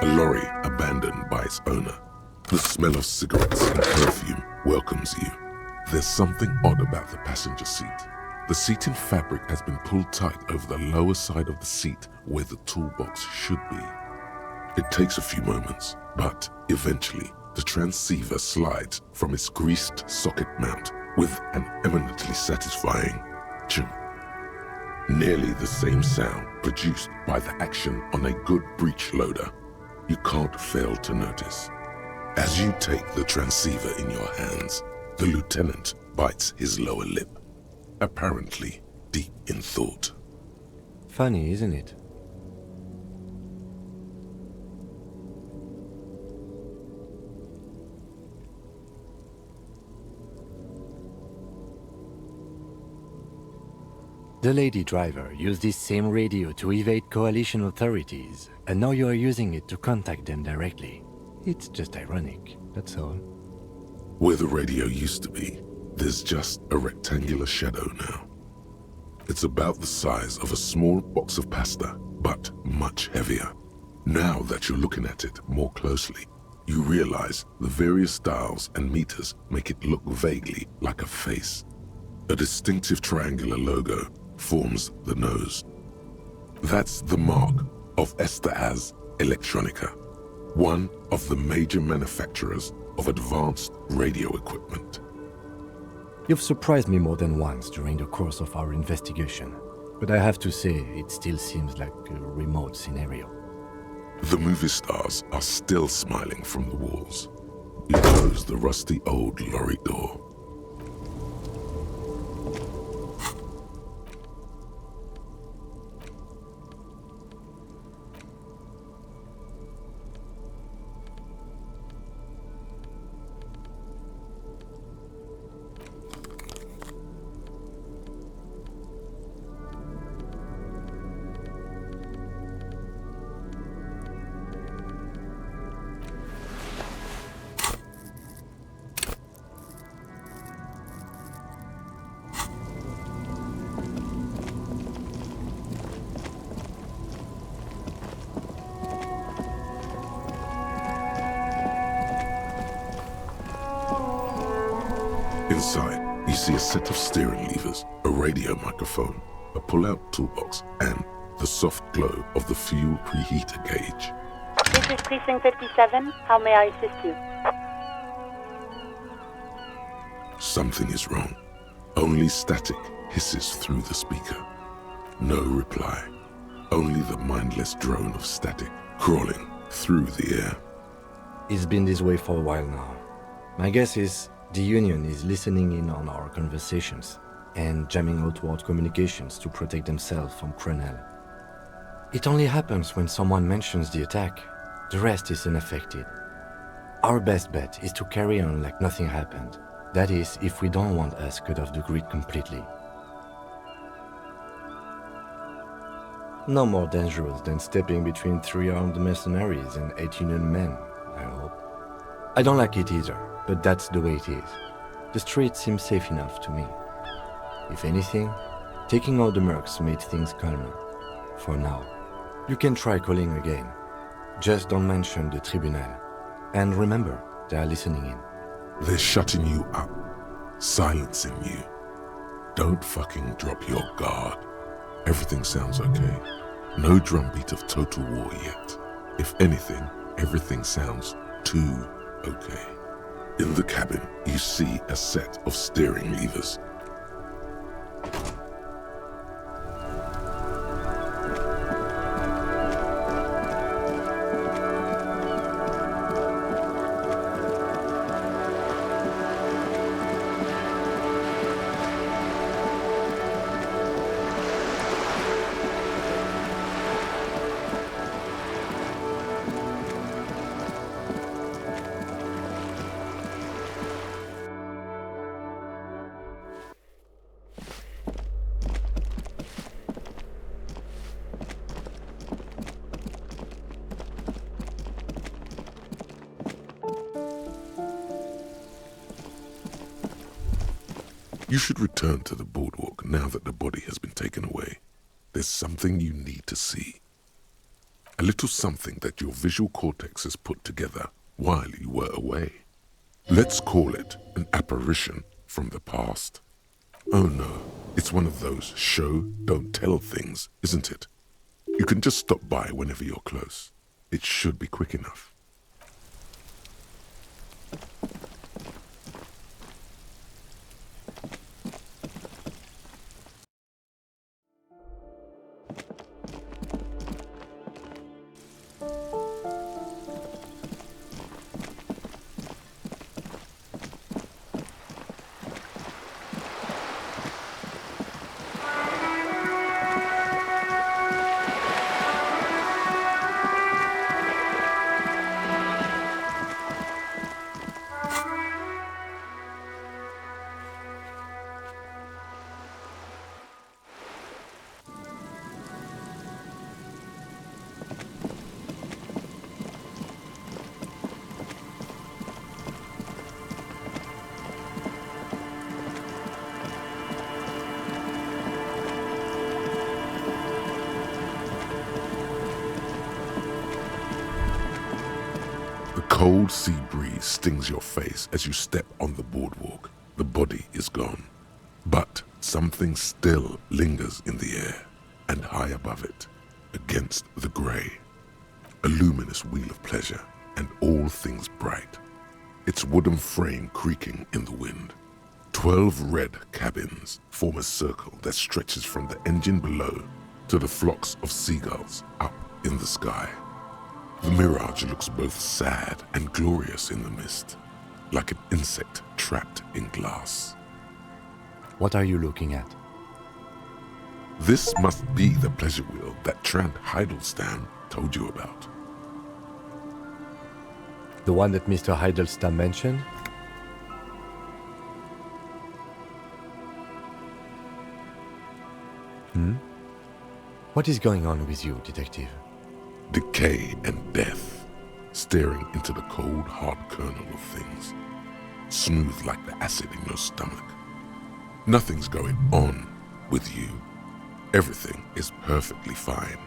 A lorry abandoned by its owner. The smell of cigarettes and perfume welcomes you. There's something odd about the passenger seat. The seating fabric has been pulled tight over the lower side of the seat where the toolbox should be. It takes a few moments, but eventually the transceiver slides from its greased socket mount with an eminently satisfying chung. Nearly the same sound produced by the action on a good breech loader. You can't fail to notice. As you take the transceiver in your hands, the lieutenant bites his lower lip, apparently deep in thought. Funny, isn't it? The lady driver used this same radio to evade coalition authorities, and now you are using it to contact them directly. It's just ironic, that's all. Where the radio used to be, there's just a rectangular shadow now. It's about the size of a small box of pasta, but much heavier. Now that you're looking at it more closely, you realize the various dials and meters make it look vaguely like a face. A distinctive triangular logo forms the nose. That's the mark of Estaz Electronica, one of the major manufacturers of advanced radio equipment. You've surprised me more than once during the course of our investigation, but I have to say it still seems like a remote scenario. The movie stars are still smiling from the walls. You close the rusty old lorry door. Inside, you see a set of steering levers, a radio microphone, a pull-out toolbox, and the soft glow of the fuel preheater gauge. This is Precinct 57. How may I assist you? Something is wrong. Only static hisses through the speaker. No reply. Only the mindless drone of static crawling through the air. It's been this way for a while now. My guess is the Union is listening in on our conversations and jamming outward communications to protect themselves from Cronel. It only happens when someone mentions the attack. The rest is unaffected. Our best bet is to carry on like nothing happened. That is, if we don't want us cut off the grid completely. No more dangerous than stepping between 3 armed mercenaries and 8 Union men, I hope. I don't like it either, but that's the way it is. The street seems safe enough to me. If anything, taking out the mercs made things calmer. For now. You can try calling again. Just don't mention the tribunal. And remember, they are listening in. They're shutting you up, silencing you. Don't fucking drop your guard. Everything sounds okay. No drumbeat of total war yet. If anything, everything sounds too okay. In the cabin, you see a set of steering levers. You should return to the boardwalk now that the body has been taken away. There's something you need to see. A little something that your visual cortex has put together while you were away. Let's call it an apparition from the past. Oh no, it's one of those show, don't tell things, isn't it? You can just stop by whenever you're close. It should be quick enough. cold sea breeze stings your face as you step on the boardwalk. The body is gone. But something still lingers in the air, and high above it, against the grey. A luminous wheel of pleasure, and all things bright. Its wooden frame creaking in the wind. 12 red cabins form a circle that stretches from the engine below to the flocks of seagulls up in the sky. The mirage looks both sad and glorious in the mist, like an insect trapped in glass. What are you looking at? This must be the pleasure wheel that Trant Heidelstein told you about. The one that Mr. Heidelstein mentioned? What is going on with you, detective? Decay and death, staring into the cold, hard kernel of things, smooth like the acid in your stomach. Nothing's going on with you. Everything is perfectly fine.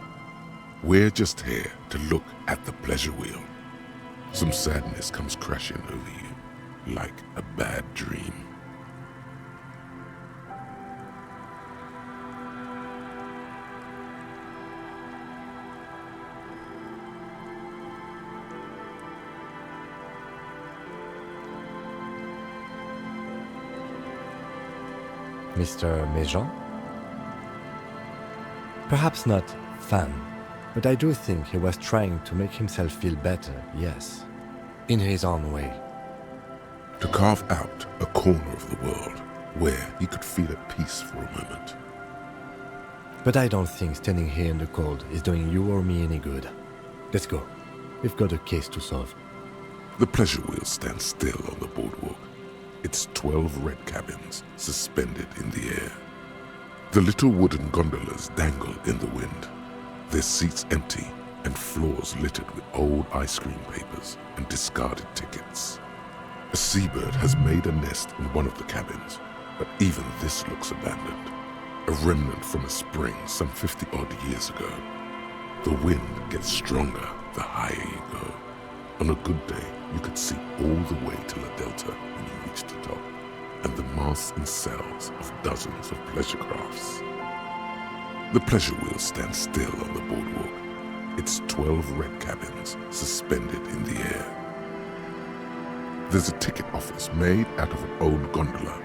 We're just here to look at the pleasure wheel. Some sadness comes crashing over you, like a bad dream. Mr. Méjean? Perhaps not fun, but I do think he was trying to make himself feel better, yes. In his own way. To carve out a corner of the world where he could feel at peace for a moment. But I don't think standing here in the cold is doing you or me any good. Let's go. We've got a case to solve. The pleasure wheel stands still on the boardwalk. Its 12 red cabins suspended in the air. The little wooden gondolas dangle in the wind, their seats empty and floors littered with old ice cream papers and discarded tickets. A seabird has made a nest in one of the cabins, but even this looks abandoned. A remnant from a spring some 50-odd years ago. The wind gets stronger the higher you go. On a good day, you could see all the way to La Delta when you reach the top, and the masts and sails of dozens of pleasure crafts. The pleasure wheel stands still on the boardwalk, its 12 red cabins suspended in the air. There's a ticket office made out of an old gondola,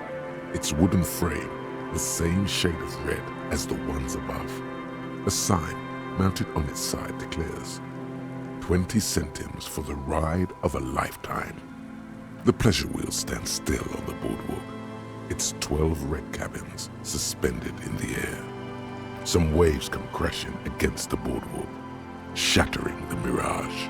its wooden frame the same shade of red as the ones above. A sign mounted on its side declares, 20 centimes for the ride of a lifetime. The pleasure wheel stands still on the boardwalk, its 12 red cabins suspended in the air. Some waves come crashing against the boardwalk, shattering the mirage.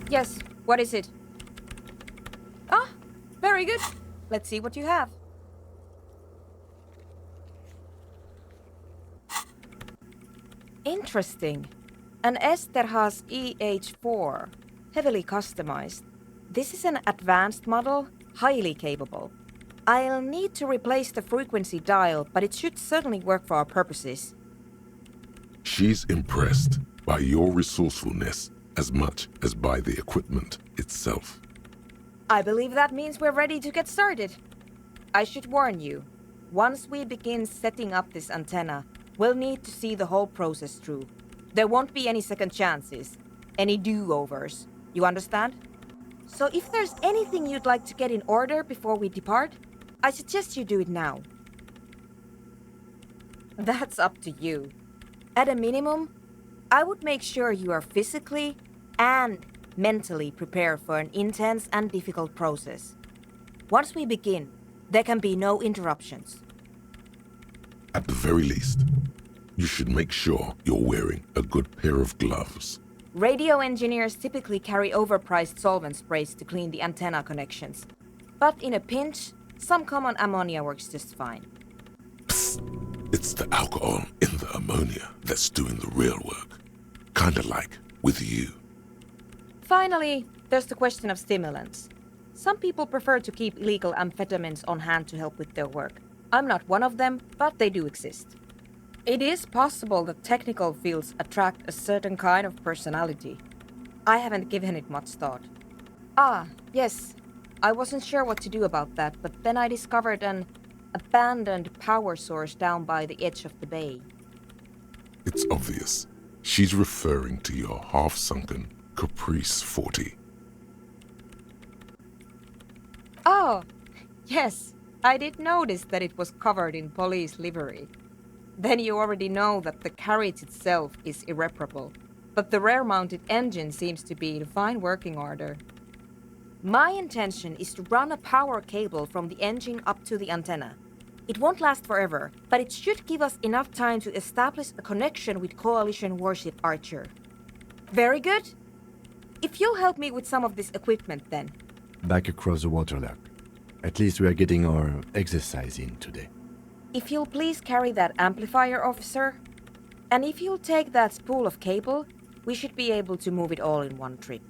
Yes, what is it? Ah, very good. Let's see what you have. Interesting. An Esterhaus EH4, heavily customized. This is an advanced model, highly capable. I'll need to replace the frequency dial, but it should certainly work for our purposes. She's impressed by your resourcefulness as much as by the equipment itself. I believe that means we're ready to get started. I should warn you, once we begin setting up this antenna, we'll need to see the whole process through. There won't be any second chances, any do-overs. You understand? So if there's anything you'd like to get in order before we depart, I suggest you do it now. That's up to you. At a minimum, I would make sure you are physically and mentally prepared for an intense and difficult process. Once we begin, there can be no interruptions. At the very least, you should make sure you're wearing a good pair of gloves. Radio engineers typically carry overpriced solvent sprays to clean the antenna connections. But in a pinch, some common ammonia works just fine. Psst. It's the alcohol in the ammonia that's doing the real work. Kinda like with you. Finally, there's the question of stimulants. Some people prefer to keep illegal amphetamines on hand to help with their work. I'm not one of them, but they do exist. It is possible that technical fields attract a certain kind of personality. I haven't given it much thought. Ah, yes. I wasn't sure what to do about that, but then I discovered an abandoned power source down by the edge of the bay. It's obvious. She's referring to your half-sunken Caprice 40. Oh, yes. I did notice that it was covered in police livery. Then you already know that the carriage itself is irreparable, but the rear-mounted engine seems to be in fine working order. My intention is to run a power cable from the engine up to the antenna. It won't last forever, but it should give us enough time to establish a connection with Coalition warship Archer. Very good. If you'll help me with some of this equipment then. Back across the waterlock. At least we are getting our exercise in today. If you'll please carry that amplifier, officer. And if you'll take that spool of cable, we should be able to move it all in one trip.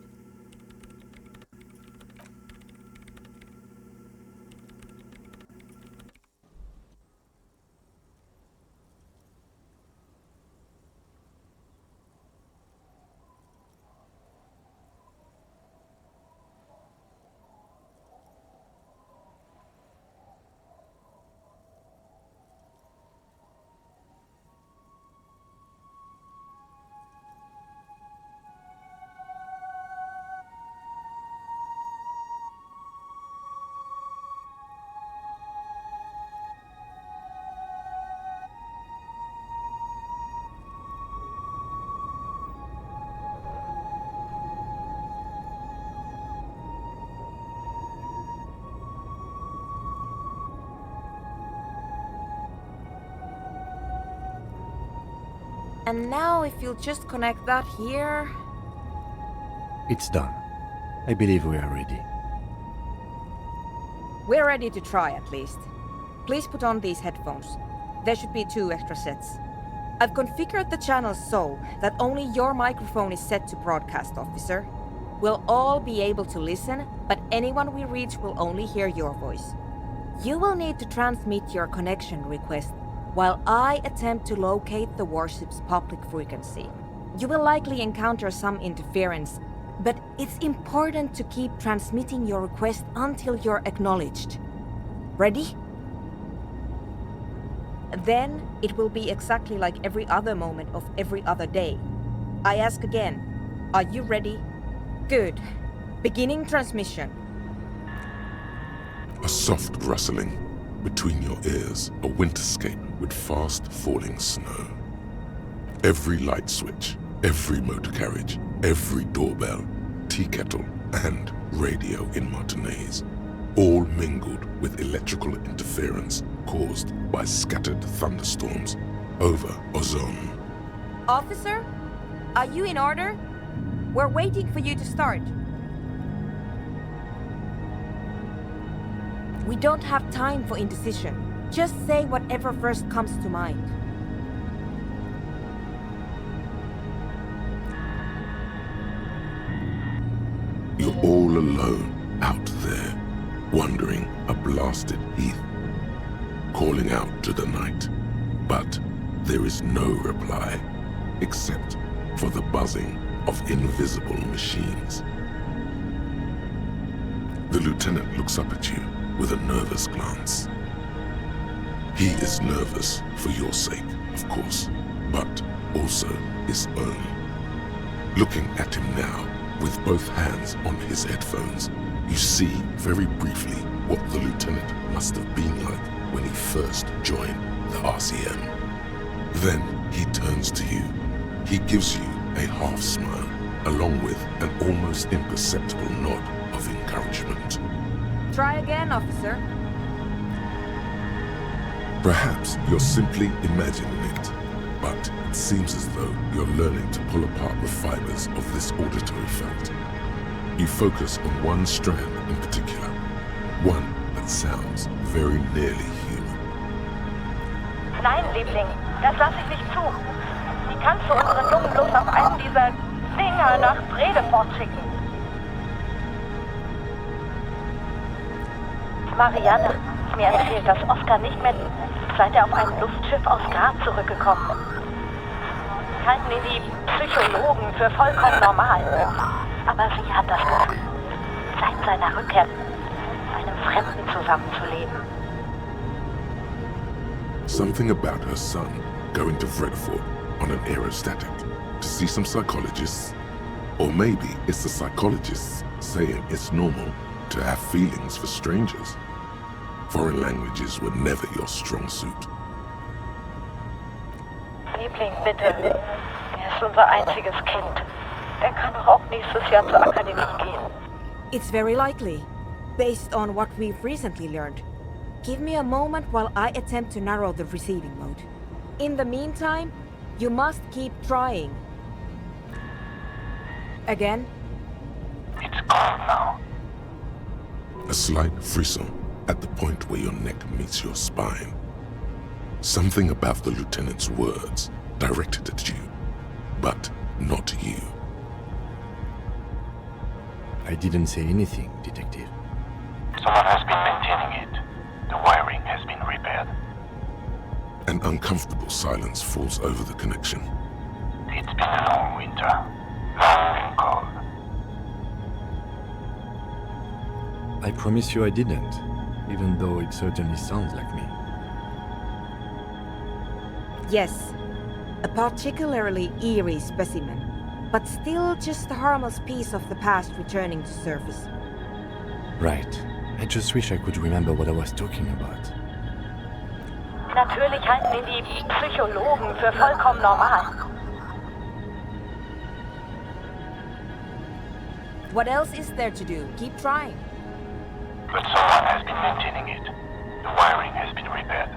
And now if you'll just connect that here... It's done. I believe we are ready. We're ready to try at least. Please put on these headphones. There should be 2 extra sets. I've configured the channels so that only your microphone is set to broadcast, officer. We'll all be able to listen, but anyone we reach will only hear your voice. You will need to transmit your connection request while I attempt to locate the warship's public frequency. You will likely encounter some interference, but it's important to keep transmitting your request until you're acknowledged. Ready? Then it will be exactly like every other moment of every other day. I ask again, are you ready? Good. Beginning transmission. A soft rustling between your ears, a winterscape with fast falling snow. Every light switch, every motor carriage, every doorbell, tea kettle, and radio in Martinez, all mingled with electrical interference caused by scattered thunderstorms over Ozone. Officer, are you in order? We're waiting for you to start. We don't have time for indecision. Just say whatever first comes to mind. You're all alone out there, wandering a blasted heath, calling out to the night. But there is no reply, except for the buzzing of invisible machines. The lieutenant looks up at you with a nervous glance. He is nervous for your sake, of course, but also his own. Looking at him now, with both hands on his headphones, you see very briefly what the lieutenant must have been like when he first joined the RCM. Then he turns to you. He gives you a half smile, along with an almost imperceptible nod of encouragement. Try again, officer. Perhaps you're simply imagining it, but it seems as though you're learning to pull apart the fibers of this auditory felt. You focus on one strand in particular, one that sounds very nearly human. Nein, Liebling, das lasse ich nicht zu. Wie kannst du unseren Jungen bloß auf einen dieser Dinger nach Bredefort schicken? Marianne hat mir erzählt, dass Oscar nicht mehr lebt, seit er auf einem Luftschiff aus Graz zurückgekommen ist. Halten ihn die Psychologen für vollkommen normal. Aber sie hat das Gefühl, seit seiner Rückkehr mit einem Fremden zusammenzuleben. Something about her son going to Bredefort on an aerostatic to see some psychologists. Or maybe it's the psychologists saying it's normal to have feelings for strangers. Foreign languages were never your strong suit. Liebling, bitte. Er ist unser einziges Kind. Er kann doch auch nächstes Jahr zur Akademie gehen. It's very likely, based on what we've recently learned. Give me a moment while I attempt to narrow the receiving mode. In the meantime, you must keep trying. Again? It's calm now. A slight frisson at the point where your neck meets your spine. Something about the lieutenant's words directed at you, but not you. I didn't say anything, Detective. Someone has been maintaining it. The wiring has been repaired. An uncomfortable silence falls over the connection. It's been a long winter. Long and cold. I promise you I didn't, even though it certainly sounds like me. Yes, a particularly eerie specimen, but still just a harmless piece of the past returning to surface. Right. I just wish I could remember what I was talking about. Natürlich halten ihn die Psychologen für vollkommen normal. What else is there to do? Keep trying. But someone has been maintaining it. The wiring has been repaired.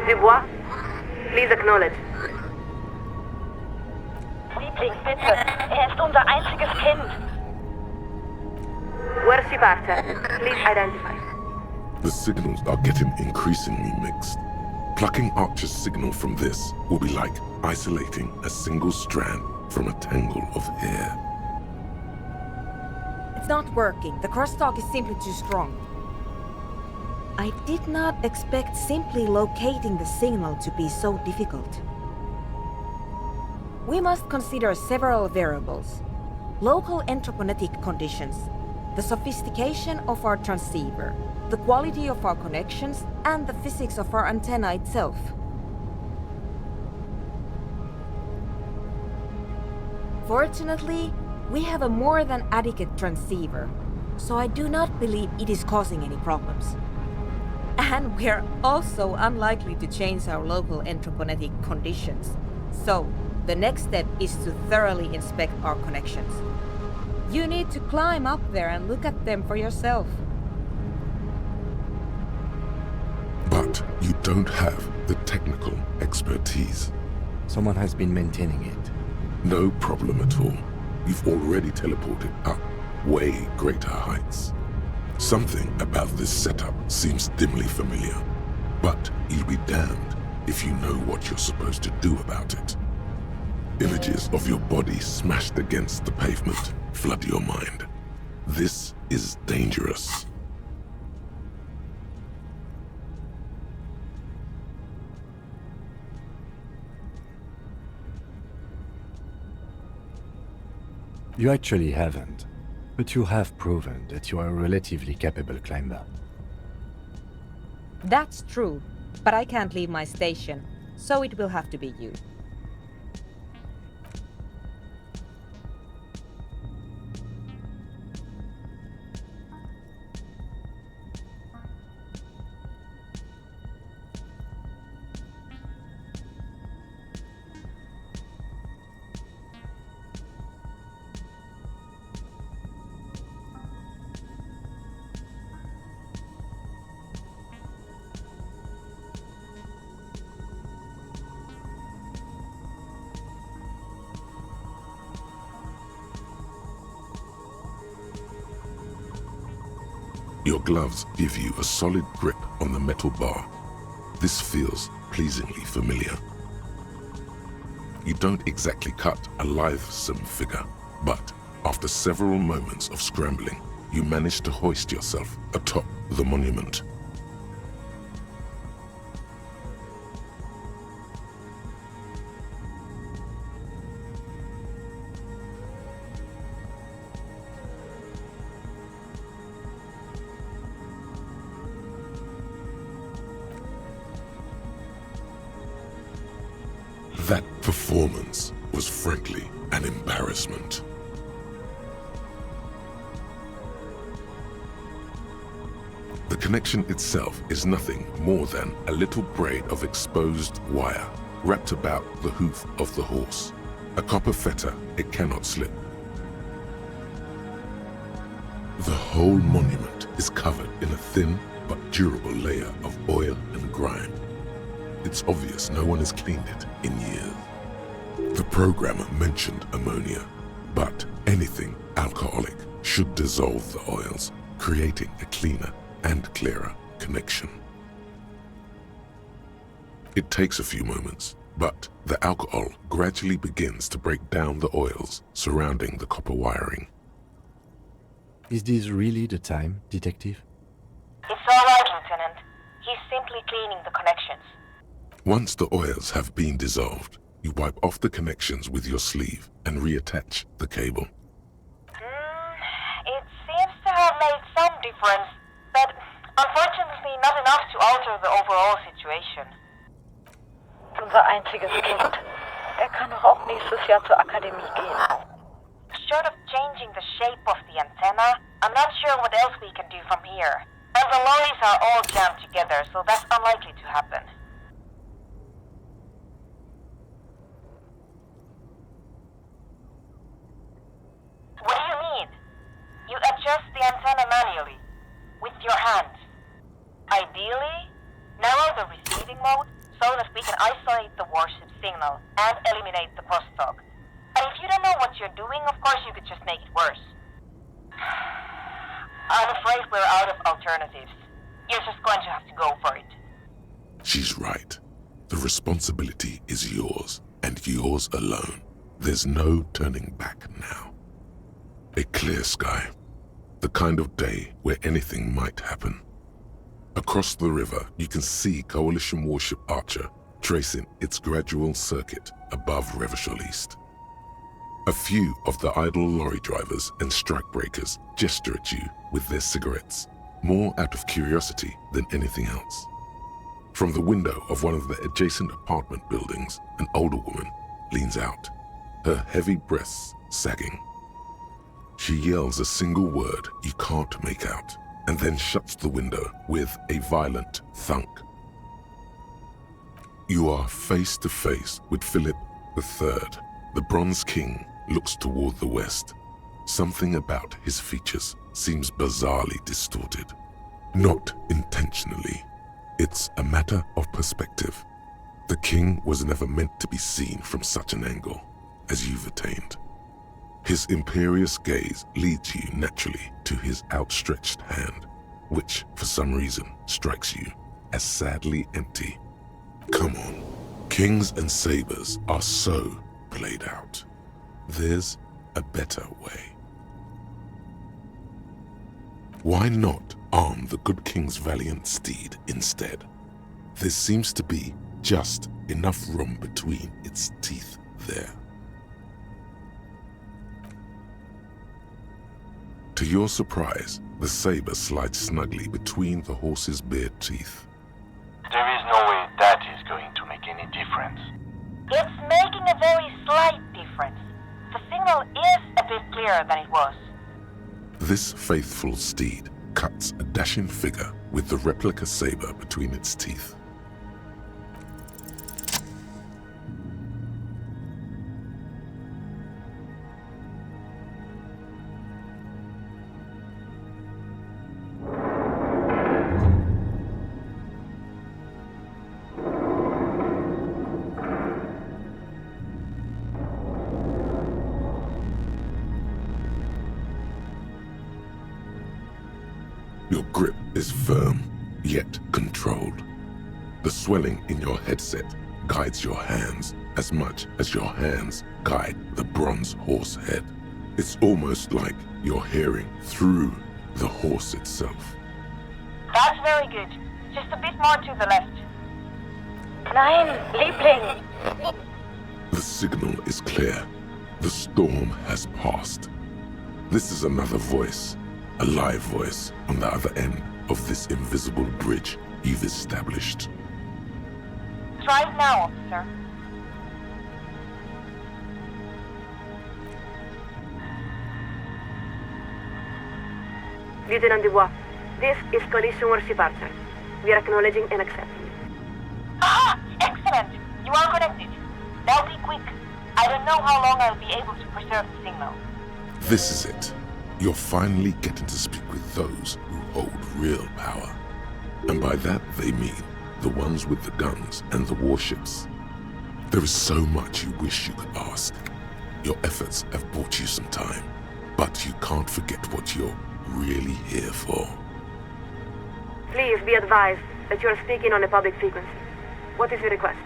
Dubois, please acknowledge. Liebling, bitte. Er ist unser einziges Kind. Where's she parted? Please identify. The signals are getting increasingly mixed. Plucking Archer's signal from this will be like isolating a single strand from a tangle of hair. It's not working. The crosstalk is simply too strong. I did not expect simply locating the signal to be so difficult. We must consider several variables. Local anthroponetic conditions, the sophistication of our transceiver, the quality of our connections, and the physics of our antenna itself. Fortunately, we have a more than adequate transceiver, so I do not believe it is causing any problems. And we are also unlikely to change our local anthroponetic conditions. So, the next step is to thoroughly inspect our connections. You need to climb up there and look at them for yourself. But you don't have the technical expertise. Someone has been maintaining it. No problem at all. You've already teleported up. way greater heights. Something about this setup seems dimly familiar, but you'll be damned if you know what you're supposed to do about it. Images of your body smashed against the pavement flood your mind. This is dangerous. You actually haven't, but you have proven that you are a relatively capable climber. That's true, but I can't leave my station, so it will have to be you. Your gloves give you a solid grip on the metal bar. This feels pleasingly familiar. You don't exactly cut a lithesome figure, but after several moments of scrambling, you manage to hoist yourself atop the monument. That performance was frankly an embarrassment. The connection itself is nothing more than a little braid of exposed wire wrapped about the hoof of the horse. A copper fetter it cannot slip. The whole monument is covered in a thin but durable layer of oil and grime. It's obvious no one has cleaned it in years. The programmer mentioned ammonia, but anything alcoholic should dissolve the oils, creating a cleaner and clearer connection. It takes a few moments, but the alcohol gradually begins to break down the oils surrounding the copper wiring. Is this really the time, Detective? It's all right, Lieutenant. He's simply cleaning the connections. Once the oils have been dissolved, you wipe off the connections with your sleeve and reattach the cable. It seems to have made some difference, but unfortunately not enough to alter the overall situation. Unser einziges Kind. Kann auch nächstes Jahr zur Akademie gehen. Short of changing the shape of the antenna, I'm not sure what else we can do from here. And the lorries are all jammed together, so that's unlikely to happen. What do you mean? You adjust the antenna manually, with your hands. Ideally, narrow the receiving mode so that we can isolate the warship signal and eliminate the crosstalk. And if you don't know what you're doing, of course you could just make it worse. I'm afraid we're out of alternatives. You're just going to have to go for it. She's right. The responsibility is yours, and yours alone. There's no turning back now. A clear sky. The kind of day where anything might happen. Across the river, you can see Coalition warship Archer tracing its gradual circuit above Revachol East. A few of the idle lorry drivers and strikebreakers gesture at you with their cigarettes, more out of curiosity than anything else. From the window of one of the adjacent apartment buildings, an older woman leans out, her heavy breasts sagging. She yells a single word you can't make out, and then shuts the window with a violent thunk. You are face to face with Philip III. The Bronze King looks toward the west. Something about his features seems bizarrely distorted. Not intentionally. It's a matter of perspective. The king was never meant to be seen from such an angle as you've attained. His imperious gaze leads you naturally to his outstretched hand, which, for some reason, strikes you as sadly empty. Come on. Kings and sabers are so played out. There's a better way. Why not arm the good king's valiant steed instead? There seems to be just enough room between its teeth there. To your surprise, the saber slides snugly between the horse's bared teeth. There is no way that is going to make any difference. It's making a very slight difference. The signal is a bit clearer than it was. This faithful steed cuts a dashing figure with the replica saber between its teeth. Your grip is firm, yet controlled. The swelling in your headset guides your hands as much as your hands guide the bronze horse head. It's almost like you're hearing through the horse itself. That's very good. Just a bit more to the left. 9, Liebling. The signal is clear. The storm has passed. This is another voice. A live voice on the other end of this invisible bridge you've established. Try it now, officer. Lieutenant Dubois, this is Collision Warship Archer. We are acknowledging and accepting. Ah! Excellent! You are connected. Now be quick. I don't know how long I'll be able to preserve the signal. This is it. You're finally getting to speak with those who hold real power. And by that they mean the ones with the guns and the warships. There is so much you wish you could ask. Your efforts have bought you some time, but you can't forget what you're really here for. Please be advised that you are speaking on a public frequency. What is your request?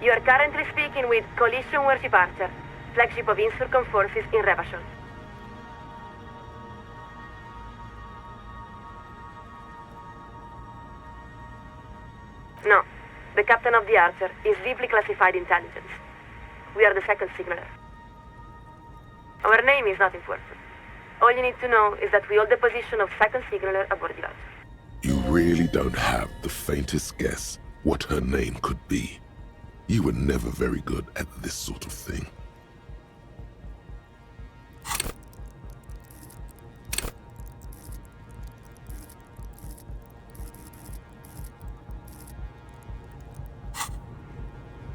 You are currently speaking with Collision Warship Archer, flagship of Insurcom forces in Revachol. No, the captain of the Archer is deeply classified intelligence. We are the second signaler. Our name is not important. All you need to know is that we hold the position of second signaler aboard the Archer. You really don't have the faintest guess what her name could be. You were never very good at this sort of thing.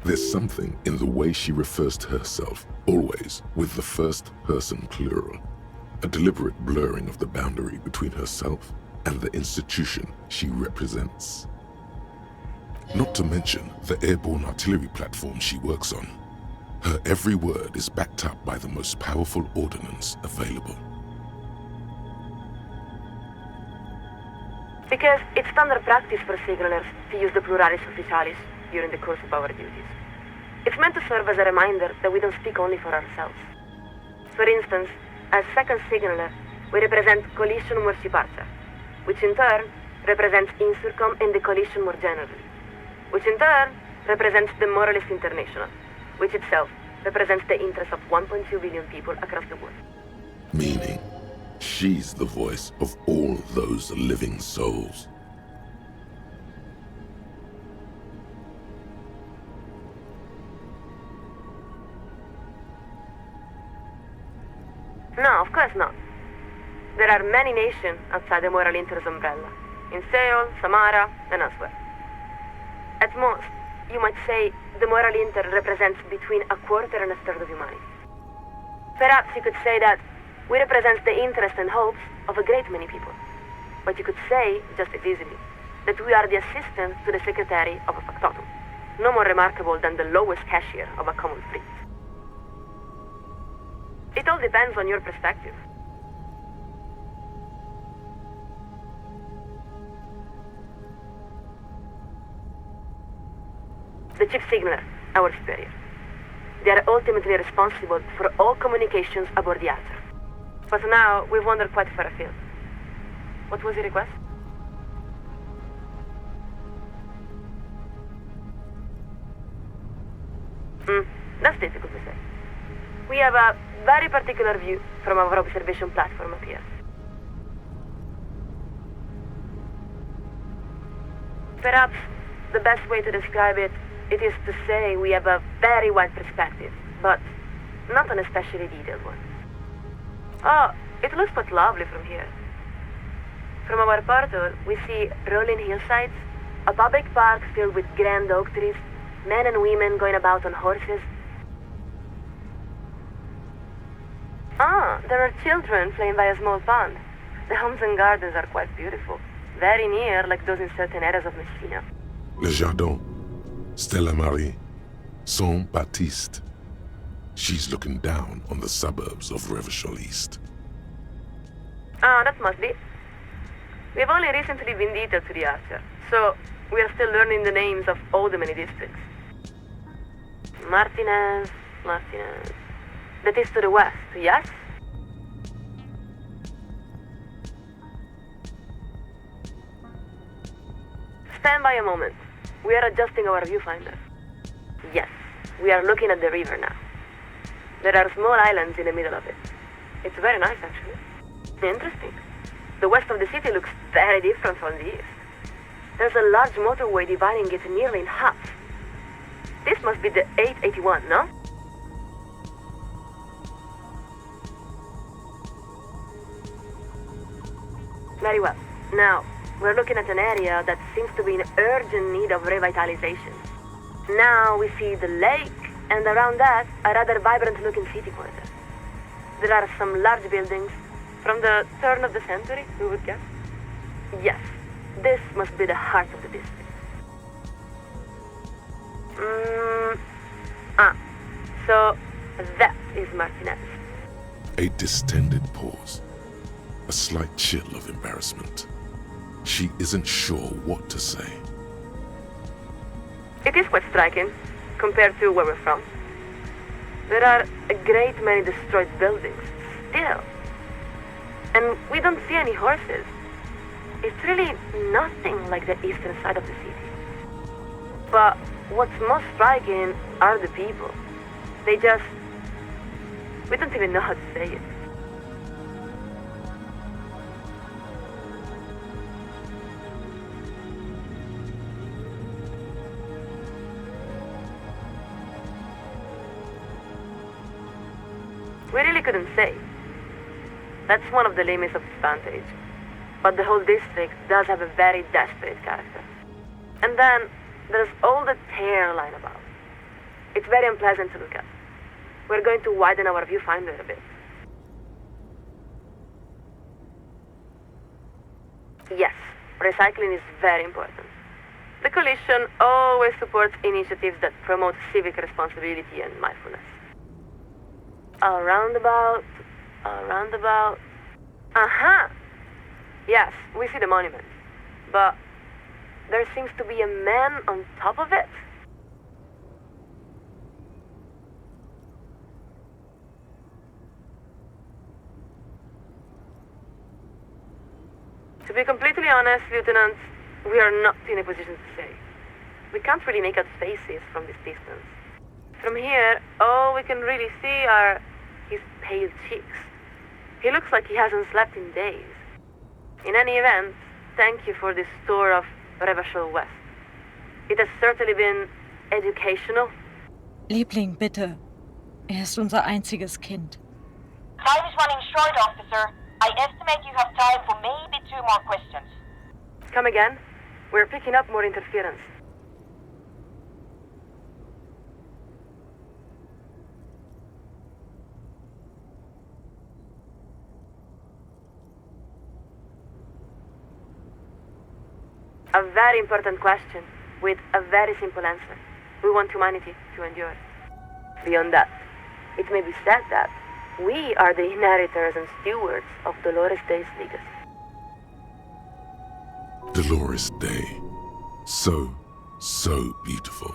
There's something in the way she refers to herself, always with the first person plural. A deliberate blurring of the boundary between herself and the institution she represents. Not to mention the airborne artillery platform she works on. Her every word is backed up by the most powerful ordnance available. Because it's standard practice for signalers to use the pluralis officialis during the course of our duties. It's meant to serve as a reminder that we don't speak only for ourselves. For instance, as second signaler, we represent Collision Warship Archer, which in turn represents Insurcom and the Coalition more generally, which in turn represents the Moralist International, which itself represents the interests of 1.2 billion people across the world. Meaning, she's the voice of all those living souls. No, of course not. There are many nations outside the Moral Inter's umbrella, in Seoul, Samara, and elsewhere. At most, you might say the Moral Inter represents between a quarter and a third of humanity. Perhaps you could say that We represent the interests and hopes of a great many people. But you could say, just as easily, that we are the assistant to the secretary of a factotum. No more remarkable than the lowest cashier of a common fleet. It all depends on your perspective. The chief signaler, our superior. They are ultimately responsible for all communications aboard the Archer. But now, we've wandered quite far afield. What was your request? That's difficult to say. We have a very particular view from our observation platform up here. Perhaps the best way to describe it is to say we have a very wide perspective, but not an especially detailed one. Oh, it looks quite lovely from here. From our portal, we see rolling hillsides, a public park filled with grand oak trees, men and women going about on horses. Ah, there are children playing by a small pond. The homes and gardens are quite beautiful, very near like those in certain areas of Messina. Le Jardin, Stella Marie, Saint-Baptiste. She's looking down on the suburbs of Revachol East. Ah, that must be. We've only recently been detailed to the Archer, so we are still learning the names of all the many districts. Martinez. That is to the west, yes? Stand by a moment. We are adjusting our viewfinder. Yes, we are looking at the river now. There are small islands in the middle of it. It's very nice, actually. Interesting. The west of the city looks very different from the east. There's a large motorway dividing it nearly in half. This must be the 881, no? Very well. Now, we're looking at an area that seems to be in urgent need of revitalization. Now we see the lake, and around that, a rather vibrant-looking city quarter. There are some large buildings, from the turn of the century, we would guess. Yes, this must be the heart of the district. So that is Martinez. A distended pause. A slight chill of embarrassment. She isn't sure what to say. It is quite striking, compared to where we're from. There are a great many destroyed buildings, still. And we don't see any horses. It's really nothing like the eastern side of the city. But what's most striking are the people. We don't even know how to say it. We really couldn't say. That's one of the limits of disadvantage. But the whole district does have a very desperate character. And then there's all the tear line about. It's very unpleasant to look at. We're going to widen our viewfinder a bit. Yes, recycling is very important. The coalition always supports initiatives that promote civic responsibility and mindfulness. A roundabout. Aha! Yes, we see the monument. But there seems to be a man on top of it. To be completely honest, Lieutenant, we are not in a position to say. We can't really make out faces from this distance. From here, all we can really see are his pale cheeks. He looks like he hasn't slept in days. In any event, thank you for this tour of Revachol West. It has certainly been educational. Liebling, bitte. Ist unser einziges Kind. Time is running short, officer. I estimate you have time for maybe 2 more questions. Come again? We're picking up more interference. A very important question with a very simple answer. We want humanity to endure. Beyond that, it may be said that we are the inheritors and stewards of Dolores Day's legacy. Dolores Day. So beautiful.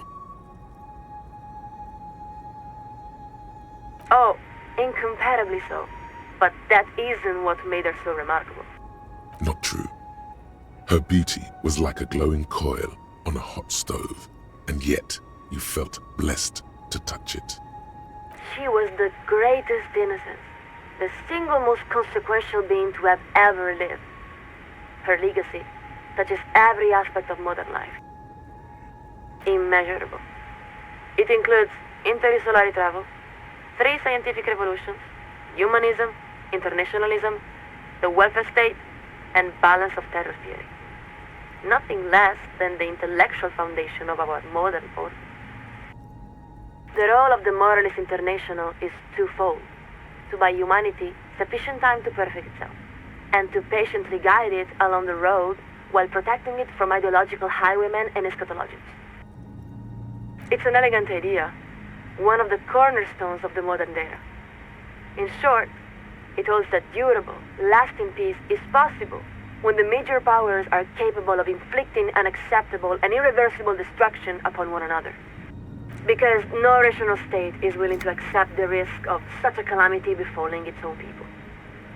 Oh, incomparably so. But that isn't what made her so remarkable. Not true. Her beauty was like a glowing coil on a hot stove, and yet you felt blessed to touch it. She was the greatest innocence, the single most consequential being to have ever lived. Her legacy touches every aspect of modern life. Immeasurable. It includes interstellar travel, 3 scientific revolutions, humanism, internationalism, the welfare state, and balance of terror theory. Nothing less than the intellectual foundation of our modern order. The role of the Moralist International is twofold: to buy humanity sufficient time to perfect itself, and to patiently guide it along the road while protecting it from ideological highwaymen and eschatologists. It's an elegant idea, one of the cornerstones of the modern era. In short, it holds that durable, lasting peace is possible when the major powers are capable of inflicting unacceptable and irreversible destruction upon one another. Because no rational state is willing to accept the risk of such a calamity befalling its own people.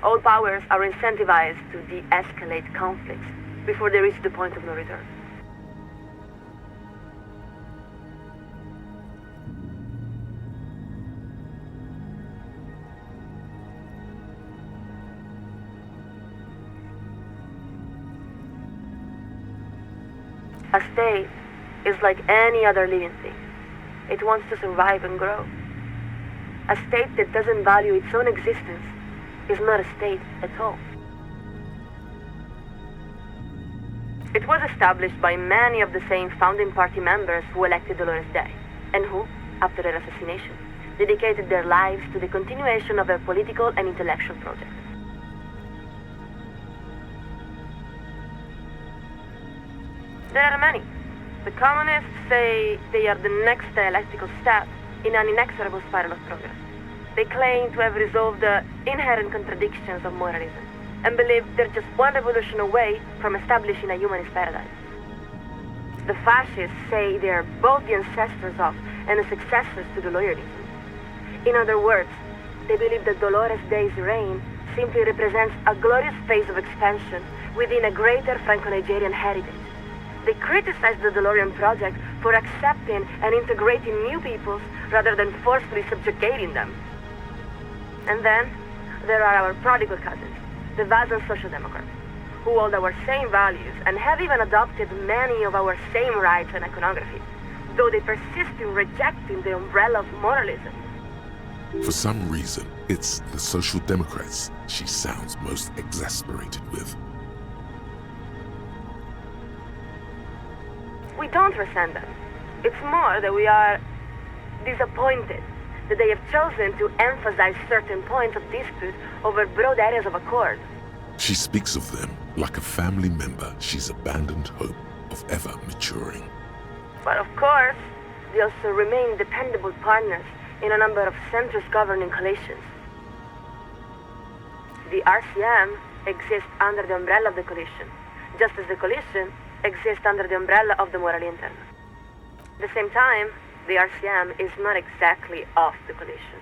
All powers are incentivized to de-escalate conflicts before they reach the point of no return. A state is like any other living thing. It wants to survive and grow. A state that doesn't value its own existence is not a state at all. It was established by many of the same founding party members who elected Dolores Day, and who, after her assassination, dedicated their lives to the continuation of their political and intellectual project. There are many. The communists say they are the next dialectical step in an inexorable spiral of progress. They claim to have resolved the inherent contradictions of moralism, and believe they're just one revolution away from establishing a humanist paradigm. The fascists say they are both the ancestors of and the successors to the loyalism. In other words, they believe that Dolores Day's reign simply represents a glorious phase of expansion within a greater Franco-Nigerian heritage. They criticize the DeLorean project for accepting and integrating new peoples rather than forcefully subjugating them. And then, there are our prodigal cousins, the Vazan Social Democrats, who hold our same values and have even adopted many of our same rights and iconography, though they persist in rejecting the umbrella of moralism. For some reason, it's the Social Democrats she sounds most exasperated with. We don't resent them. It's more that we are disappointed that they have chosen to emphasize certain points of dispute over broad areas of accord. She speaks of them like a family member she's abandoned hope of ever maturing. But of course, they also remain dependable partners in a number of centrist governing coalitions. The RCM exists under the umbrella of the coalition, just as the coalition exists under the umbrella of the Morally Internal. At the same time, the RCM is not exactly of the coalition.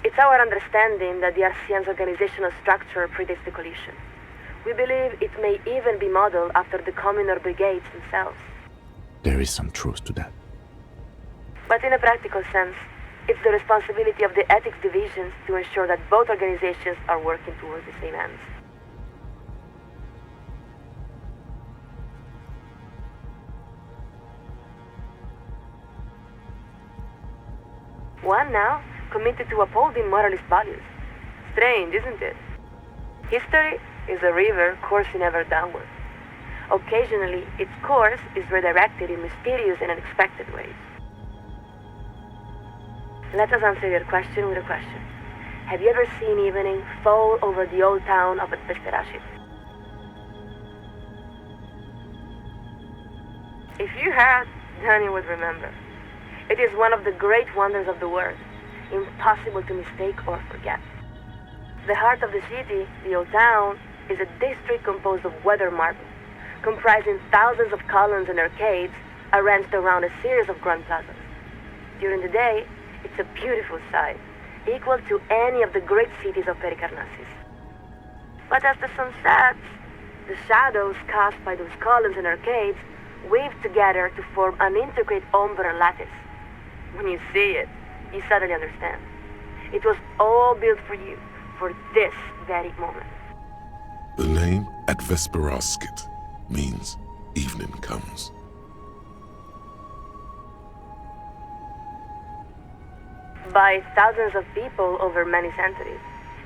It's our understanding that the RCM's organizational structure predates the coalition. We believe it may even be modeled after the communal brigades themselves. There is some truth to that. But in a practical sense, it's the responsibility of the ethics divisions to ensure that both organizations are working towards the same ends. One now committed to upholding moralist values. Strange, isn't it? History is a river coursing ever downward. Occasionally, its course is redirected in mysterious and unexpected ways. Let us answer your question with a question. Have you ever seen evening fall over the old town of Al-Bestarashid? If you had, then you would remember. It is one of the great wonders of the world, impossible to mistake or forget. The heart of the city, the old town, is a district composed of weather marble, comprising thousands of columns and arcades arranged around a series of grand plazas. During the day, it's a beautiful sight, equal to any of the great cities of Pericarnassus. But as the sun sets, the shadows cast by those columns and arcades weave together to form an intricate ombre lattice. When you see it, you suddenly understand. It was all built for you, for this very moment. The name Ad Vesperascit means evening comes. By thousands of people over many centuries,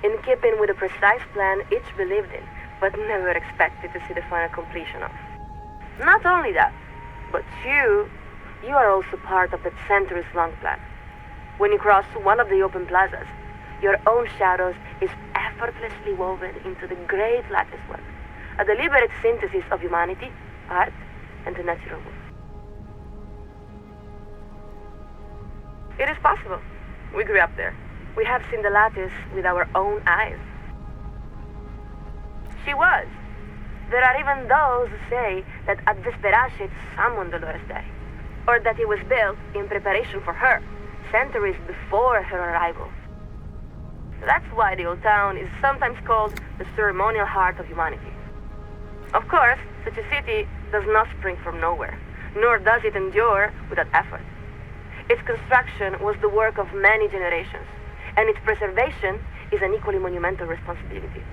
in keeping with a precise plan each believed in, but never expected to see the final completion of. Not only that, but you are also part of that centuries-long plan. When you cross one of the open plazas, your own shadows is effortlessly woven into the great lattice work, a deliberate synthesis of humanity, art, and the natural world. It is possible. We grew up there. We have seen the lattice with our own eyes. She was. There are even those who say that Ad Vesperascit summoned Dolores Day, or that it was built in preparation for her, centuries before her arrival. That's why the old town is sometimes called the ceremonial heart of humanity. Of course, such a city does not spring from nowhere, nor does it endure without effort. Its construction was the work of many generations, and its preservation is an equally monumental responsibility.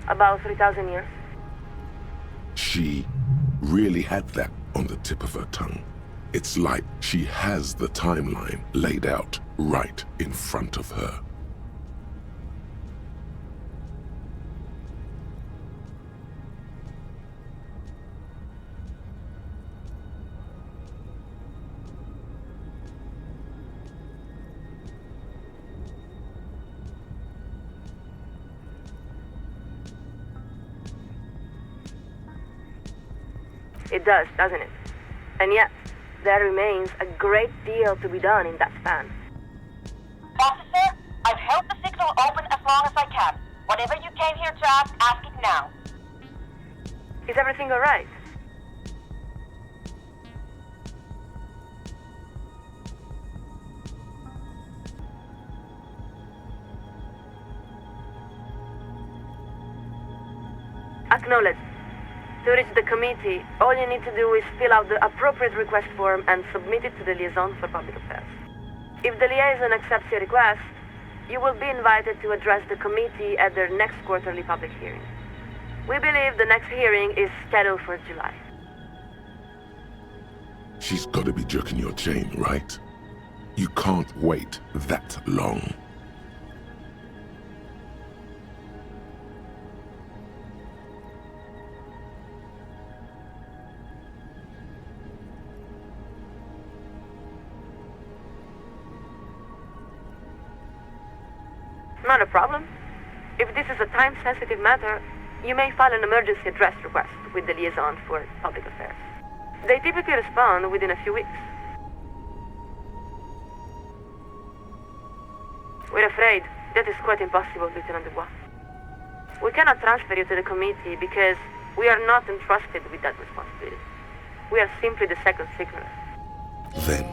About 3,000 years. She really had that on the tip of her tongue. It's like she has the timeline laid out right in front of her. It does, doesn't it? And yet, there remains a great deal to be done in that span. Officer, I've held the signal open as long as I can. Whatever you came here to ask it now. Is everything all right? Acknowledged. To reach the committee, all you need to do is fill out the appropriate request form and submit it to the liaison for public affairs. If the liaison accepts your request, you will be invited to address the committee at their next quarterly public hearing. We believe the next hearing is scheduled for July. She's got to be jerking your chain, right? You can't wait that long. Not a problem. If this is a time-sensitive matter, you may file an emergency address request with the liaison for public affairs. They typically respond within a few weeks. We're afraid that is quite impossible, Lieutenant Dubois. We cannot transfer you to the committee because we are not entrusted with that responsibility. We are simply the second signaler. Then,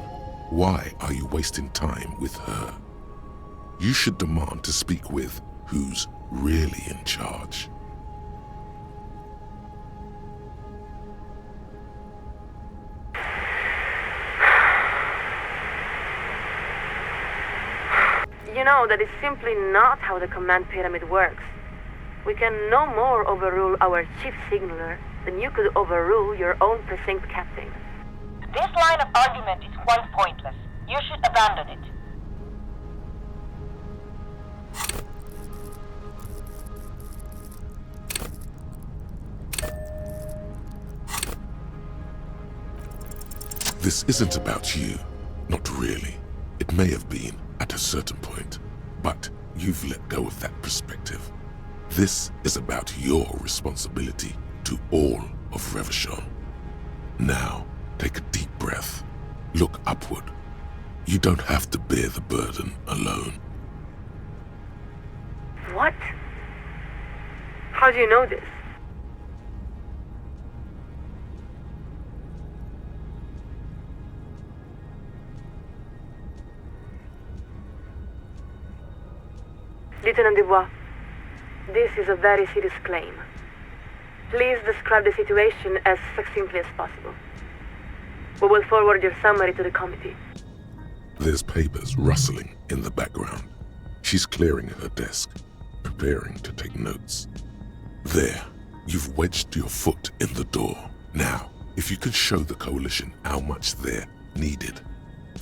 why are you wasting time with her? You should demand to speak with who's really in charge. You know, that is simply not how the command pyramid works. We can no more overrule our chief signaler than you could overrule your own precinct captain. This line of argument is quite pointless. You should abandon it. This isn't about you. Not really. It may have been at a certain point, but you've let go of that perspective. This is about your responsibility to all of Revachon. Now, take a deep breath. Look upward. You don't have to bear the burden alone. What? How do you know this? Lieutenant Dubois, this is a very serious claim. Please describe the situation as succinctly as possible. We will forward your summary to the committee. There's papers rustling in the background. She's clearing her desk, preparing to take notes. There, you've wedged your foot in the door. Now, if you can show the Coalition how much they're needed,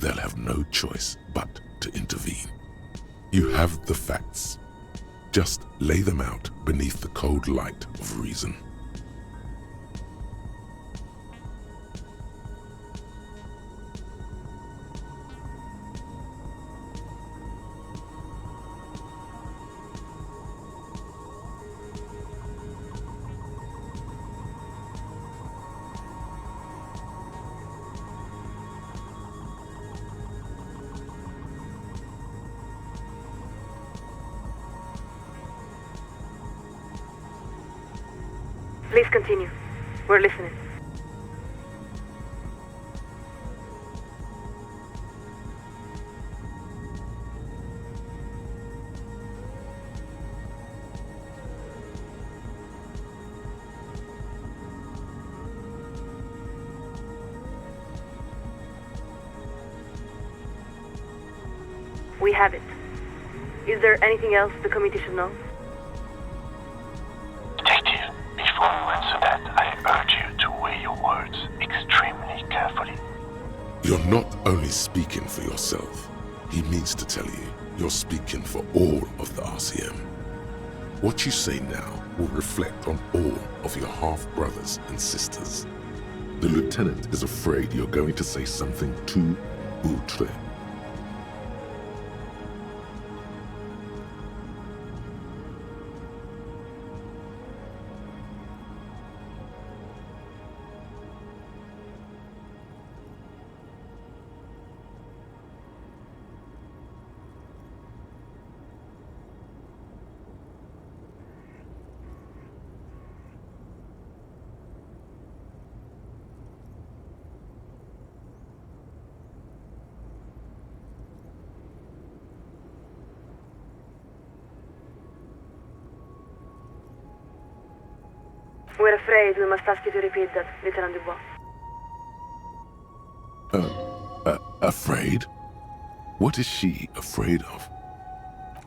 they'll have no choice but to intervene. You have the facts. Just lay them out beneath the cold light of reason. Please continue. We're listening. We have it. Is there anything else the committee should know? Detective, before you answer that, I urge you to weigh your words extremely carefully. You're not only speaking for yourself. He means to tell you, you're speaking for all of the RCM. What you say now will reflect on all of your half-brothers and sisters. The lieutenant is afraid you're going to say something too outre. We're afraid we must ask you to repeat that, Lieutenant Dubois. Afraid? What is she afraid of?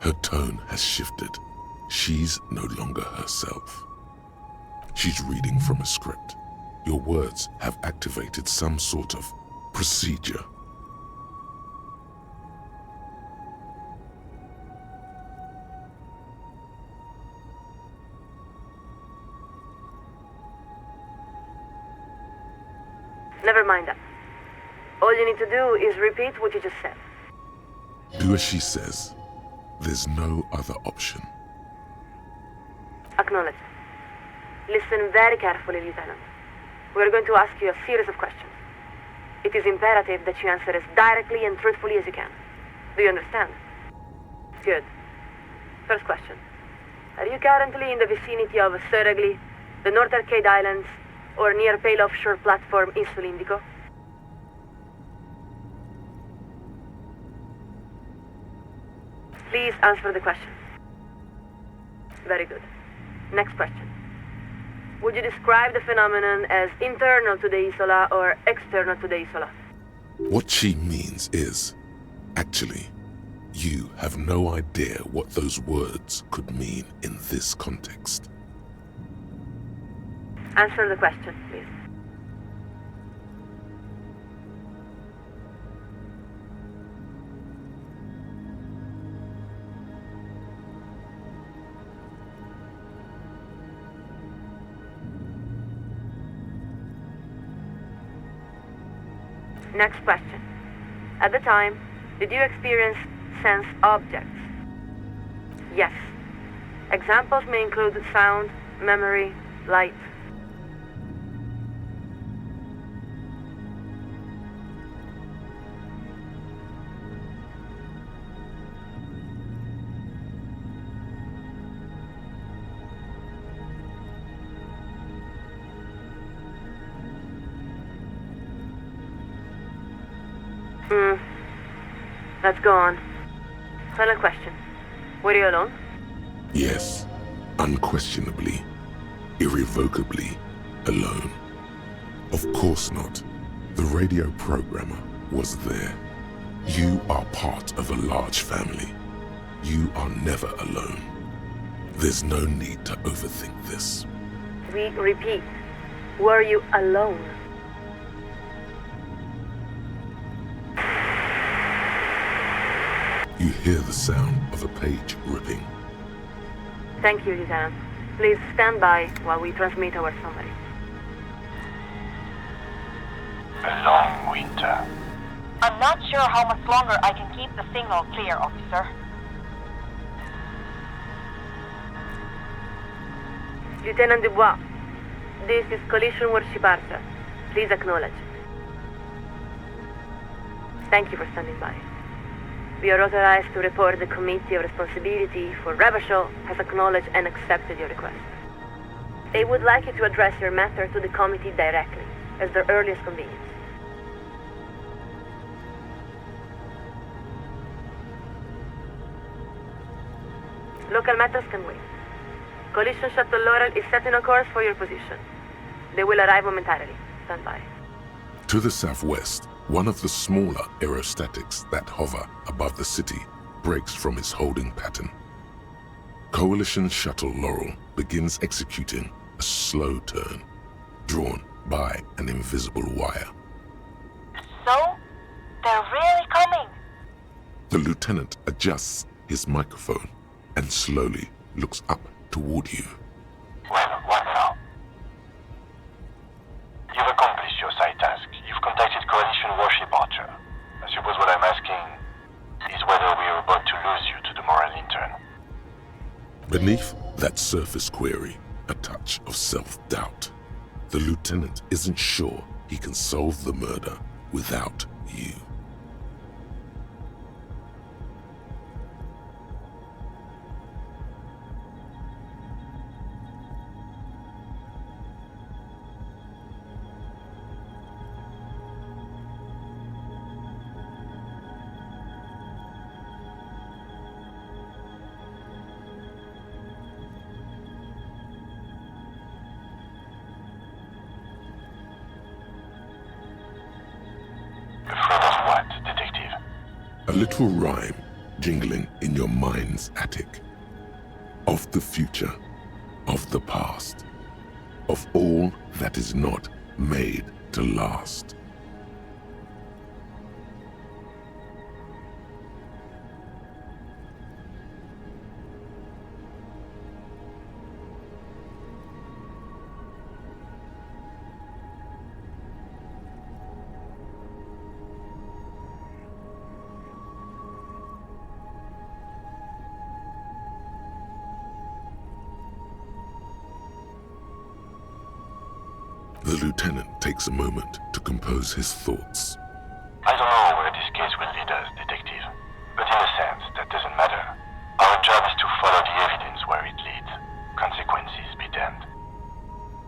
Her tone has shifted. She's no longer herself. She's reading from a script. Your words have activated some sort of procedure. Never mind that. All you need to do is repeat what you just said. Do as she says. There's no other option. Acknowledge. Listen very carefully, Lieutenant. We're going to ask you a series of questions. It is imperative that you answer as directly and truthfully as you can. Do you understand? Good. First question. Are you currently in the vicinity of Surragli, the North Arcade Islands, or near Pale Offshore Platform in Sulindico? Please answer the question. Very good. Next question. Would you describe the phenomenon as internal to the Isola or external to the Isola? What she means is, actually, you have no idea what those words could mean in this context. Answer the question, please. Next question. At the time, did you experience sense objects? Yes. Examples may include sound, memory, light. Let's go on. Final question. Were you alone? Yes, unquestionably, irrevocably alone. Of course not. The radio programmer was there. You are part of a large family. You are never alone. There's no need to overthink this. We repeat. Were you alone? You hear the sound of a page ripping. Thank you, Lieutenant. Please stand by while we transmit our summary. A long winter. I'm not sure how much longer I can keep the signal clear, officer. Lieutenant Dubois, this is Collision Warship Archer. Please acknowledge. Thank you for standing by. We are authorized to report the Committee of Responsibility for Rebel has acknowledged and accepted your request. They would like you to address your matter to the committee directly, as their earliest convenience. Local matters can wait. Collision Shuttle Laurel is setting a course for your position. They will arrive momentarily. Stand by. To the southwest, one of the smaller aerostatics that hover above the city breaks from its holding pattern. Coalition Shuttle Laurel begins executing a slow turn, drawn by an invisible wire. So? They're really coming! The lieutenant adjusts his microphone and slowly looks up toward you. Well, what now? You've accomplished your side task. You've contacted Coalition Warship Archer. I suppose what I'm asking is whether we are about to lose you to the moral intern. Beneath that surface query, a touch of self-doubt. The lieutenant isn't sure he can solve the murder without you. A little rhyme jingling in your mind's attic. Of the future, of the past, of all that is not made to last. The lieutenant takes a moment to compose his thoughts. I don't know where this case will lead us, detective. But in a sense, that doesn't matter. Our job is to follow the evidence where it leads. Consequences be damned.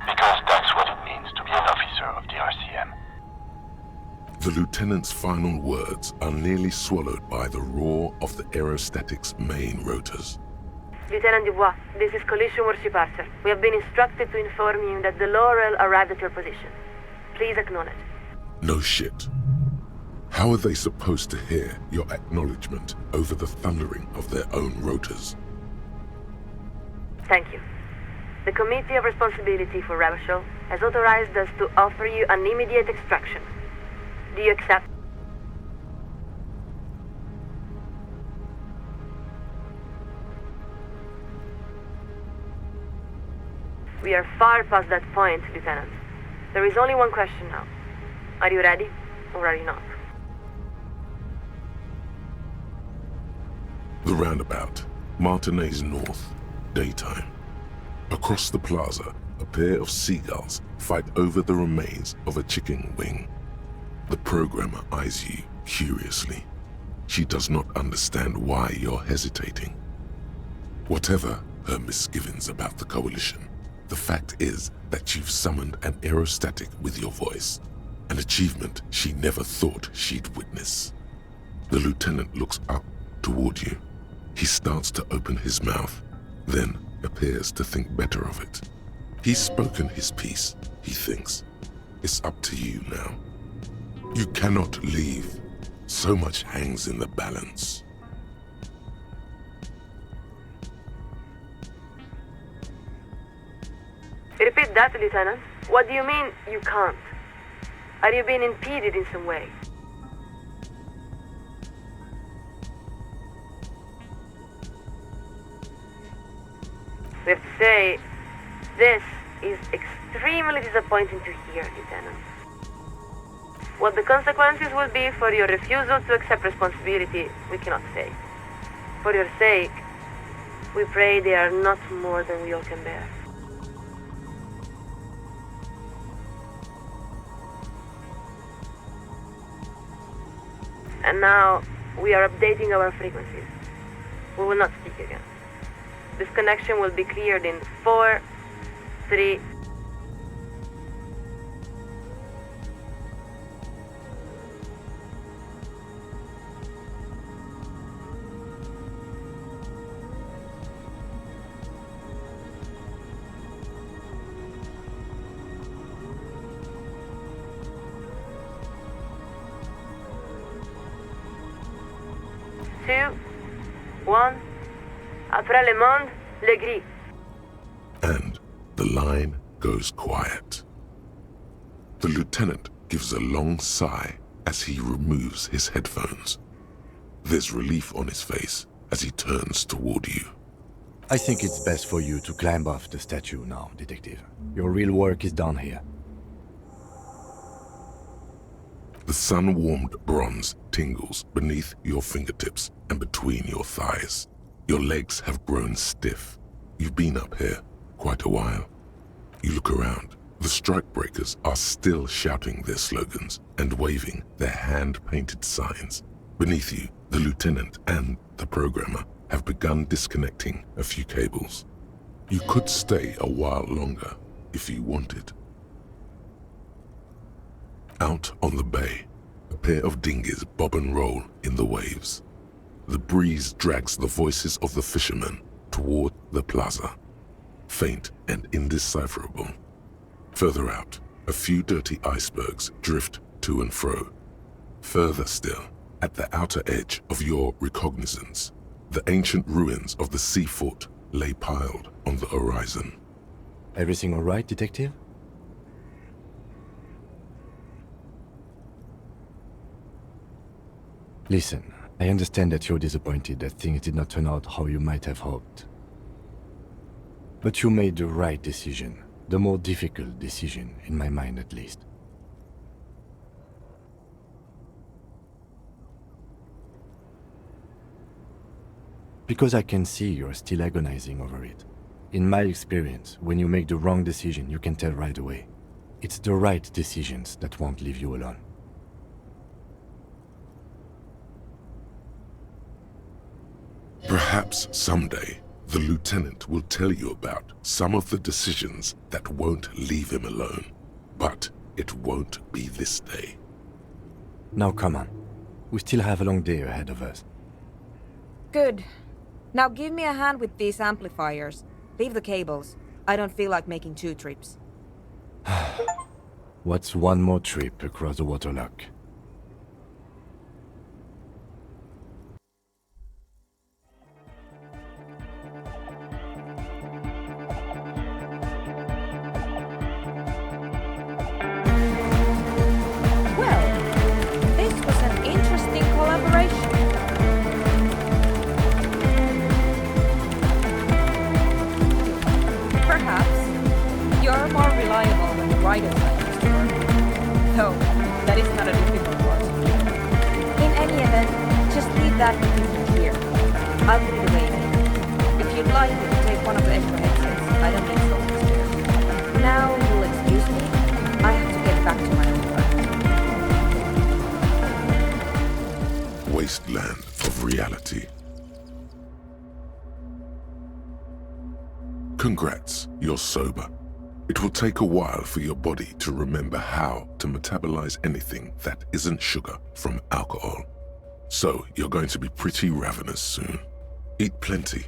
Because that's what it means to be an officer of the RCM. The lieutenant's final words are nearly swallowed by the roar of the aerostatic's main rotors. Lieutenant Dubois, this is Collision Warship Archer. We have been instructed to inform you that the Laurel arrived at your position. Please acknowledge. No shit. How are they supposed to hear your acknowledgement over the thundering of their own rotors? Thank you. The Committee of Responsibility for Rebel has authorized us to offer you an immediate extraction. Do you accept? We are far past that point, Lieutenant. There is only one question now. Are you ready, or are you not? The roundabout, Martinez North, daytime. Across the plaza, a pair of seagulls fight over the remains of a chicken wing. The programmer eyes you curiously. She does not understand why you're hesitating. Whatever her misgivings about the Coalition, the fact is that you've summoned an aerostatic with your voice. an achievement she never thought she'd witness. The lieutenant looks up toward you. He starts to open his mouth, then appears to think better of it. He's spoken his piece, he thinks. It's up to you now. You cannot leave. So much hangs in the balance. Repeat that, Lieutenant. What do you mean, you can't? Are you being impeded in some way? We have to say, this is extremely disappointing to hear, Lieutenant. What the consequences will be for your refusal to accept responsibility, we cannot say. For your sake, we pray they are not more than we all can bear. And now, we are updating our frequencies. We will not speak again. This connection will be cleared in 4, 3... Two, one, après le monde, le gris. And the line goes quiet. The lieutenant gives a long sigh as he removes his headphones. There's relief on his face as he turns toward you. I think it's best for you to climb off the statue now, Detective. Your real work is done here. The sun-warmed bronze tingles beneath your fingertips and between your thighs. Your legs have grown stiff. You've been up here quite a while. You look around. The strikebreakers are still shouting their slogans and waving their hand-painted signs. Beneath you, the lieutenant and the programmer have begun disconnecting a few cables. You could stay a while longer if you wanted. Out on the bay, a pair of dinghies bob and roll in the waves. The breeze drags the voices of the fishermen toward the plaza, faint and indecipherable. Further out, a few dirty icebergs drift to and fro. Further still, at the outer edge of your recognizance, the ancient ruins of the sea fort lay piled on the horizon. Everything all right, Detective? Listen, I understand that you're disappointed that things did not turn out how you might have hoped. But you made the right decision, the more difficult decision, in my mind at least. Because I can see you're still agonizing over it. In my experience, when you make the wrong decision, you can tell right away. It's the right decisions that won't leave you alone. Perhaps someday, the lieutenant will tell you about some of the decisions that won't leave him alone. But it won't be this day. Now come on. We still have a long day ahead of us. Good. Now give me a hand with these amplifiers. Leave the cables. I don't feel like making 2 trips. What's one more trip across the waterlock? Wasteland of reality. Congrats, you're sober. It will take a while for your body to remember how to metabolize anything that isn't sugar from alcohol. So you're going to be pretty ravenous soon. Eat plenty.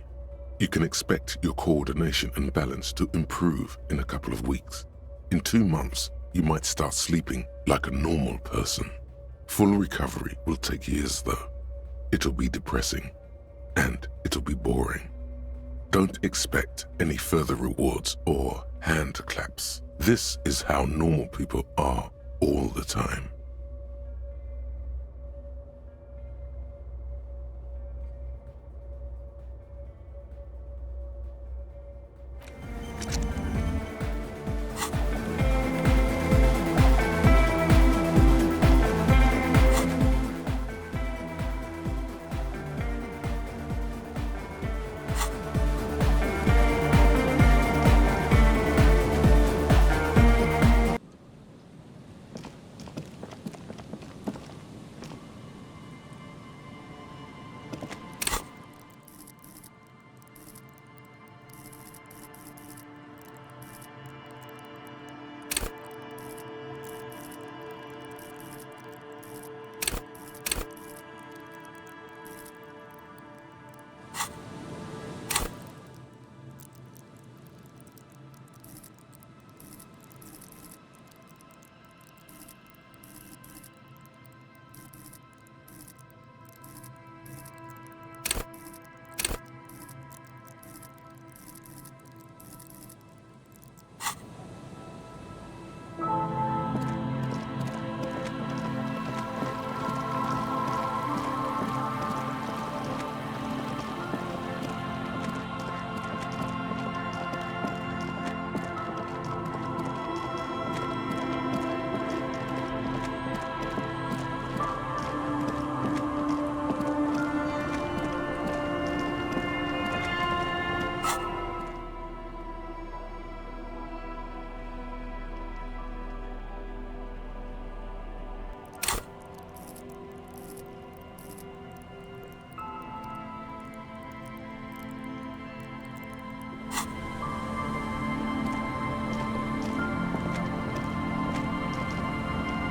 You can expect your coordination and balance to improve in a couple of weeks. In 2 months, you might start sleeping like a normal person. Full recovery will take years though. It'll be depressing, and it'll be boring. Don't expect any further rewards or hand claps. This is how normal people are all the time.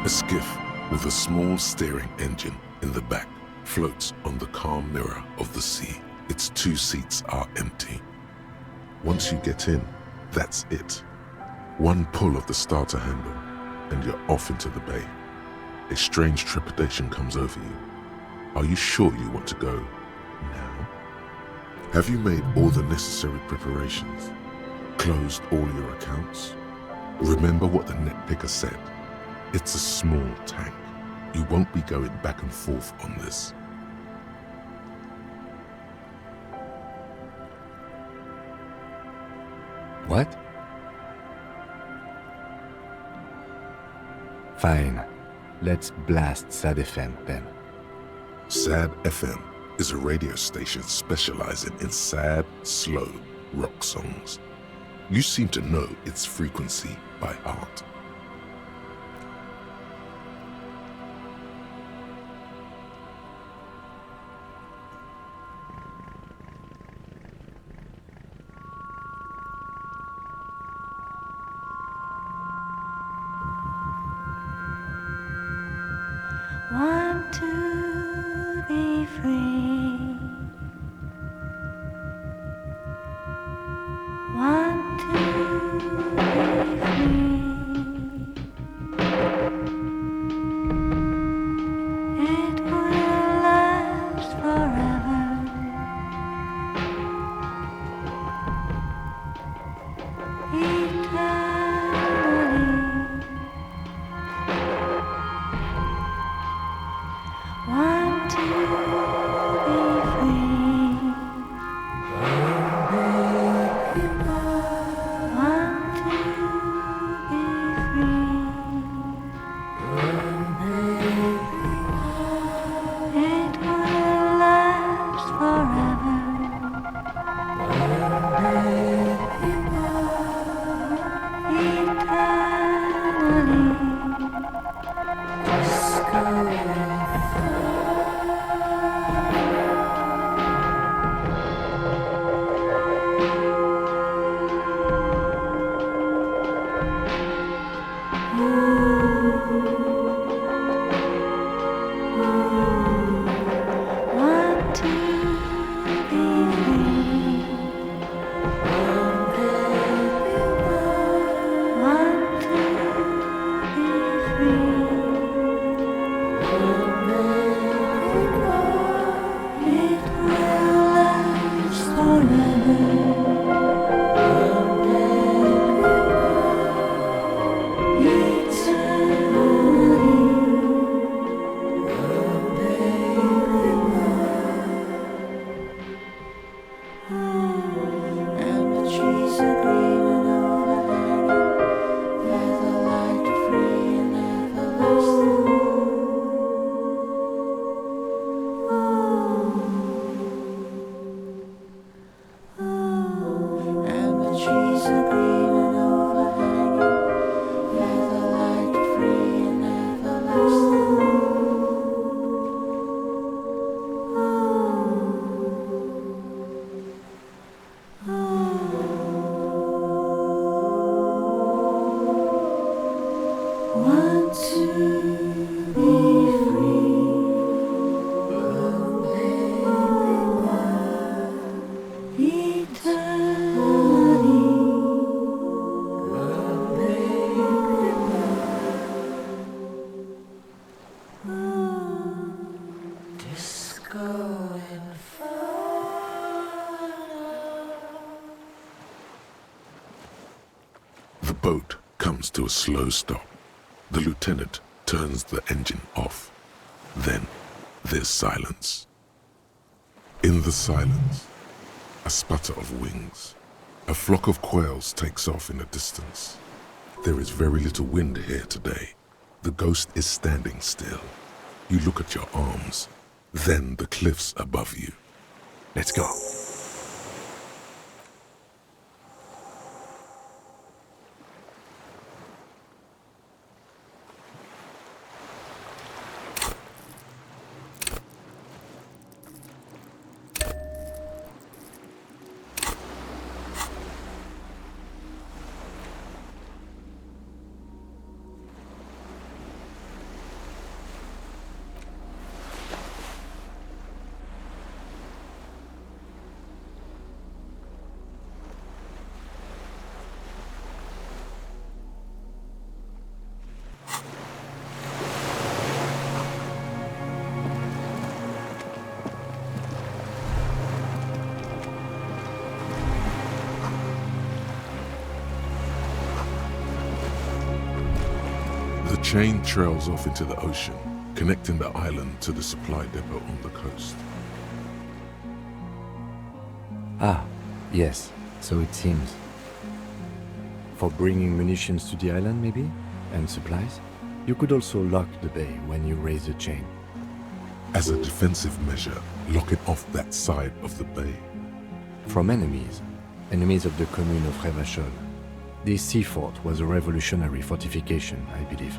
A skiff with a small steering engine in the back floats on the calm mirror of the sea. Its 2 seats are empty. Once you get in, that's it. One pull of the starter handle, and you're off into the bay. A strange trepidation comes over you. Are you sure you want to go now? Have you made all the necessary preparations? Closed all your accounts? Remember what the netpicker said. It's a small tank. You won't be going back and forth on this. What? Fine. Let's blast SAD FM then. SAD FM is a radio station specializing in sad, slow rock songs. You seem to know its frequency by heart. Want to be free. Want to be free. The boat comes to a slow stop. The lieutenant turns the engine off. Then there's silence. In the silence, a sputter of wings. A flock of quails takes off in the distance. There is very little wind here today. The ghost is standing still. You look at your arms, then the cliffs above you. Let's go. The chain trails off into the ocean, connecting the island to the supply depot on the coast. Ah, yes, so it seems. For bringing munitions to the island, maybe? And supplies? You could also lock the bay when you raise the chain. As a defensive measure, lock it off that side of the bay. From enemies of the commune of Revachol. This sea fort was a revolutionary fortification, I believe.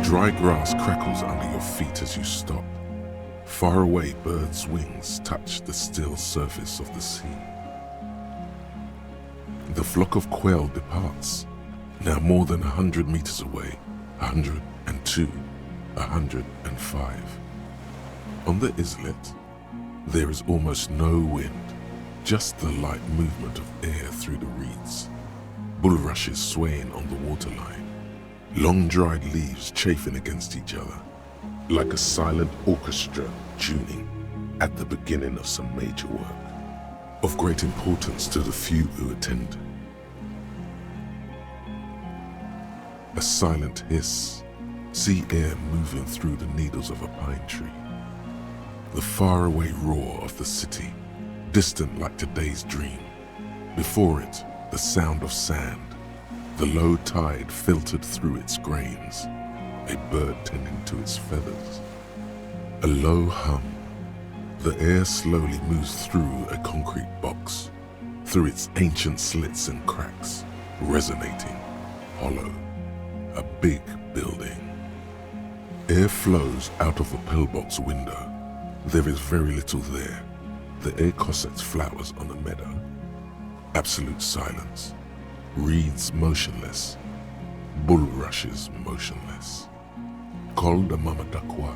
Dry grass crackles under your feet as you stop. Far away, birds' wings touch the still surface of the sea. The flock of quail departs, now more than 100 meters away, 102, 105. On the islet, there is almost no wind, just the light movement of air through the reeds. Bulrushes swaying on the waterline. Long dried leaves chafing against each other, like a silent orchestra tuning at the beginning of some major work, of great importance to the few who attend. A silent hiss, sea air moving through the needles of a pine tree. The faraway roar of the city, distant like today's dream. Before it, the sound of sand. The low tide filtered through its grains, a bird tending to its feathers. A low hum. The air slowly moves through a concrete box, through its ancient slits and cracks, resonating, hollow. A big building. Air flows out of a pillbox window. There is very little there. The air cossets flowers on a meadow. Absolute silence. Reeds motionless. Bulrushes motionless. Col de Mamadakwa.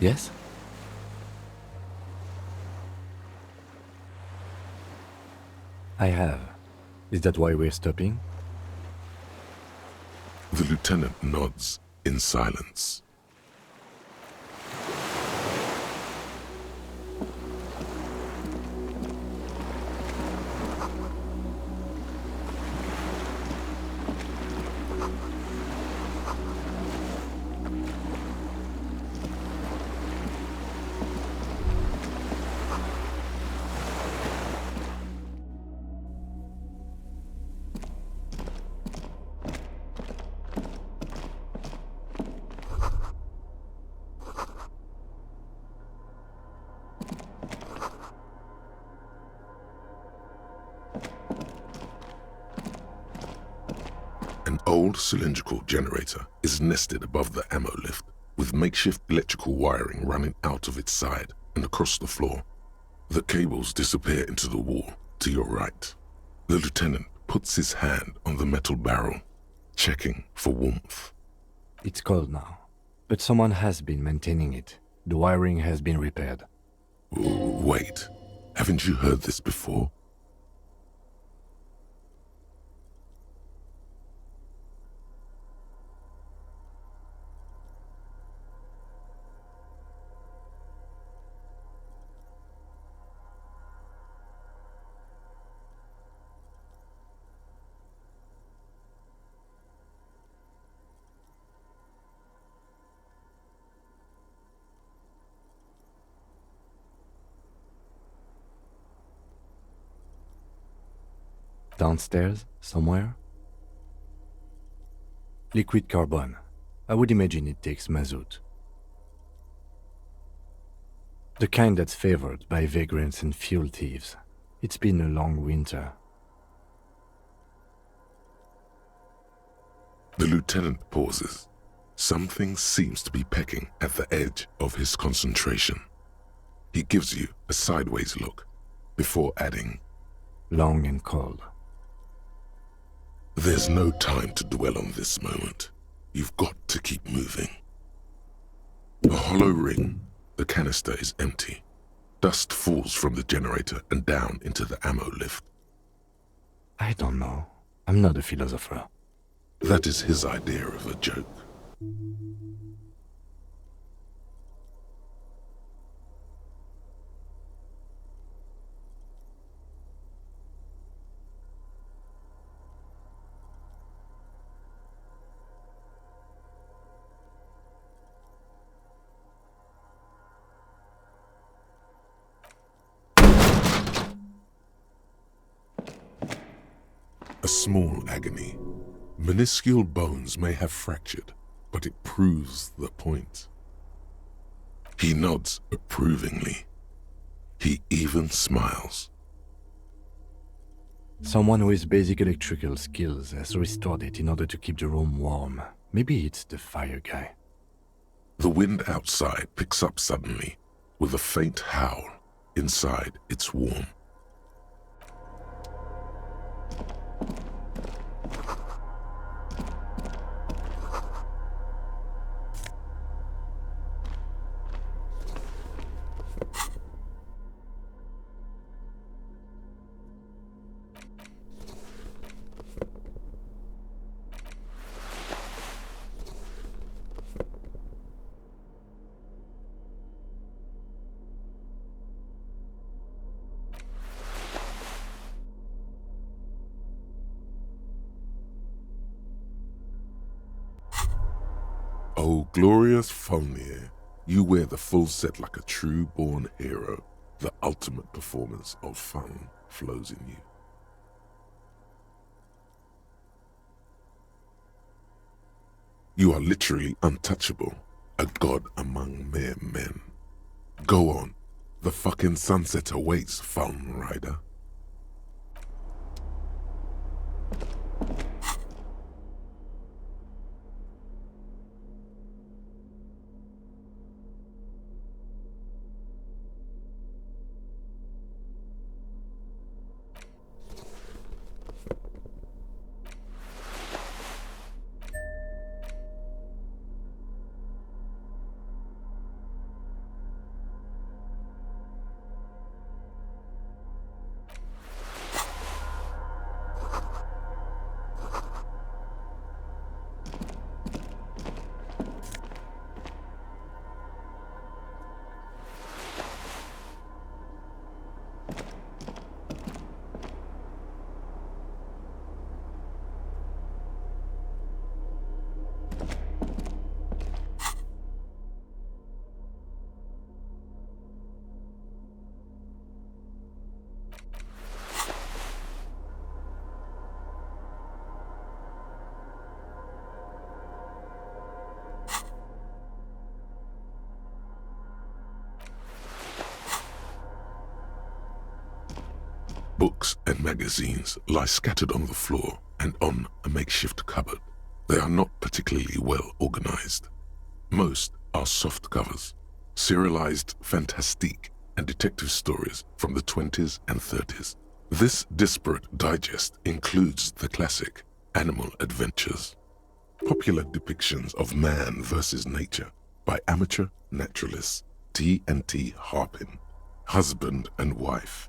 Yes? I have. Is that why we're stopping? The lieutenant nods in silence. An old cylindrical generator is nested above the ammo lift, with makeshift electrical wiring running out of its side and across the floor. The cables disappear into the wall to your right. The lieutenant puts his hand on the metal barrel, checking for warmth. It's cold now, but someone has been maintaining it. The wiring has been repaired. Wait, haven't you heard this before? Downstairs, somewhere? Liquid carbon. I would imagine it takes mazout. The kind that's favored by vagrants and fuel thieves. It's been a long winter. The lieutenant pauses. Something seems to be pecking at the edge of his concentration. He gives you a sideways look before adding, long and cold. There's no time to dwell on this moment. You've got to keep moving. A hollow ring. The canister is empty. Dust falls from the generator and down into the ammo lift. I don't know. I'm not a philosopher. That is his idea of a joke. A small agony. Minuscule bones may have fractured, but it proves the point. He nods approvingly. He even smiles. Someone with basic electrical skills has restored it in order to keep the room warm. Maybe it's the fire guy. The wind outside picks up suddenly, with a faint howl. Inside, it's warm. Oh, glorious Fulnir, you wear the full set like a true-born hero. The ultimate performance of fun flows in you. You are literally untouchable, a god among mere men. Go on, the fucking sunset awaits, Fuln Rider. books and magazines lie scattered on the floor and on a makeshift cupboard. They are not particularly well organized. Most are soft covers, serialized fantastique and detective stories from the 20s and 30s. This disparate digest includes the classic Animal Adventures, popular depictions of man versus nature by amateur naturalists T&T Harpin, husband and wife,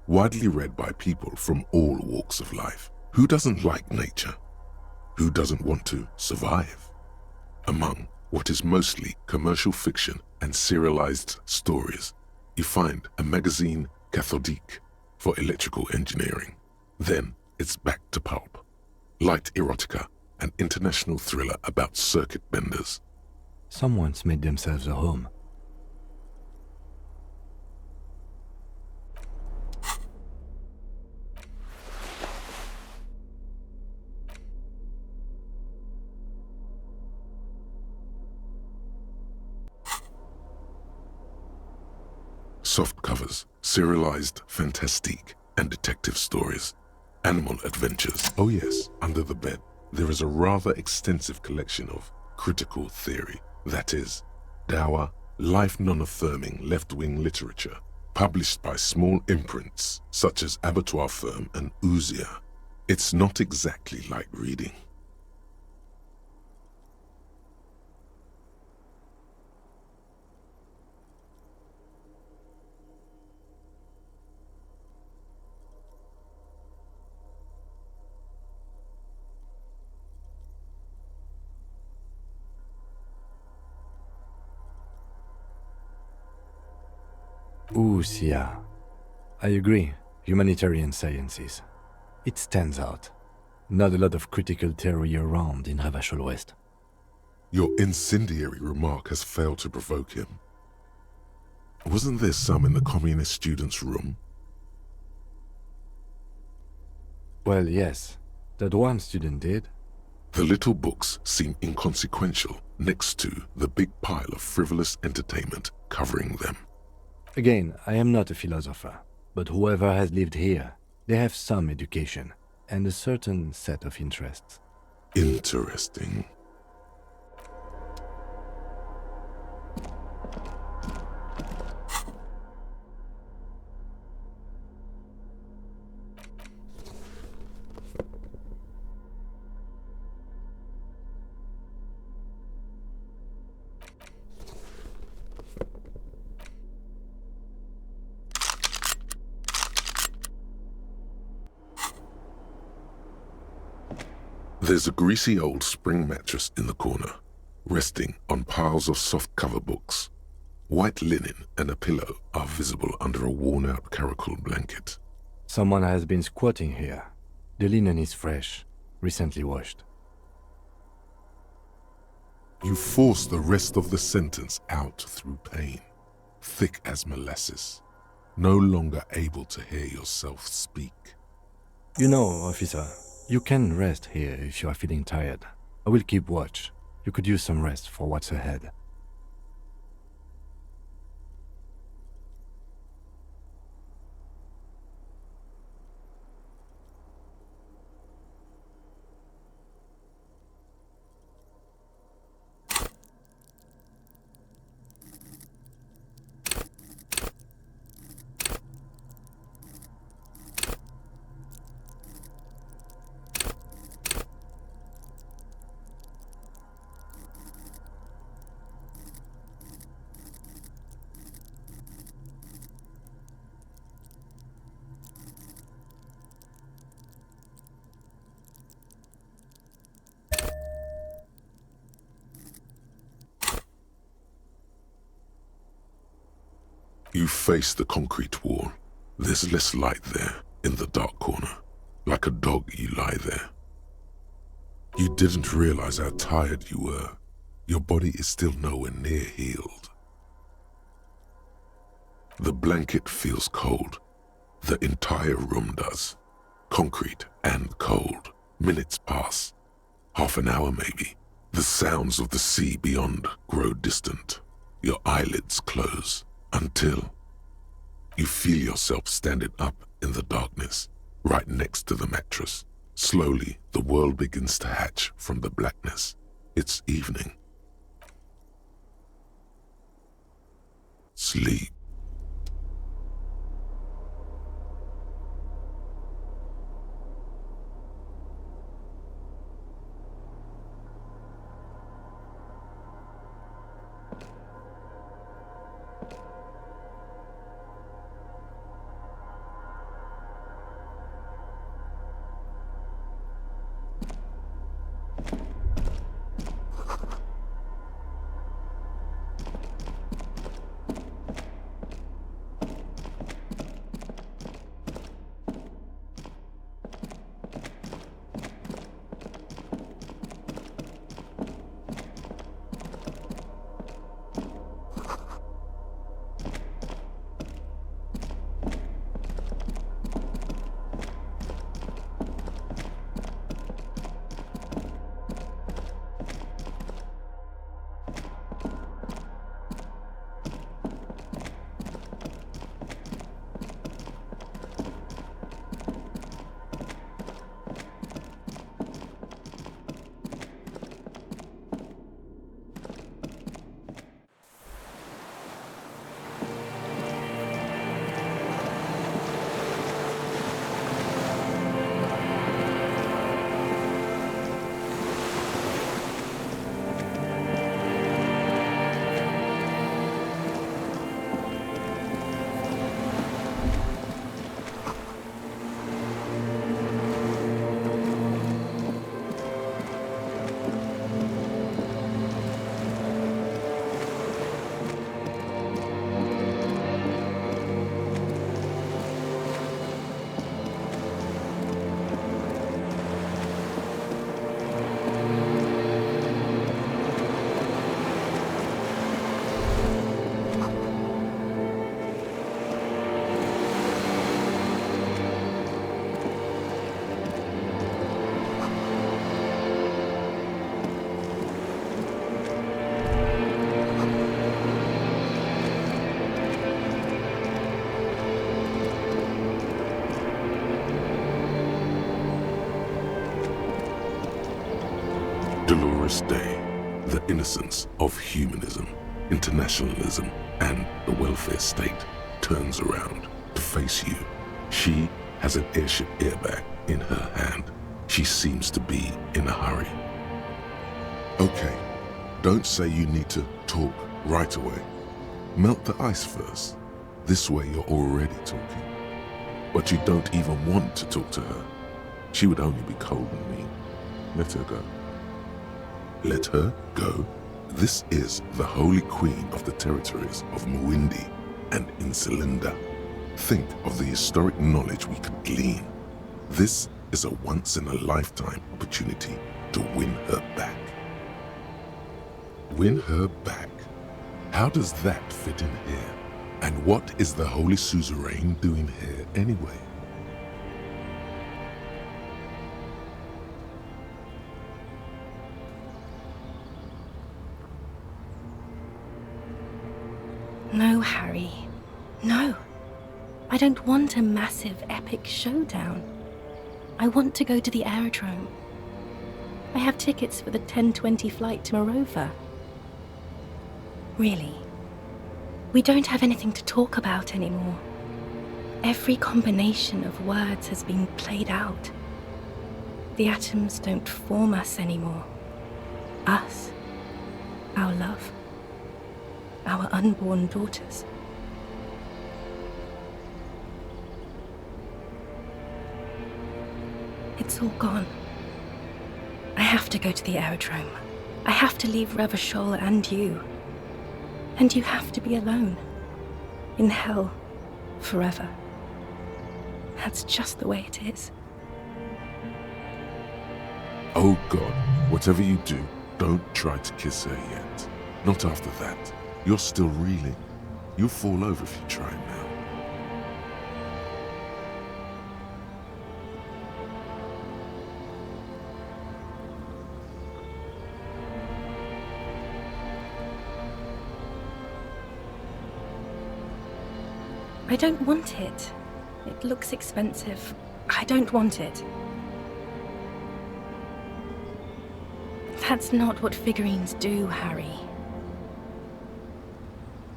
widely read by people from all walks of life. Who doesn't like nature? Who doesn't want to survive? Among what is mostly commercial fiction and serialized stories, you find a magazine cathodique for electrical engineering. Then it's back to pulp, light erotica, an international thriller about circuit benders. Someone's made themselves a home. Soft covers, serialized fantastique and detective stories, animal adventures. Oh yes, under the bed, there is a rather extensive collection of critical theory, that is, dour, life non-affirming left-wing literature, published by small imprints such as Abattoir Firm and Ouzia. It's not exactly like reading. Ouzia. I agree. Humanitarian sciences. It stands out. Not a lot of critical theory around in Ravachol West. Your incendiary remark has failed to provoke him. Wasn't there some in the communist students' room? Well, yes. That one student did. The little books seem inconsequential next to the big pile of frivolous entertainment covering them. Again, I am not a philosopher, but whoever has lived here, they have some education and a certain set of interests. Interesting. There's a greasy old spring mattress in the corner, resting on piles of soft-cover books. White linen and a pillow are visible under a worn-out caracol blanket. Someone has been squatting here. The linen is fresh, recently washed. You force the rest of the sentence out through pain, thick as molasses, no longer able to hear yourself speak. You know, officer, you can rest here if you are feeling tired. I will keep watch. You could use some rest for what's ahead. You face the concrete wall. There's less light there, in the dark corner. Like a dog, you lie there. You didn't realize how tired you were. Your body is still nowhere near healed. The blanket feels cold. The entire room does. Concrete and cold. Minutes pass. Half an hour maybe. The sounds of the sea beyond grow distant. Your eyelids close. Until you feel yourself standing up in the darkness, right next to the mattress. Slowly, the world begins to hatch from the blackness. It's evening. Sleep. Dolorous Day, the innocence of humanism, internationalism, and the welfare state turns around to face you. She has an airship airbag in her hand. She seems to be in a hurry. Okay, don't say you need to talk right away. Melt the ice first. This way you're already talking. But you don't even want to talk to her. She would only be cold and mean. Let her go. Let her go? This is the Holy Queen of the territories of Muindi and Insulinda. Think of the historic knowledge we could glean. This is a once-in-a-lifetime opportunity to win her back. Win her back? How does that fit in here? And what is the Holy Suzerain doing here anyway? No, Harry. No. I don't want a massive, epic showdown. I want to go to the aerodrome. I have tickets for the 10:20 flight to Morova. Really. We don't have anything to talk about anymore. Every combination of words has been played out. The atoms don't form us anymore. Us. Our love. Our unborn daughters. It's all gone. I have to go to the aerodrome. I have to leave Revachol and you. And you have to be alone. In hell. Forever. That's just the way it is. Oh God, whatever you do, don't try to kiss her yet. Not after that. You're still reeling. You'll fall over if you try now. I don't want it. It looks expensive. I don't want it. That's not what figurines do, Harry.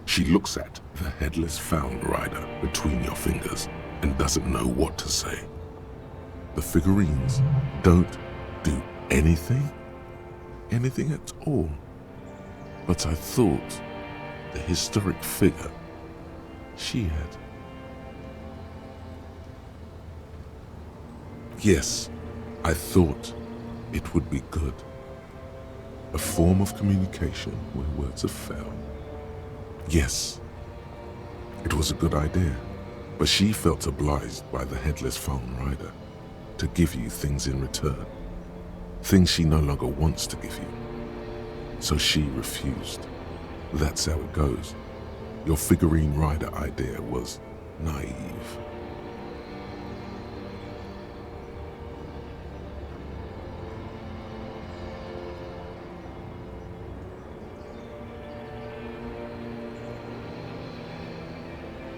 She looks at the headless found rider between your fingers and doesn't know what to say. The figurines don't do anything? Anything at all. But I thought the historic figure she had. Yes, I thought it would be good. A form of communication where words have failed. Yes, it was a good idea, but she felt obliged by the headless phone rider to give you things in return, things she no longer wants to give you. So she refused. That's how it goes. Your figurine rider idea was naive.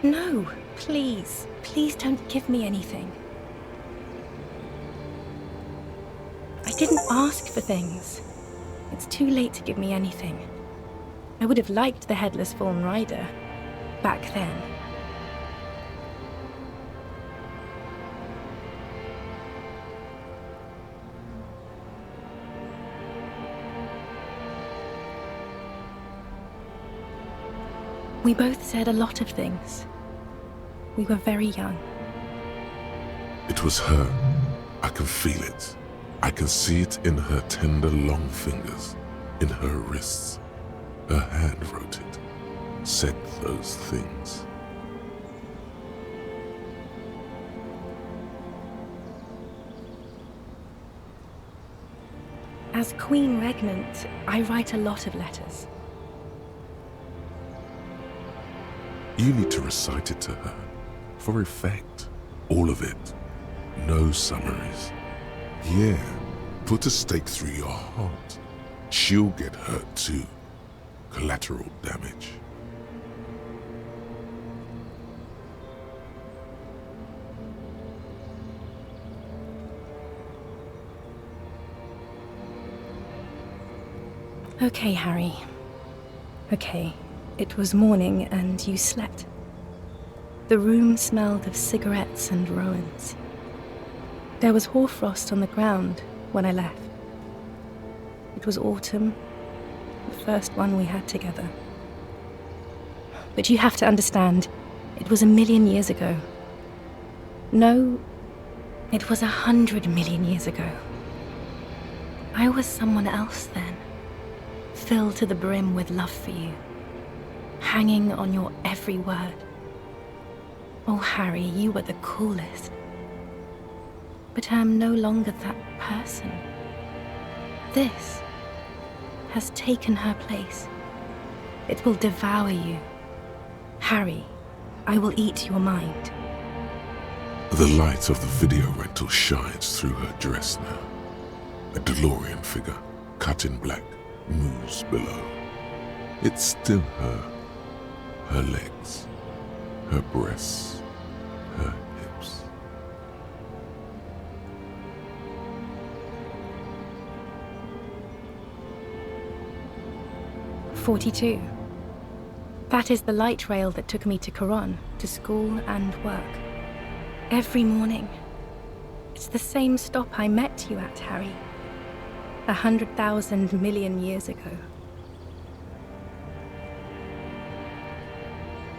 No, please. Please don't give me anything. I didn't ask for things. It's too late to give me anything. I would have liked the headless fallen rider back then. We both said a lot of things. We were very young. It was her. I can feel it. I can see it in her tender long fingers, in her wrists. Her hand wrote it, said those things. As Queen Regnant, I write a lot of letters. You need to recite it to her, for effect. All of it. No summaries. Yeah, put a stake through your heart. She'll get hurt too. Collateral damage. Okay, Harry. Okay. It was morning and you slept. The room smelled of cigarettes and Rowans. There was hoarfrost on the ground when I left. It was autumn, the first one we had together. But you have to understand, it was 1,000,000 years ago. No, it was 100 million years ago. I was someone else then, filled to the brim with love for you. Hanging on your every word. Oh, Harry, you were the coolest. But I am no longer that person. This has taken her place. It will devour you. Harry, I will eat your mind. The light of the video rental shines through her dress now. A DeLorean figure, cut in black, moves below. It's still her. Her legs, her breasts, her hips. "42. That is the light rail that took me to Coron, to school and work. Every morning. It's the same stop I met you at, Harry. 100,000 million years ago.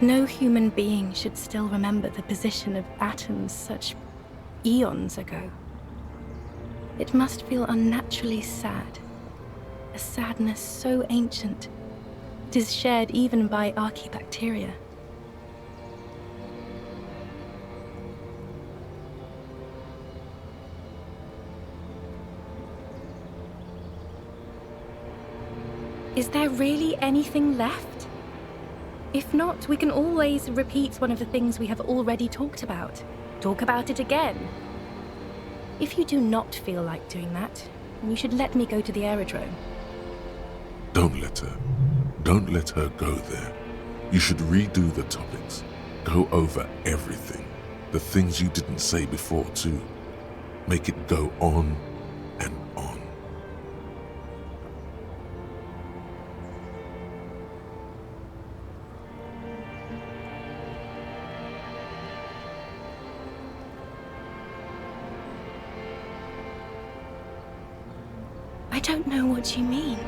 No human being should still remember the position of atoms such eons ago. It must feel unnaturally sad, a sadness so ancient, it is shared even by archaebacteria. Is there really anything left? If not, we can always repeat one of the things we have already talked about. Talk about it again. If you do not feel like doing that, then you should let me go to the aerodrome. Don't let her. Don't let her go there. You should redo the topics. Go over everything. The things you didn't say before, too. Make it go on and on. I don't know what you mean.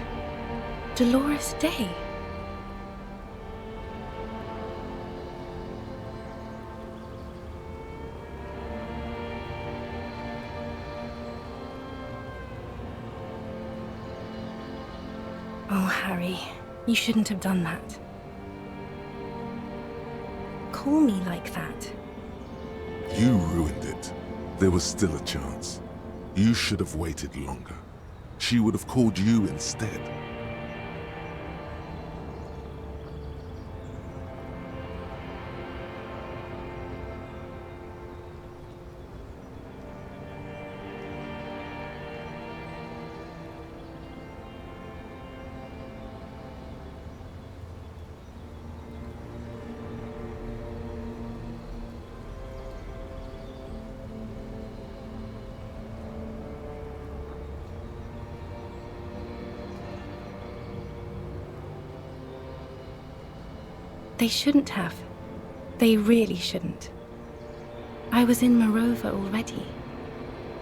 Dolores Day. Oh, Harry, you shouldn't have done that. Call me like that. You ruined it. There was still a chance. You should have waited longer. She would have called you instead. They shouldn't have. They really shouldn't. I was in Morova already.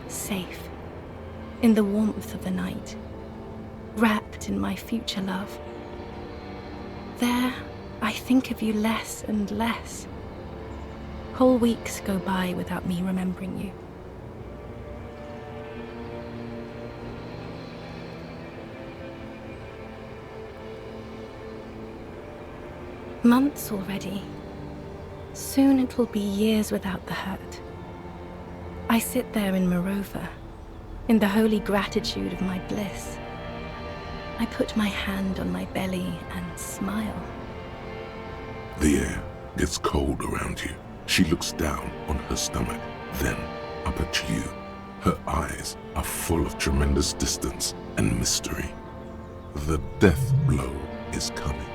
Safe. In the warmth of the night. Wrapped in my future love. There, I think of you less and less. Whole weeks go by without me remembering you. Months already. Soon it will be years without the hurt. I sit there in Morova, in the holy gratitude of my bliss. I put my hand on my belly and smile. The air gets cold around you. She looks down on her stomach, then up at you. Her eyes are full of tremendous distance and mystery. The death blow is coming.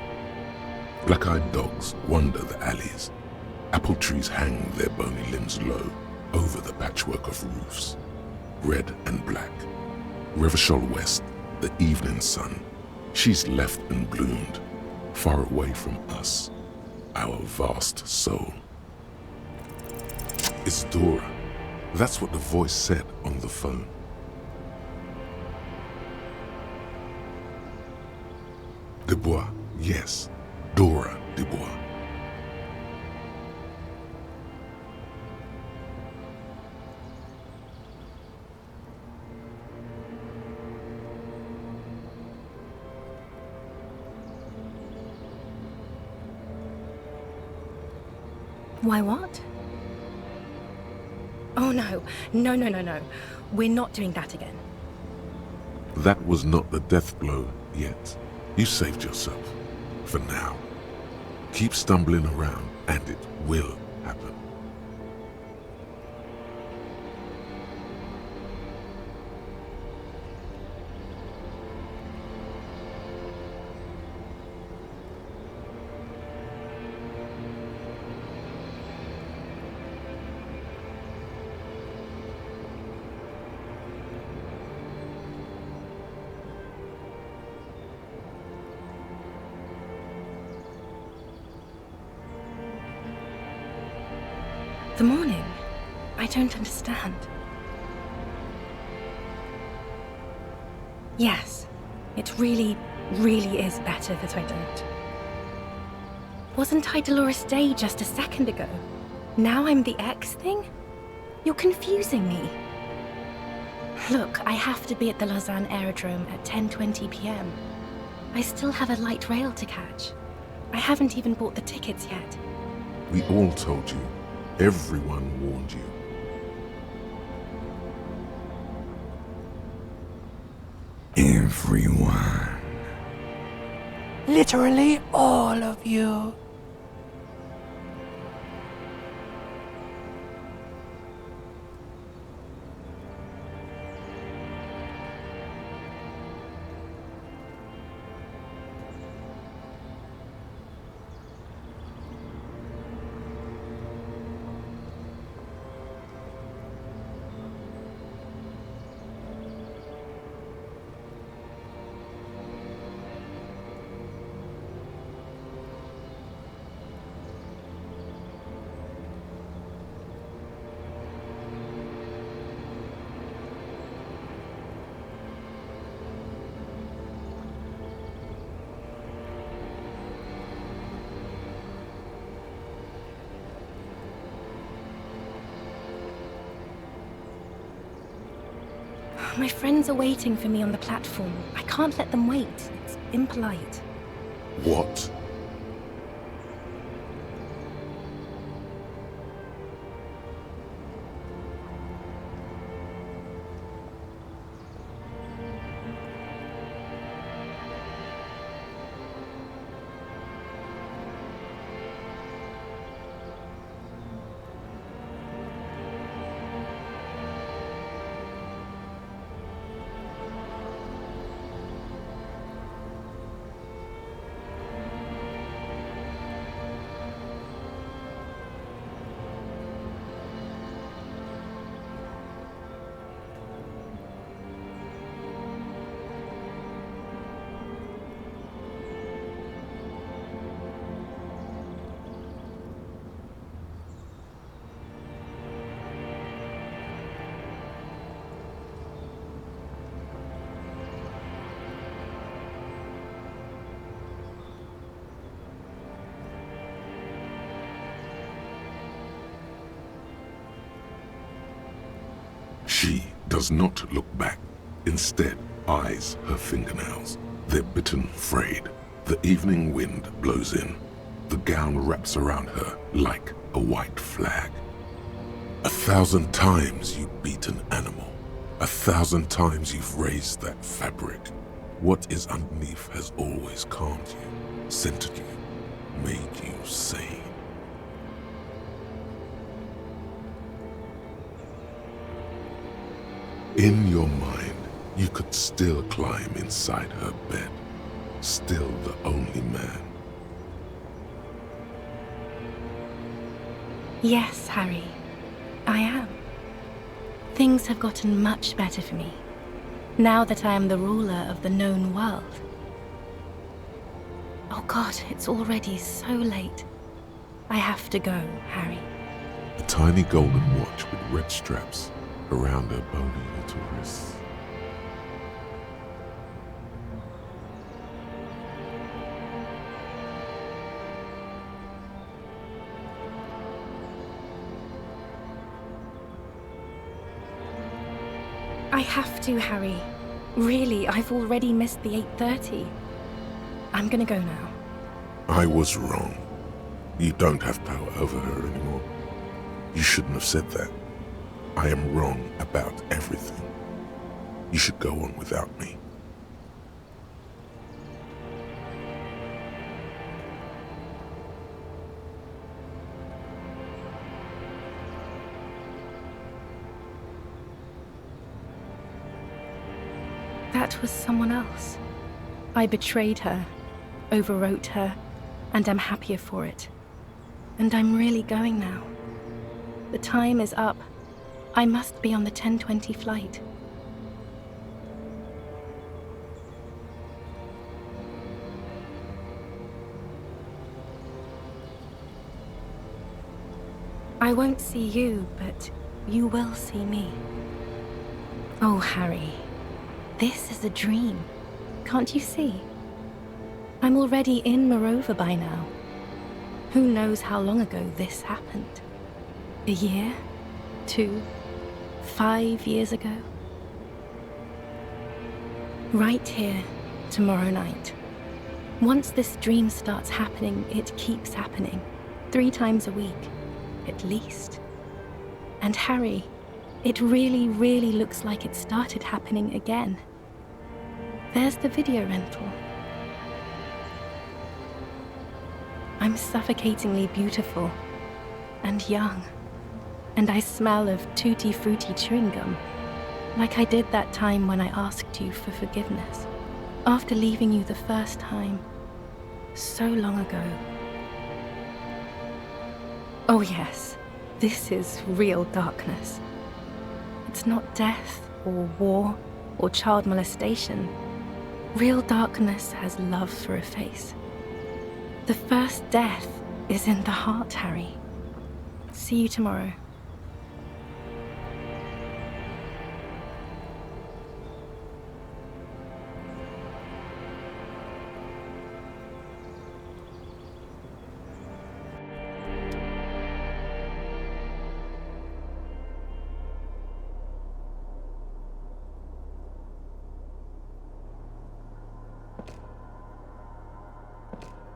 Black-eyed dogs wander the alleys. Apple trees hang their bony limbs low over the patchwork of roofs. Red and black. Revachol West, the evening sun. She's left and bloomed, far away from us, our vast soul. It's Dora. That's what the voice said on the phone. Dubois, yes. Dora Dubois. Why what? Oh no. No. We're not doing that again. That was not the death blow yet. You saved yourself. For now. Keep stumbling around, and it will happen. The morning? I don't understand. Yes, it really is better that I don't. Wasn't I Dolores Day just a second ago? Now I'm the X thing? You're confusing me. Look, I have to be at the Lausanne Aerodrome at 10:20 p.m. I still have a light rail to catch. I haven't even bought the tickets yet. We all told you. Everyone warned you. Everyone. Literally all of you. My friends are waiting for me on the platform. I can't let them wait. It's impolite. What? She does not look back. Instead, eyes her fingernails. They're bitten, frayed. The evening wind blows in. The gown wraps around her like a white flag. 1,000 times you beat an animal. 1,000 times you've raised that fabric. What is underneath has always calmed you, centered you, made you sane. In your mind, you could still climb inside her bed, still the only man. Yes, Harry, I am. Things have gotten much better for me, now that I am the ruler of the known world. Oh God, it's already so late. I have to go, Harry. A tiny golden watch with red straps around her bony little wrists. I have to, Harry. Really, I've already missed the 8:30. I'm gonna go now. I was wrong. You don't have power over her anymore. You shouldn't have said that. I am wrong about everything. You should go on without me. That was someone else. I betrayed her, overwrote her, and I'm happier for it. And I'm really going now. The time is up. I must be on the 10:20 flight. I won't see you, but you will see me. Oh, Harry, this is a dream. Can't you see? I'm already in Morova by now. Who knows how long ago this happened? A year? 2? 5 years ago? Right here, tomorrow night. Once this dream starts happening, it keeps happening. 3 times a week, at least. And Harry, it really, really looks like it started happening again. There's the video rental. I'm suffocatingly beautiful and young. And I smell of tutti frutti chewing gum, like I did that time when I asked you for forgiveness, after leaving you the first time, so long ago. Oh yes, this is real darkness. It's not death or war or child molestation. Real darkness has love for a face. The first death is in the heart, Harry. See you tomorrow.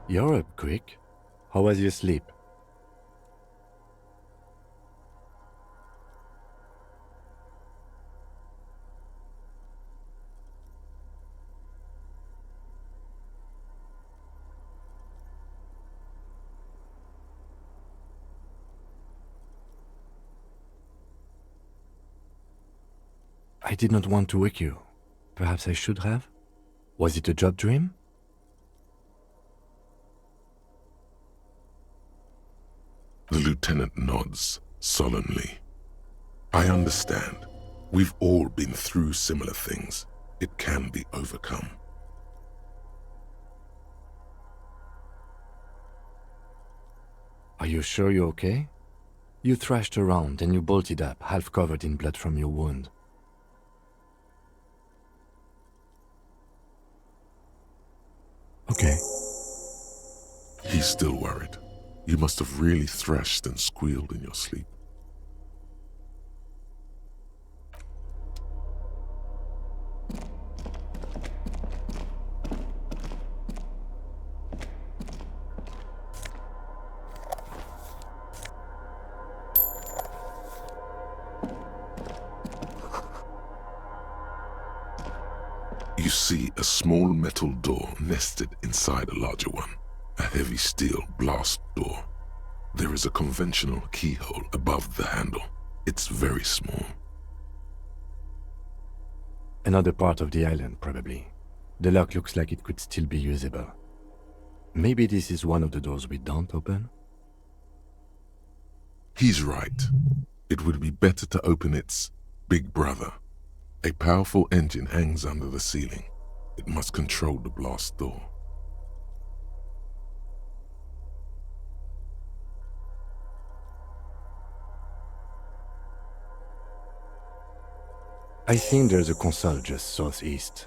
You're up quick. How was your sleep? I did not want to wake you. Perhaps I should have? Was it a job dream? The lieutenant nods solemnly. I understand. We've all been through similar things. It can be overcome. Are you sure you're okay? You thrashed around and you bolted up, half covered in blood from your wound. Okay. He's still worried. You must have really thrashed and squealed in your sleep. You see a small metal door nested inside a larger one, a heavy steel blast door. There is a conventional keyhole above the handle. It's very small. Another part of the island, probably. The lock looks like it could still be usable. Maybe this is one of the doors we don't open? He's right. It would be better to open its big brother. A powerful engine hangs under the ceiling. It must control the blast door. I think there's a console just southeast.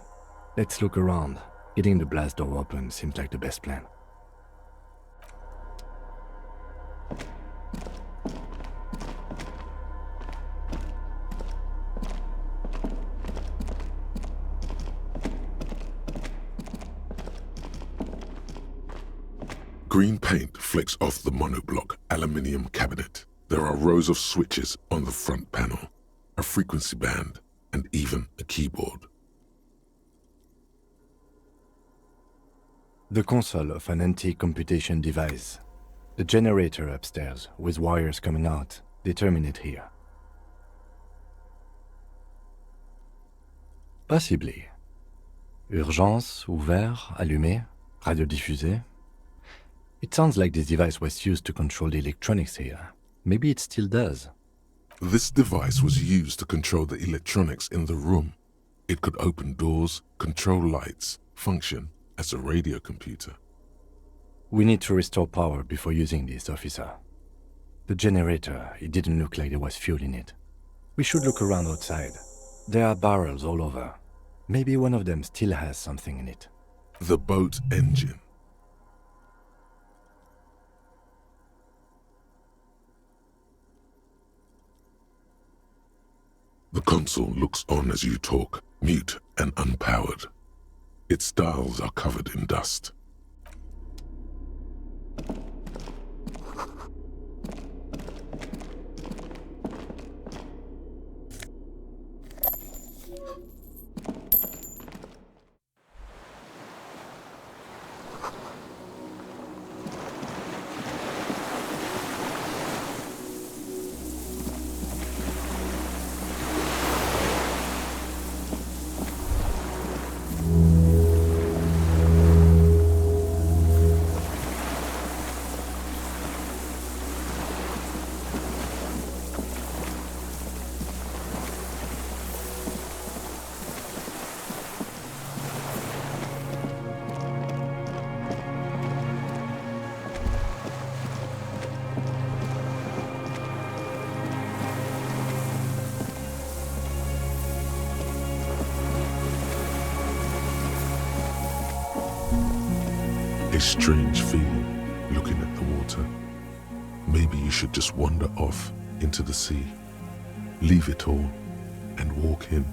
Let's look around. Getting the blast door open seems like the best plan. Green paint flecks off the monoblock aluminium cabinet. There are rows of switches on the front panel, a frequency band, and even a keyboard. The console of an antique computation device. The generator upstairs, with wires coming out, they terminate here. Possibly. Urgence, ouvert, allumé, radiodiffusé. It sounds like this device was used to control the electronics here. Maybe it still does. This device was used to control the electronics in the room. It could open doors, control lights, function as a radio computer. We need to restore power before using this, officer. The generator, it didn't look like there was fuel in it. We should look around outside. There are barrels all over. Maybe one of them still has something in it. The boat engine. The console looks on as you talk, mute and unpowered. Its dials are covered in dust. A strange feeling looking at the water. Maybe you should just wander off into the sea, leave it all, and walk in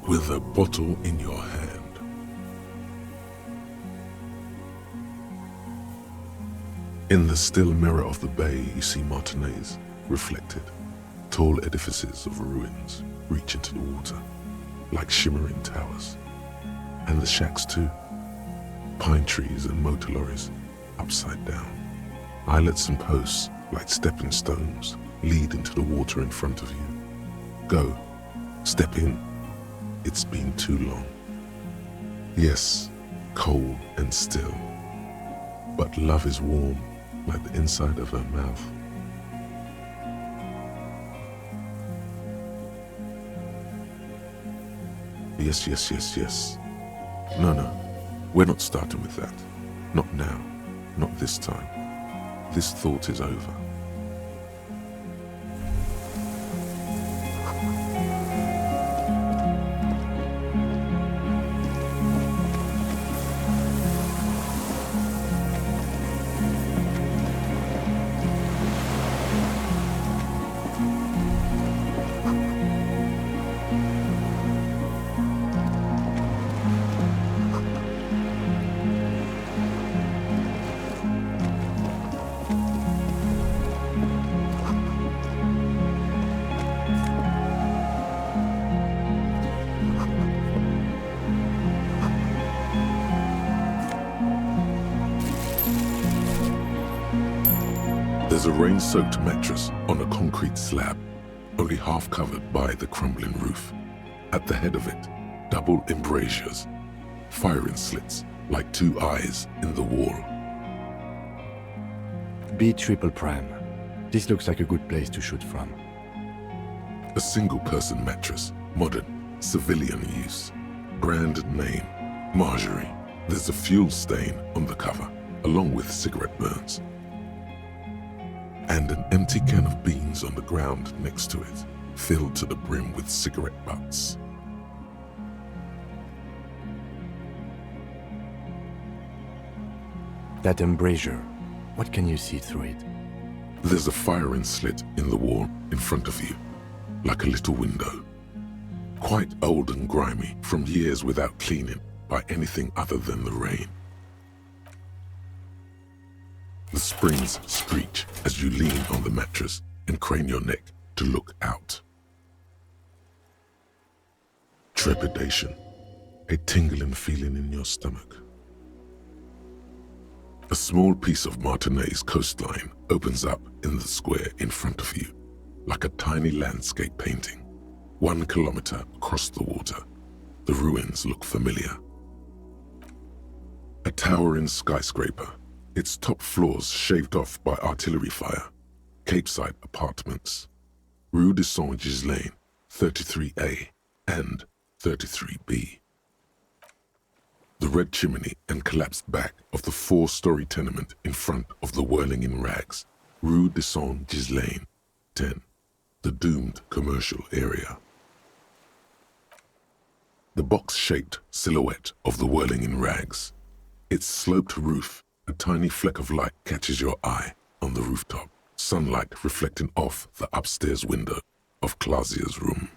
with a bottle in your hand. In the still mirror of the bay, you see Martinez reflected. Tall edifices of ruins reach into the water, like shimmering towers. And the shacks too. Pine trees and motor lorries, upside down. Islets and posts, like stepping stones, lead into the water in front of you. Go. Step in. It's been too long. Yes, cold and still. But love is warm, like the inside of her mouth. Yes, yes, yes, yes. No, we're not starting with that. Not now. Not this time. This thought is over. There's a rain-soaked mattress on a concrete slab, only half covered by the crumbling roof. At the head of it, double embrasures, firing slits like two eyes in the wall. B triple prime. This looks like a good place to shoot from. A single-person mattress, modern, civilian use. Brand name, Marjorie. There's a fuel stain on the cover, along with cigarette burns. And an empty can of beans on the ground next to it, filled to the brim with cigarette butts. That embrasure, what can you see through it? There's a firing slit in the wall in front of you, like a little window. Quite old and grimy from years without cleaning by anything other than the rain. The springs screech as you lean on the mattress and crane your neck to look out. Trepidation, a tingling feeling in your stomach. A small piece of Martinez coastline opens up in the square in front of you, like a tiny landscape painting. 1 kilometer across the water, the ruins look familiar. A towering skyscraper, its top floors shaved off by artillery fire. Capeside apartments. Rue de Saint-Ghislain, 33A and 33B. The red chimney and collapsed back of the 4-story tenement in front of the whirling in rags. Rue de Saint-Ghislain, 10. The doomed commercial area. The box-shaped silhouette of the whirling in rags. Its sloped roof. A tiny fleck of light catches your eye on the rooftop, sunlight reflecting off the upstairs window of Clausia's room.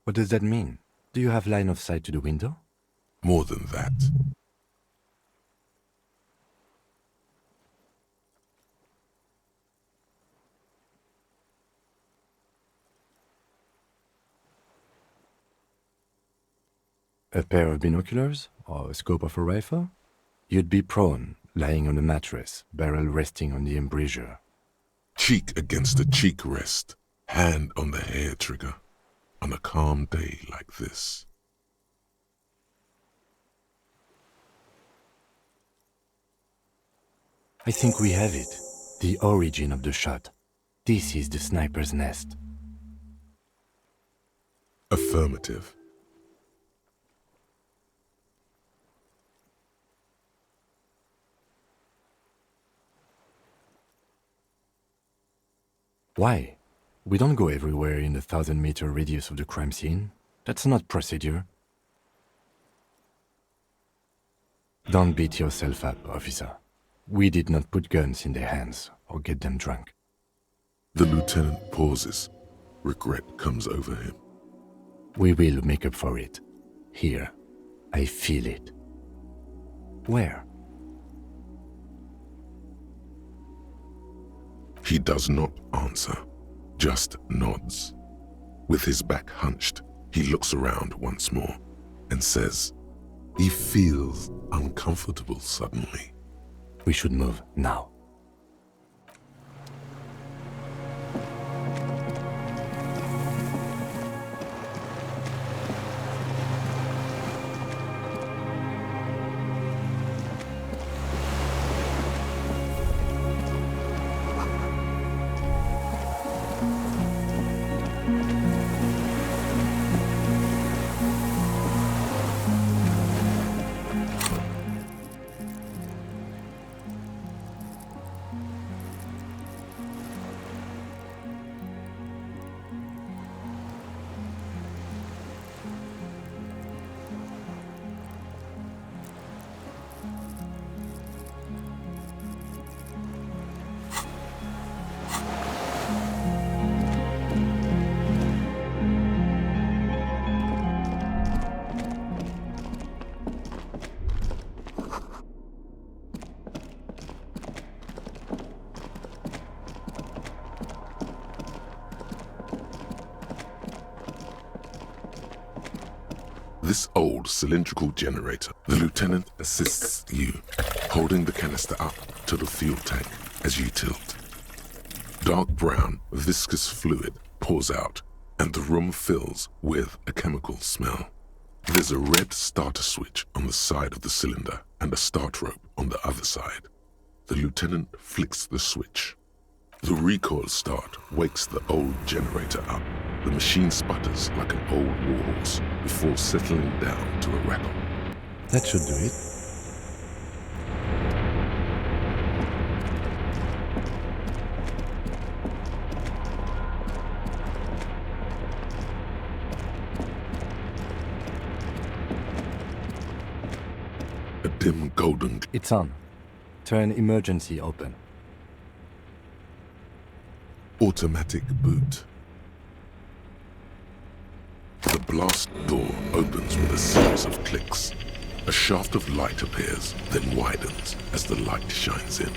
What does that mean? Do you have line of sight to the window? More than that. A pair of binoculars? Or a scope of a rifle? You'd be prone, lying on a mattress, barrel resting on the embrasure. Cheek against a cheek rest, hand on the hair trigger, on a calm day like this. I think we have it. The origin of the shot. This is the sniper's nest. Affirmative. Why? We don't go everywhere in the 1,000-meter radius of the crime scene. That's not procedure. Don't beat yourself up, officer. We did not put guns in their hands or get them drunk. The lieutenant pauses. Regret comes over him. We will make up for it. Here, I feel it. Where? He does not answer, just nods. With his back hunched, he looks around once more and says, he feels uncomfortable suddenly. We should move now. This old cylindrical generator, the lieutenant assists you, holding the canister up to the fuel tank as you tilt. Dark brown, viscous fluid pours out, and the room fills with a chemical smell. There's a red starter switch on the side of the cylinder and a start rope on the other side. The lieutenant flicks the switch. The recoil start wakes the old generator up. The machine sputters like an old warhorse before settling down to a rattle. That should do it. A dim golden... It's on. Turn emergency open. Automatic boot. The blast door opens with a series of clicks. A shaft of light appears, then widens as the light shines in.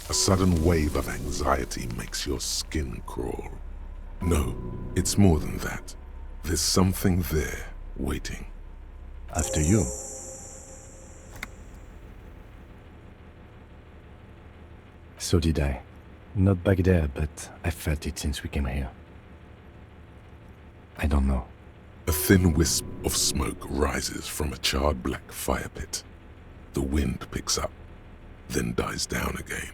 A sudden wave of anxiety makes your skin crawl. No, it's more than that. There's something there, waiting. After you. So did I. Not back there, but I felt it since we came here. I don't know. A thin wisp of smoke rises from a charred black fire pit. The wind picks up, then dies down again.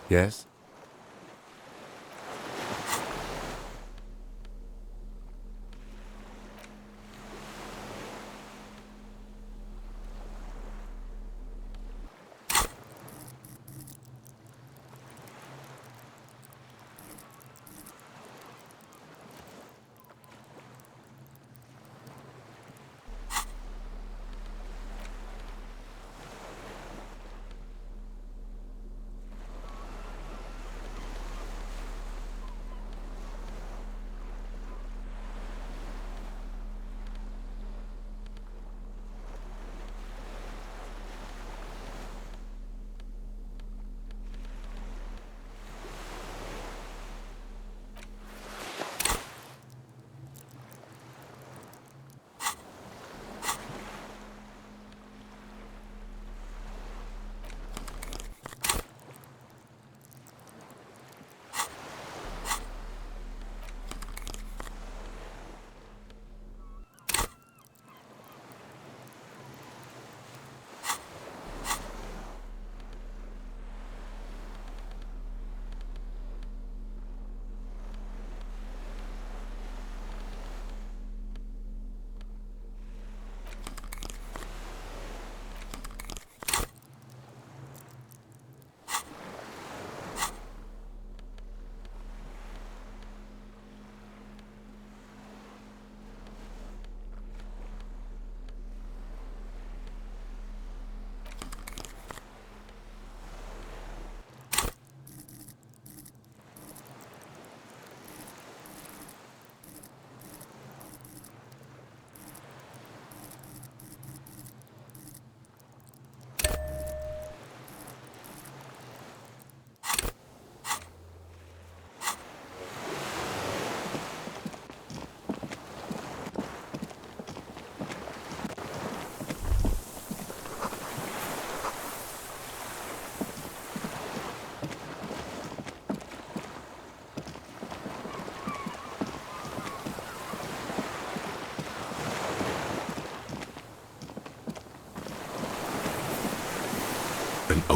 Yes?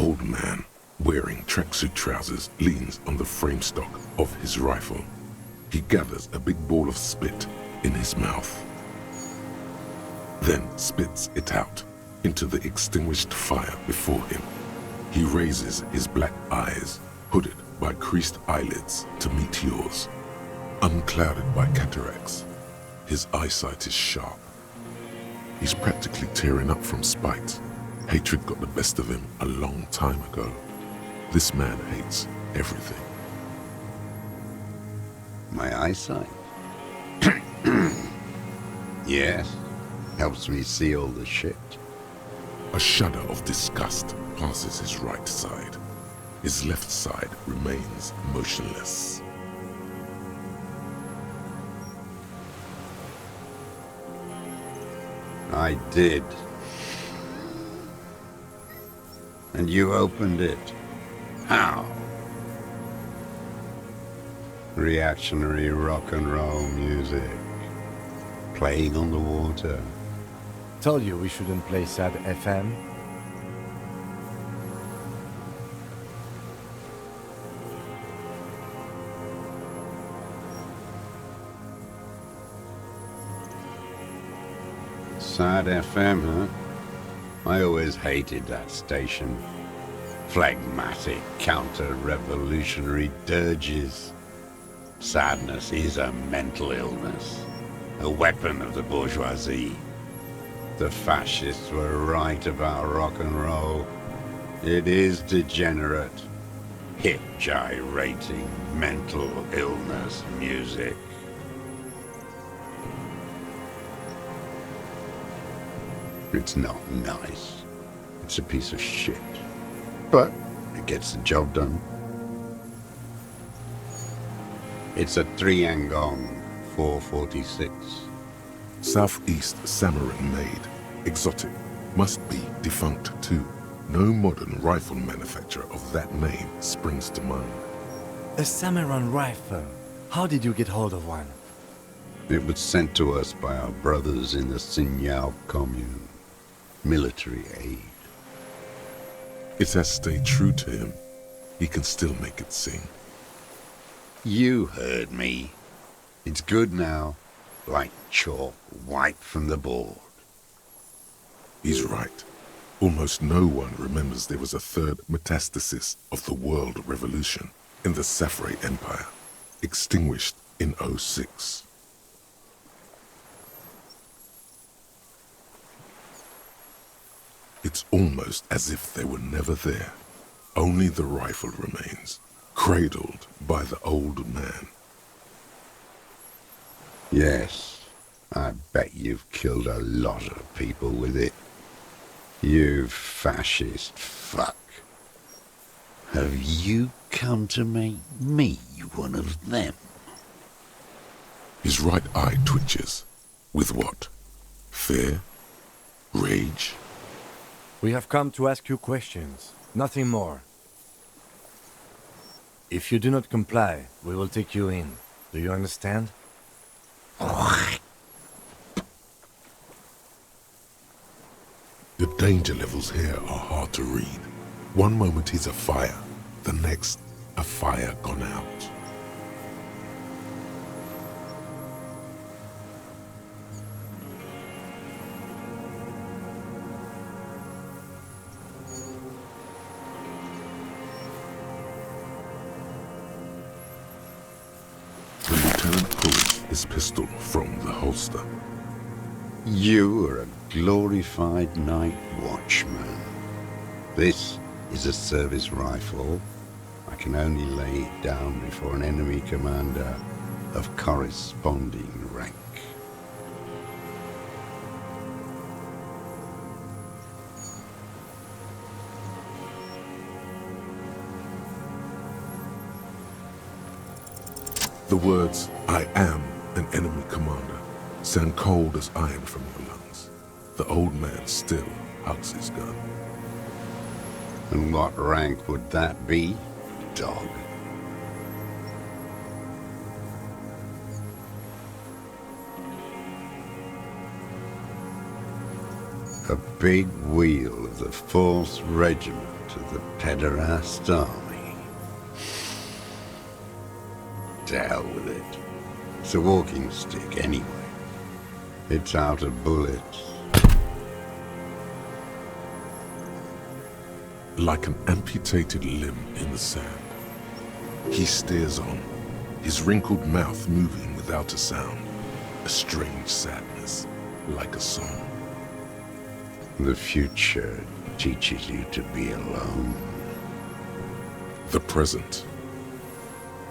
old man, wearing tracksuit trousers, leans on the frame stock of his rifle. He gathers a big ball of spit in his mouth, then spits it out into the extinguished fire before him. He raises his black eyes, hooded by creased eyelids, to meet yours. Unclouded by cataracts, his eyesight is sharp. He's practically tearing up from spite. Hatred got the best of him a long time ago. This man hates everything. My eyesight? Yes, helps me see all the shit. A shudder of disgust passes his right side. His left side remains motionless. I did. And you opened it. How? Reactionary rock and roll music. Playing on the water. Told you we shouldn't play sad FM. Sad FM, huh? I always hated that station. Phlegmatic, counter-revolutionary dirges. Sadness is a mental illness, a weapon of the bourgeoisie. The fascists were right about rock and roll. It is degenerate, hip-gyrating, mental illness music. It's not nice. It's a piece of shit. But it gets the job done. It's a Triangong 446. Southeast Samarin made. Exotic. Must be defunct too. No modern rifle manufacturer of that name springs to mind. A Samaran rifle. How did you get hold of one? It was sent to us by our brothers in the Signal commune. Military aid. It has stayed true to him. He can still make it sing. You heard me. It's good now. Like chalk wiped from the board. He's right. Almost no one remembers there was a third metastasis of the world revolution in the Safre Empire, extinguished in 06. It's almost as if they were never there. Only the rifle remains, cradled by the old man. Yes, I bet you've killed a lot of people with it. You fascist fuck. Have you come to make me one of them? His right eye twitches. With what? Fear? Rage? We have come to ask you questions, nothing more. If you do not comply, we will take you in. Do you understand? The danger levels here are hard to read. One moment he's a fire, the next, a fire gone out. The lieutenant pulls his pistol from the holster. You are a glorified night watchman. This is a service rifle. I can only lay it down before an enemy commander of corresponding rank. The words, "I am an enemy commander," sound cold as iron from your lungs. The old man still hugs his gun. And what rank would that be, dog? A big wheel of the 4th Regiment of the Pederast Army. To hell with it. It's a walking stick anyway. It's out of bullets. Like an amputated limb in the sand. He stares on, his wrinkled mouth moving without a sound. A strange sadness, like a song. The future teaches you to be alone. The present.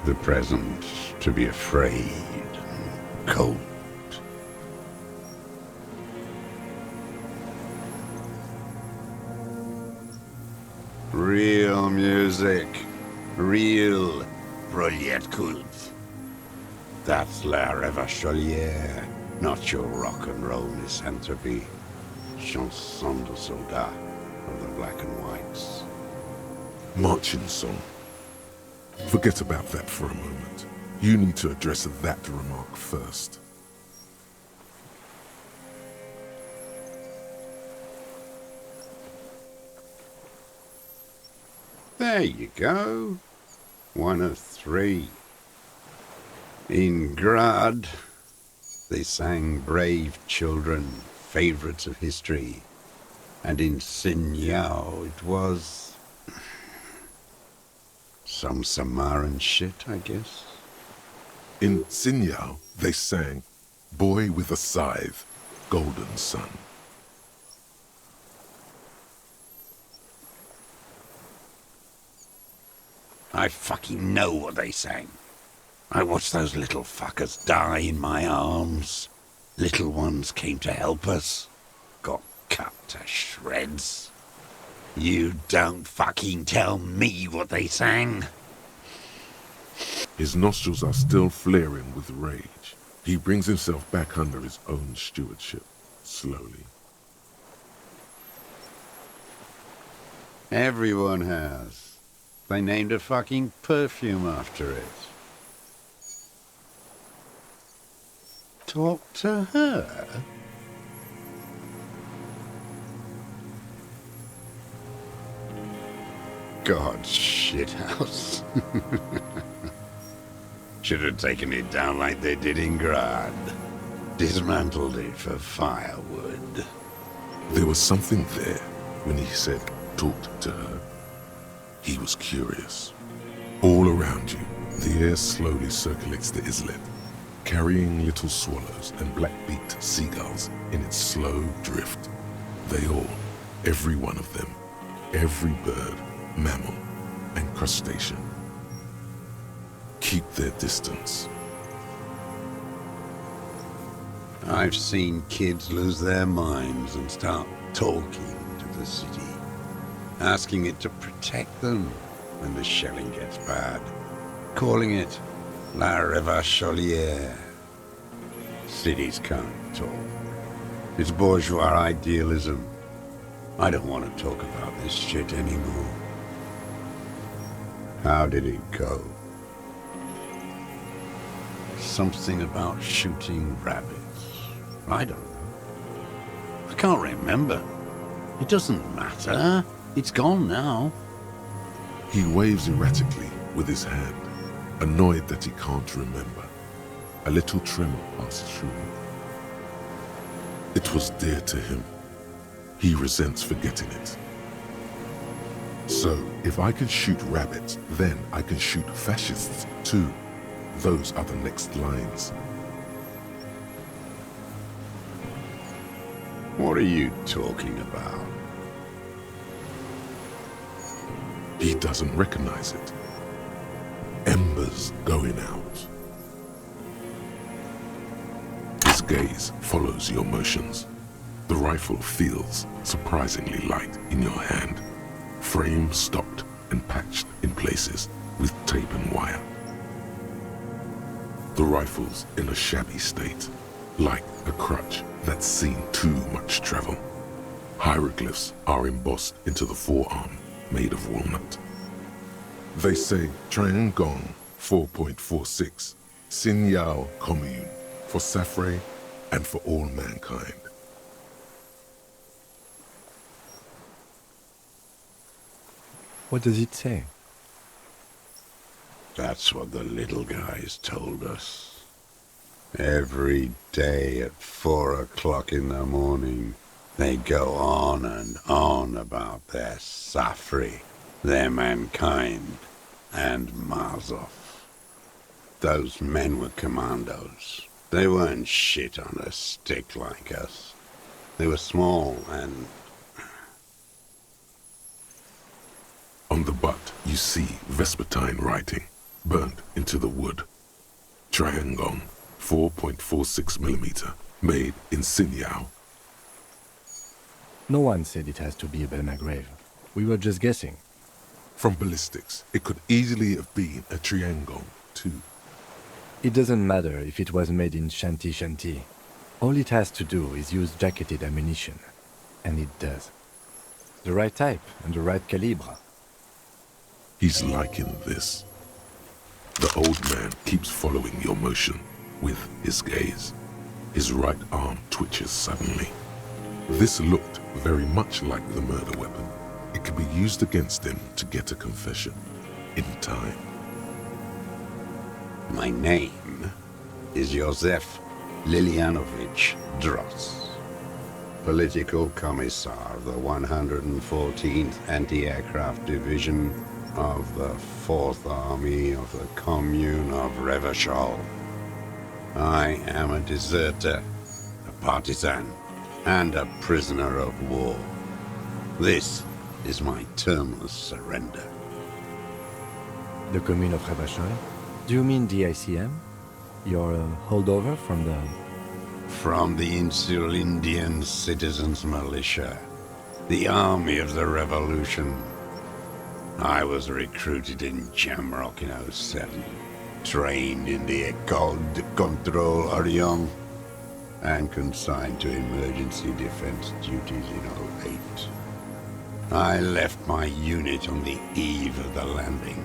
The present to be afraid and cold. Real music. Real Brilliant Kult. That's La Revacholière, not your rock and roll misanthropy. Chanson de soldat of the black and whites. Marching song. Forget about that for a moment. You need to address that remark first. There you go. 1 of 3. In Grad, they sang Brave Children, Favorites of History. And in Sinyao, it was some Samaran shit, I guess. In Sinyao, they sang Boy with a Scythe, Golden Sun. I fucking know what they sang. I watched those little fuckers die in my arms. Little ones came to help us. Got cut to shreds. You don't fucking tell me what they sang. His nostrils are still flaring with rage. He brings himself back under his own stewardship, slowly. Everyone has. They named a fucking perfume after it. Talk to her? God's shithouse. Should have taken it down like they did in Grad. Dismantled it for firewood. There was something there when he said, talked to her. He was curious. All around you, the air slowly circulates the islet, carrying little swallows and black-beaked seagulls in its slow drift. They all, every one of them, every bird, mammal, and crustacean, keep their distance. I've seen kids lose their minds and start talking to the city, asking it to protect them when the shelling gets bad, calling it La Revacholière. Cities can't talk. It's bourgeois idealism. I don't want to talk about this shit anymore. How did it go? Something about shooting rabbits. I don't know. I can't remember. It doesn't matter. It's gone now. He waves erratically with his hand, annoyed that he can't remember. A little tremor passed through him. It was dear to him. He resents forgetting it. So, if I can shoot rabbits, then I can shoot fascists too. Those are the next lines. What are you talking about? He doesn't recognize it. Embers going out. His gaze follows your motions. The rifle feels surprisingly light in your hand. Frame stopped and patched in places with tape and wire. The rifle's in a shabby state, like a crutch that's seen too much travel. Hieroglyphs are embossed into the forearm, made of walnut. They say Triangong 4.46, Sin Yao Commune, for Safre and for all mankind. What does it say? That's what the little guys told us. Every day at 4 o'clock in the morning, they go on and on about their Safri, their mankind, and Mazov. Those men were commandos. They weren't shit on a stick like us. They were small and... On the butt, you see Vespertine writing, burnt into the wood. Triangon, 4.46mm, made in Sinyao. No one said it has to be a Belmagrave. We were just guessing. From ballistics, it could easily have been a Triangon, too. It doesn't matter if it was made in Shanti Shanti. All it has to do is use jacketed ammunition. And it does. The right type and the right calibre. He's liking this. The old man keeps following your motion with his gaze. His right arm twitches suddenly. This looked very much like the murder weapon. It could be used against him to get a confession. In time. My name is Josef Lilianovich Dross, Political Commissar of the 114th Anti-Aircraft Division of the 4th Army of the Commune of Revachol. I am a deserter, a partisan, and a prisoner of war. This is my termless surrender. The Commune of Revachol? Do you mean the ICM? You're a holdover from the... From the Insular Indian Citizens Militia, the army of the revolution. I was recruited in Jamrock in 07, trained in the École de Contrôle Orient, and consigned to emergency defense duties in 08. I left my unit on the eve of the landing.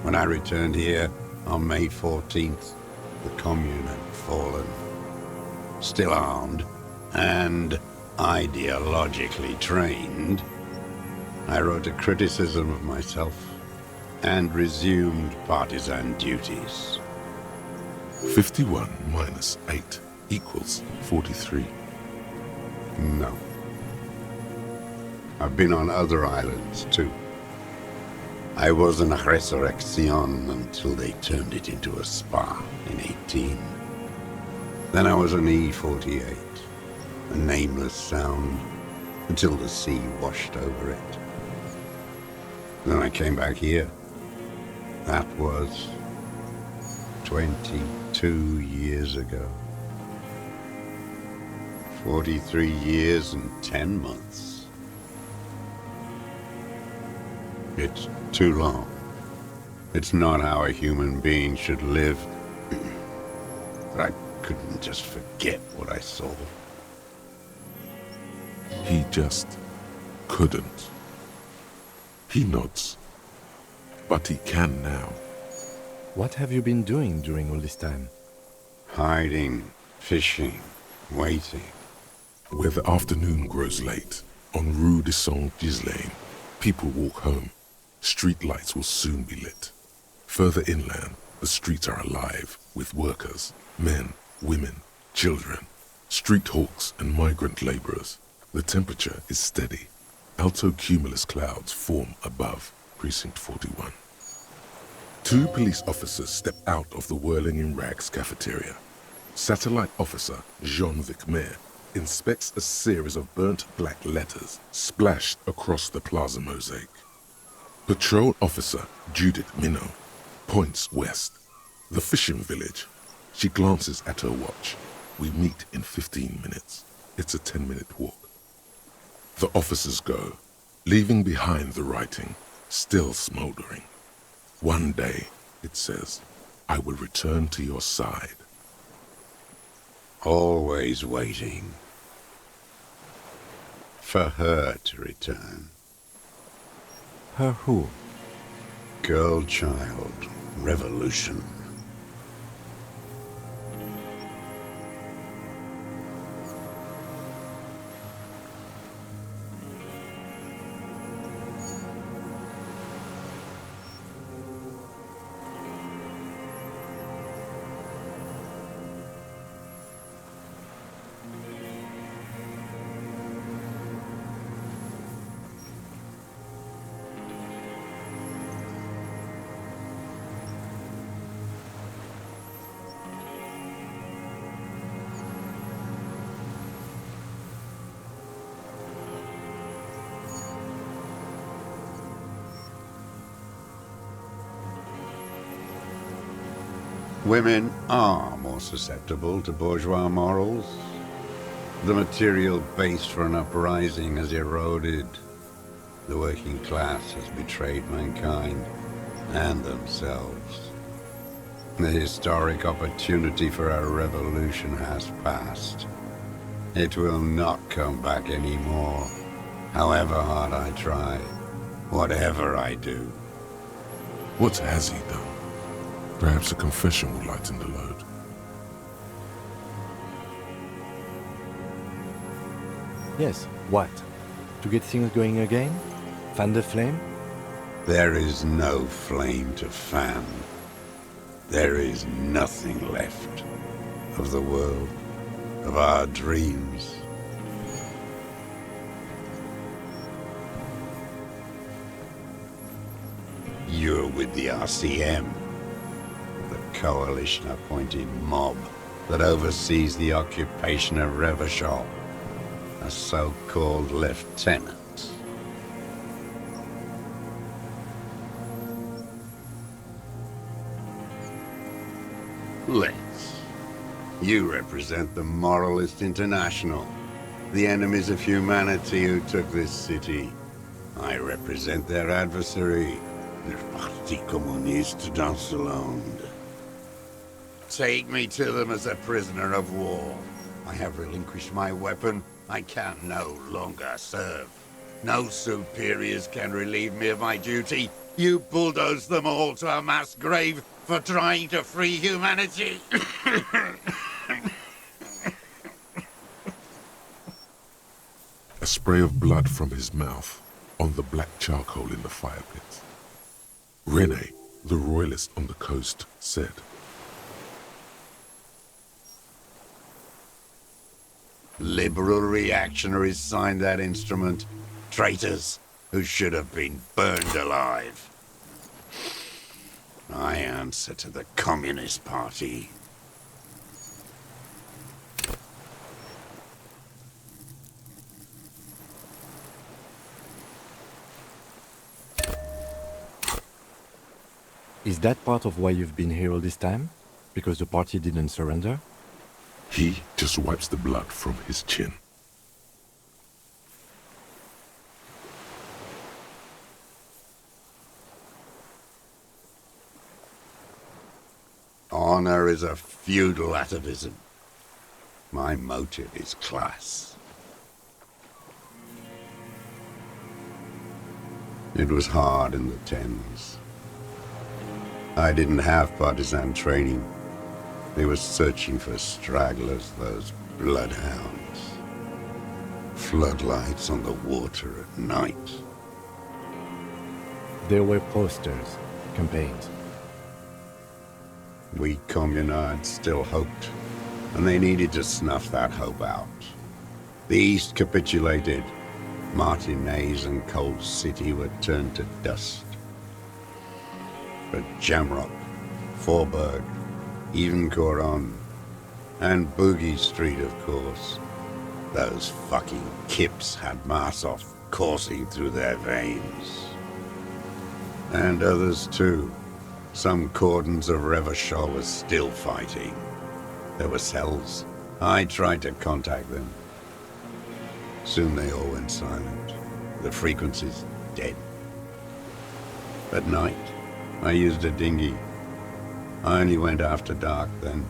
When I returned here on May 14th, the Commune had fallen. Still armed and ideologically trained, I wrote a criticism of myself and resumed partisan duties. 51 minus 8 equals 43. No. I've been on other islands too. I was an Resurrection until they turned it into a spa in 18. Then I was an E-48, a nameless sound, until the sea washed over it. Then I came back here. That was 22 years ago. 43 years and 10 months. It's too long. It's not how a human being should live. But I couldn't just forget what I saw. He just couldn't. He nods. But he can now. What have you been doing during all this time? Hiding, fishing, waiting. Where the afternoon grows late, on Rue de Saint-Ghislain, people walk home. Street lights will soon be lit. Further inland, the streets are alive with workers, men, women, children, street hawks and migrant laborers. The temperature is steady. Alto cumulus clouds form above Precinct 41. 2 police officers step out of the Whirling in Rags cafeteria. Satellite officer Jean-Vic Mayer inspects a series of burnt black letters splashed across the plaza mosaic. Patrol officer Judith Minot points west. The fishing village. She glances at her watch. We meet in 15 minutes. It's a 10-minute walk. The officers go, leaving behind the writing, still smoldering. One day, it says, I will return to your side. Always waiting. For her to return. Her who? Girl child, revolution. Women are more susceptible to bourgeois morals. The material base for an uprising has eroded. The working class has betrayed mankind and themselves. The historic opportunity for a revolution has passed. It will not come back anymore, however hard I try, whatever I do. What has he done? Perhaps a confession will lighten the load. Yes, what? To get things going again? Fan the flame? There is no flame to fan. There is nothing left of the world, of our dreams. You're with the RCM, the coalition-appointed mob that oversees the occupation of Revachol, a so-called lieutenant. Let's. You represent the Moralist International, the enemies of humanity who took this city. I represent their adversary, le Parti Communiste dans le Monde. Take me to them as a prisoner of war. I have relinquished my weapon. I can no longer serve. No superiors can relieve me of my duty. You bulldoze them all to a mass grave for trying to free humanity. A spray of blood from his mouth on the black charcoal in the fire pit. Rene, the royalist on the coast, said, Liberal reactionaries signed that instrument. Traitors who should have been burned alive. I answer to the Communist Party. Is that part of why you've been here all this time? Because the party didn't surrender? He just wipes the blood from his chin. Honor is a feudal atavism. My motive is class. It was hard in the Thames. I didn't have partisan training. They were searching for stragglers, those bloodhounds. Floodlights on the water at night. There were posters, campaigns. We communards still hoped, and they needed to snuff that hope out. The East capitulated. Martinez and Cold City were turned to dust. But Jamrock, Forburg, even Coron, and Boogie Street, of course. Those fucking kips had Marsov coursing through their veins. And others too. Some cordons of Revachol were still fighting. There were cells. I tried to contact them. Soon they all went silent. The frequencies dead. At night, I used a dinghy. I only went after dark then.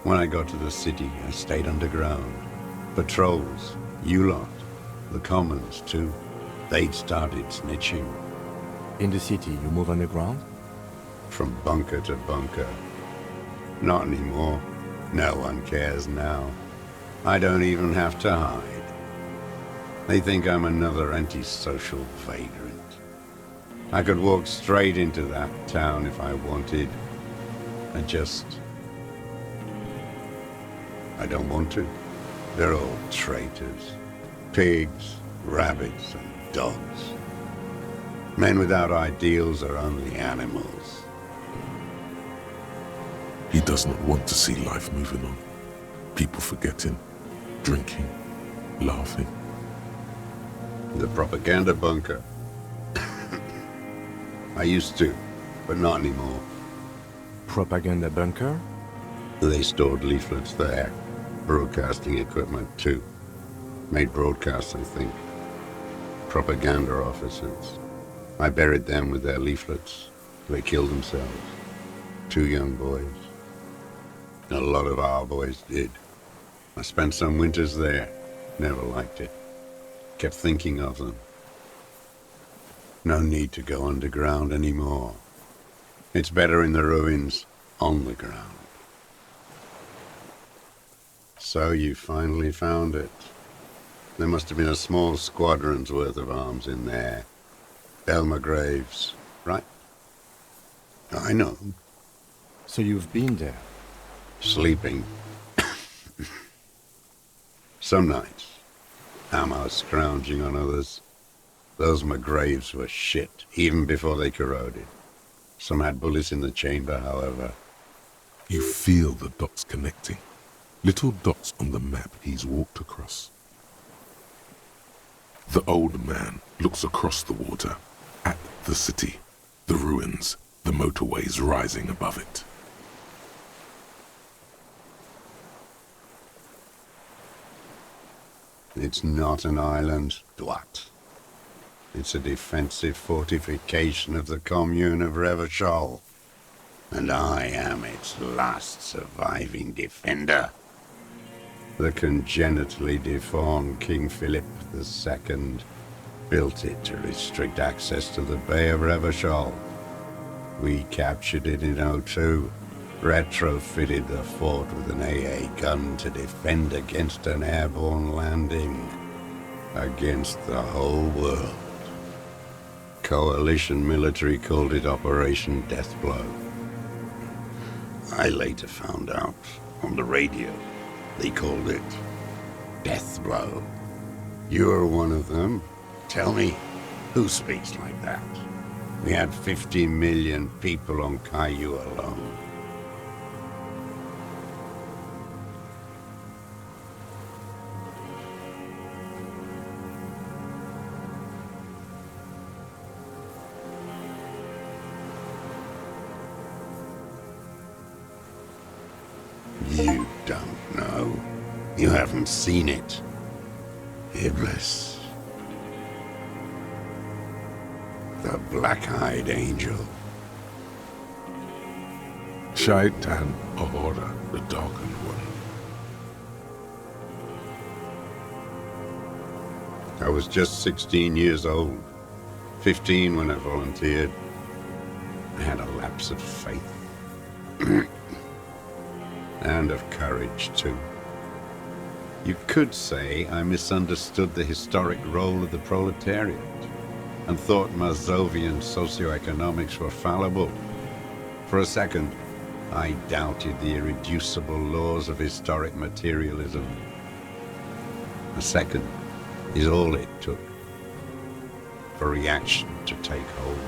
When I got to the city, I stayed underground. Patrols, you lot, the commons too. They'd started snitching. In the city, you move underground? From bunker to bunker. Not anymore. No one cares now. I don't even have to hide. They think I'm another antisocial vagrant. I could walk straight into that town if I wanted. I don't want to. They're all traitors. Pigs, rabbits, and dogs. Men without ideals are only animals. He does not want to see life moving on. People forgetting, drinking, laughing. The propaganda bunker. I used to, but not anymore. propaganda bunker? They stored leaflets there. Broadcasting equipment, too. Made broadcasts, I think. Propaganda officers. I buried them with their leaflets. They killed themselves. 2 young boys. A lot of our boys did. I spent some winters there. Never liked it. Kept thinking of them. No need to go underground anymore. It's better in the ruins, on the ground. So you finally found it. There must have been a small squadron's worth of arms in there. Belmer graves, right? I know. So you've been there? Sleeping. Some nights. Ammo scrounging on others. Those McGraves were shit, even before they corroded. Some had bullets in the chamber, however. You feel the dots connecting. Little dots on the map he's walked across. The old man looks across the water, at the city, the ruins, the motorways rising above it. It's not an island, Dwat. It's a defensive fortification of the commune of Revachol. And I am its last surviving defender. The congenitally deformed King Philip II built it to restrict access to the Bay of Revachol. We captured it in '02, retrofitted the fort with an AA gun to defend against an airborne landing. Against the whole world. Coalition military called it Operation Deathblow. I later found out on the radio they called it Deathblow. You're one of them. Tell me, who speaks like that? We had 50 million people on Caillou alone. You don't know. You haven't seen it. Iblis. The black-eyed angel. Shaitan Ahura, the darkened one. I was just 16 years old. 15 when I volunteered. I had a lapse of faith. And of courage, too. You could say I misunderstood the historic role of the proletariat and thought Mazovian socioeconomics were fallible. For a second, I doubted the irreducible laws of historic materialism. A second is all it took for reaction to take hold.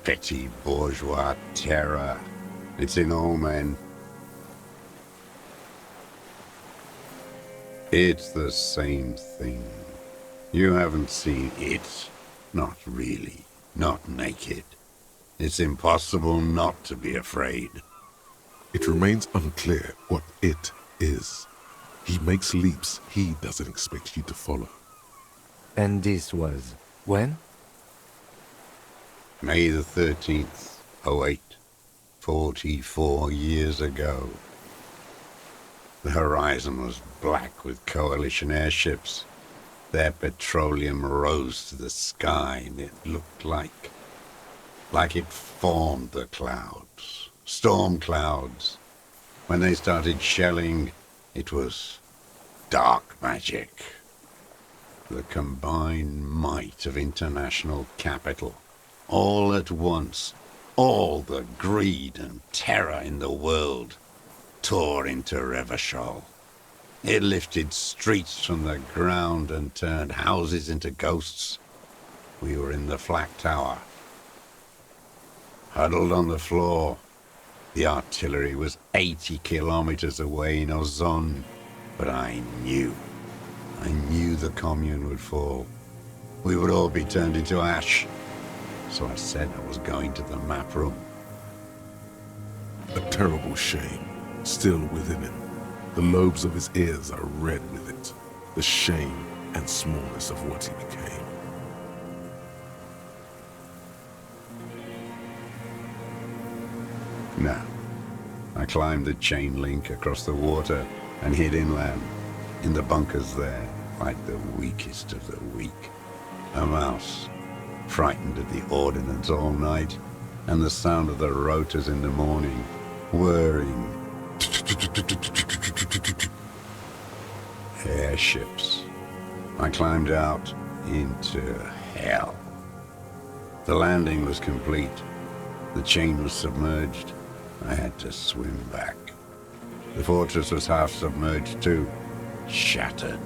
Petty bourgeois terror. It's in all men. It's the same thing. You haven't seen it. Not really. Not naked. It's impossible not to be afraid. It remains unclear what it is. He makes leaps he doesn't expect you to follow. And this was when? May the 13th, 08, 44 years ago. The horizon was black with coalition airships. Their petroleum rose to the sky and it looked like it formed the clouds, storm clouds. When they started shelling, it was dark magic. The combined might of international capital. All at once, all the greed and terror in the world tore into Revachol. It lifted streets from the ground and turned houses into ghosts. We were in the flak tower, huddled on the floor. The artillery was 80 kilometers away in Ozon, but I knew the commune would fall. We would all be turned into ash. So I said I was going to the map room. A terrible shame, still within him. The lobes of his ears are red with it. The shame and smallness of what he became. Now, I climbed the chain link across the water and hid inland, in the bunkers there, like the weakest of the weak. A mouse, frightened at the ordnance all night, and the sound of the rotors in the morning, whirring. Airships. I climbed out into hell. The landing was complete. The chain was submerged. I had to swim back. The fortress was half submerged too, shattered.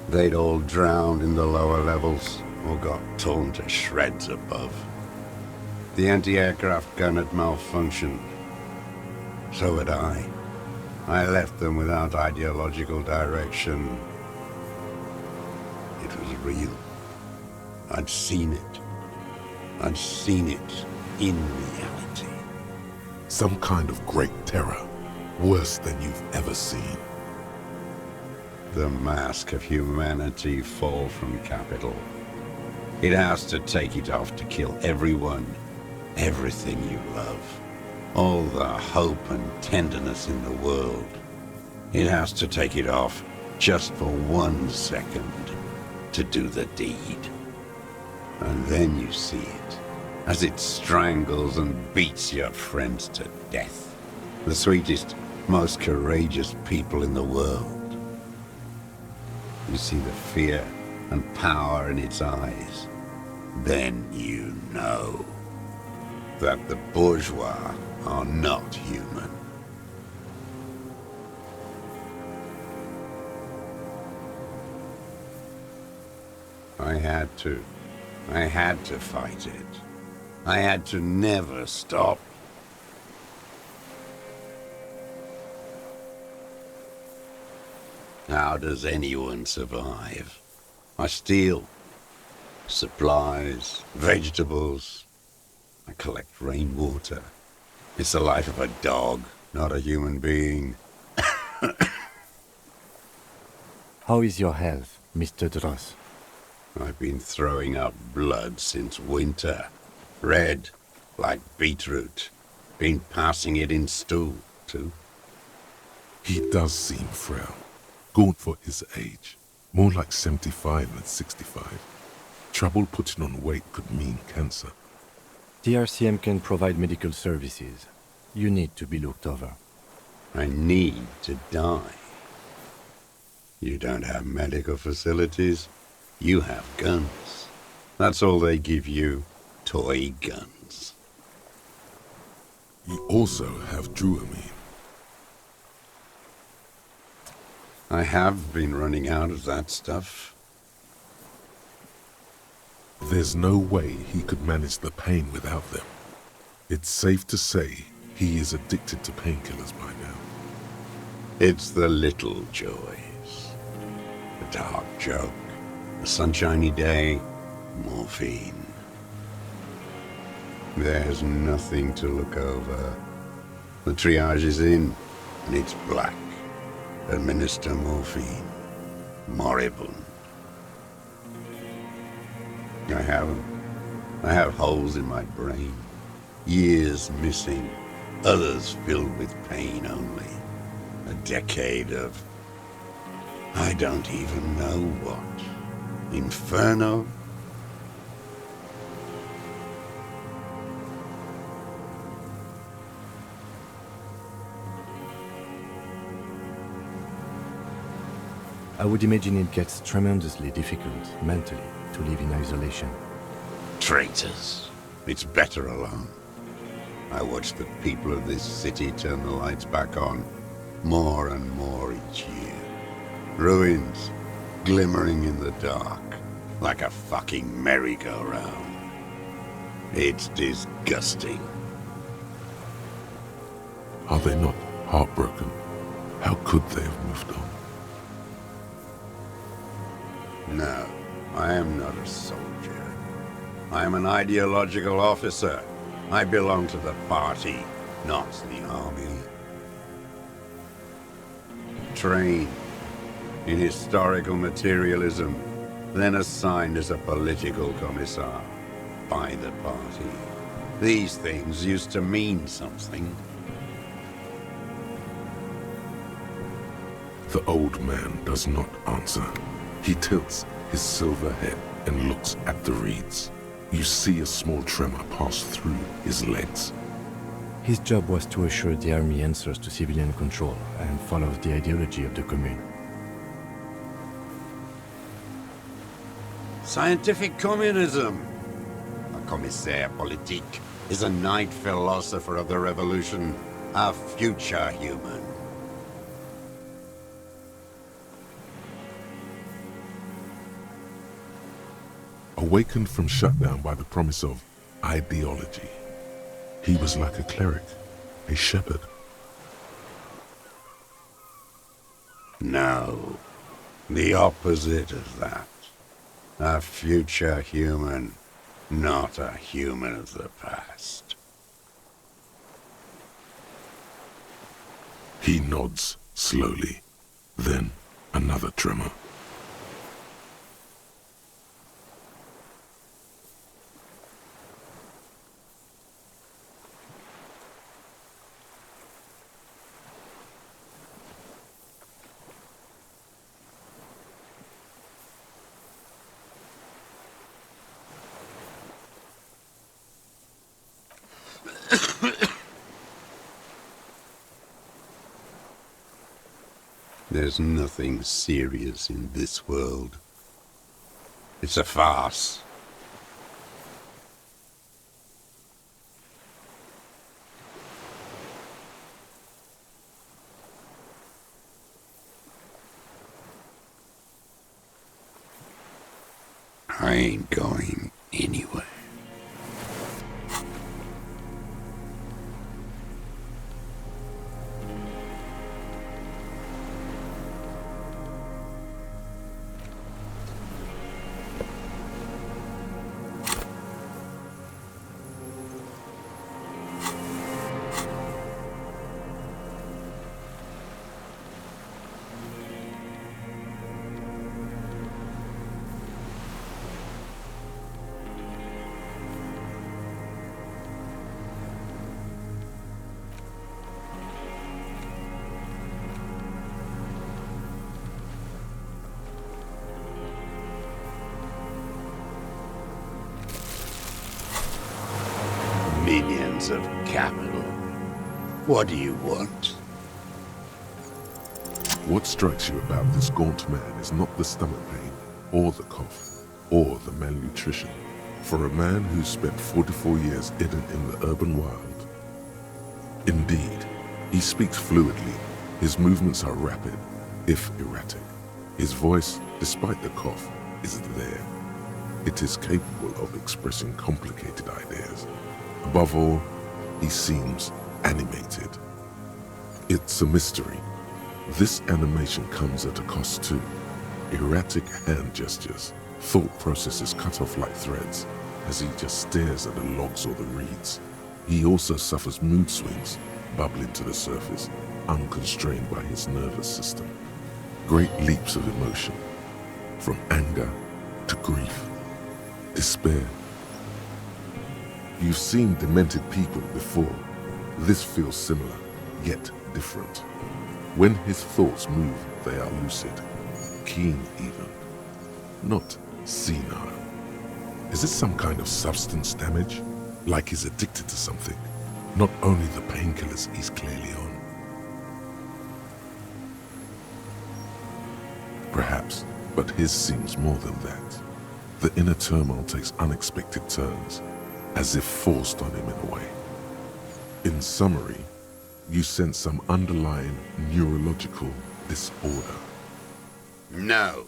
They'd all drowned in the lower levels, or got torn to shreds above. The anti-aircraft gun had malfunctioned. So had I. I left them without ideological direction. It was real. I'd seen it. I'd seen it in reality. Some kind of great terror, worse than you've ever seen. The mask of humanity fall from capital. It has to take it off to kill everyone, everything you love. All the hope and tenderness in the world. It has to take it off just for 1 second to do the deed. And then you see it, as it strangles and beats your friends to death. The sweetest, most courageous people in the world. You see the fear and power in its eyes. Then you know that the bourgeois are not human. I had to fight it. I had to never stop. How does anyone survive? I steal supplies, vegetables. I collect rainwater. It's the life of a dog, not a human being. How is your health, Mr. Dross? I've been throwing up blood since winter. Red, like beetroot. Been passing it in stool, too. He does seem frail. Gaunt for his age. More like 75 than 65. Trouble putting on weight could mean cancer. The RCM can provide medical services. You need to be looked over. I need to die. You don't have medical facilities. You have guns. That's all they give you. Toy guns. You also have druamine. I have been running out of that stuff. There's no way he could manage the pain without them. It's safe to say he is addicted to painkillers by now. It's the little joys. The dark joke. The sunshiny day. Morphine. There's nothing to look over. The triage is in, and it's black. Administer morphine. Moribund. I haven't. I have holes in my brain. Years missing. Others filled with pain only. A decade of... I don't even know what. Inferno? I would imagine it gets tremendously difficult, mentally, to live in isolation. Traitors. It's better alone. I watch the people of this city turn the lights back on, more and more each year. Ruins, glimmering in the dark, like a fucking merry-go-round. It's disgusting. Are they not heartbroken? How could they have moved on? No, I am not a soldier. I am an ideological officer. I belong to the party, not the army. Trained in historical materialism, then assigned as a political commissar by the party. These things used to mean something. The old man does not answer. He tilts his silver head and looks at the reeds. You see a small tremor pass through his legs. His job was to assure the army answers to civilian control and follows the ideology of the Commune. Scientific communism. A commissaire politique is a night philosopher of the revolution, a future human. Awakened from shutdown by the promise of ideology, he was like a cleric, a shepherd. No, the opposite of that. A future human, not a human of the past. He nods slowly, then another tremor. There's nothing serious in this world. It's a farce. I ain't going anywhere. Minions of capital. What do you want? What strikes you about this gaunt man is not the stomach pain, or the cough, or the malnutrition. For a man who's spent 44 years hidden in the urban wild. Indeed, he speaks fluidly. His movements are rapid, if erratic. His voice, despite the cough, is there. It is capable of expressing complicated ideas. Above all, he seems animated. It's a mystery. This animation comes at a cost too. Erratic hand gestures, thought processes cut off like threads as he just stares at the logs or the reeds. He also suffers mood swings, bubbling to the surface, unconstrained by his nervous system. Great leaps of emotion, from anger to grief, despair. You've seen demented people before. This feels similar, yet different. When his thoughts move, they are lucid, keen even, not senile. Is it some kind of substance damage? Like he's addicted to something? Not only the painkillers he's clearly on. Perhaps, but his seems more than that. The inner turmoil takes unexpected turns, as if forced on him in a way. In summary, you sense some underlying neurological disorder. No.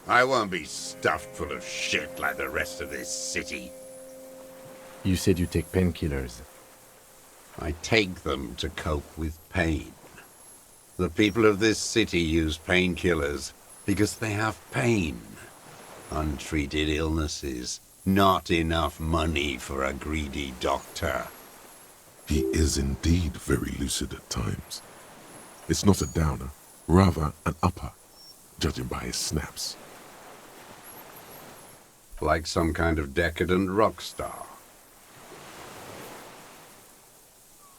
I won't be stuffed full of shit like the rest of this city. You said you take painkillers. I take them to cope with pain. The people of this city use painkillers because they have pain. Untreated illnesses. Not enough money for a greedy doctor. He is indeed very lucid at times. It's not a downer, rather an upper, judging by his snaps. Like some kind of decadent rock star.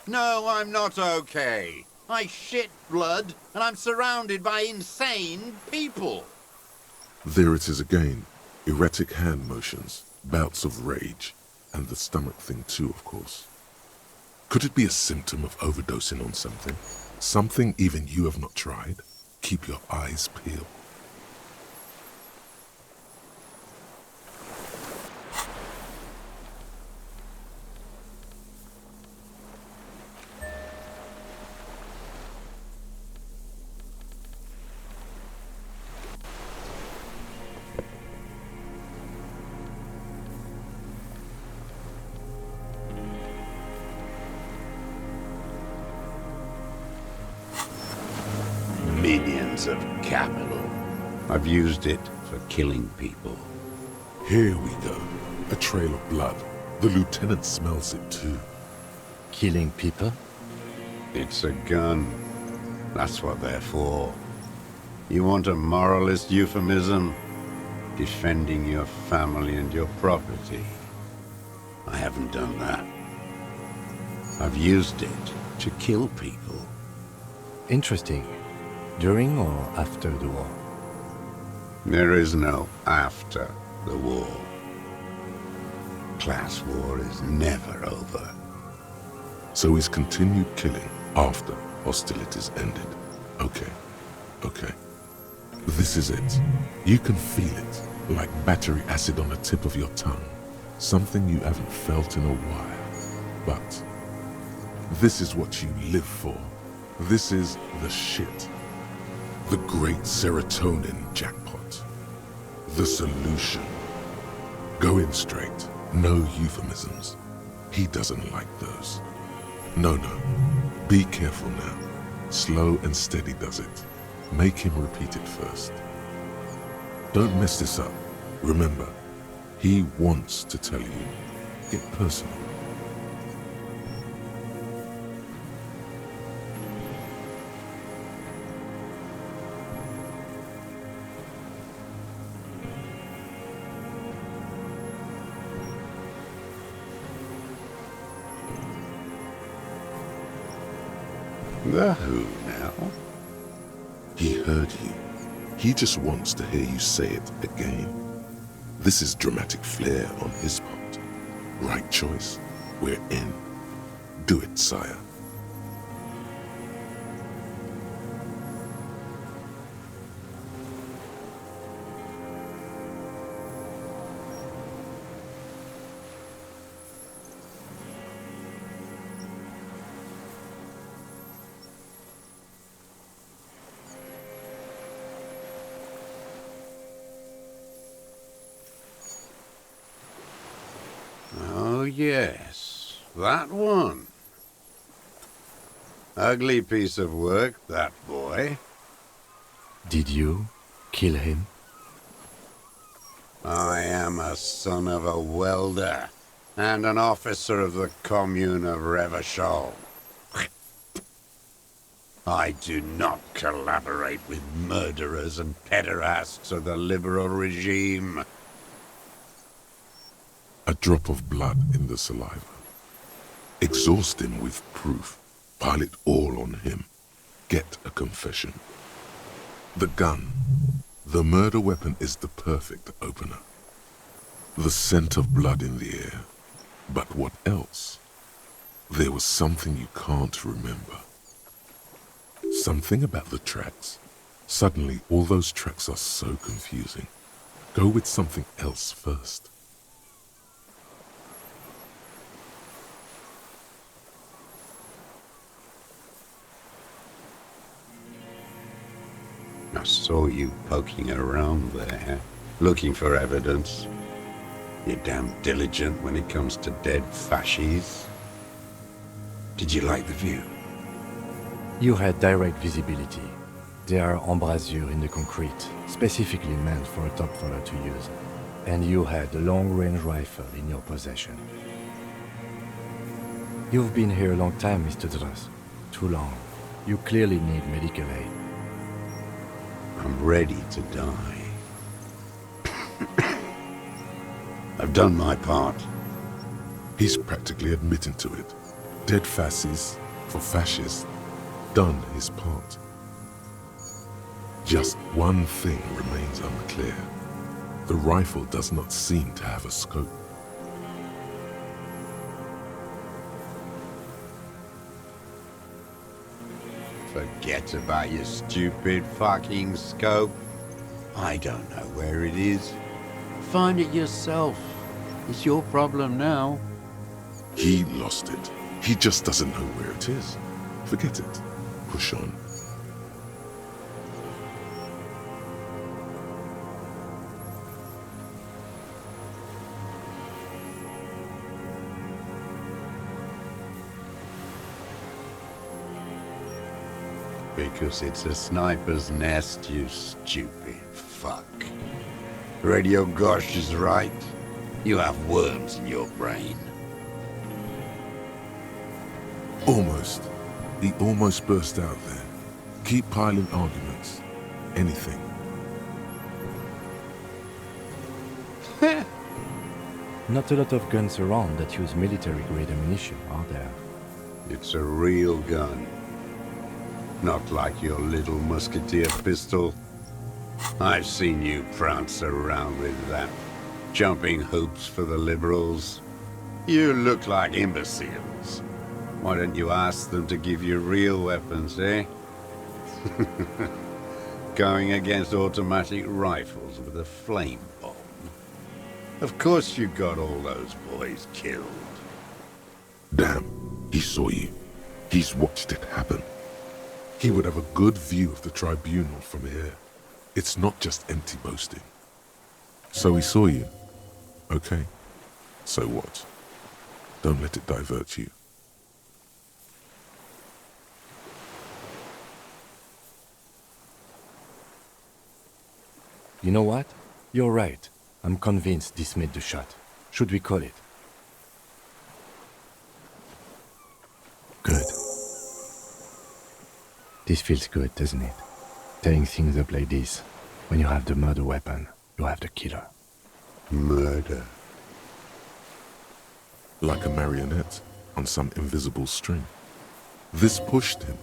No, I'm not okay. I shit blood, and I'm surrounded by insane people. There it is again. Erratic hand motions, bouts of rage, and the stomach thing too, of course. Could it be a symptom of overdosing on something? Something even you have not tried? Keep your eyes peeled. Millions of capital. I've used it for killing people. Here we go. A trail of blood. The lieutenant smells it too. Killing people? It's a gun. That's what they're for. You want a moralist euphemism? Defending your family and your property. I haven't done that. I've used it to kill people. Interesting. During or after the war? There is no after the war. Class war is never over. So he's continued killing after hostilities ended. Okay. This is it. You can feel it, like battery acid on the tip of your tongue. Something you haven't felt in a while. But this is what you live for. This is the shit. The great serotonin jackpot. The solution. Go in straight. No euphemisms. He doesn't like those. No. Be careful now. Slow and steady does it. Make him repeat it first. Don't mess this up. Remember, he wants to tell you. Get personal. The who now? He heard you. He just wants to hear you say it again. This is dramatic flair on his part. Right choice. We're in. Do it, sire. Oh yes, that one. Ugly piece of work, that boy. Did you kill him? I am a son of a welder and an officer of the commune of Revachol. I do not collaborate with murderers and pederasts of the liberal regime. A drop of blood in the saliva. Exhaust him with proof. Pile it all on him. Get a confession. The gun. The murder weapon is the perfect opener. The scent of blood in the air. But what else? There was something you can't remember. Something about the tracks. Suddenly, all those tracks are so confusing. Go with something else first. I saw you poking around there, looking for evidence. You're damn diligent when it comes to dead fascies. Did you like the view? You had direct visibility. There are embrasures in the concrete, specifically meant for a top follower to use. And you had a long-range rifle in your possession. You've been here a long time, Mr. Dross. Too long. You clearly need medical aid. I'm ready to die. I've done my part. He's practically admitting to it. Dead fascists for fascists. Done his part. Just one thing remains unclear. The rifle does not seem to have a scope. Forget about your stupid fucking scope. I don't know where it is. Find it yourself. It's your problem now. He lost it. He just doesn't know where it is. Forget it. Push on. Because it's a sniper's nest, you stupid fuck. Radio Gosh is right. You have worms in your brain. Almost. He almost burst out there. Keep piling arguments. Anything. Not a lot of guns around that use military-grade ammunition, are there? It's a real gun. Not like your little musketeer pistol. I've seen you prance around with that, jumping hoops for the liberals. You look like imbeciles. Why don't you ask them to give you real weapons, eh? Going against automatic rifles with a flame bomb. Of course you got all those boys killed. Damn, he saw you. He's watched it happen. He would have a good view of the tribunal from here. It's not just empty boasting. So he saw you. Okay. So what? Don't let it divert you. You know what? You're right. I'm convinced this made the shot. Should we call it? Good. This feels good, doesn't it? Tearing things up like this. When you have the murder weapon, you have the killer. Murder. Like a marionette on some invisible string. This pushed him,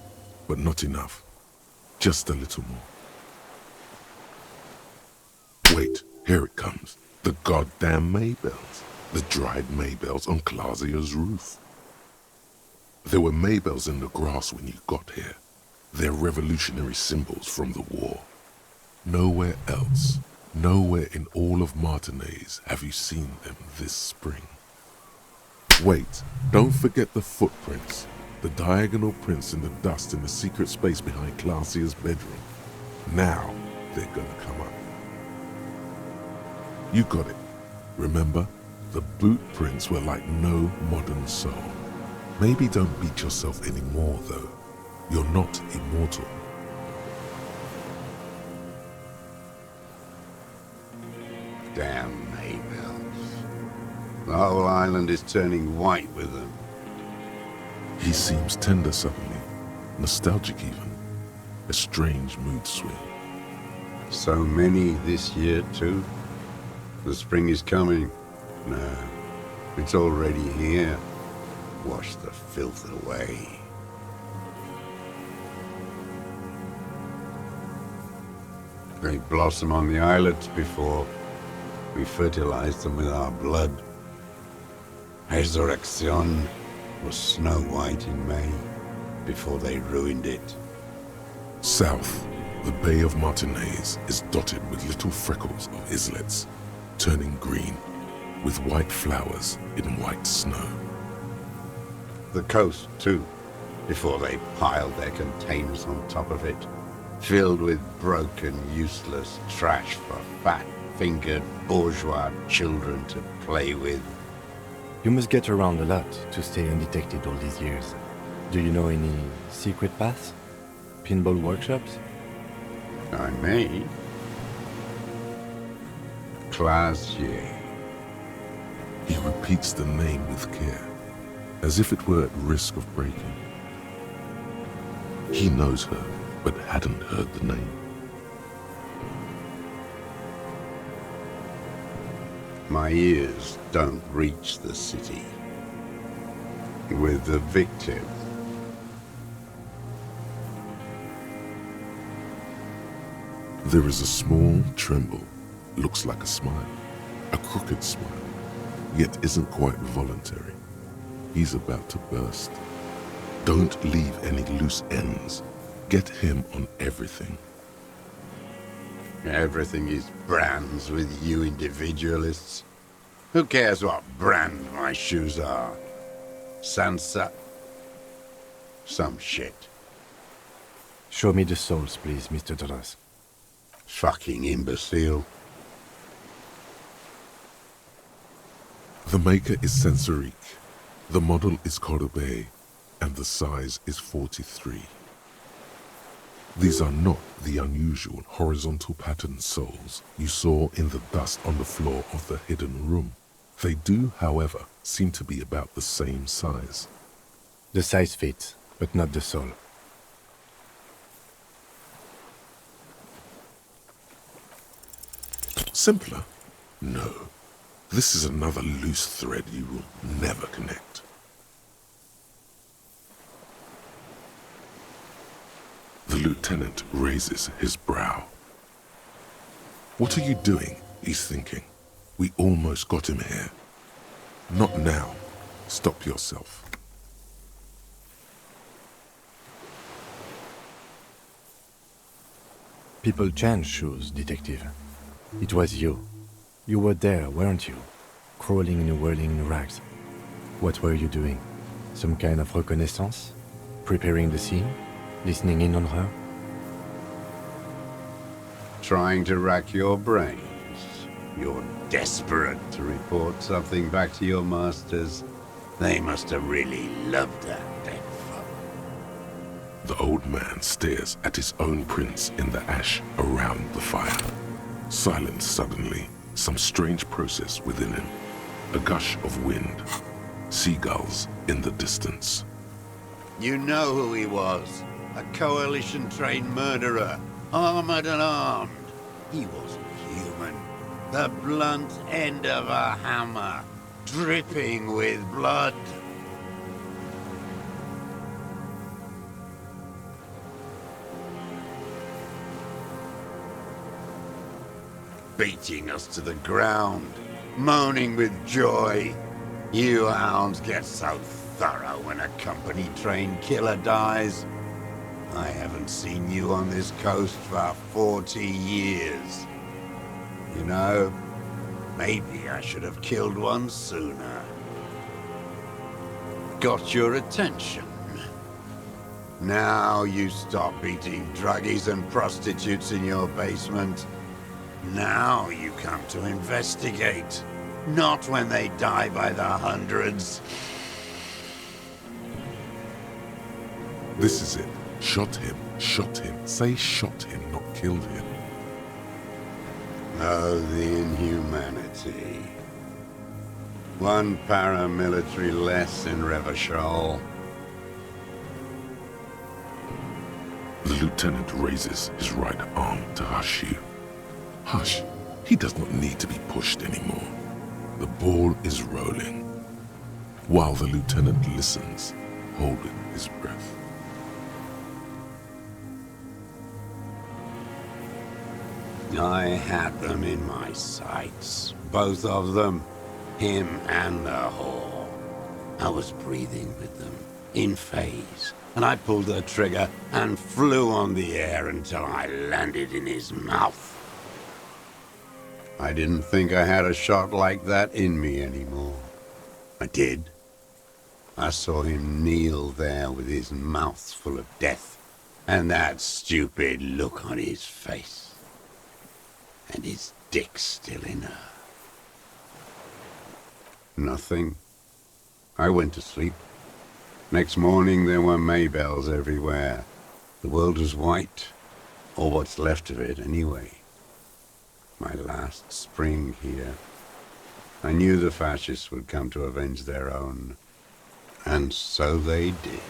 but not enough. Just a little more. Wait, here it comes. The goddamn Maybells. The dried Maybells on Clausia's roof. There were Maybells in the grass when you got here. They're revolutionary symbols from the war. Nowhere else, nowhere in all of Martinaise have you seen them this spring. Wait, don't forget the footprints. The diagonal prints in the dust in the secret space behind Clausia's bedroom. Now they're gonna come up. You got it. Remember? The boot prints were like no modern soul. Maybe don't beat yourself anymore, though. You're not immortal. Damn Maybells. The whole island is turning white with them. He seems tender suddenly. Nostalgic even. A strange mood swing. So many this year, too. The spring is coming. No, it's already here. Wash the filth away. They blossom on the islets before we fertilize them with our blood. Resurrection was snow white in May before they ruined it. South, the Bay of Martinaise is dotted with little freckles of islets, turning green, with white flowers in white snow. The coast, too, before they piled their containers on top of it. filled with broken, useless trash for fat-fingered bourgeois children to play with. You must get around a lot to stay undetected all these years. Do you know any secret paths? Pinball workshops? I may. Classier. He repeats the name with care, as if it were at risk of breaking. He knows her, but hadn't heard the name. My ears don't reach the city. With the victim. There is a small tremble, looks like a smile, a crooked smile, yet isn't quite voluntary. He's about to burst. Don't leave any loose ends. Get him on everything. Everything is brands with you individualists. Who cares what brand my shoes are? Sansa? Some shit. Show me the souls, please, Mr. Doras. Fucking imbecile. The maker is Sensorique. The model is Corbeil, and the size is 43. These are not the unusual horizontal pattern souls you saw in the dust on the floor of the hidden room. They do, however, seem to be about the same size. The size fits, but not the soul. Simpler? No. This is another loose thread you will never connect. The lieutenant raises his brow. What are you doing? He's thinking. We almost got him here. Not now. Stop yourself. People change shoes, detective. It was you. You were there, weren't you? Crawling and whirling in rags. What were you doing? Some kind of reconnaissance? Preparing the scene? Listening in on her? Trying to rack your brains. You're desperate to report something back to your masters. They must have really loved that dead fuck. The old man stares at his own prints in the ash around the fire. Silence suddenly, some strange process within him. A gush of wind. Seagulls in the distance. You know who he was. A coalition-trained murderer. Armored and armed. He wasn't human. The blunt end of a hammer. Dripping with blood. Beating us to the ground. Moaning with joy. You hounds get so thorough when a company-trained killer dies. I haven't seen you on this coast for 40 years. You know, maybe I should have killed one sooner. Got your attention. Now you stop beating druggies and prostitutes in your basement. Now you come to investigate. Not when they die by the hundreds. This is it. Shot him. Shot him. Say shot him, not killed him. Oh, the inhumanity. One paramilitary less in Revachol. The lieutenant raises his right arm to hush you. Hush. He does not need to be pushed anymore. The ball is rolling. While the lieutenant listens, holding his breath. I had them in my sights. Both of them. Him and the whore. I was breathing with them, in phase. And I pulled the trigger and flew on the air until I landed in his mouth. I didn't think I had a shot like that in me anymore. I did. I saw him kneel there with his mouth full of death, And that stupid look on his face. And his dick still in her. Nothing. I went to sleep. Next morning there were Maybells everywhere. The world was white, or what's left of it anyway. My last spring here. I knew the fascists would come to avenge their own. And so they did.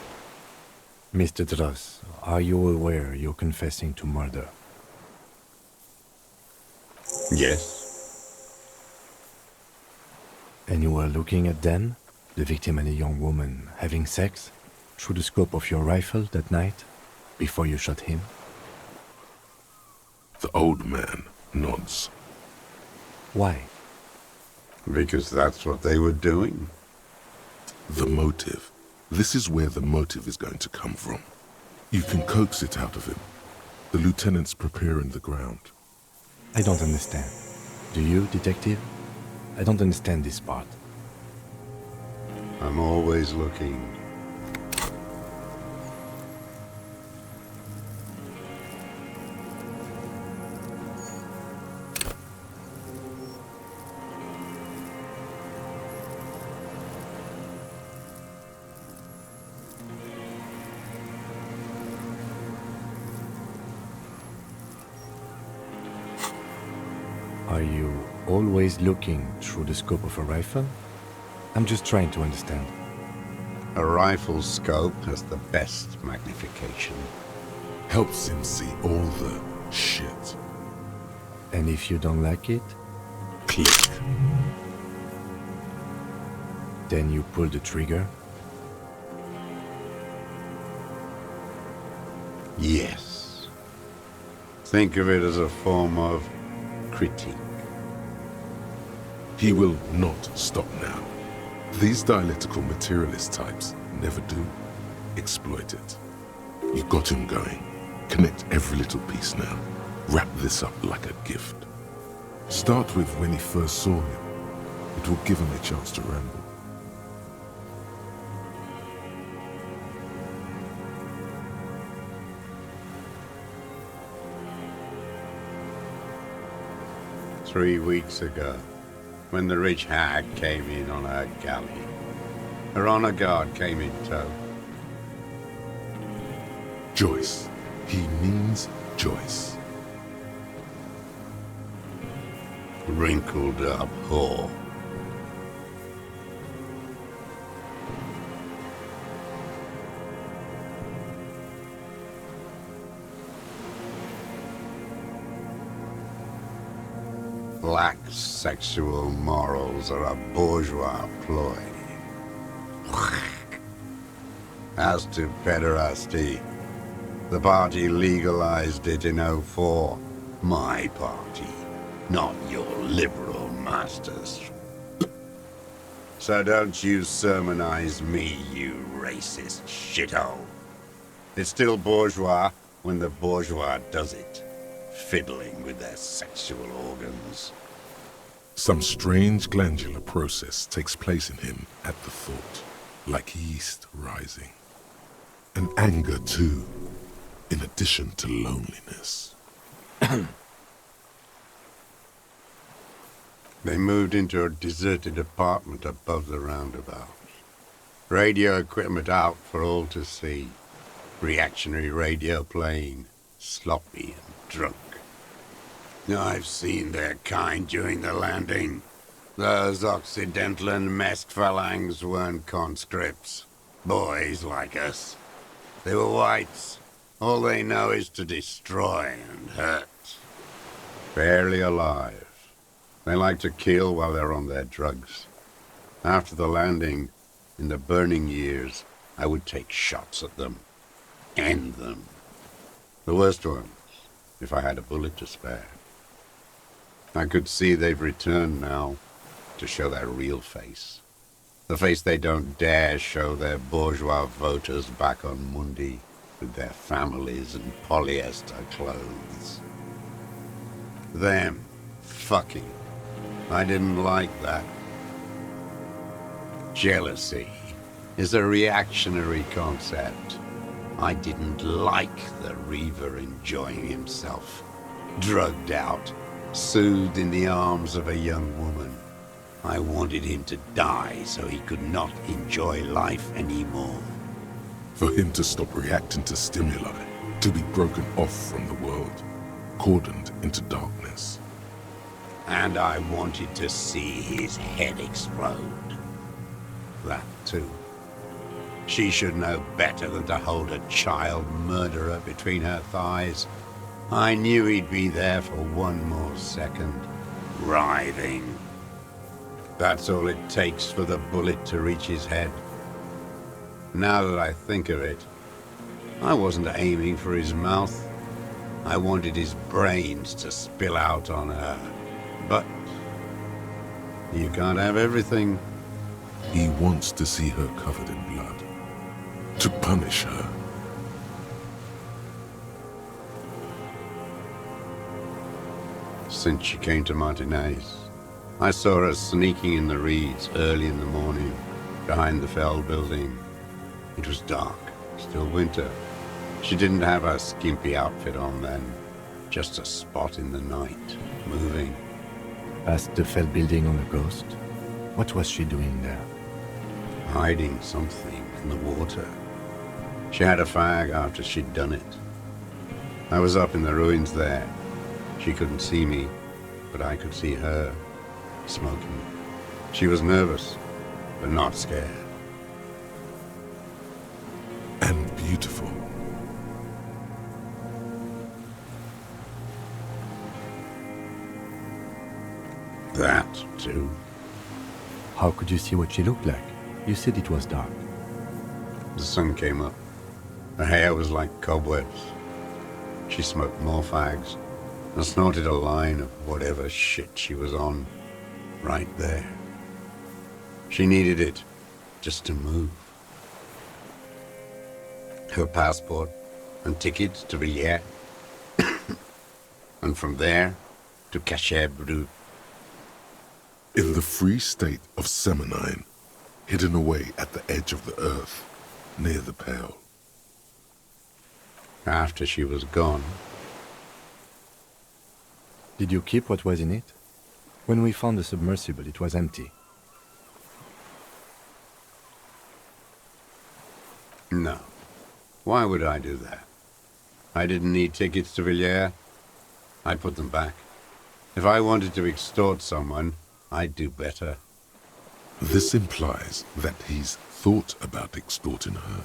Mr. Dross, are you aware you're confessing to murder? Yes. And you were looking at Dan, the victim and a young woman, having sex, through the scope of your rifle that night, before you shot him? The old man nods. Why? Because that's what they were doing. The motive. This is where the motive is going to come from. You can coax it out of him. The lieutenant's preparing the ground. I don't understand. Do you, detective? I don't understand this part. I'm always looking. Are you always looking through the scope of a rifle? I'm just trying to understand. A rifle's scope has the best magnification. Helps him see all the shit. And if you don't like it? Click. Then you pull the trigger? Yes. Think of it as a form of critique. He will not stop now. These dialectical materialist types never do. Exploit it. You got him going. Connect every little piece now. Wrap this up like a gift. Start with when he first saw him. It will give him a chance to ramble. "3 weeks ago, when the rich hag came in on her galley. Her honor guard came in tow. Joyce. He means Joyce. Wrinkled up whore. Black sexual morals are a bourgeois ploy. As to pederasty, the party legalized it in '04. My party, not your liberal masters. So don't you sermonize me, you racist shithole. It's still bourgeois when the bourgeois does it, fiddling with their sexual organs. Some strange glandular process takes place in him at the thought, like yeast rising. And anger too, in addition to loneliness. They moved into a deserted apartment above the roundabout. Radio equipment out for all to see. Reactionary radio playing, sloppy and drunk. I've seen their kind during the landing. Those Occidental and Mesk phalangs weren't conscripts. Boys like us. They were whites. All they know is to destroy and hurt. Barely alive. They like to kill while they're on their drugs. After the landing, in the burning years, I would take shots at them. End them. The worst ones, if I had a bullet to spare. I could see they've returned now, to show their real face. The face they don't dare show their bourgeois voters back on Mundi, with their families and polyester clothes. Them fucking. I didn't like that. Jealousy is a reactionary concept. I didn't like the Reaver enjoying himself. Drugged out, soothed in the arms of a young woman. I wanted him to die so he could not enjoy life anymore. For him to stop reacting to stimuli, to be broken off from the world, cordoned into darkness. And I wanted to see his head explode. That too. She should know better than to hold a child murderer between her thighs. I knew he'd be there for one more second, writhing. That's all it takes for the bullet to reach his head. Now that I think of it, I wasn't aiming for his mouth. I wanted his brains to spill out on her. But you can't have everything. He wants to see her covered in blood, to punish her. Since she came to Martinez, I saw her sneaking in the reeds early in the morning, behind the Fell building. It was dark, still winter. She didn't have her skimpy outfit on then, just a spot in the night, moving. Past the Fell building on a ghost? What was she doing there? Hiding something in the water. She had a fag after she'd done it. I was up in the ruins there. She couldn't see me, but I could see her, smoking. She was nervous, but not scared. And beautiful. That, too. How could you see what she looked like? You said it was dark. The sun came up. Her hair was like cobwebs. She smoked more fags and snorted a line of whatever shit she was on, right there. She needed it just to move. Her passport and tickets to Villiers, and from there to Cachet-Brut. In the free state of Seminine, hidden away at the edge of the earth, near the Pale. After she was gone. Did you keep what was in it? When we found the submersible, it was empty. No. Why would I do that? I didn't need tickets to Villiers. I put them back. If I wanted to extort someone, I'd do better. This implies that he's thought about extorting her.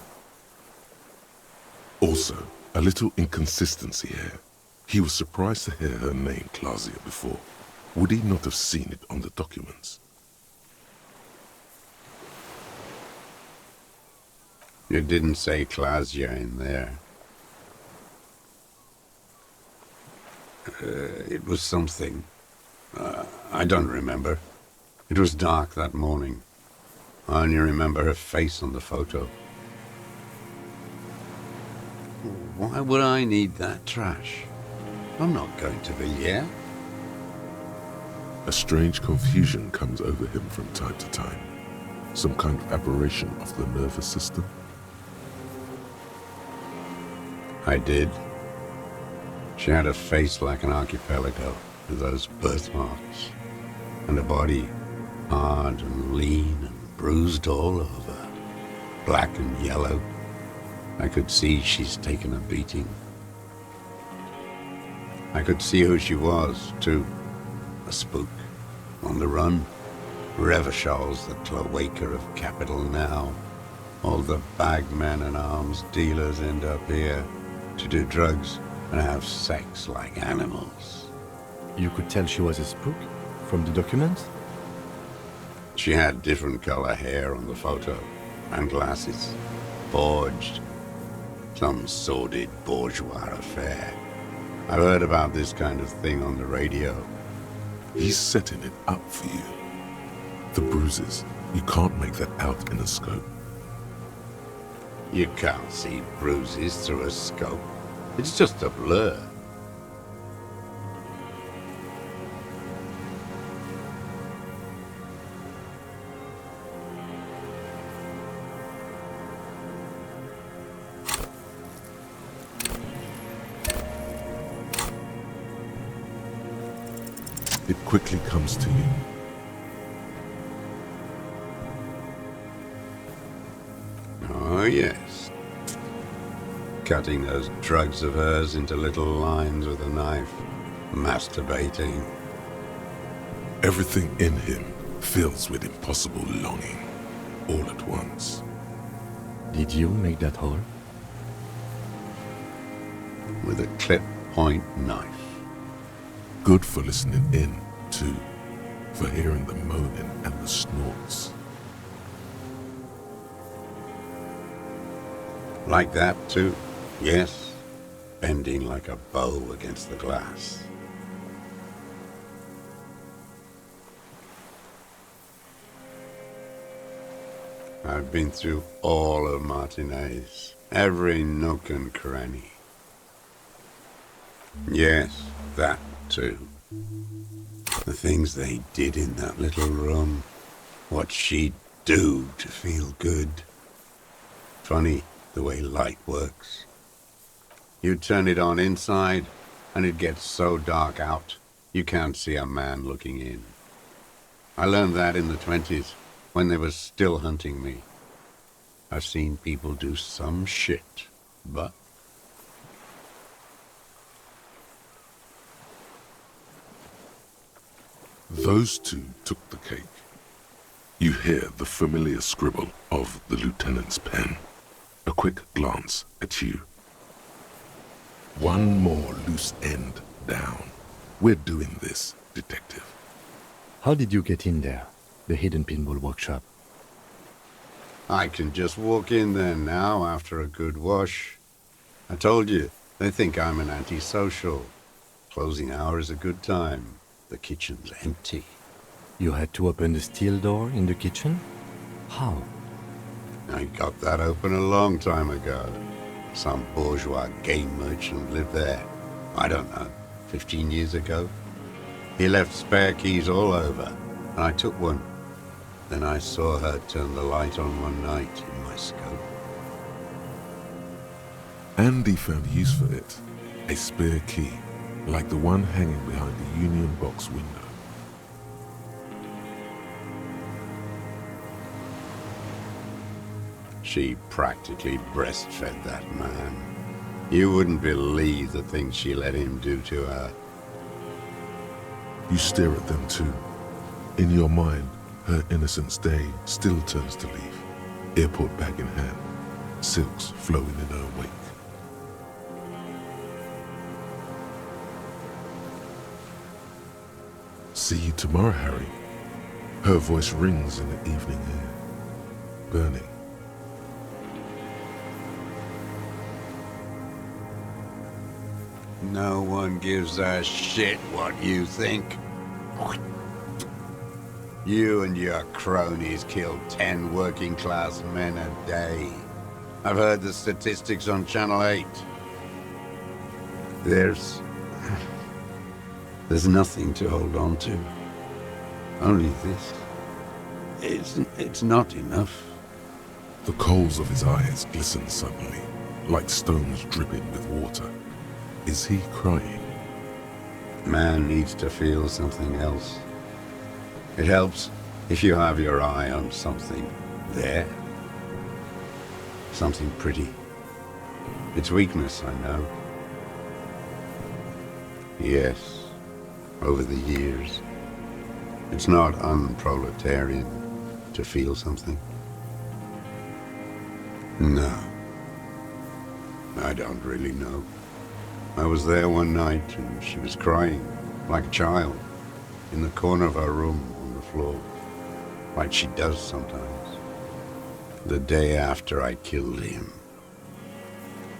Also, a little inconsistency here. He was surprised to hear her name Clausia before. Would he not have seen it on the documents? You didn't say Clausia in there. It was something. I don't remember. It was dark that morning. I only remember her face on the photo. Why would I need that trash? I'm not going to Villiers. A strange confusion comes over him from time to time. Some kind of aberration of the nervous system. I did. She had a face like an archipelago with those birthmarks, and a body hard and lean and bruised all over, black and yellow. I could see she's taken a beating. I could see who she was, too. A spook, on the run. Revershal's the cloaca of capital now. All the bagmen and arms dealers end up here to do drugs and have sex like animals. You could tell she was a spook from the documents? She had different color hair on the photo, and glasses, forged. Some sordid bourgeois affair. I've heard about this kind of thing on the radio. He's setting it up for you. The bruises, you can't make that out in a scope. You can't see bruises through a scope. It's just a blur. it quickly comes to you. Oh, yes. Cutting those drugs of hers into little lines with a knife. Masturbating. Everything in him fills with impossible longing, all at once. Did you make that hole? With a clip-point knife. Good for listening in, too. For hearing the moaning and the snorts. Like that, too? Yes. Bending like a bow against the glass. I've been through all of Martinez. Every nook and cranny. Yes, that too. The things they did in that little room. What she'd do to feel good. Funny the way light works. You turn it on inside, and it gets so dark out, you can't see a man looking in. I learned that in the 20s, when they were still hunting me. I've seen people do some shit, but... Those two took the cake. You hear the familiar scribble of the lieutenant's pen. A quick glance at you. One more loose end down. We're doing this, detective. How did you get in there? The hidden pinball workshop. I can just walk in there now after a good wash. I told you, they think I'm an antisocial. Closing hour is a good time. The kitchen's empty. You had to open the steel door in the kitchen? How? I got that open a long time ago. Some bourgeois game merchant lived there. I don't know, 15 years ago. He left spare keys all over, and I took one. Then I saw her turn the light on one night in my scope. Andy found use for it. A spare key, like the one hanging behind the Union Box window. She practically breastfed that man. You wouldn't believe the things she let him do to her. You stare at them too. In your mind, her innocence day still turns to leaf. Airport bag in hand, silks flowing in her wake. See you tomorrow, Harry. Her voice rings in the evening air, burning. No one gives a shit what you think. You and your cronies kill 10 working-class men a day. I've heard the statistics on Channel 8. There's nothing to hold on to. Only this. It's not enough. The coals of his eyes glisten suddenly, like stones dripping with water. Is he crying? Man needs to feel something else. It helps if you have your eye on something there. Something pretty. It's weakness, I know. Yes, over the years. It's not unproletarian to feel something. No. I don't really know. I was there one night and she was crying, like a child, in the corner of her room on the floor, like she does sometimes. The day after I killed him.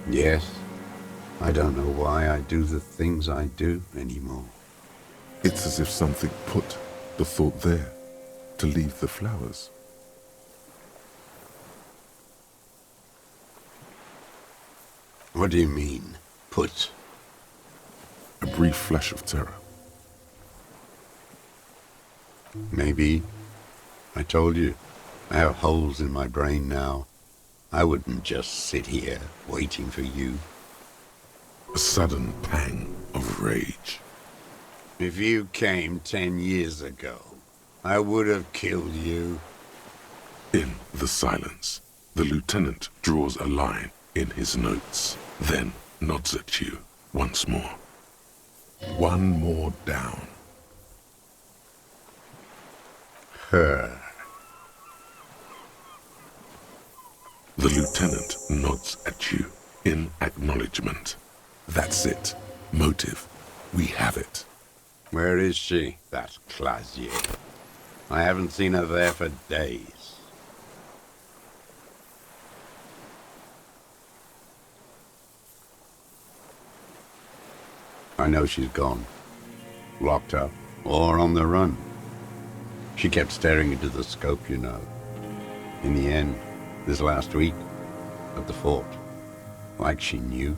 Yes, I don't know why I do the things I do anymore. It's as if something put the thought there to leave the flowers. What do you mean, put? A brief flash of terror. Maybe. I told you, I have holes in my brain now. I wouldn't just sit here waiting for you. A sudden pang of rage. If you came 10 years ago, I would have killed you. In the silence, the lieutenant draws a line in his notes, then nods at you once more. One more down. Her. The lieutenant nods at you in acknowledgement. That's it. Motive. We have it. Where is she, that Clasier? I haven't seen her there for days. I know she's gone. Locked up, or on the run. She kept staring into the scope, you know. In the end, this last week, at the fort, like she knew.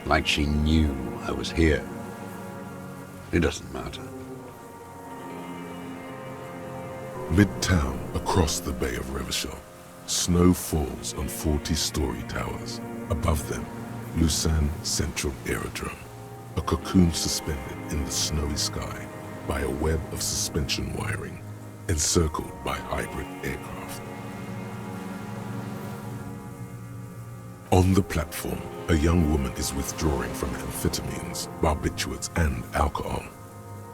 Like she knew I was here. It doesn't matter. Midtown, across the Bay of Revachol, snow falls on 40-story towers. Above them, Elysium Central Aerodrome, a cocoon suspended in the snowy sky by a web of suspension wiring, encircled by hybrid aircraft. On the platform, a young woman is withdrawing from amphetamines, barbiturates, and alcohol.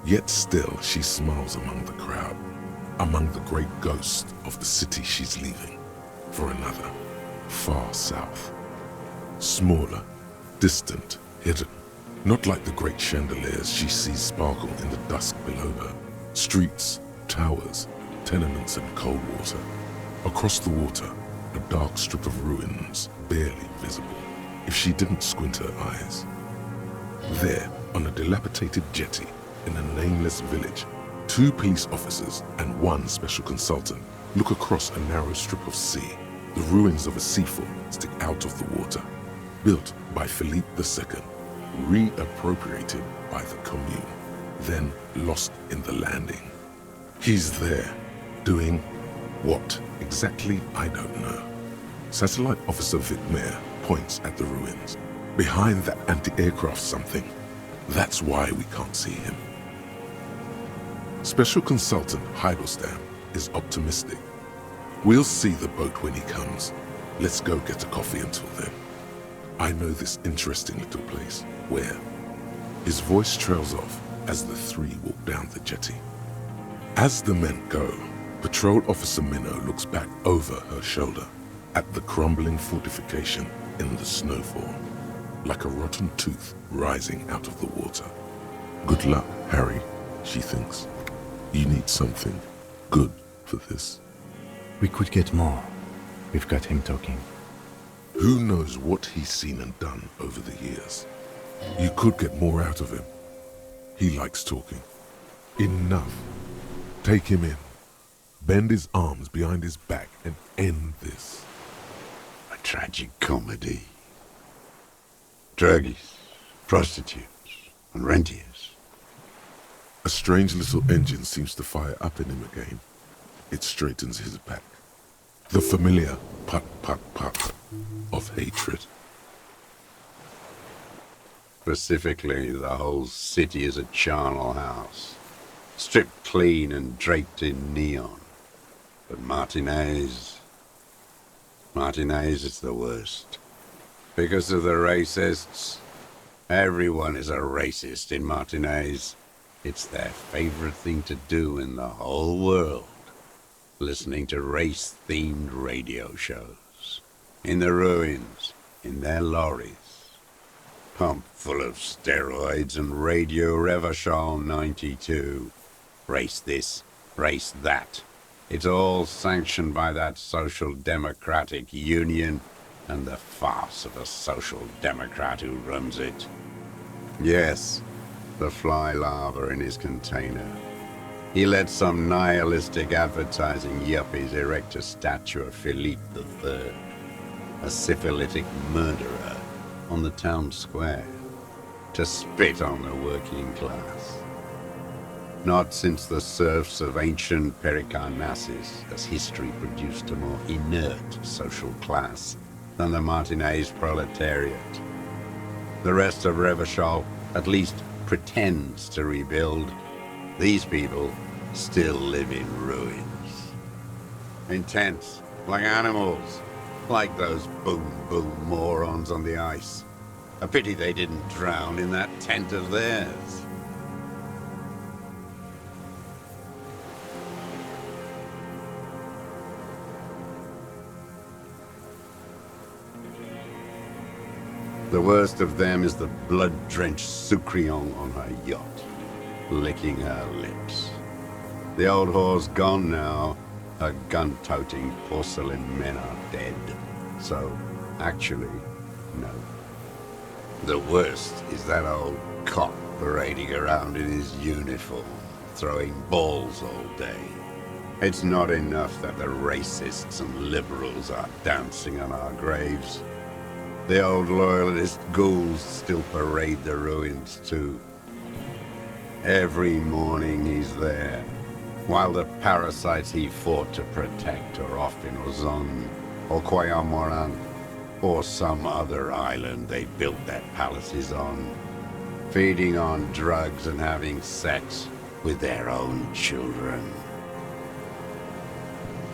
Yet still she smiles among the crowd, among the great ghosts of the city she's leaving, for another, far south. Smaller, distant, hidden, not like the great chandeliers she sees sparkle in the dusk below her. Streets, towers, tenements, and cold water. Across the water, a dark strip of ruins, barely visible, if she didn't squint her eyes. There, on a dilapidated jetty, in a nameless village, 2 police officers and 1 special consultant look across a narrow strip of sea. The ruins of a seafort stick out of the water, built by Philippe II, reappropriated by the Commune, then lost in the landing. He's there, doing what exactly, I don't know. Satellite Officer Vicmer points at the ruins. Behind that anti-aircraft something. That's why we can't see him. Special Consultant Heidelstam is optimistic. We'll see the boat when he comes. Let's go get a coffee until then. I know this interesting little place. Where? His voice trails off as the 3 walk down the jetty. As the men go, Patrol Officer Minnow looks back over her shoulder at the crumbling fortification in the snowfall, like a rotten tooth rising out of the water. Good luck, Harry, she thinks. You need something good for this. We could get more. We've got him talking. Who knows what he's seen and done over the years? You could get more out of him. He likes talking. Enough. Take him in. Bend his arms behind his back and end this. A tragic comedy. Druggies, prostitutes, and rentiers. A strange little engine seems to fire up in him again. It straightens his back. The familiar put, put, put of hatred. Specifically, the whole city is a charnel house, stripped clean and draped in neon. But Martinez is the worst. Because of the racists. Everyone is a racist in Martinez. It's their favorite thing to do in the whole world. Listening to race-themed radio shows. In the ruins, in their lorries. Pumped full of steroids and Radio Revachol 92. Race this, race that. It's all sanctioned by that Social Democratic Union and the farce of a Social Democrat who runs it. Yes, the fly larva in his container. He let some nihilistic advertising yuppies erect a statue of Philippe III, a syphilitic murderer, on the town square, to spit on the working class. Not since the serfs of ancient Pericarnassus has history produced a more inert social class than the Martinez proletariat. The rest of Revachol, at least pretends to rebuild, these people still live in ruins. Intense, like animals, like those boom-boom morons on the ice. A pity they didn't drown in that tent of theirs. The worst of them is the blood-drenched Sucrion on her yacht, licking her lips. The old whore's gone now. Her gun-toting porcelain men are dead. So, actually, no. The worst is that old cop parading around in his uniform, throwing balls all day. It's not enough that the racists and liberals are dancing on our graves. The old loyalist ghouls still parade the ruins too. Every morning he's there, while the parasites he fought to protect are off in Ozon, or Quayamoran, or some other island they built their palaces on, feeding on drugs and having sex with their own children.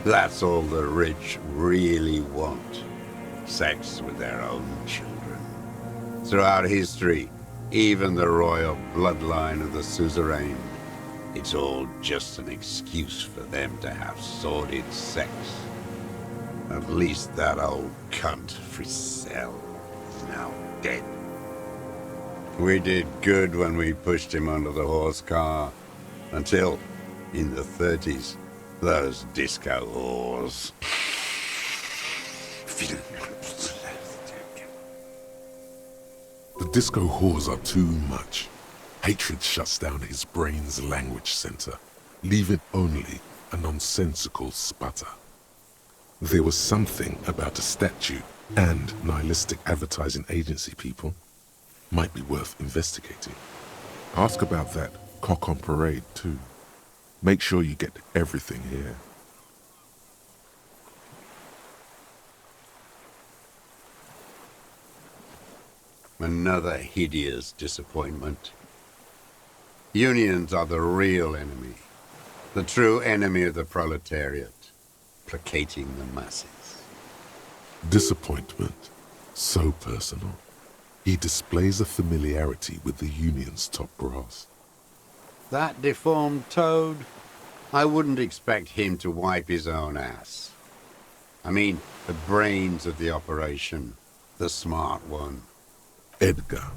That's all the rich really want. Sex with their own children. Throughout history, even the royal bloodline of the suzerain, it's all just an excuse for them to have sordid sex. At least that old cunt, Frisell, is now dead. We did good when we pushed him under the horse car, until, in the 30s, those disco whores. The disco whores are too much. Hatred shuts down his brain's language center, leaving only a nonsensical sputter. There was something about a statue and nihilistic advertising agency people might be worth investigating. Ask about that cock on parade too. Make sure you get everything here. Another hideous disappointment. Unions are the real enemy, the true enemy of the proletariat, placating the masses. Disappointment, so personal. He displays a familiarity with the union's top brass. That deformed toad, I wouldn't expect him to wipe his own ass. I mean, the brains of the operation, the smart one. Edgar.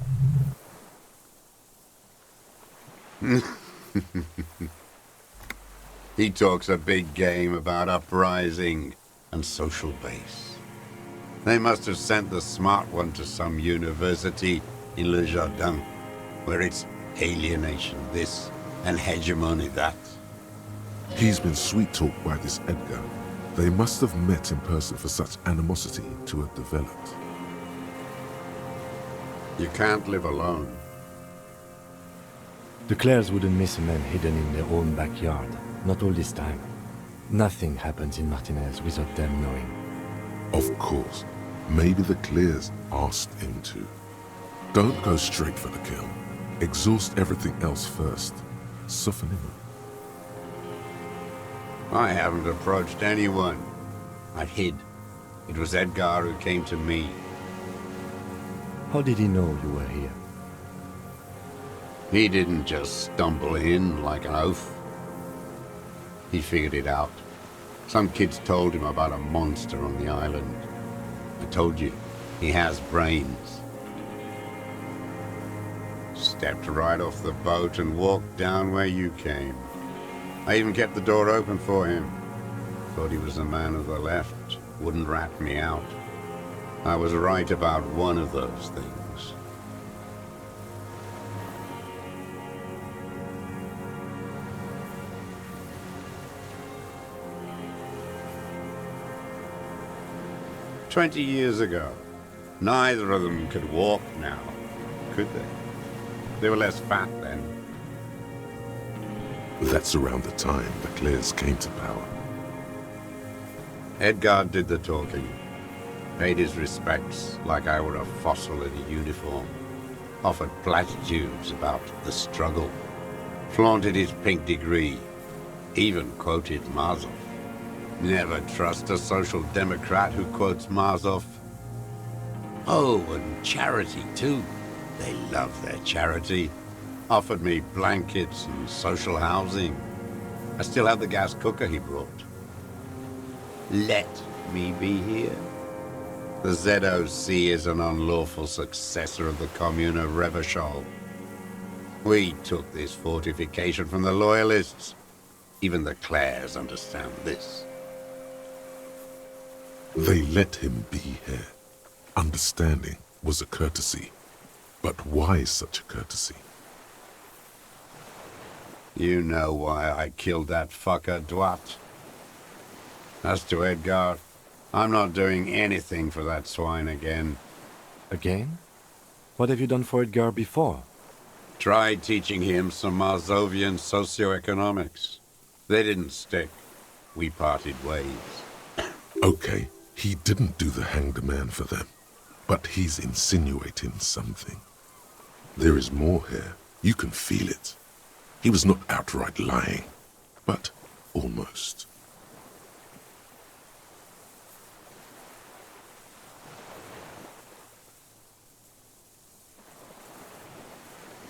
He talks a big game about uprising and social base. They must have sent the smart one to some university in Le Jardin, where it's alienation this and hegemony that. He's been sweet-talked by this Edgar. They must have met in person for such animosity to have developed. You can't live alone. The Clares wouldn't miss a man hidden in their own backyard. Not all this time. Nothing happens in Martinez without them knowing. Of course. Maybe the Clears asked him to. Don't go straight for the kill. Exhaust everything else first. Soften him up. I haven't approached anyone. I hid. It was Edgar who came to me. How did he know you were here? He didn't just stumble in like an oaf. He figured it out. Some kids told him about a monster on the island. I told you, he has brains. Stepped right off the boat and walked down where you came. I even kept the door open for him. Thought he was a man of the left, wouldn't rat me out. I was right about one of those things. "20 years ago, neither of them could walk now, could they? They were less fat then." That's around the time the Clares came to power. Edgar did the talking. Paid his respects like I were a fossil in a uniform. offered platitudes about the struggle, flaunted his pink degree, even quoted Mazov. Never trust a social democrat who quotes Mazov. Oh, and charity too. They love their charity. Offered me blankets and social housing. I still have the gas cooker he brought. Let me be here. The ZOC is an unlawful successor of the Commune of Revachol. We took this fortification from the Loyalists. Even the Clares understand this. They let him be here. Understanding was a courtesy. But why such a courtesy? You know why I killed that fucker, Dwat. As to Edgar, I'm not doing anything for that swine again. Again? What have you done for Edgar before? Tried teaching him some Mazovian socioeconomics. They didn't stick. We parted ways. Okay, he didn't do the hanged man for them. But he's insinuating something. There is more here. You can feel it. He was not outright lying, but almost.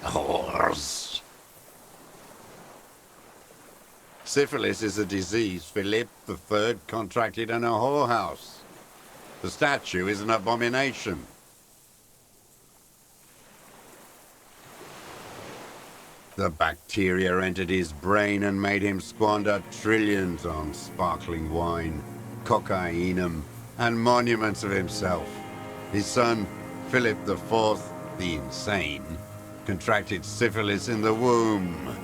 Whores. Syphilis is a disease Philip III contracted in a whorehouse. The statue is an abomination. The bacteria entered his brain and made him squander trillions on sparkling wine, cocainum, and monuments of himself. His son, Philip IV, the insane, contracted syphilis in the womb.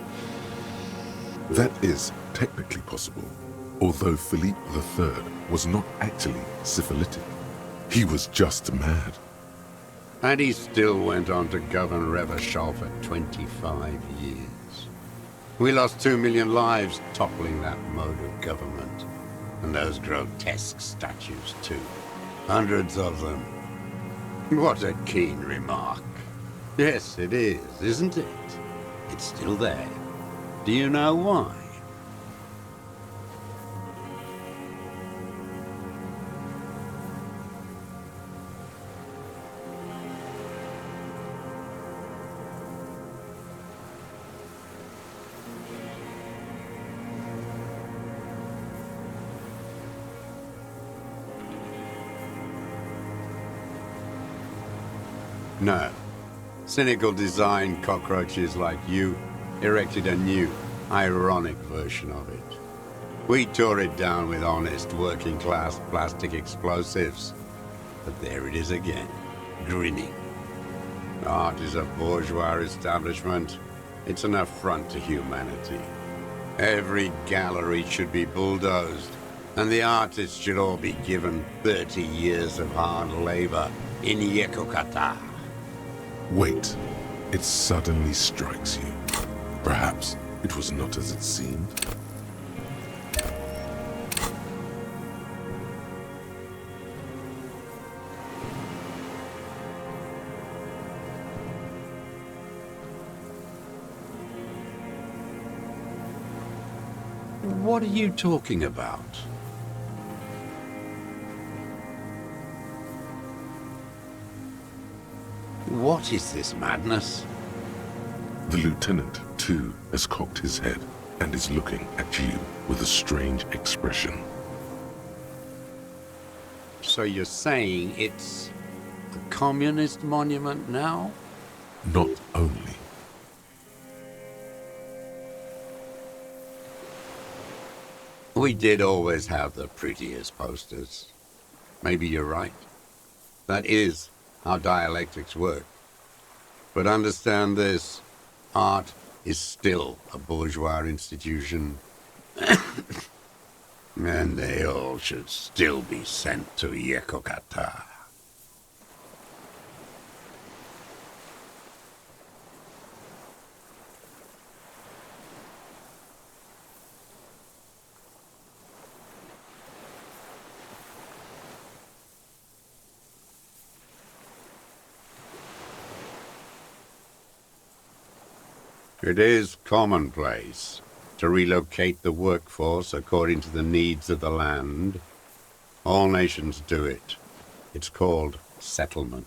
That is technically possible, although Philippe III was not actually syphilitic. He was just mad. And he still went on to govern Revachol for 25 years. We lost 2 million lives toppling that mode of government. And those grotesque statues too. Hundreds of them. What a keen remark. Yes, it is, isn't it? It's still there. Do you know why? No. Cynical design cockroaches like you erected a new, ironic version of it. We tore it down with honest, working-class plastic explosives. But there it is again, grinning. Art is a bourgeois establishment. It's an affront to humanity. Every gallery should be bulldozed, and the artists should all be given 30 years of hard labor in Yekokata. Wait, it suddenly strikes you. Perhaps it was not as it seemed. What are you talking about? What is this madness? The lieutenant, too, has cocked his head and is looking at you with a strange expression. So you're saying it's a communist monument now? Not only. We did always have the prettiest posters. Maybe you're right. That is how dialectics work. But understand this, art is still a bourgeois institution. And they all should still be sent to Yekokata. It is commonplace to relocate the workforce according to the needs of the land. All nations do it. It's called settlement.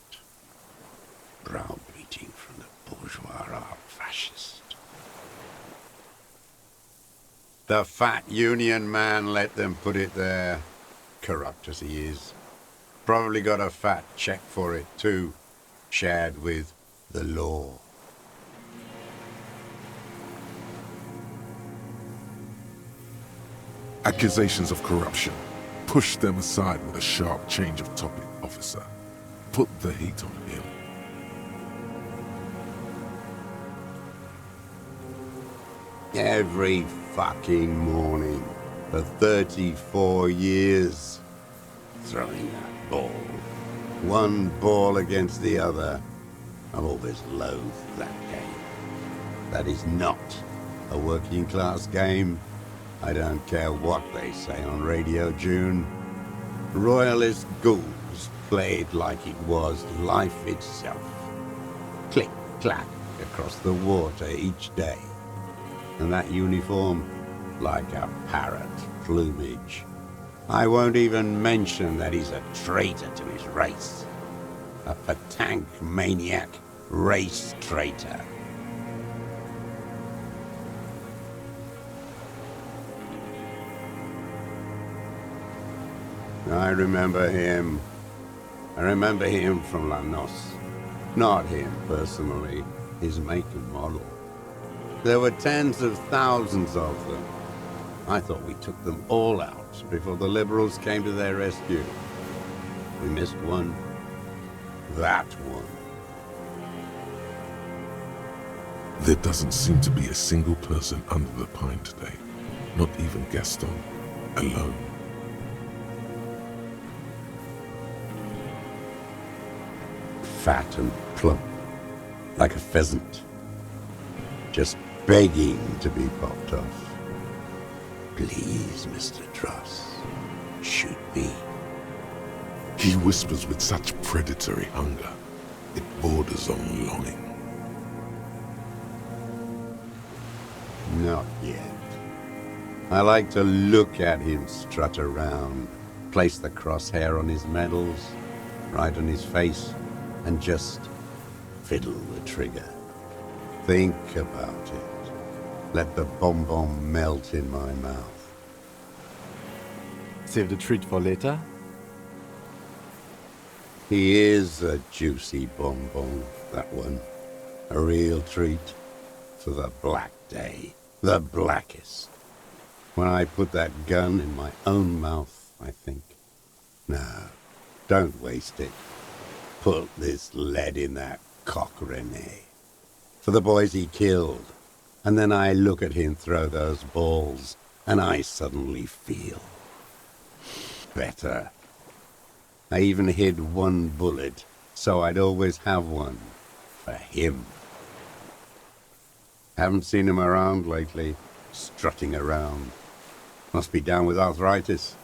Browbeating from the bourgeois are fascist. The fat union man let them put it there. Corrupt as he is. Probably got a fat check for it too, shared with the law. Accusations of corruption. Push them aside with a sharp change of topic, officer. Put the heat on him. Every fucking morning for 34 years. Throwing that ball. One ball against the other. I've always loathed that game. That is not a working class game. I don't care what they say on Radio June. Royalist ghouls played like it was life itself. Click, clack across the water each day. And that uniform, like a parrot plumage. I won't even mention that he's a traitor to his race. A petank maniac race traitor. I remember him. I remember him from La Noce. Not him personally, his make and model. There were tens of thousands of them. I thought we took them all out before the Liberals came to their rescue. We missed one. That one. There doesn't seem to be a single person under the pine today. Not even Gaston. Alone. Fat and plump, like a pheasant. Just begging to be popped off. Please, Mr. Dross, shoot me. He whispers with such predatory hunger. It borders on longing. Not yet. I like to look at him strut around, place the crosshair on his medals, right on his face, and just fiddle the trigger. Think about it. Let the bonbon melt in my mouth. Save the treat for later? He is a juicy bonbon, that one. A real treat for the black day. The blackest. When I put that gun in my own mouth, I think, no, don't waste it. Put this lead in that cock, René. For the boys he killed. And then I look at him throw those balls, and I suddenly feel better. I even hid one bullet, so I'd always have one for him. Haven't seen him around lately, strutting around. Must be down with arthritis.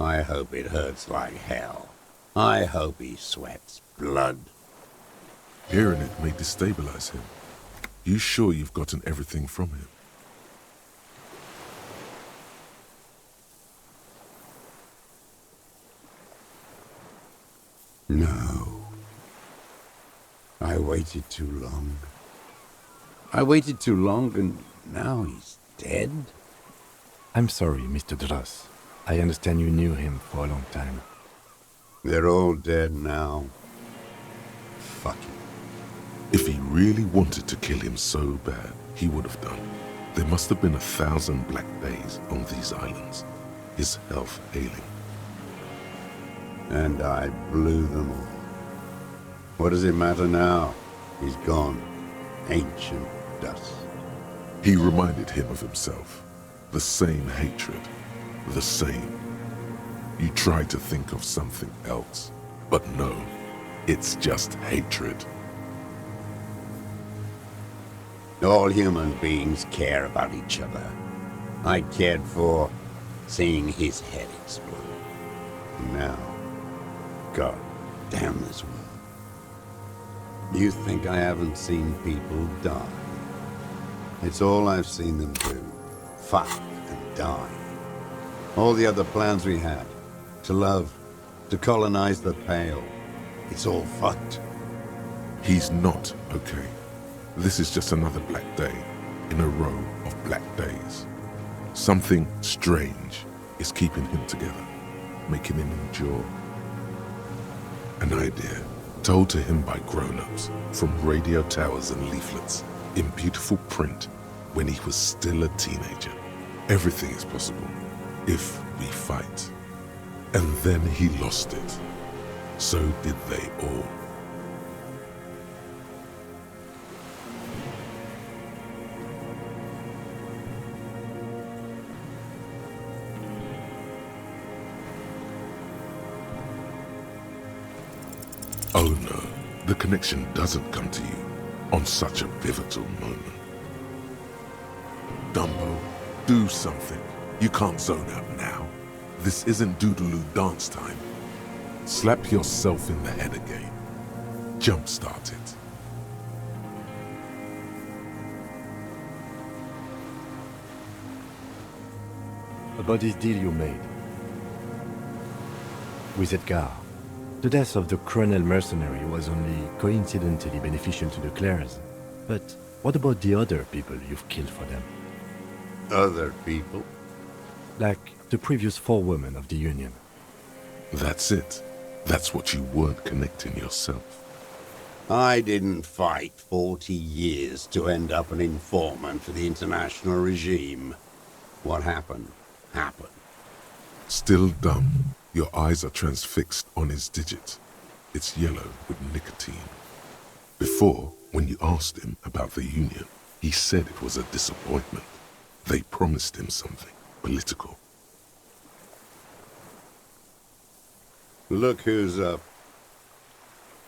I hope it hurts like hell. I hope he sweats blood. Hearing it may destabilize him. You sure you've gotten everything from him? No. I waited too long. I waited too long and now he's dead? I'm sorry, Mr. Dross. I understand you knew him for a long time. They're all dead now. Fuck him. If he really wanted to kill him so bad, he would have done. There must have been 1,000 black days on these islands. His health ailing. And I blew them all. What does it matter now? He's gone. Ancient dust. He reminded him of himself. The same hatred. The same. You tried to think of something else. But no. It's just hatred. All human beings care about each other. I cared for seeing his head explode. Now, God damn this world. You think I haven't seen people die? It's all I've seen them do. Fuck and die. All the other plans we had. To love, to colonize the Pale. It's all fucked. He's not okay. This is just another black day in a row of black days. Something strange is keeping him together, making him endure. An idea told to him by grown-ups from radio towers and leaflets in beautiful print when he was still a teenager. Everything is possible if we fight. And then he lost it. So did they all. Oh no, the connection doesn't come to you on such a pivotal moment. Dumbo, do something. You can't zone out now. This isn't Doodaloo dance time. Slap yourself in the head again. Jumpstart it. About this deal you made with Edgar. The death of the colonel mercenary was only coincidentally beneficial to the Clares. But what about the other people you've killed for them? Other people? Like the previous 4 women of the Union. That's it. That's what you weren't connecting yourself. I didn't fight 40 years to end up an informant for the international regime. What happened, happened. Still dumb. Your eyes are transfixed on his digit. It's yellow with nicotine. Before, when you asked him about the Union, he said it was a disappointment. They promised him something political. Look who's up.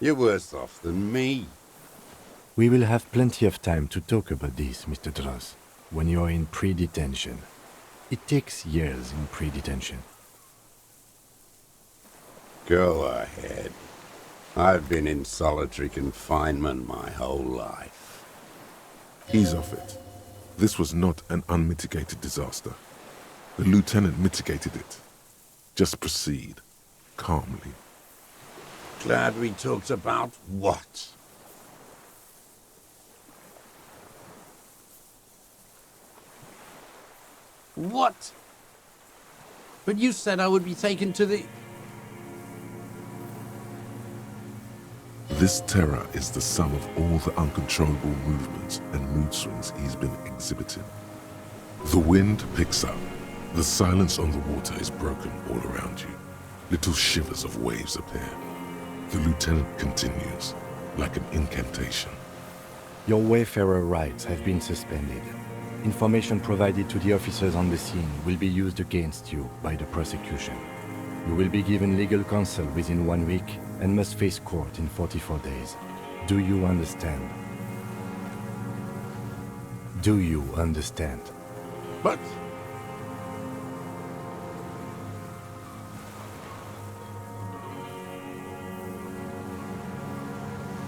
You're worse off than me. We will have plenty of time to talk about this, Mr. Dross, when you are in pre-detention. It takes years in pre-detention. Go ahead. I've been in solitary confinement my whole life. Ease off it. This was not an unmitigated disaster. The lieutenant mitigated it. Just proceed, calmly. Glad we talked about what? What? But you said I would be taken to the... This terror is the sum of all the uncontrollable movements and mood swings he's been exhibiting. The wind picks up. The silence on the water is broken all around you. Little shivers of waves appear. The lieutenant continues, like an incantation. Your Wayfarer rights have been suspended. Information provided to the officers on the scene will be used against you by the prosecution. You will be given legal counsel within 1 week and must face court in 44 days. Do you understand? Do you understand? But...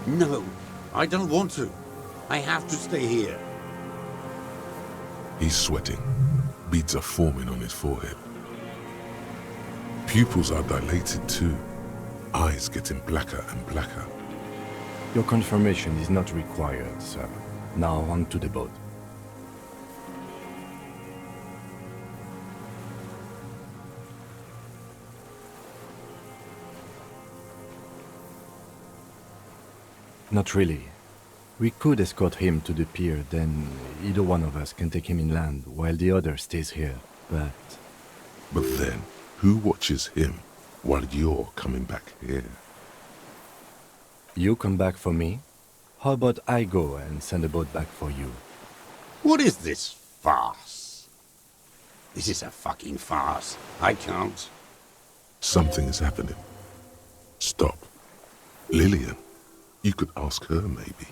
No, I don't want to. I have to stay here. He's sweating. Beads are forming on his forehead. Pupils are dilated too. Eyes getting blacker and blacker. Your confirmation is not required, sir. Now on to the boat. Not really. We could escort him to the pier, then either one of us can take him inland while the other stays here, but... But then, who watches him while you're coming back here? You come back for me? How about I go and send a boat back for you? What is this farce? This is a fucking farce. I can't. Something is happening. Stop. Lillian. You could ask her, maybe.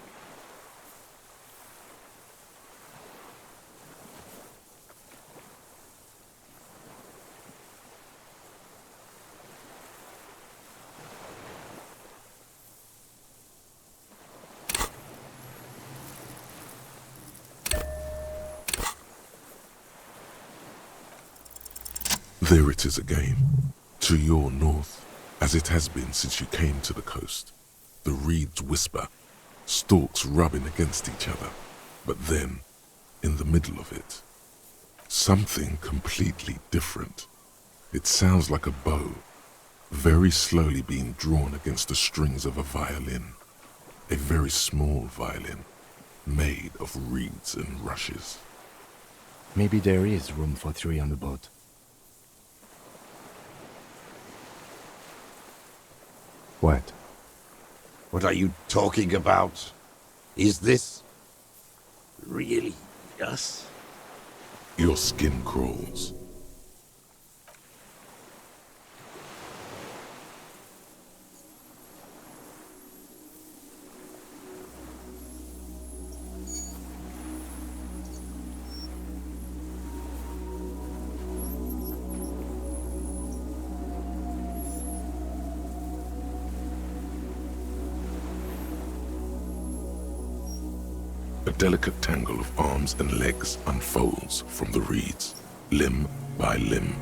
There it is again, to your north, as it has been since you came to the coast. The reeds whisper, stalks rubbing against each other, but then, in the middle of it, something completely different. It sounds like a bow, very slowly being drawn against the strings of a violin. A very small violin, made of reeds and rushes. Maybe there is room for 3 on the boat. What? What are you talking about? Is this really us? Your skin crawls. A delicate tangle of arms and legs unfolds from the reeds, limb by limb,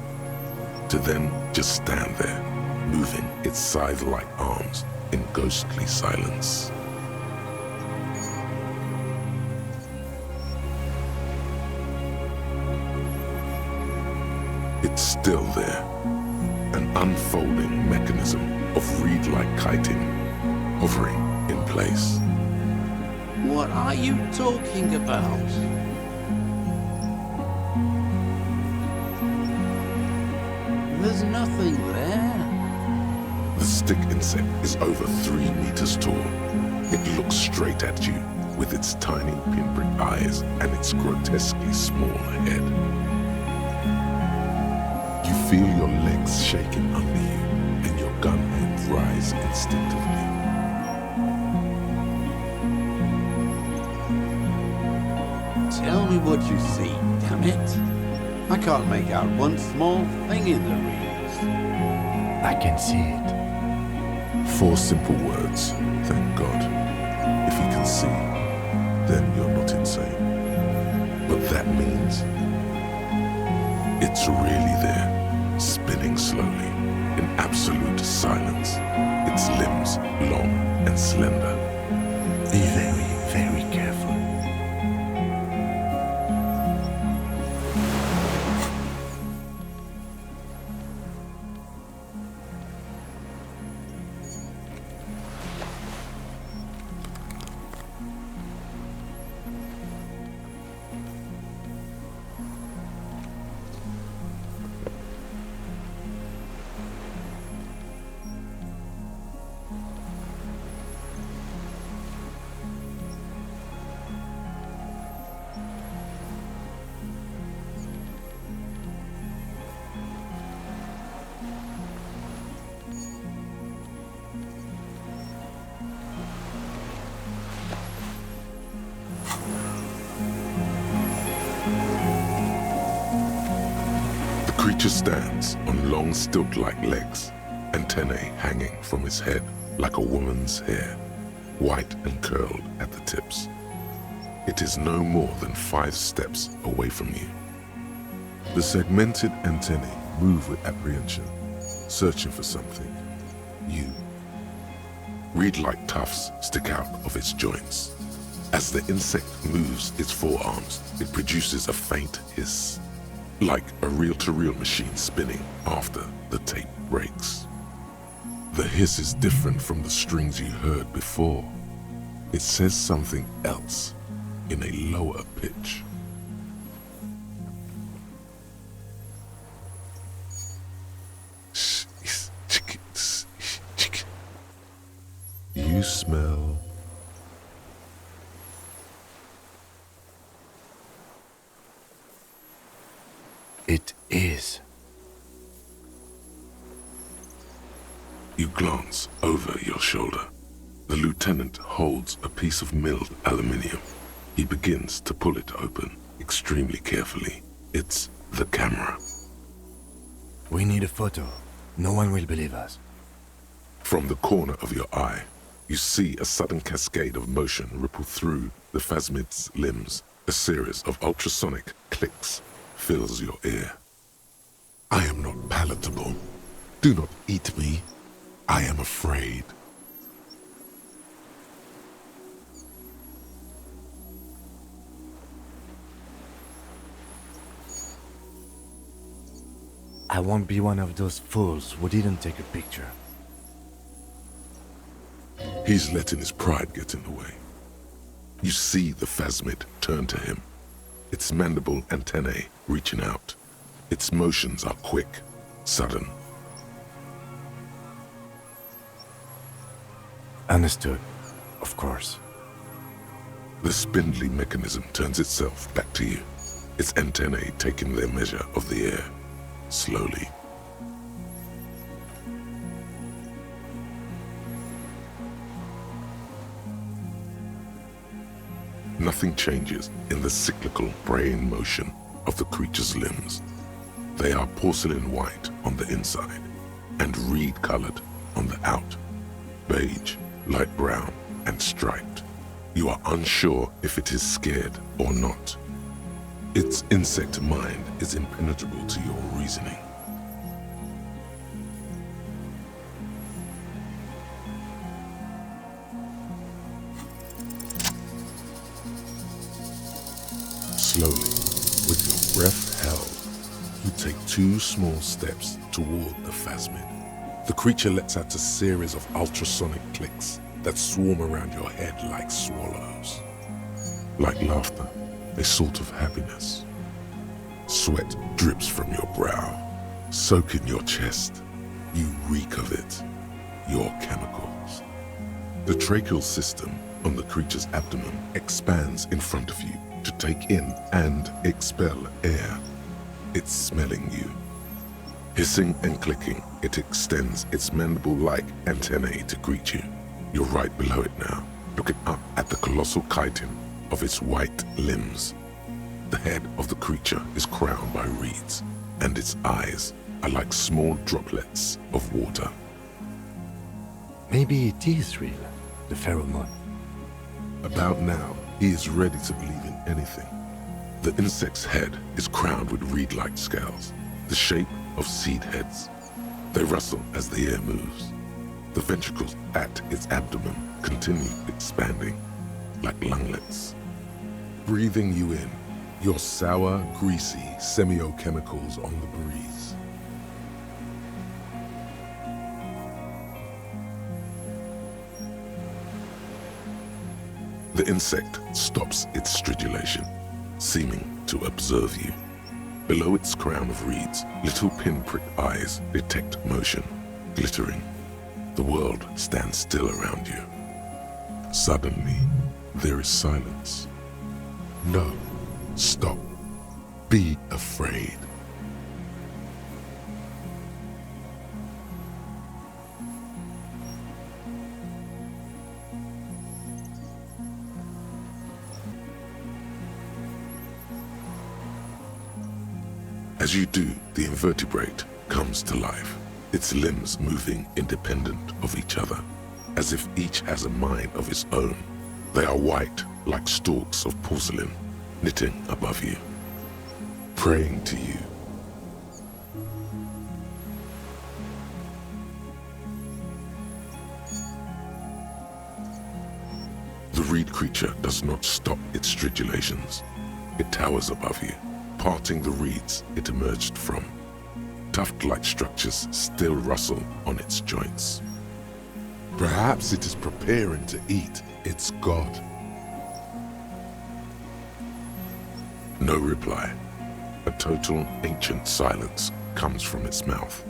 to then just stand there, moving its scythe-like arms in ghostly silence. It's still there, an unfolding mechanism of reed-like kiting, hovering in place. What are you talking about? There's nothing there. The stick insect is over 3 meters tall. It looks straight at you with its tiny pinprick eyes and its grotesquely small head. You feel your legs shaking under you and your gun hand rise instinctively. Tell me what you see, damn it. I can't make out one small thing in the reeds. I can see it. 4 simple words, thank God. If you can see, then you're not insane. But that means it's really there, spinning slowly, in absolute silence. Its limbs long and slender. Be very, very careful. The creature stands on long stilt-like legs, antennae hanging from his head like a woman's hair, white and curled at the tips. It is no more than 5 steps away from you. The segmented antennae move with apprehension, searching for something. You. Reed-like tufts stick out of its joints. As the insect moves its forearms, it produces a faint hiss, like a reel-to-reel machine spinning after the tape breaks. The hiss is different from the strings you heard before. It says something else in a lower pitch. You smell It is. You glance over your shoulder. The lieutenant holds a piece of milled aluminium. He begins to pull it open, extremely carefully. It's the camera. We need a photo. No one will believe us. From the corner of your eye, you see a sudden cascade of motion ripple through the phasmid's limbs. A series of ultrasonic clicks fills your ear. I am not palatable. Do not eat me. I am afraid. I won't be one of those fools who didn't take a picture. He's letting his pride get in the way. You see the phasmid turn to him, its mandible antennae reaching out. Its motions are quick, sudden. Understood, of course. The spindly mechanism turns itself back to you, its antennae taking their measure of the air, slowly. Nothing changes in the cyclical braying motion of the creature's limbs. They are porcelain white on the inside and reed-colored on the out, beige, light brown, and striped. You are unsure if it is scared or not. Its insect mind is impenetrable to your reasoning. Slowly, with your breath held, you take 2 small steps toward the phasmid. The creature lets out a series of ultrasonic clicks that swarm around your head like swallows. Like laughter, a sort of happiness. Sweat drips from your brow, soaking your chest. You reek of it, your chemicals. The tracheal system on the creature's abdomen expands in front of you to take in and expel air. It's smelling you. Hissing and clicking, it extends its mandible-like antennae to greet you. You're right below it now, looking up at the colossal chitin of its white limbs. The head of the creature is crowned by reeds, and its eyes are like small droplets of water. Maybe it is real, the pheromone. About now, he is ready to believe in anything. The insect's head is crowned with reed-like scales, the shape of seed heads. They rustle as the air moves. The ventricles at its abdomen continue expanding, like lunglets. Breathing you in, your sour, greasy semiochemicals on the breeze. The insect stops its stridulation, seeming to observe you. Below its crown of reeds, little pinprick eyes detect motion, glittering. The world stands still around you. Suddenly, there is silence. No, stop. Be afraid. As you do, the invertebrate comes to life, its limbs moving independent of each other, as if each has a mind of its own. They are white, like stalks of porcelain, knitting above you, praying to you. The reed creature does not stop its stridulations. It towers above you, parting the reeds it emerged from. Tuft-like structures still rustle on its joints. Perhaps it is preparing to eat its god. No reply. A total ancient silence comes from its mouth,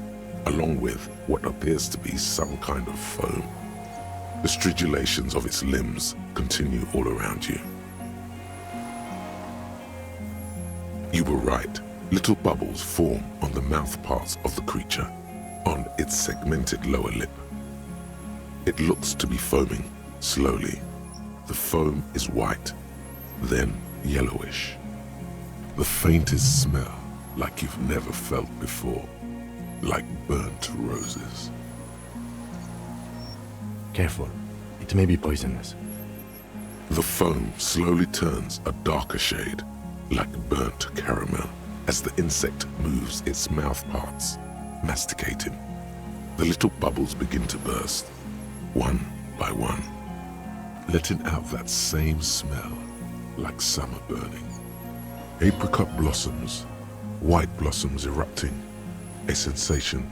along with what appears to be some kind of foam. The stridulations of its limbs continue all around you. You were right. Little bubbles form on the mouth parts of the creature, on its segmented lower lip. It looks to be foaming, slowly. The foam is white, then yellowish. The faintest smell, like you've never felt before, like burnt roses. Careful, it may be poisonous. The foam slowly turns a darker shade, like burnt caramel. as the insect moves its mouth parts, masticating. The little bubbles begin to burst, one by one, letting out that same smell like summer burning. Apricot blossoms, white blossoms erupting, a sensation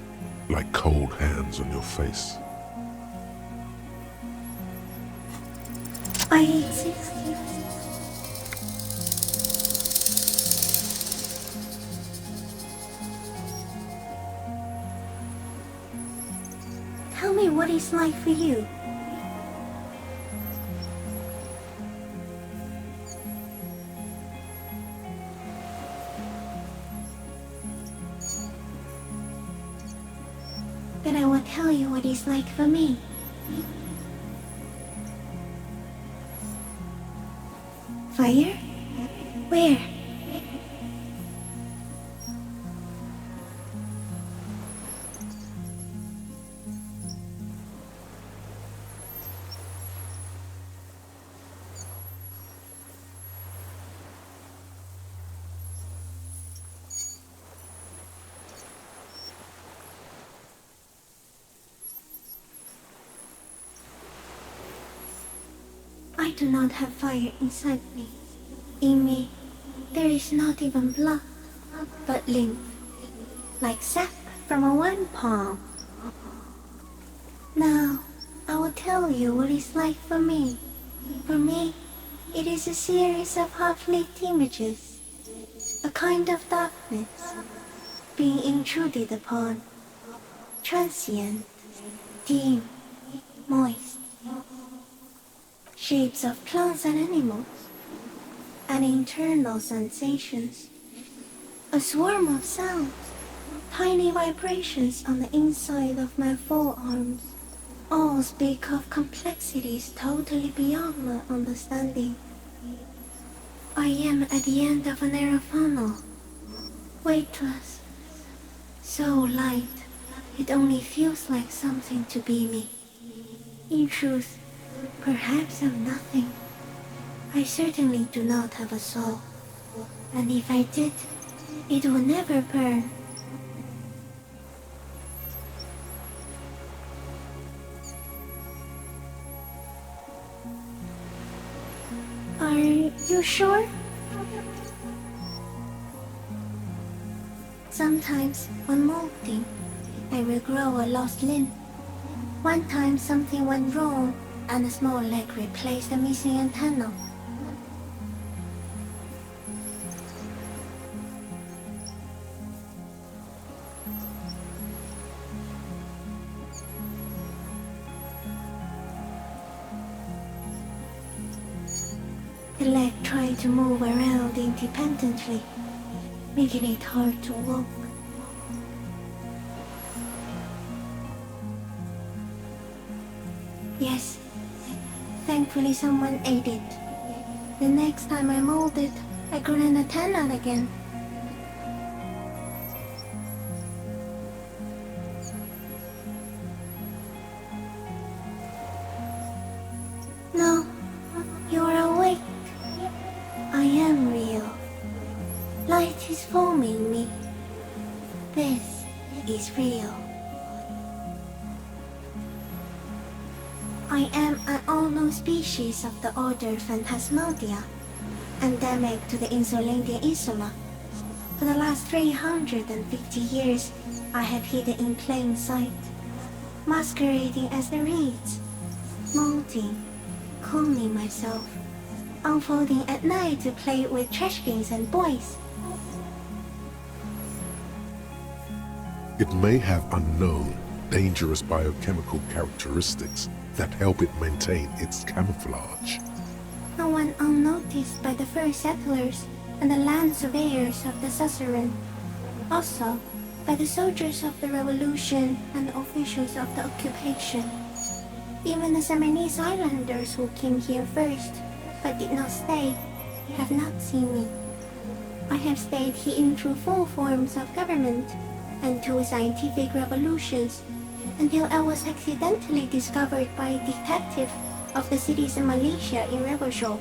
like cold hands on your face. I exist. Tell me what it's like for you. Then I will tell you what it's like for me. Fire? Where? I do not have fire inside me. In me, there is not even blood, but lymph, like sap from a one palm. Now, I will tell you what it's like for me. For me, it is a series of half-lit images, a kind of darkness, being intruded upon, transient, dim, moist, shapes of plants and animals, and internal sensations, a swarm of sounds, tiny vibrations on the inside of my forearms, all speak of complexities totally beyond my understanding. I am at the end of a narrow funnel, weightless, so light, it only feels like something to be me. In truth, perhaps I'm nothing. I certainly do not have a soul, and if I did, it would never burn. Are you sure? Sometimes, when molting, I will grow a lost limb. One time something went wrong, and a small leg replaced a missing antenna. The leg tried to move around independently, making it hard to walk. Yes, thankfully someone ate it. The next time I molded, I grew an antenna again. No, you're awake. I am real. Light is forming me. This is real. I am an unknown species of the order Phantasmadia, endemic to the Insulandian Insula. For the last 350 years, I have hidden in plain sight, masquerading as the reeds, molting, cloning myself, unfolding at night to play with trash cans and boys. It may have unknown, dangerous biochemical characteristics that help it maintain its camouflage. No one unnoticed by the first settlers and the land surveyors of the suzerain. Also, by the soldiers of the revolution and the officials of the occupation. Even the Semenese islanders who came here first, but did not stay, have not seen me. I have stayed hidden through 4 forms of government and 2 scientific revolutions, until I was accidentally discovered by a detective of the citizen militia in Rebelshaw,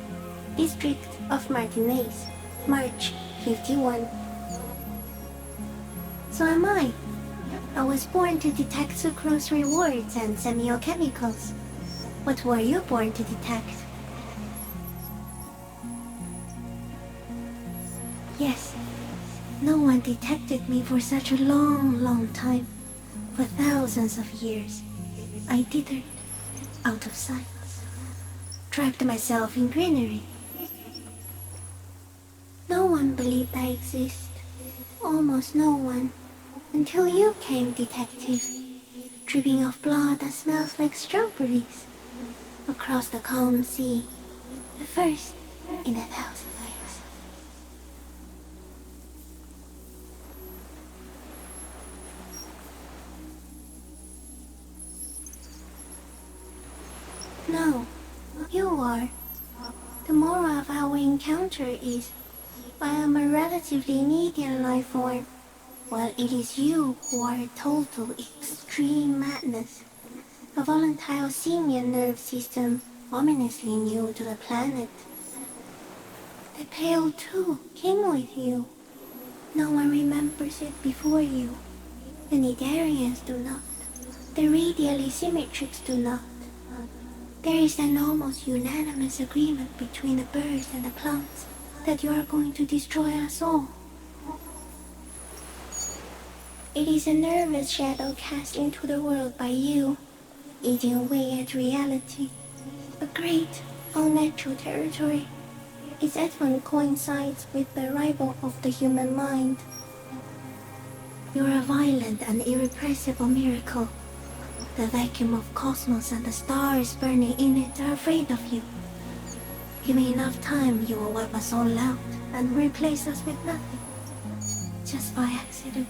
district of Martinez, March 51. So am I. I was born to detect sucrose rewards and semiochemicals. What were you born to detect? Yes, no one detected me for such a long time. For thousands of years, I dithered, out of sight, trapped myself in greenery. No one believed I exist, almost no one, until you came, detective, dripping of blood that smells like strawberries, across the calm sea, the first in 1,000 years. No, you are. The moral of our encounter is, I am a relatively medium life form, while it is you who are a total extreme madness. A volatile simian nerve system ominously new to the planet. The Pale too came with you. No one remembers it before you. The Nidarians do not. The radially symmetrics do not. There is an almost unanimous agreement between the birds and the plants that you are going to destroy us all. It is a nervous shadow cast into the world by you, eating away at reality. A great, unnatural territory. Its advent coincides with the arrival of the human mind. You are a violent and irrepressible miracle. The vacuum of cosmos and the stars burning in it are afraid of you. Give me enough time, you will wipe us all out and replace us with nothing. Just by accident.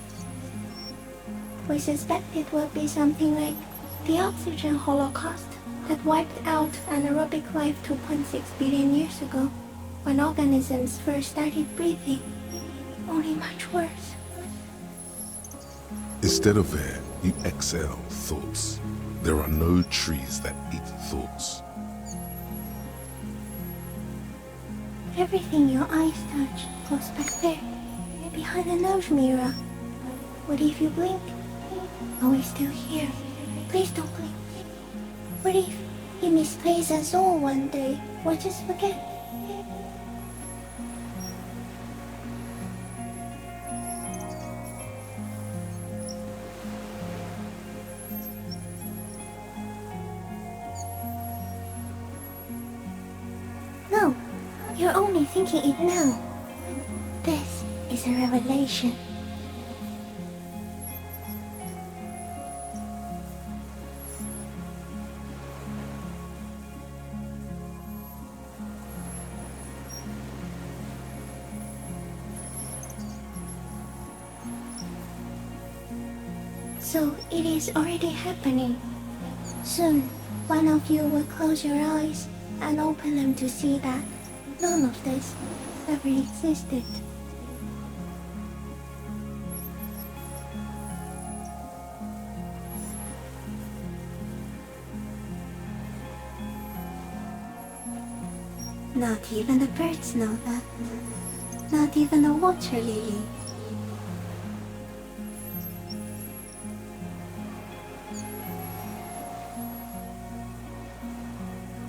We suspect it will be something like the oxygen holocaust that wiped out anaerobic life 2.6 billion years ago, when organisms first started breathing. Only much worse. Instead of air, you exhale thoughts. There are no trees that eat thoughts. Everything your eyes touch goes back there, behind the nose mirror. What if you blink? Are we still here? Please don't blink. What if you misplace us all one day, or just forget? No, you're only thinking it now. This is a revelation. So it is already happening. Soon, one of you will close your eyes and open them to see that none of this ever existed. Not even the birds know that. Not even the water lily.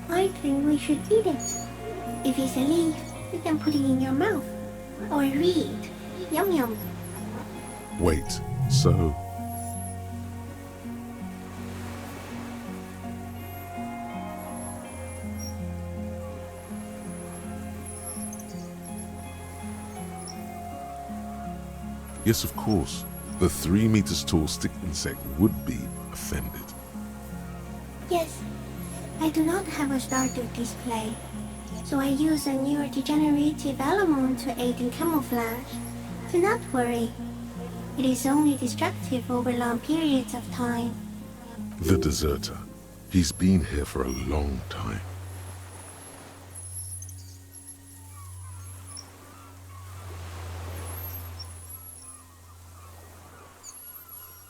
I think we should eat it. If it's a leaf, you can put it in your mouth. Or a reed. Yum yum. Wait, so... Yes, of course. The 3 meters tall stick insect would be offended. Yes, I do not have a starter display, so I use a neurodegenerative element to aid in camouflage. Do not worry. It is only destructive over long periods of time. The deserter. He's been here for a long time.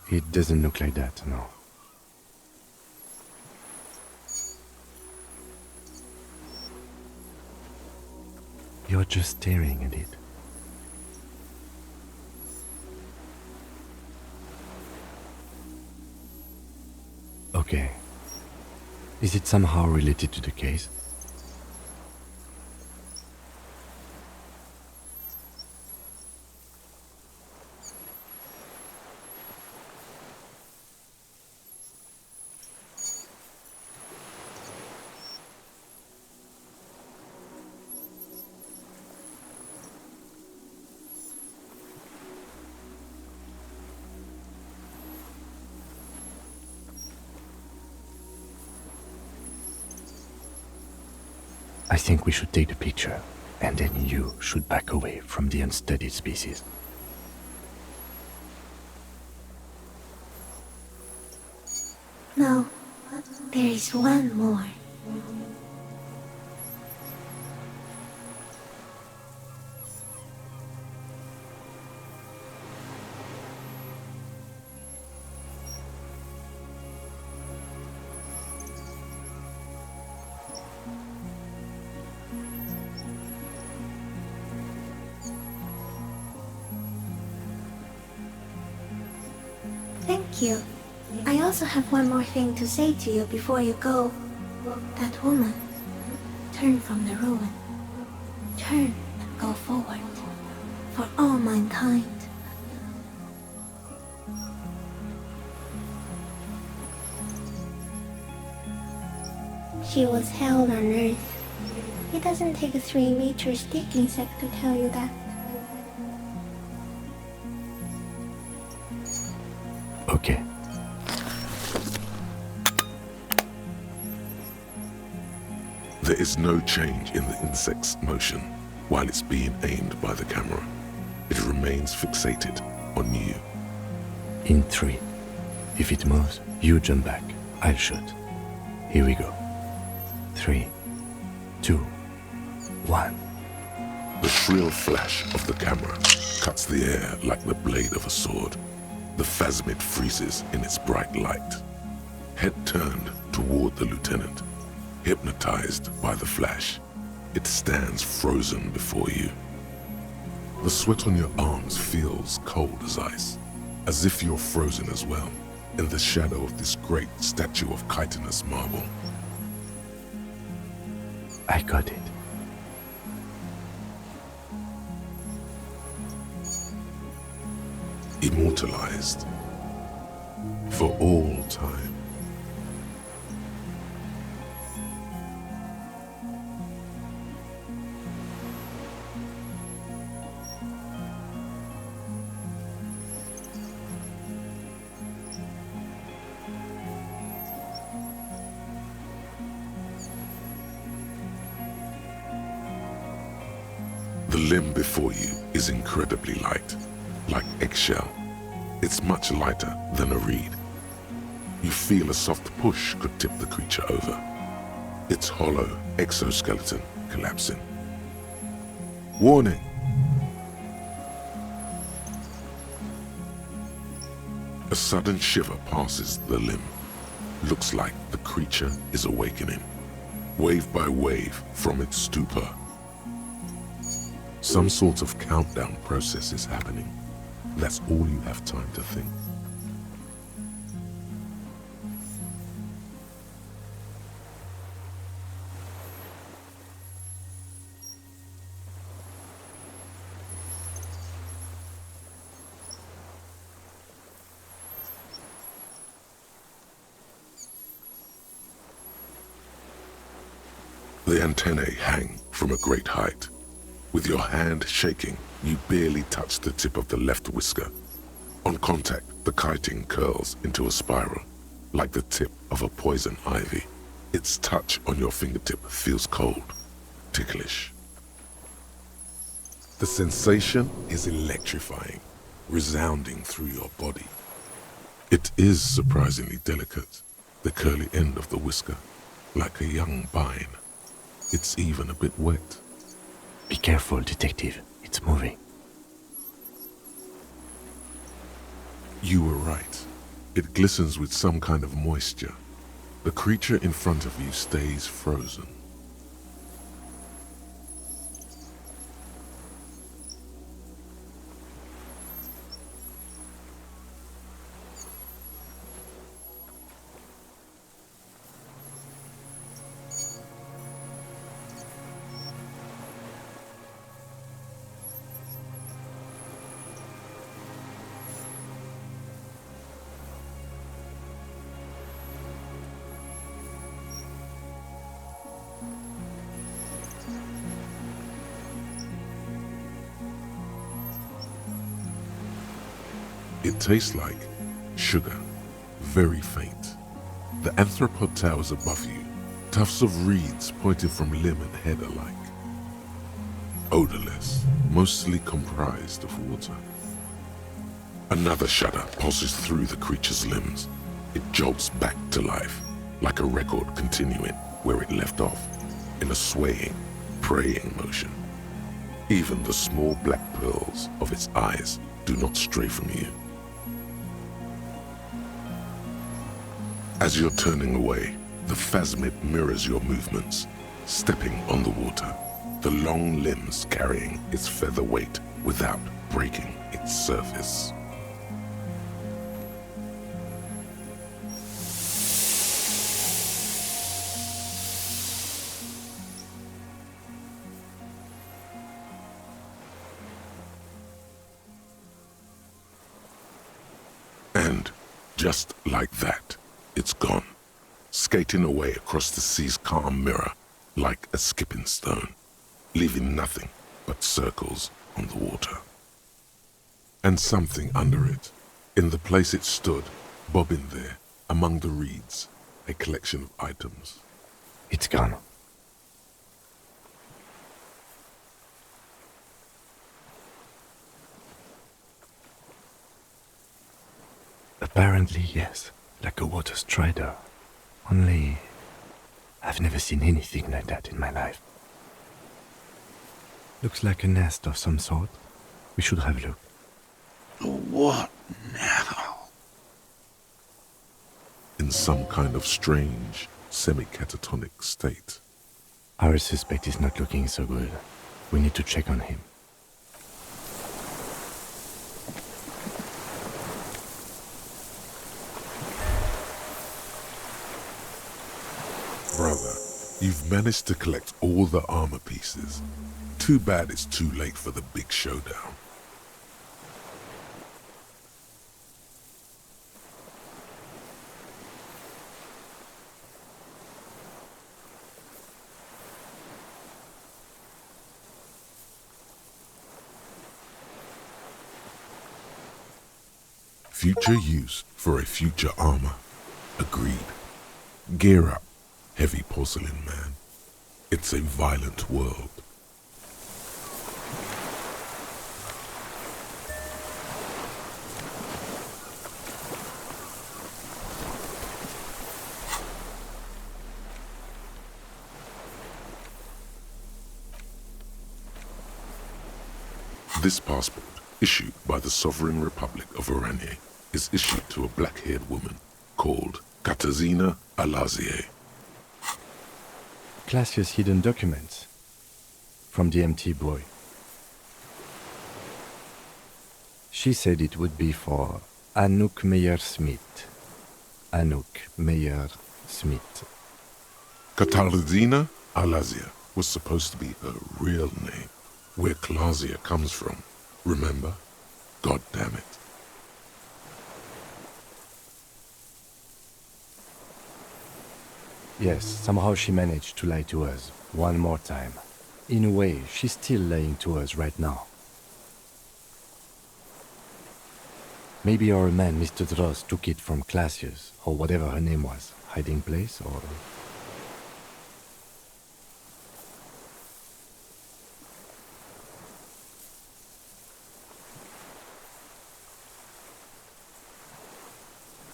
It doesn't look like that, no. You're just staring at it. Okay. Is it somehow related to the case? I think we should take the picture, and then you should back away from the unstudied species. No, there is one more. Thank you. I also have one more thing to say to you before you go. That woman, turn from the ruin. Turn and go forward. For all mankind. She was held on Earth. It doesn't take a 3-meter stick insect to tell you that. Okay. There is no change in the insect's motion while it's being aimed by the camera. It remains fixated on you. In 3. If it moves, you jump back. I'll shoot. Here we go. 3, 2, 1. The shrill flash of the camera cuts the air like the blade of a sword. The phasmid freezes in its bright light. Head turned toward the lieutenant, hypnotized by the flash. It stands frozen before you. The sweat on your arms feels cold as ice, as if you're frozen as well, in the shadow of this great statue of chitinous marble. I got it. Immortalized for all time. The limb before you is incredibly light, like eggshell. It's much lighter than a reed. You feel a soft push could tip the creature over. Its hollow exoskeleton collapsing. Warning! A sudden shiver passes the limb. Looks like the creature is awakening, wave by wave from its stupor. Some sort of countdown process is happening. That's all you have time to think. The antennae hang from a great height. With your hand shaking, you barely touch the tip of the left whisker. On contact, the chitin curls into a spiral, like the tip of a poison ivy. Its touch on your fingertip feels cold, ticklish. The sensation is electrifying, resounding through your body. It is surprisingly delicate, the curly end of the whisker, like a young vine. It's even a bit wet. Be careful, detective. It's moving. You were right. It glistens with some kind of moisture. The creature in front of you stays frozen. It tastes like sugar, very faint. The anthropod towers above you, tufts of reeds pointing from limb and head alike. Odorless, mostly comprised of water. Another shudder pulses through the creature's limbs. It jolts back to life, like a record continuing where it left off, in a swaying, praying motion. Even the small black pearls of its eyes do not stray from you. As you're turning away, the phasmid mirrors your movements, stepping on the water, the long limbs carrying its feather weight without breaking its surface. And just like that, it's gone, skating away across the sea's calm mirror like a skipping stone, leaving nothing but circles on the water. And something under it, in the place it stood, bobbing there, among the reeds, a collection of items. It's gone. Apparently, yes, like a water strider. Only, I've never seen anything like that in my life. Looks like a nest of some sort. We should have a look. What now? In some kind of strange, semi-catatonic state. Our suspect is not looking so good. We need to check on him. Brother, you've managed to collect all the armor pieces. Too bad it's too late for the big showdown. Future use for a future armor. Agreed. Gear up, heavy porcelain man. It's a violent world. This passport, issued by the Sovereign Republic of Oranje, is issued to a black-haired woman called Katarzyna Alazie. Classia's hidden documents from the empty boy. She said it would be for Anouk Meyer-Smith. Anouk Meyer-Smith. Katarzyna Alazie was supposed to be her real name, where Klasia comes from. Remember? God damn it. Yes, somehow she managed to lie to us one more time. In a way, she's still lying to us right now. Maybe our man, Mr. Dross, took it from Classia's, or whatever her name was, hiding place, or...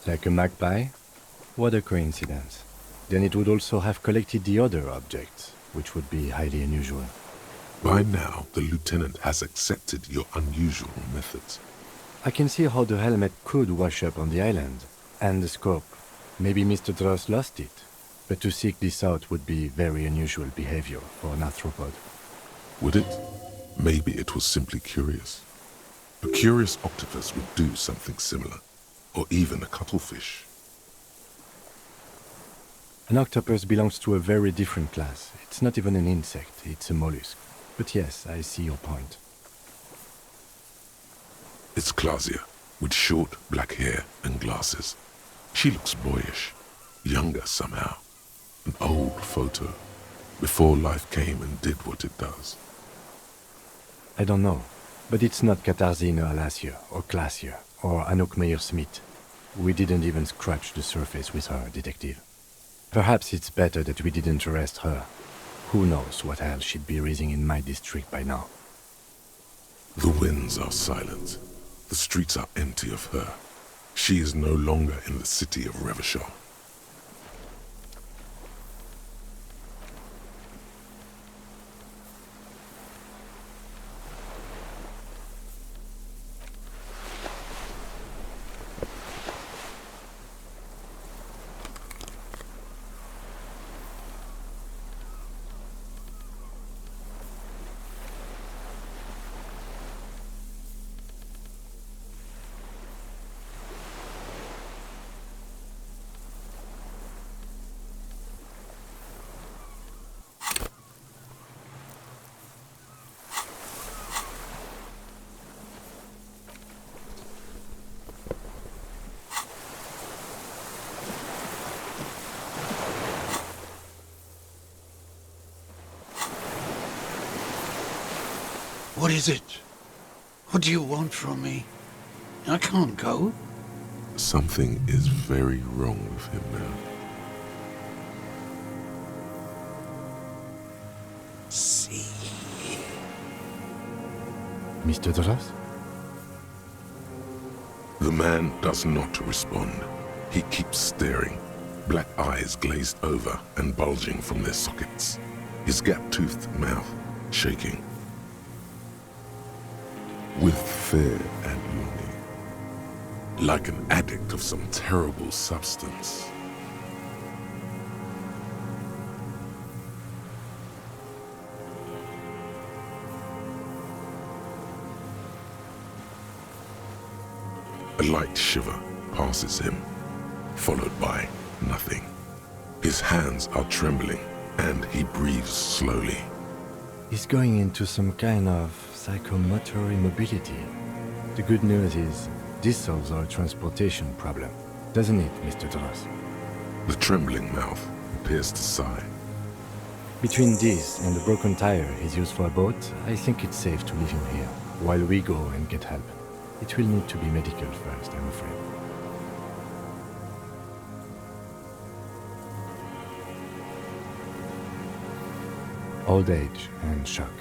Like a magpie? What a coincidence. Then it would also have collected the other objects, which would be highly unusual. By now, the lieutenant has accepted your unusual methods. I can see how the helmet could wash up on the island, and the scope. Maybe Mr. Dross lost it, but to seek this out would be very unusual behavior for an arthropod. Would it? Maybe it was simply curious. A curious octopus would do something similar, or even a cuttlefish. An octopus belongs to a very different class. It's not even an insect, it's a mollusk. But yes, I see your point. It's Klasia, with short black hair and glasses. She looks boyish, younger somehow. An old photo, before life came and did what it does. I don't know, but it's not Katarzyna Alazie or Klasia. or Anouk Meyer-Smith. We didn't even scratch the surface with her, Detective. Perhaps it's better that we didn't arrest her. Who knows what hell she'd be raising in my district by now. The winds are silent. The streets are empty of her. She is no longer in the city of Revachol. What is it? What do you want from me? I can't go. Something is very wrong with him now. See. Mr. Dross? The man does not respond. He keeps staring, black eyes glazed over and bulging from their sockets, his gap-toothed mouth shaking. With fear and longing, like an addict of some terrible substance. A light shiver passes him, followed by nothing. His hands are trembling, and he breathes slowly. He's going into some kind of psychomotor immobility. The good news is, this solves our transportation problem, doesn't it, Mr. Dross? The trembling mouth appears to sigh. Between this and the broken tire he's used for a boat, I think it's safe to leave him here, while we go and get help. It will need to be medical first, I'm afraid. Old age and shock.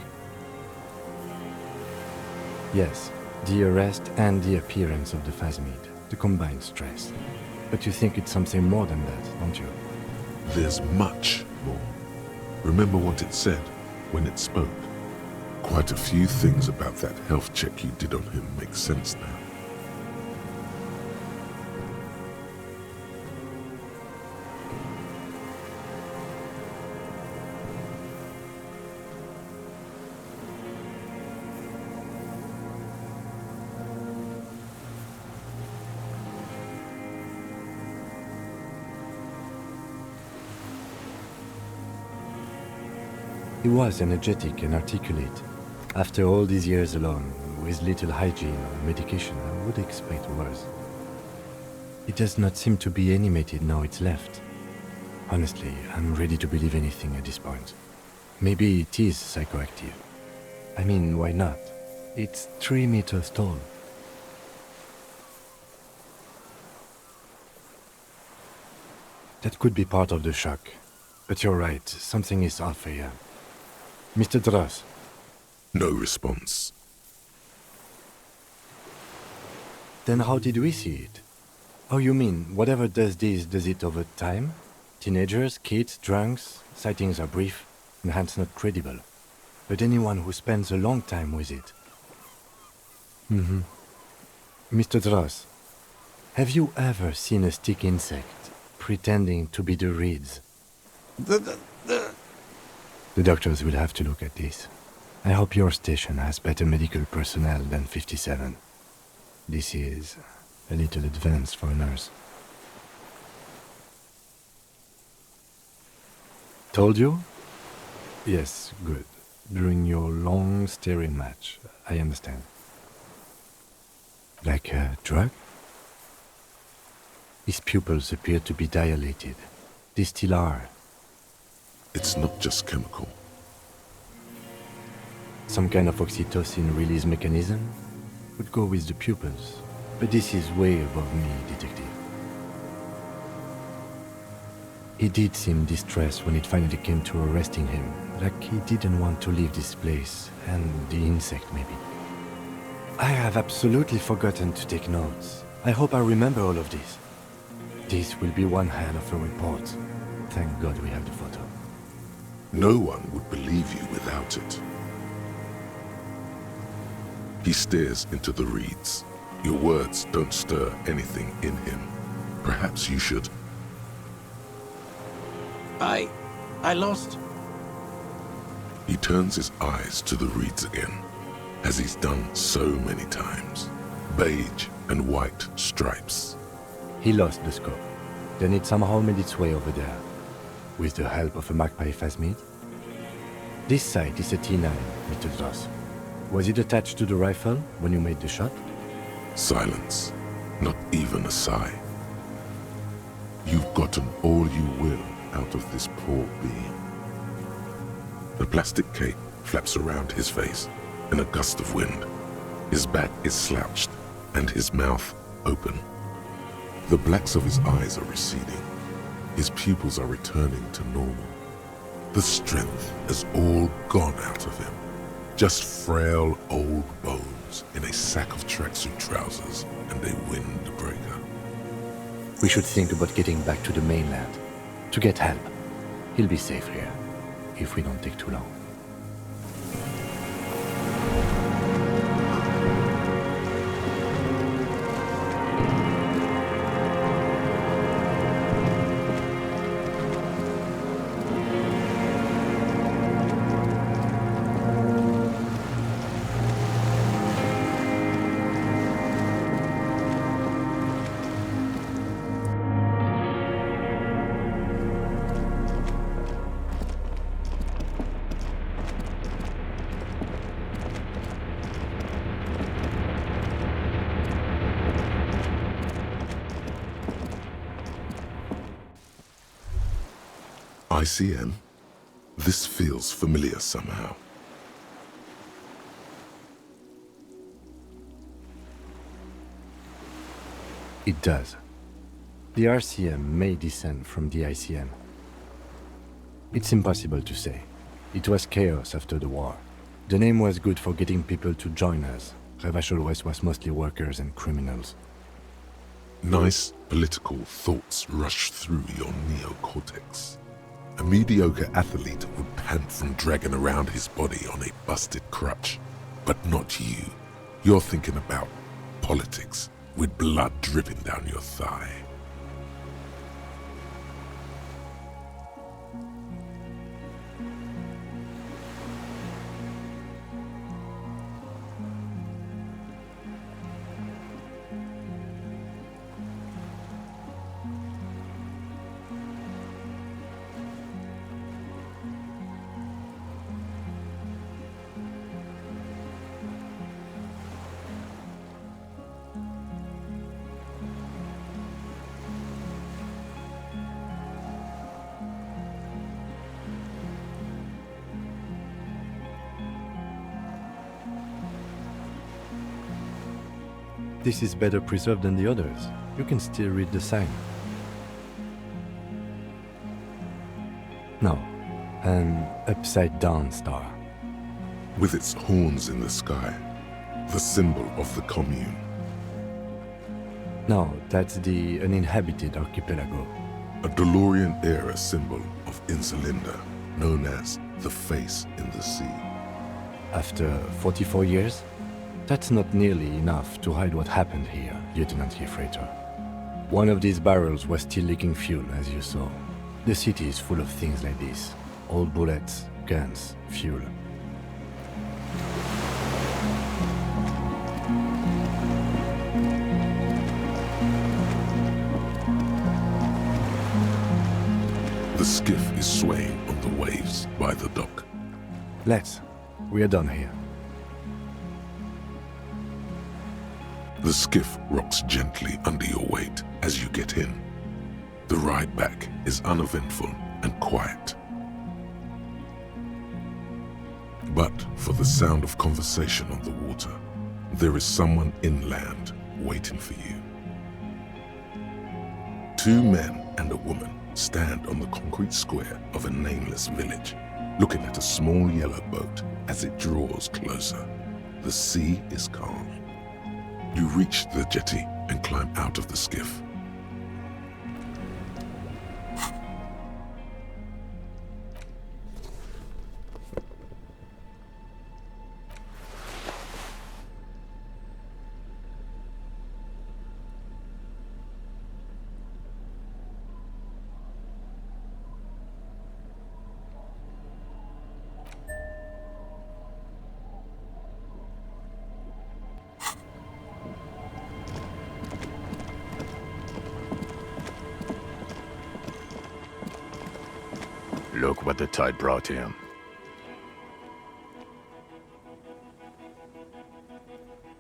Yes, the arrest and the appearance of the phasmid, the combined stress. But you think it's something more than that, don't you? There's much more. Remember what it said when it spoke? Quite a few things about that health check you did on him make sense now. He was energetic and articulate. After all these years alone, with little hygiene or medication, I would expect worse. It does not seem to be animated now it's left. Honestly, I'm ready to believe anything at this point. Maybe it is psychoactive. I mean, why not? It's 3 meters tall. That could be part of the shock. But you're right, something is off here. Mr. Dross. No response. Then how did we see it? Oh, you mean, whatever does this, does it over time? Teenagers, kids, drunks, sightings are brief, and hence not credible. But anyone who spends a long time with it. Mr. Dross, have you ever seen a stick insect pretending to be the reeds? The doctors will have to look at this. I hope your station has better medical personnel than 57. This is a little advanced for a nurse. Told you? Yes, good. During your long staring match, I understand. Like a drug? His pupils appear to be dilated. They still are. It's not just chemical. Some kind of oxytocin release mechanism would go with the pupils. But this is way above me, Detective. He did seem distressed when it finally came to arresting him, like he didn't want to leave this place, and the insect maybe. I have absolutely forgotten to take notes. I hope I remember all of this. This will be one hell of a report. Thank God we have the photo. No one would believe you without it. He stares into the reeds. Your words don't stir anything in him. Perhaps you should... I lost. He turns his eyes to the reeds again, as he's done so many times. Beige and white stripes. He lost the scope. Then it somehow made its way over there, with the help of a magpie phasmid. This sight is a T9, Mr. Joyce. Was it attached to the rifle when you made the shot? Silence. Not even a sigh. You've gotten all you will out of this poor being. The plastic cape flaps around his face in a gust of wind. His back is slouched and his mouth open. The blacks of his eyes are receding. His pupils are returning to normal. The strength has all gone out of him. Just frail old bones in a sack of tracksuit trousers and a windbreaker. We should think about getting back to the mainland. To get help. He'll be safe here, if we don't take too long. ICM? This feels familiar somehow. It does. The RCM may descend from the ICM. It's impossible to say. It was chaos after the war. The name was good for getting people to join us. Revachol West was mostly workers and criminals. Nice political thoughts rush through your neocortex. A mediocre athlete would pant from dragging around his body on a busted crutch. But not you. You're thinking about politics with blood dripping down your thigh. This is better preserved than the others. You can still read the sign. No, an upside-down star. With its horns in the sky, the symbol of the commune. No, that's the uninhabited archipelago. A DeLorean-era symbol of Insulinda, known as the face in the sea. After 44 years? That's not nearly enough to hide what happened here, Lieutenant Freighter. One of these barrels was still leaking fuel, as you saw. The city is full of things like this. Old bullets, guns, fuel. The skiff is swaying on the waves by the dock. Let's. We are done here. The skiff rocks gently under your weight as you get in. The ride back is uneventful and quiet. But for the sound of conversation on the water, there is someone inland waiting for you. Two men and a woman stand on the concrete square of a nameless village, looking at a small yellow boat as it draws closer. The sea is calm. You reach the jetty and climb out of the skiff. Look what the tide brought in.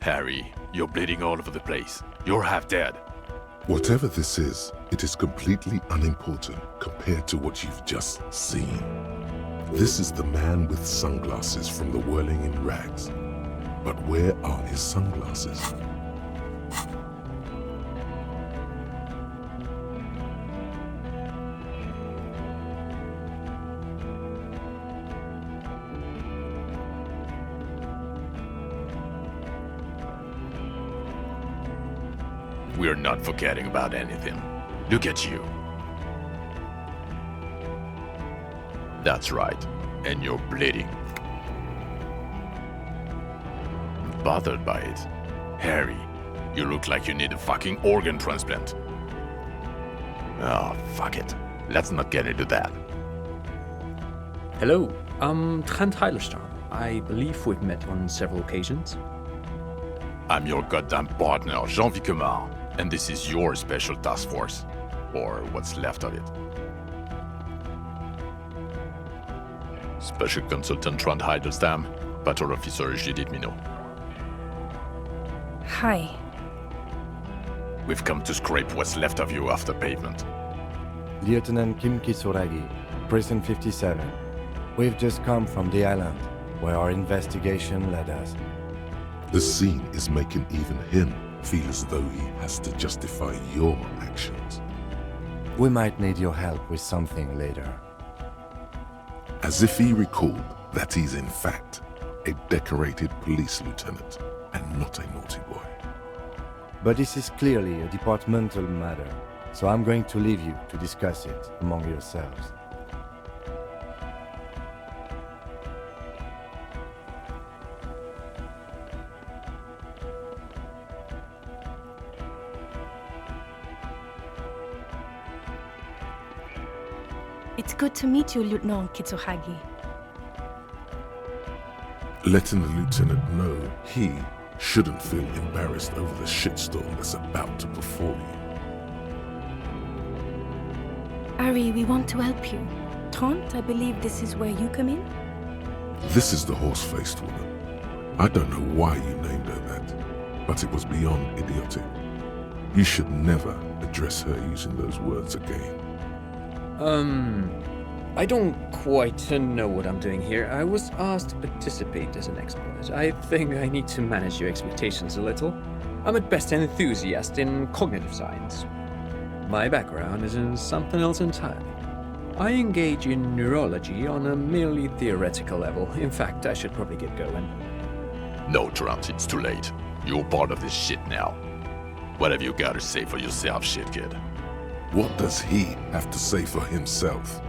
Harry, you're bleeding all over the place. You're half dead. Whatever this is, it is completely unimportant compared to what you've just seen. This is the man with sunglasses from the Whirling in Rags. But where are his sunglasses? We're not forgetting about anything. Look at you. That's right. And you're bleeding. Bothered by it. Harry, you look like you need a fucking organ transplant. Oh, fuck it. Let's not get into that. Hello, I'm Trent Heilerstein. I believe we've met on several occasions. I'm your goddamn partner, Jean Vicomar. And this is your special task force. Or what's left of it. Special Consultant Trond Heidelstam, Patrol Officer Judith Minot. Hi. We've come to scrape what's left of you off the pavement. Lieutenant Kim Kisuragi, Prison 57. We've just come from the island, where our investigation led us. The scene is making even him feel as though he has to justify your actions. We might need your help with something later. As if he recalled that he's in fact a decorated police lieutenant and not a naughty boy. But this is clearly a departmental matter, so I'm going to leave you to discuss it among yourselves. It's good to meet you, Lieutenant Kitsuhagi. Letting the lieutenant know he shouldn't feel embarrassed over the shitstorm that's about to befall you. Ari, we want to help you. Trent, I believe this is where you come in? This is the horse-faced woman. I don't know why you named her that, but it was beyond idiotic. You should never address her using those words again. I don't quite know what I'm doing here. I was asked to participate as an expert. I think I need to manage your expectations a little. I'm at best an enthusiast in cognitive science. My background is in something else entirely. I engage in neurology on a merely theoretical level. In fact, I should probably get going. No, Trent, it's too late. You're part of this shit now. What have you got to say for yourself, shit kid? What does he have to say for himself?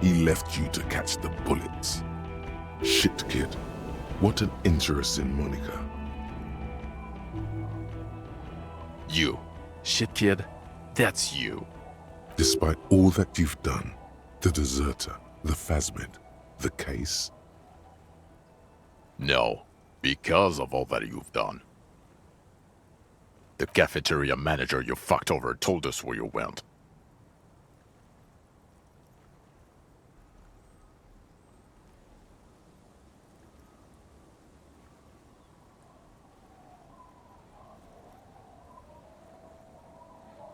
He left you to catch the bullets. Shit kid, what an interesting moniker. You. Shit kid, that's you. Despite all that you've done, the deserter, the phasmid, the case? No, because of all that you've done. The cafeteria manager you fucked over told us where you went.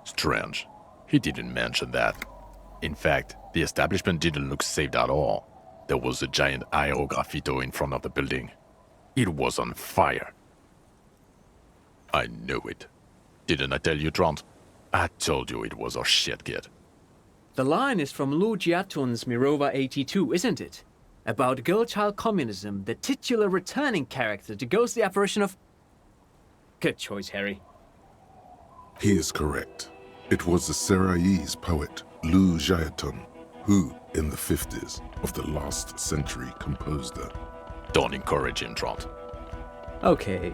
Strange. He didn't mention that. In fact, the establishment didn't look saved at all. There was a giant aerograffito in front of the building. It was on fire. I knew it. Didn't I tell you, Trant? I told you it was our shit, kid. The line is from Lou Giaton's Mirova 82, isn't it? About girl-child communism, the titular returning character to ghost the apparition of... Good choice, Harry. He is correct. It was the Seraillese poet Lou Giaton who, in the 50s of the last century, composed her. Don't encourage him, Trant. Okay.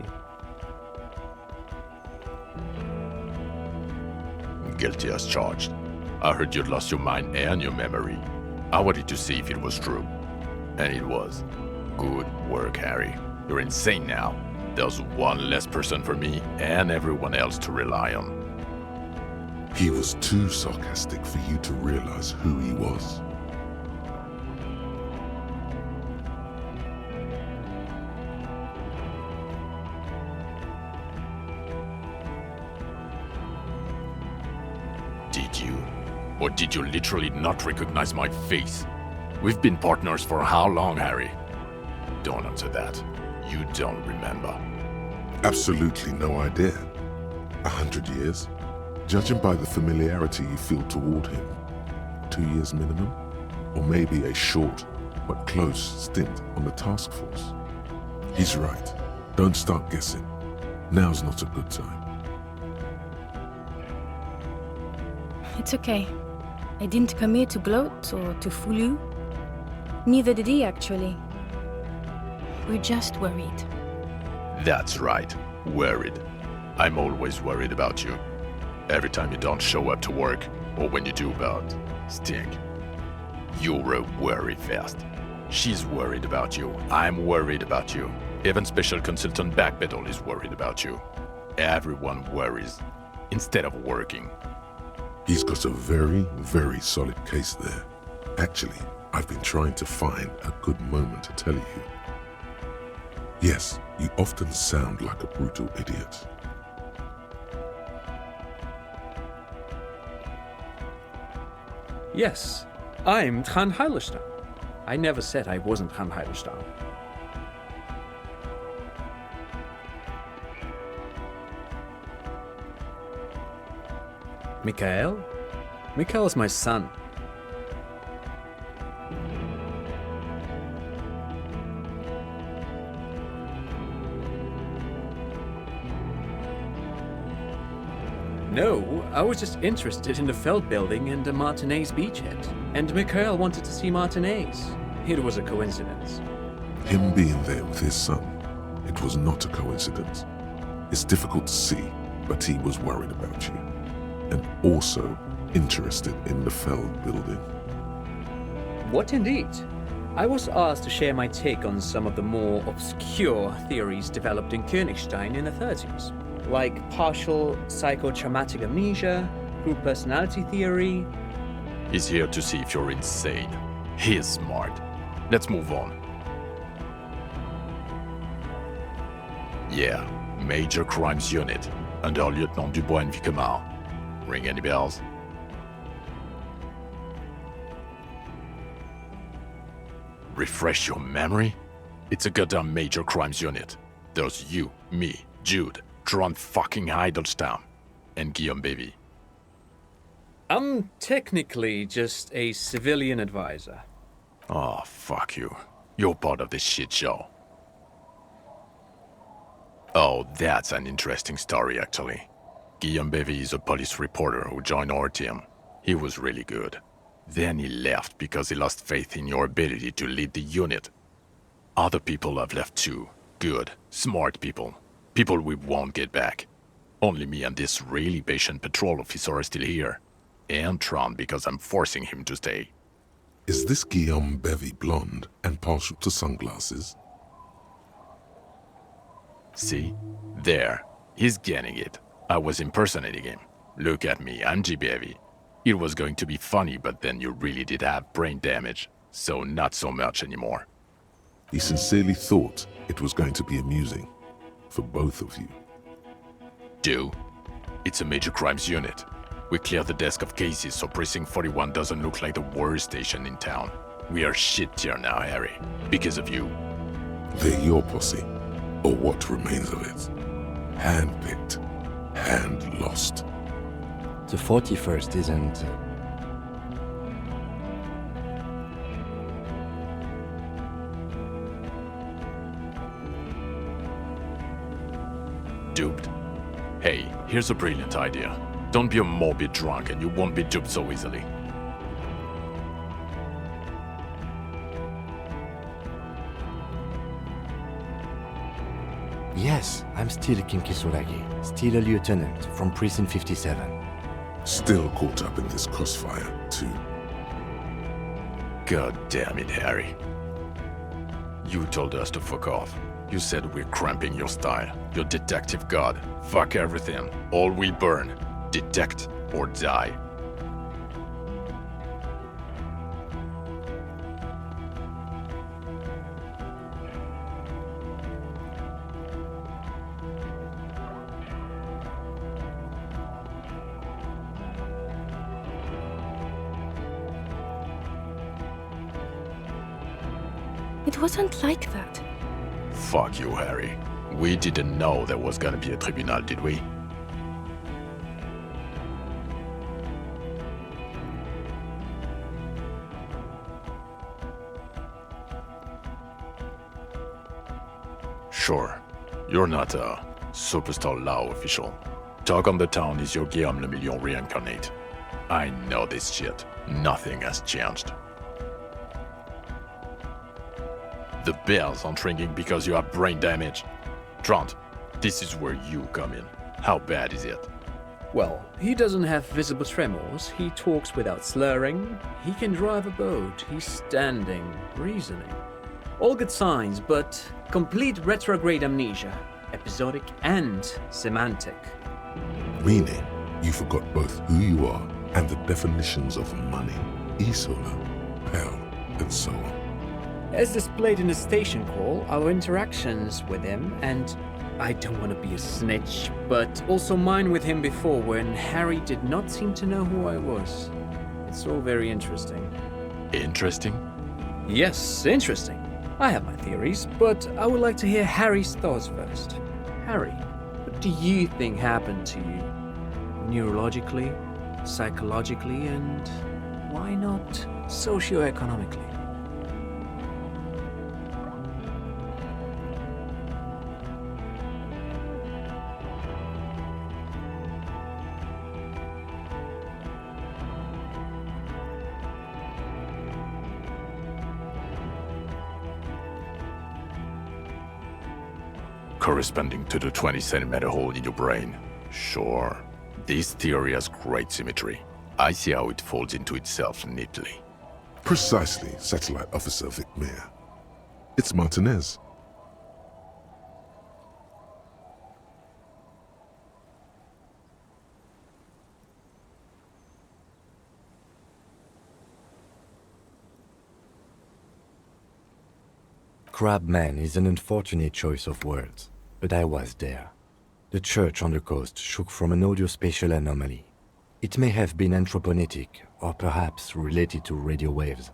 Guilty as charged. I heard you'd lost your mind and your memory. I wanted to see if it was true. And it was. Good work, Harry. You're insane now. There's one less person for me and everyone else to rely on. He was too sarcastic for you to realize who he was. Did you? Or did you literally not recognize my face? We've been partners for how long, Harry? Don't answer that. You don't remember. Absolutely no idea. 100 years? Judging by the familiarity you feel toward him. 2 years minimum? Or maybe a short but close stint on the task force. He's right. Don't start guessing. Now's not a good time. It's okay. I didn't come here to gloat or to fool you. Neither did he, actually. We're just worried. That's right. Worried. I'm always worried about you. Every time you don't show up to work, or when you do about stink. You're a worry fest. She's worried about you. I'm worried about you. Even Special Consultant Backpedal is worried about you. Everyone worries, instead of working. He's got a very, very solid case there. Actually, I've been trying to find a good moment to tell you. Yes, you often sound like a brutal idiot. Yes, I'm Tran Heilerstein. I never said I wasn't Tran Heilerstein. Mikhail? Mikhail is my son. No, I was just interested in the Feld building and the Martinez beachhead. And Mikhail wanted to see Martinez. It was a coincidence. Him being there with his son, it was not a coincidence. It's difficult to see, but he was worried about you. And also interested in the Feld building. What indeed? I was asked to share my take on some of the more obscure theories developed in Königstein in the 30s. Like partial psychotraumatic amnesia, group personality theory. He's here to see if you're insane. He is smart. Let's move on. Yeah, Major Crimes Unit, under Lieutenant Dubois and Vicomar. Ring any bells? Refresh your memory? It's a goddamn Major Crimes Unit. There's you, me, Jude, Tron fucking Heidelstein, and Guillaume Baby. I'm technically just a civilian advisor. Oh, fuck you. You're part of this shit show. Oh, that's an interesting story, actually. Guillaume Baby is a police reporter who joined our team. He was really good. Then he left because he lost faith in your ability to lead the unit. Other people have left too. Good, smart people. People we won't get back. Only me and this really patient patrol officer are still here. And Tron because I'm forcing him to stay. Is this Guillaume Bevy blonde and partial to sunglasses? See? There. He's getting it. I was impersonating him. Look at me, I'm G. Bevy. It was going to be funny, but then you really did have brain damage. So not so much anymore. He sincerely thought it was going to be amusing. For both of you. Do? It's a Major Crimes Unit. We clear the desk of cases so Precinct 41 doesn't look like the worst station in town. We are shit tier now, Harry. Because of you. They're your posse. Or what remains of it. Handpicked. and lost. The 41st isn't... Duped? Hey, here's a brilliant idea. Don't be a morbid drunk and you won't be duped so easily. Yes, I'm still King Kisuragi, still a lieutenant from Precinct 57. Still caught up in this crossfire, too. God damn it, Harry. You told us to fuck off. You said we're cramping your style, your detective god. Fuck everything. All will burn. Detect or die. It wasn't like that. Fuck you, Harry. We didn't know there was gonna be a tribunal, did we? Sure, you're not a superstar law official. Talk on the town is your Guillaume le Million reincarnate. I know this shit. Nothing has changed. The bells aren't ringing because you have brain damage. Trant, this is where you come in. How bad is it? Well, he doesn't have visible tremors, he talks without slurring, he can drive a boat, he's standing, reasoning. All good signs, but complete retrograde amnesia, episodic and semantic. Meaning, you forgot both who you are and the definitions of money, Isola, hell, and so on. As displayed in the station call, our interactions with him, and I don't want to be a snitch, but also mine with him before when Harry did not seem to know who I was. It's all very interesting. Interesting? Yes, interesting. I have my theories, but I would like to hear Harry's thoughts first. Harry, what do you think happened to you? Neurologically, psychologically, and why not socioeconomically? Corresponding to the 20-centimeter hole in your brain. Sure. This theory has great symmetry. I see how it folds into itself neatly. Precisely, Satellite Officer Vic Mayer. It's Martinez. Crabman is an unfortunate choice of words, but I was there. The church on the coast shook from an audiospatial anomaly. It may have been anthroponetic, or perhaps related to radio waves.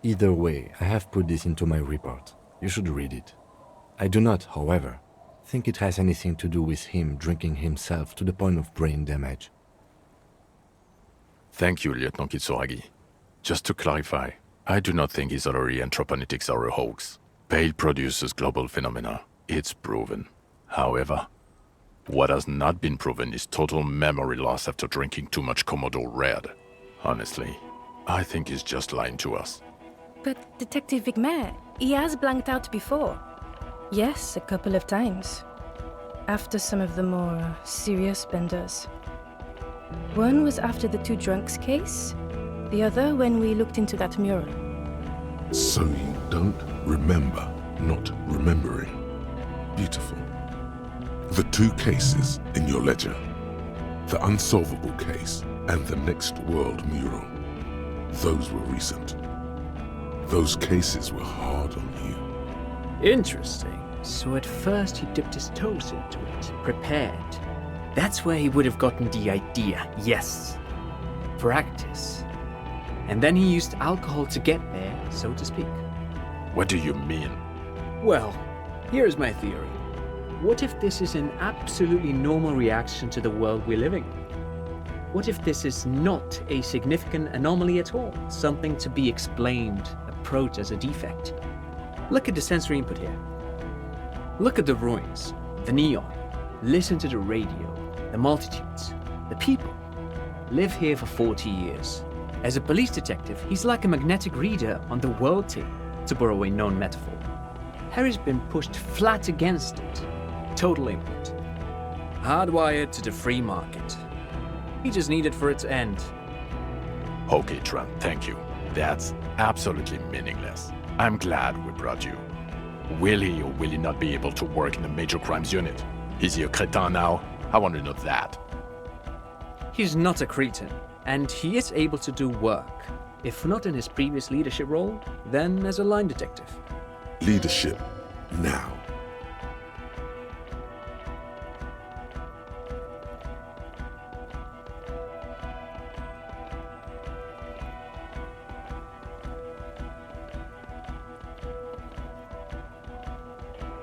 Either way, I have put this into my report. You should read it. I do not, however, think it has anything to do with him drinking himself to the point of brain damage. Thank you, Lieutenant Kitsuragi. Just to clarify, I do not think Isolary anthroponetics are a hoax. Pale produces global phenomena. It's proven. However, what has not been proven is total memory loss after drinking too much Commodore Red. Honestly, I think he's just lying to us. But Detective Vigmer, he has blanked out before. Yes, a couple of times. After some of the more serious benders. One was after the two drunks case, the other when we looked into that mural. So you don't remember not remembering. Beautiful. The two cases in your ledger, the unsolvable case and the Next World mural, those were recent. Those cases were hard on you. Interesting. So at first he dipped his toes into it, prepared. That's where he would have gotten the idea, yes. Practice. And then he used alcohol to get there, so to speak. What do you mean? Well, here's my theory. What if this is an absolutely normal reaction to the world we're living in? What if this is not a significant anomaly at all, something to be explained, approached as a defect? Look at the sensory input here. Look at the ruins, the neon, listen to the radio, the multitudes, the people. Live here for 40 years. As a police detective, he's like a magnetic reader on the world tape, to borrow a known metaphor. Harry's been pushed flat against it. Total input. Hardwired to the free market. He just needed for it to end. Okay, Trent, thank you. That's absolutely meaningless. I'm glad we brought you. Will he or will he not be able to work in the major crimes unit? Is he a cretin now? I want to know that. He's not a cretin, and he is able to do work. If not in his previous leadership role, then as a line detective. Leadership, now.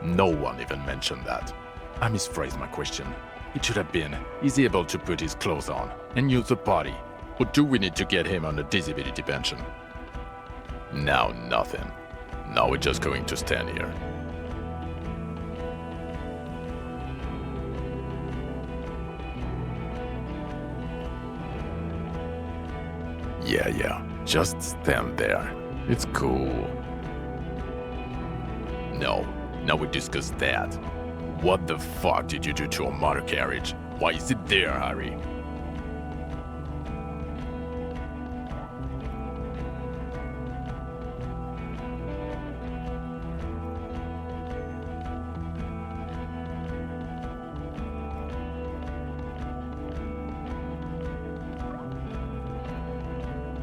No one even mentioned that. I misphrased my question. It should have been, is he able to put his clothes on and use the body? Or do we need to get him on a disability pension? Now nothing. Now we're just going to stand here. Yeah, just stand there. It's cool. No, now we discuss that. What the fuck did you do to a motor carriage? Why is it there, Harry?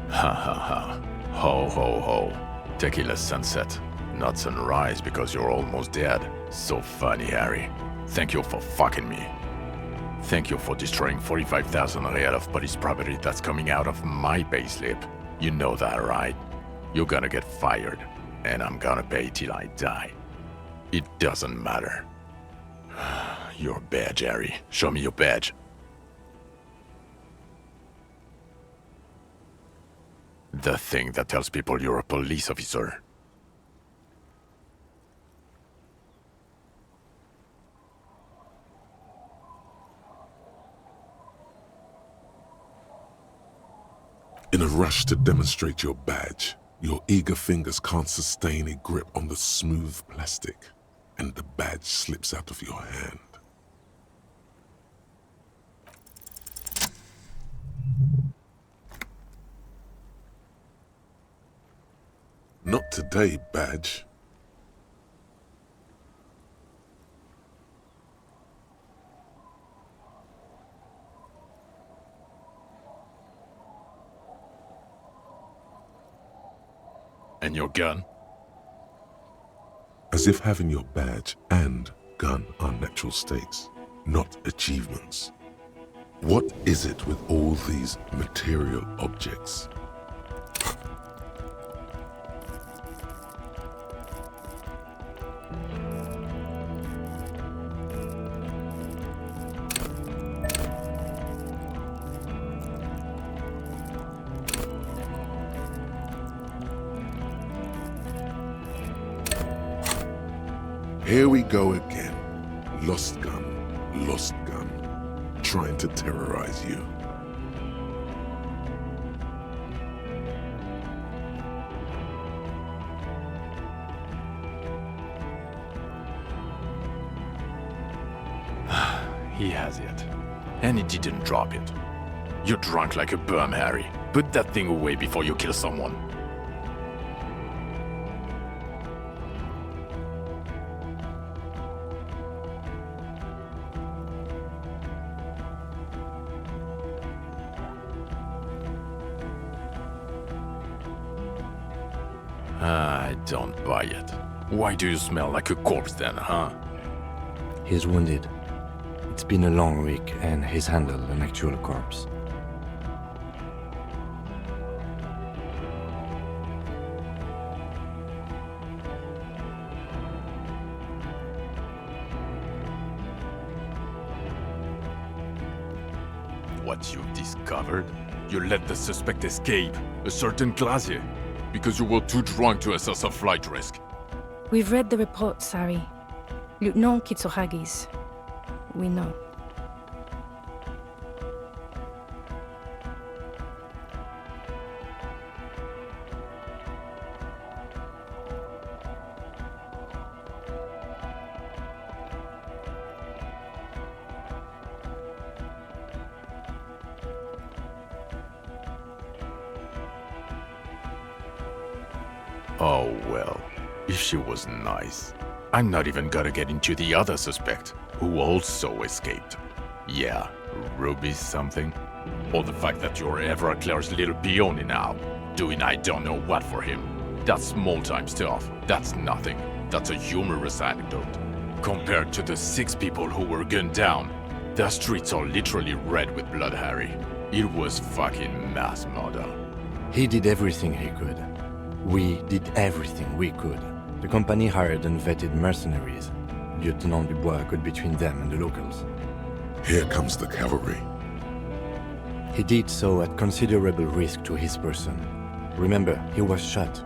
Ha ha ha. Ho ho ho. Tequila sunset. Not sunrise because you're almost dead. So funny, Harry. Thank you for fucking me. Thank you for destroying 45,000 real of police property that's coming out of my payslip. You know that, right? You're gonna get fired, and I'm gonna pay till I die. It doesn't matter. Your badge, Harry. Show me your badge. The thing that tells people you're a police officer. In a rush to demonstrate your badge, your eager fingers can't sustain a grip on the smooth plastic, and the badge slips out of your hand. Not today, badge. And your gun? As if having your badge and gun are natural states, not achievements. What is it with all these material objects? Here we go again. Lost gun, trying to terrorize you. He has it. And he didn't drop it. You're drunk like a bum, Harry. Put that thing away before you kill someone. I don't buy it. Why do you smell like a corpse then, huh? He's wounded. It's been a long week, and he's handled an actual corpse. What you've discovered? You let the suspect escape, a certain Glacier, because you were too drunk to assess a flight risk. We've read the report, Sari. Lieutenant Kitsuhagi's. We know. Oh well, if she was nice. I'm not even gonna get into the other suspect, who also escaped. Yeah, Ruby something? Or the fact that you're Everclear's little peony now, doing I don't know what for him. That's small-time stuff. That's nothing. That's a humorous anecdote. Compared to the 6 people who were gunned down, the streets are literally red with blood, Harry. It was fucking mass murder. He did everything he could. We did everything we could. The company hired and vetted mercenaries. Lieutenant Dubois got between them and the locals. Here comes the cavalry. He did so at considerable risk to his person. Remember, he was shot.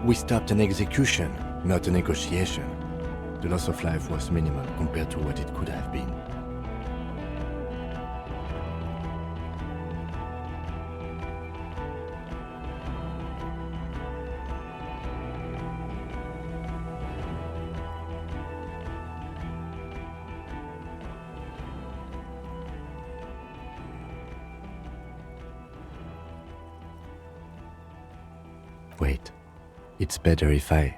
We stopped an execution, not a negotiation. The loss of life was minimal compared to what it could have been. Wait, it's better if I...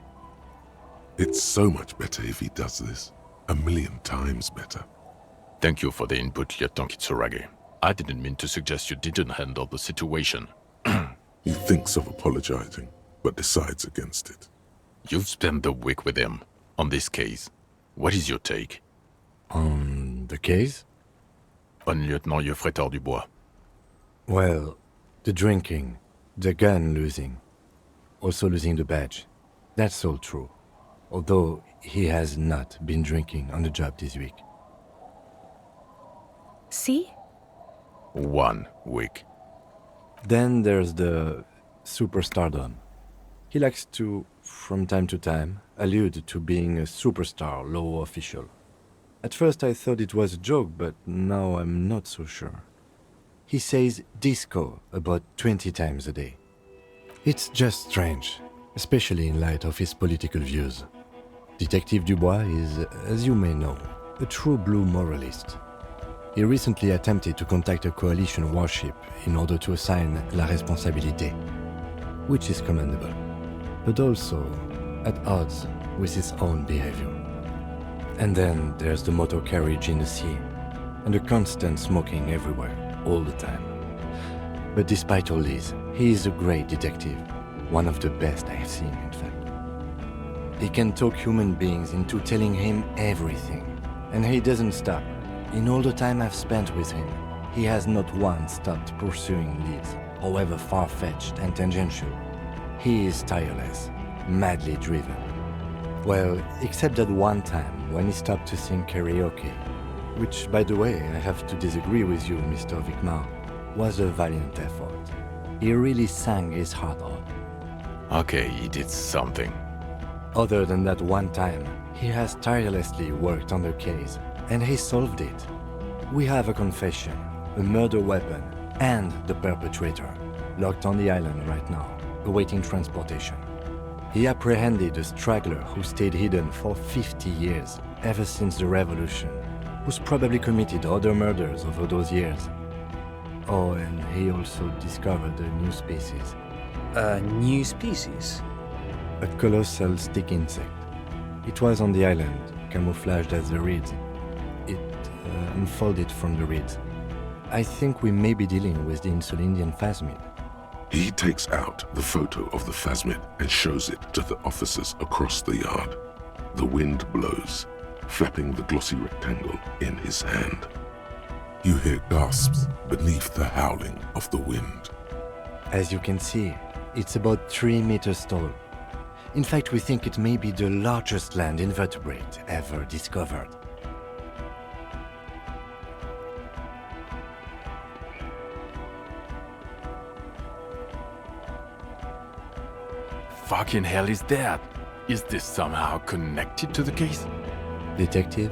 It's so much better if he does this. 1,000,000 times better. Thank you for the input, Lieutenant Kitsuragi. I didn't mean to suggest you didn't handle the situation. He thinks of apologizing, but decides against it. You've spent the week with him, on this case. What is your take? On the case? On Lieutenant Geoffrey Dubois. Well, the drinking, the gun losing, also losing the badge. That's all true. Although he has not been drinking on the job this week. See? 1 week. Then there's the superstardom. He likes to, from time to time, allude to being a superstar law official. At first I thought it was a joke, but now I'm not so sure. He says disco about 20 times a day. It's just strange, especially in light of his political views. Detective Dubois is, as you may know, a true blue moralist. He recently attempted to contact a coalition warship in order to assign la responsabilité, which is commendable, but also at odds with his own behavior. And then there's the motor carriage in the sea, and the constant smoking everywhere, all the time. But despite all this, he is a great detective, one of the best I have seen, in fact. He can talk human beings into telling him everything, and he doesn't stop. In all the time I've spent with him, he has not once stopped pursuing leads, however far-fetched and tangential. He is tireless, madly driven. Well, except that one time when he stopped to sing karaoke, which, by the way, I have to disagree with you, Mr. Vicmar, was a valiant effort. He really sang his heart out. Okay, he did something. Other than that one time, he has tirelessly worked on the case, and he solved it. We have a confession, a murder weapon, and the perpetrator, locked on the island right now, awaiting transportation. He apprehended a straggler who stayed hidden for 50 years, ever since the revolution, who's probably committed other murders over those years. Oh, and he also discovered a new species. A new species? A colossal stick insect. It was on the island, camouflaged as the reeds. It unfolded from the reeds. I think we may be dealing with the Insulindian phasmid. He takes out the photo of the phasmid and shows it to the officers across the yard. The wind blows, flapping the glossy rectangle in his hand. You hear gasps beneath the howling of the wind. As you can see, it's about 3 meters tall. In fact, we think it may be the largest land invertebrate ever discovered. fucking hell is that? Is this somehow connected to the case? Detective?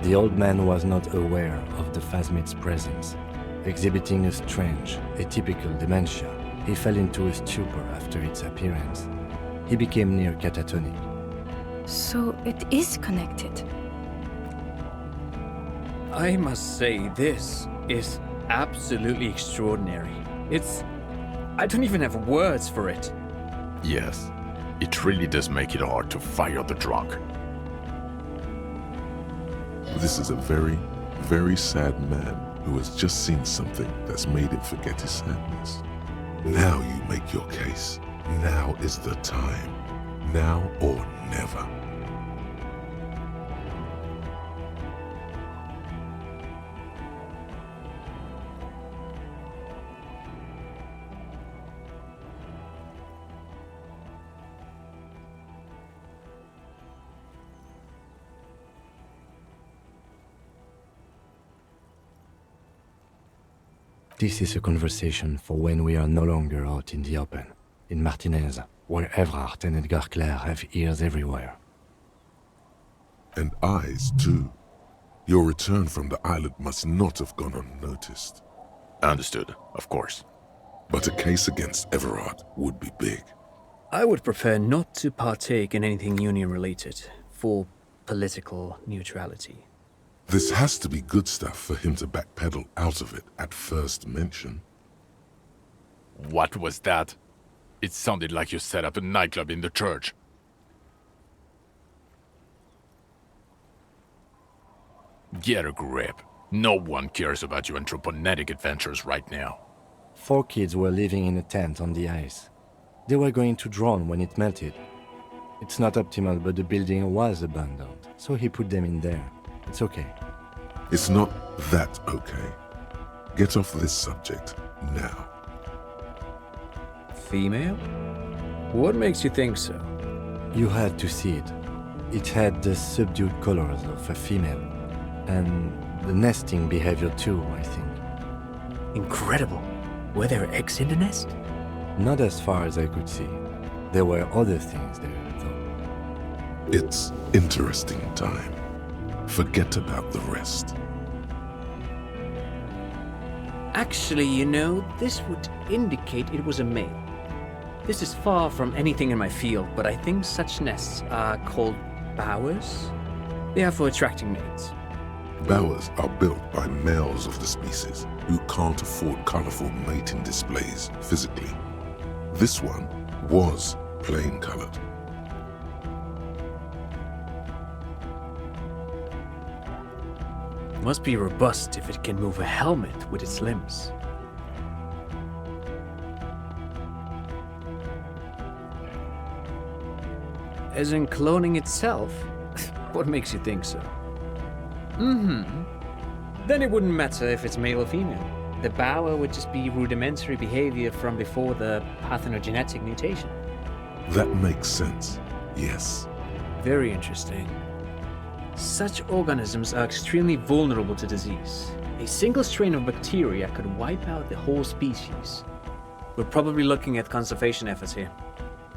The old man was not aware of the phasmid's presence. Exhibiting a strange, atypical dementia, he fell into a stupor after its appearance. He became near catatonic. So it is connected. I must say, this is absolutely extraordinary. I don't even have words for it. Yes, it really does make it hard to fire the drunk. This is a very, very sad man who has just seen something that's made him forget his sadness. Now you make your case. Now is the time. Now or never. This is a conversation for when we are no longer out in the open, in Martinez, where Evrard and Edgar Clare have ears everywhere. And eyes, too. Your return from the island must not have gone unnoticed. Understood, of course. But a case against Evrard would be big. I would prefer not to partake in anything union-related, for political neutrality. This has to be good stuff for him to backpedal out of it at first mention. What was that? It sounded like you set up a nightclub in the church. Get a grip. No one cares about your anthroponetic adventures right now. 4 kids were living in a tent on the ice. They were going to drown when it melted. It's not optimal, but the building was abandoned, so he put them in there. It's okay. It's not that okay. Get off this subject now. Female? What makes you think so? You had to see it. It had the subdued colors of a female. And the nesting behavior too, I think. Incredible. Were there eggs in the nest? Not as far as I could see. There were other things there, though. It's interesting time. Forget about the rest. Actually, you know, this would indicate it was a male. This is far from anything in my field, but I think such nests are called bowers. They are for attracting mates. Bowers are built by males of the species who can't afford colorful mating displays physically. This one was plain colored. Must be robust if it can move a helmet with its limbs. As in cloning itself? What makes you think so? Then it wouldn't matter if it's male or female. The bower would just be rudimentary behavior from before the parthenogenetic mutation. That makes sense, yes. Very interesting. Such organisms are extremely vulnerable to disease. A single strain of bacteria could wipe out the whole species. We're probably looking at conservation efforts here.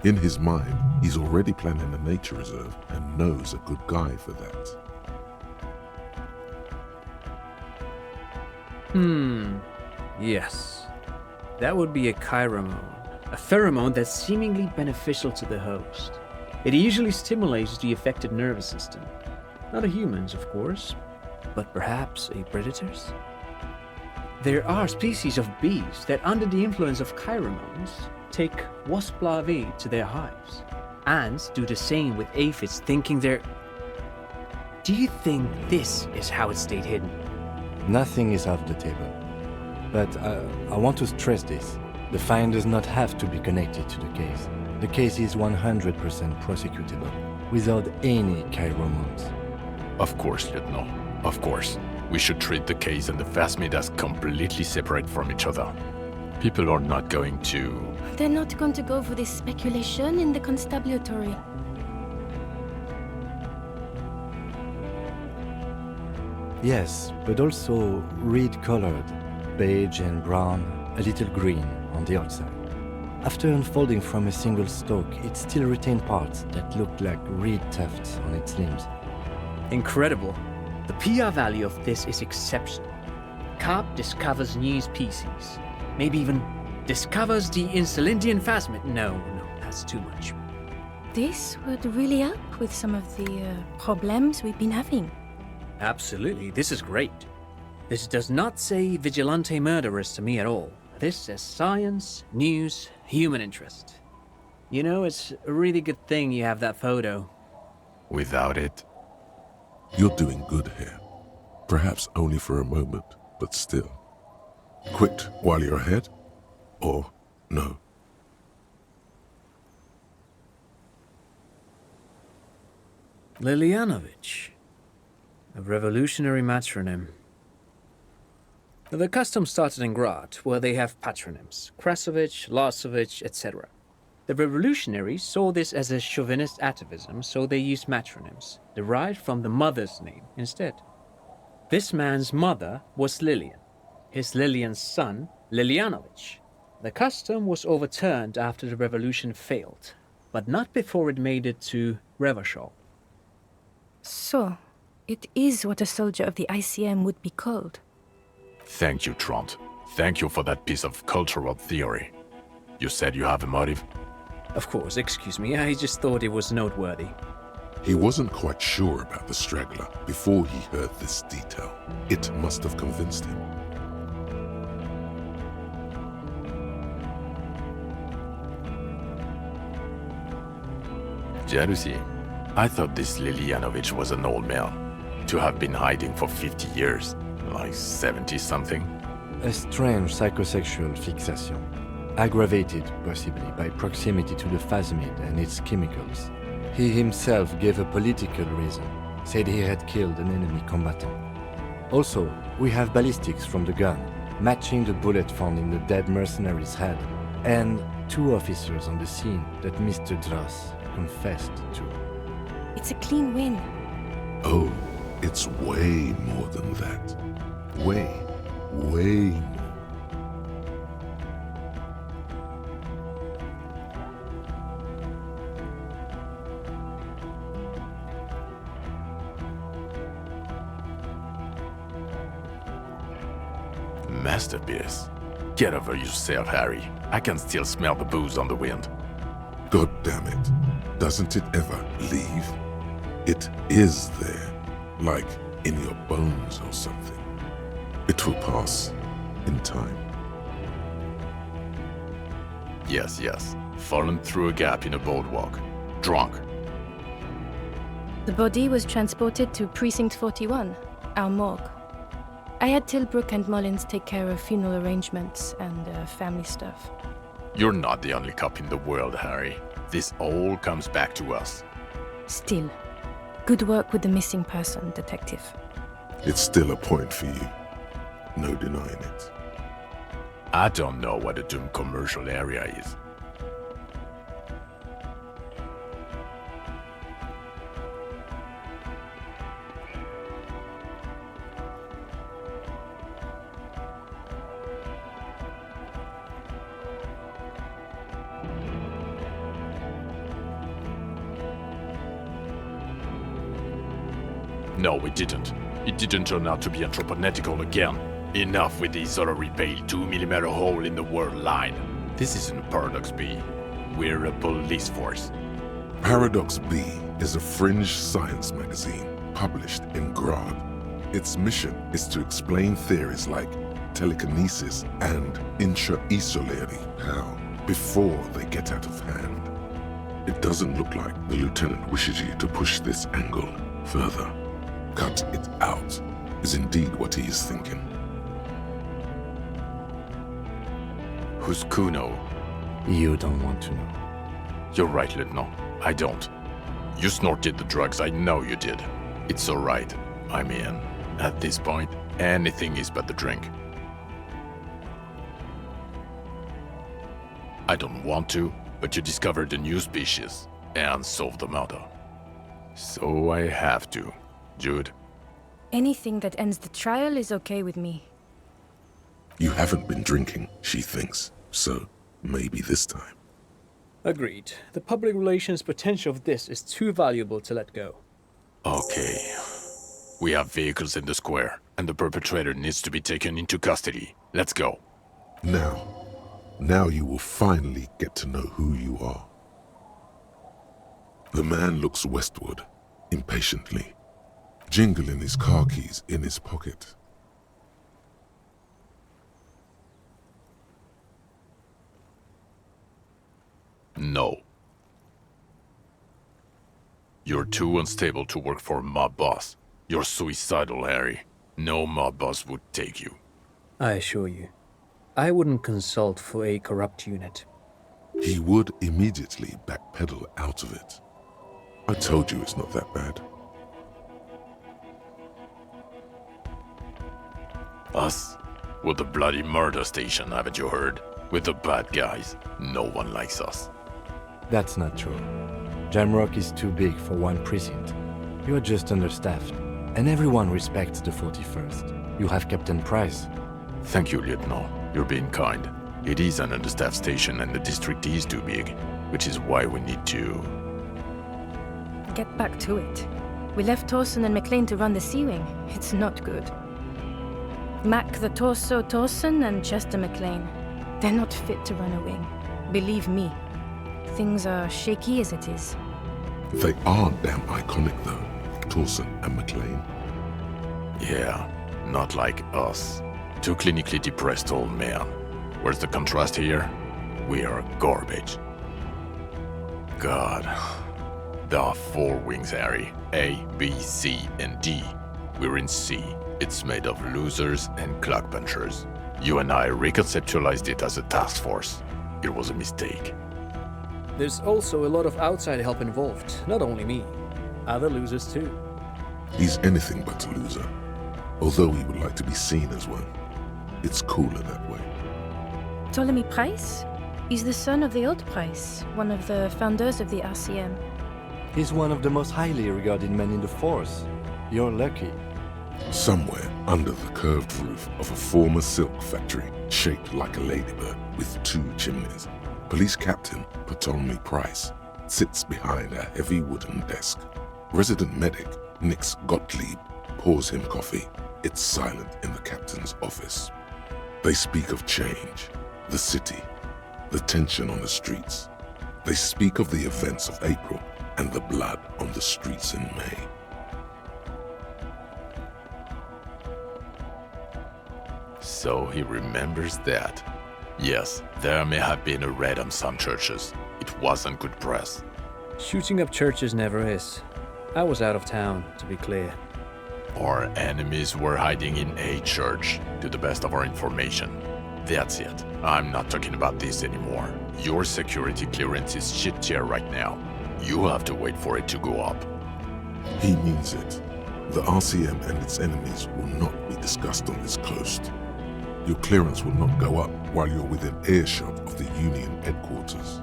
In his mind, he's already planning a nature reserve and knows a good guy for that. Yes. That would be a chiromone. A pheromone that's seemingly beneficial to the host. It usually stimulates the affected nervous system. Not a human's, of course, but perhaps a predator's? There are species of bees that, under the influence of chiromones, take wasp larvae to their hives. Ants do the same with aphids, thinking they're... Do you think this is how it stayed hidden? Nothing is off the table. But I want to stress this. The find does not have to be connected to the case. The case is 100% prosecutable, without any chiromones. Of course, Lieutenant. Of course. We should treat the case and the phasmid as completely separate from each other. People are not going to... They're not going to go for this speculation in the constabulary. Yes, but also reed-colored, beige and brown, a little green on the outside. After unfolding from a single stalk, it still retained parts that looked like reed tufts on its limbs. Incredible. The PR value of this is exceptional. Carp discovers new species. Maybe even discovers the Insulindian phasmid. No, that's too much. This would really help with some of the problems we've been having. Absolutely, this is great. This does not say vigilante murderers to me at all. This says science, news, human interest. You know, it's a really good thing you have that photo. Without it... You're doing good here. Perhaps only for a moment, but still. Quit while you're ahead? Or no? Lilianovich. A revolutionary matronym. The custom started in Grad, where they have patronyms. Krasovich, Lasovich, etc. The revolutionaries saw this as a chauvinist atavism, so they used matronyms, derived from the mother's name instead. This man's mother was Lilian. His Lilian's son, Lilianovich. The custom was overturned after the revolution failed, but not before it made it to Revachol. So, it is what a soldier of the ICM would be called. Thank you, Trant. Thank you for that piece of cultural theory. You said you have a motive? Of course, excuse me, I just thought it was noteworthy. He wasn't quite sure about the straggler before he heard this detail. It must have convinced him. Jealousy. I thought this Lilianovich was an old man. To have been hiding for 50 years. Like 70-something? A strange psychosexual fixation, aggravated possibly by proximity to the phasmid and its chemicals. He himself gave a political reason, said he had killed an enemy combatant. Also, we have ballistics from the gun, matching the bullet found in the dead mercenary's head, and 2 officers on the scene that Mr. Dross confessed to. It's a clean win. Oh, it's way more than that. Way more. Masterpiece. Get over yourself, Harry. I can still smell the booze on the wind. God damn it. Doesn't it ever leave? It is there, like in your bones or something. It will pass in time. Yes. Fallen through a gap in a boardwalk. Drunk. The body was transported to Precinct 41, our morgue. I had Tilbrook and Mullins take care of funeral arrangements and family stuff. You're not the only cop in the world, Harry. This all comes back to us. Still, good work with the missing person, Detective. It's still a point for you. No denying it. I don't know what a doomed commercial area is. No, it didn't. It didn't turn out to be anthropometical again. Enough with the Solary Pale 2mm hole in the world line. This isn't Paradox B. We're a police force. Paradox B is a fringe science magazine published in Grad. Its mission is to explain theories like telekinesis and intra-esolary power before they get out of hand. It doesn't look like the Lieutenant wishes you to push this angle further. Cut it out is indeed what he is thinking. Who's Kuno? You don't want to know. You're right, Lieutenant. I don't. You snorted the drugs, I know you did. It's alright. I'm in. At this point, anything is but the drink. I don't want to, but you discovered a new species and solved the murder. So I have to. Jude, Anything that ends the trial is okay with me. You haven't been drinking, she thinks, so maybe this time. Agreed. The public relations potential of this is too valuable to let go. Okay. We have vehicles in the square, and the perpetrator needs to be taken into custody. Let's go. Now you will finally get to know who you are. The man looks westward, impatiently, jingling his car keys in his pocket. No. You're too unstable to work for a mob boss. You're suicidal, Harry. No mob boss would take you. I assure you, I wouldn't consult for a corrupt unit. He would immediately backpedal out of it. I told you it's not that bad. Us? We're the bloody murder station, haven't you heard? We're the bad guys. No one likes us. That's not true. Jamrock is too big for one precinct. You are just understaffed, and everyone respects the 41st. You have Captain Price. Thank you, Lieutenant. You're being kind. It is an understaffed station and the district is too big, which is why we need to... Get back to it. We left Torsen and McLean to run the Sea Wing. It's not good. Mac the Torso Torsen and Chester McLean. They're not fit to run a wing. Believe me. Things are shaky as it is. They are damn iconic though, Torsen and McLean. Yeah, not like us. Two clinically depressed old men. Where's the contrast here? We are garbage. God. There are 4 wings, Harry. A, B, C, and D. We're in C. It's made of losers and clock punchers. You and I reconceptualized it as a task force. It was a mistake. There's also a lot of outside help involved, not only me. Other losers too. He's anything but a loser, although he would like to be seen as one. It's cooler that way. Ptolemy Price? He's the son of the old Price, one of the founders of the RCM. He's one of the most highly regarded men in the force. You're lucky. Somewhere under the curved roof of a former silk factory shaped like a ladybird with 2 chimneys, Police Captain Ptolemy Price sits behind a heavy wooden desk. Resident medic Nix Gottlieb pours him coffee. It's silent in the captain's office. They speak of change, the city, the tension on the streets. They speak of the events of April and the blood on the streets in May. So he remembers that. Yes, there may have been a raid on some churches. It wasn't good press. Shooting up churches never is. I was out of town, to be clear. Our enemies were hiding in a church, to the best of our information. That's it. I'm not talking about this anymore. Your security clearance is shit tier right now. You have to wait for it to go up. He means it. The RCM and its enemies will not be discussed on this coast. Your clearance will not go up while you're within earshot of the Union headquarters.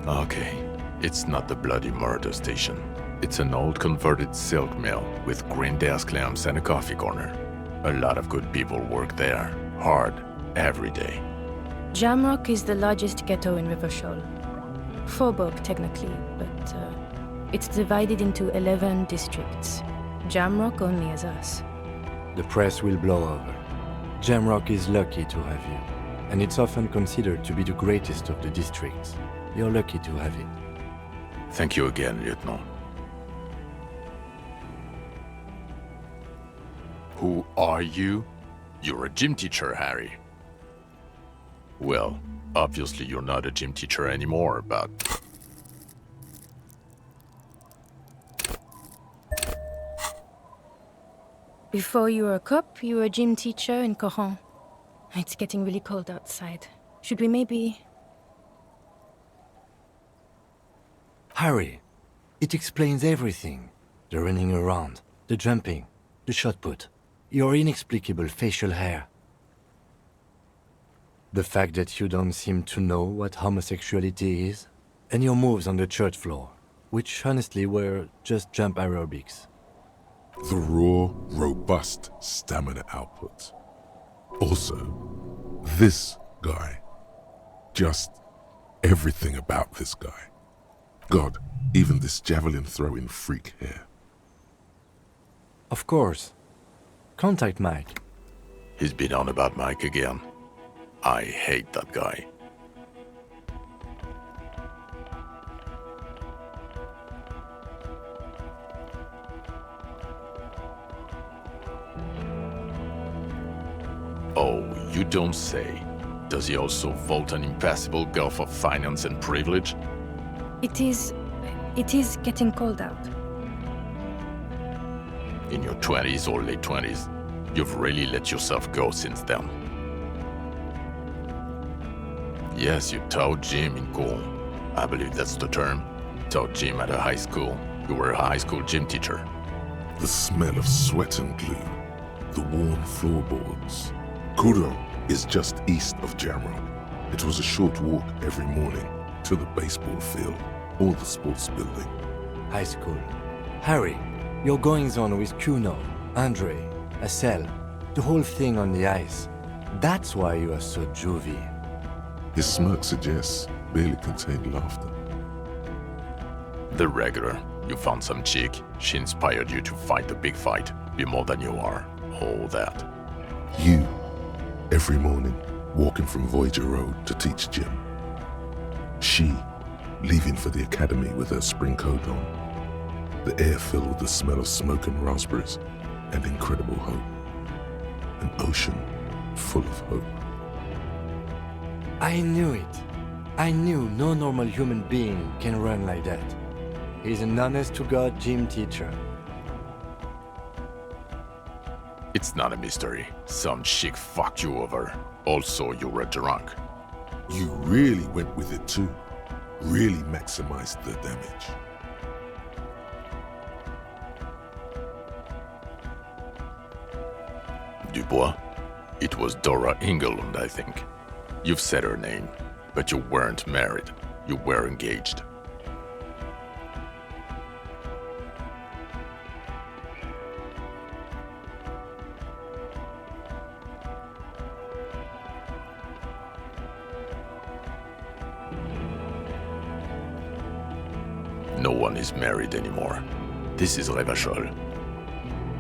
Okay, it's not the bloody murder station. It's an old converted silk mill with green desk lamps and a coffee corner. A lot of good people work there, hard, every day. Jamrock is the largest ghetto in Rivershoal. Faubourg, technically, but it's divided into 11 districts. Jamrock only has us. The press will blow over. Jamrock is lucky to have you, and it's often considered to be the greatest of the districts. You're lucky to have it. Thank you again, Lieutenant. Who are you? You're a gym teacher, Harry. Well, obviously you're not a gym teacher anymore, but... Before you were a cop, you were a gym teacher in Coron. It's getting really cold outside. Should we maybe... Harry, it explains everything. The running around, the jumping, the shot put, your inexplicable facial hair. The fact that you don't seem to know what homosexuality is, and your moves on the church floor, which honestly were just jump aerobics. The raw, robust stamina output. Also, this guy. Just everything about this guy. God, even this javelin-throwing freak here. Of course. Contact Mike. He's been on about Mike again. I hate that guy. Oh, you don't say. Does he also vault an impassable gulf of finance and privilege? It is getting cold out. In your 20s or late 20s, you've really let yourself go since then. Yes, you taught gym in Gaul. I believe that's the term. Taught gym at a high school. You were a high school gym teacher. The smell of sweat and glue. The worn floorboards. Kuro is just east of Jamrock. It was a short walk every morning to the baseball field or the sports building. High school. Harry, your goings-on with Kuno, Andre, Acel, the whole thing on the ice. That's why you are so juvie. His smirk suggests barely contained laughter. The regular. You found some chick. She inspired you to fight the big fight. Be more than you are. All that. You, every morning, walking from Voyager Road to teach gym. She, leaving for the academy with her spring coat on. The air filled with the smell of smoke and raspberries and incredible hope. An ocean full of hope. I knew it. I knew no normal human being can run like that. He's an honest-to-God gym teacher. It's not a mystery. Some chick fucked you over. Also, you were drunk. You really went with it too. Really maximized the damage. Dubois? It was Dora Engelund, I think. You've said her name, but you weren't married. You were engaged. No one is married anymore. This is Revachol.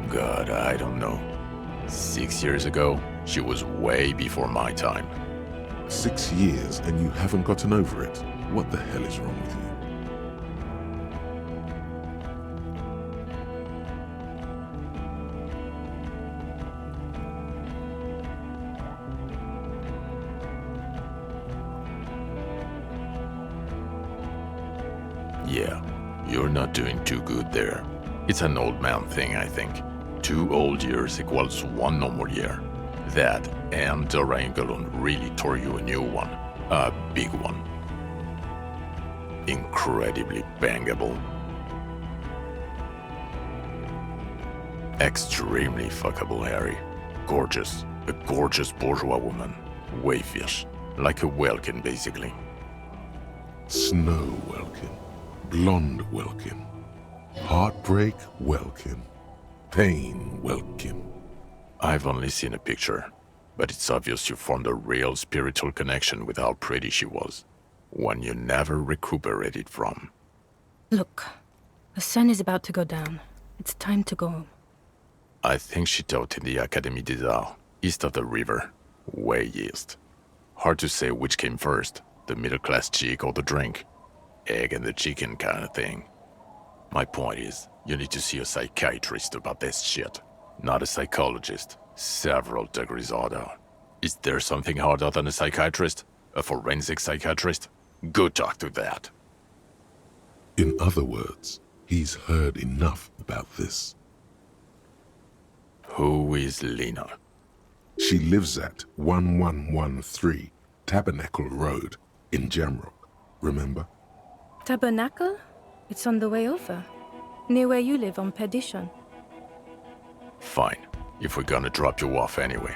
God, I don't know. 6 years ago, she was way before my time. 6 years and you haven't gotten over it? What the hell is wrong with you? Yeah, you're not doing too good there. It's an old man thing, I think. 2 old years equals 1 normal year. That and Dora Engelund really tore you a new one. A big one. Incredibly bangable. Extremely fuckable, Harry. Gorgeous. A gorgeous bourgeois woman. Wayfish. Like a Welkin, basically. Snow Welkin. Blonde Welkin. Heartbreak Welkin. Pain Welkin. I've only seen a picture, but it's obvious you formed a real spiritual connection with how pretty she was. One you never recuperated from. Look, the sun is about to go down. It's time to go home. I think she taught in the Académie des Arts, east of the river. Way east. Hard to say which came first, the middle-class chick or the drink. Egg and the chicken kind of thing. My point is, you need to see a psychiatrist about this shit. Not a psychologist. Several degrees harder. Is there something harder than a psychiatrist? A forensic psychiatrist? Go talk to that. In other words, he's heard enough about this. Who is Lena? She lives at 1113 Tabernacle Road in Jamrock, remember? Tabernacle? It's on the way over. Near where you live on Perdition. Fine, if we're gonna drop you off anyway.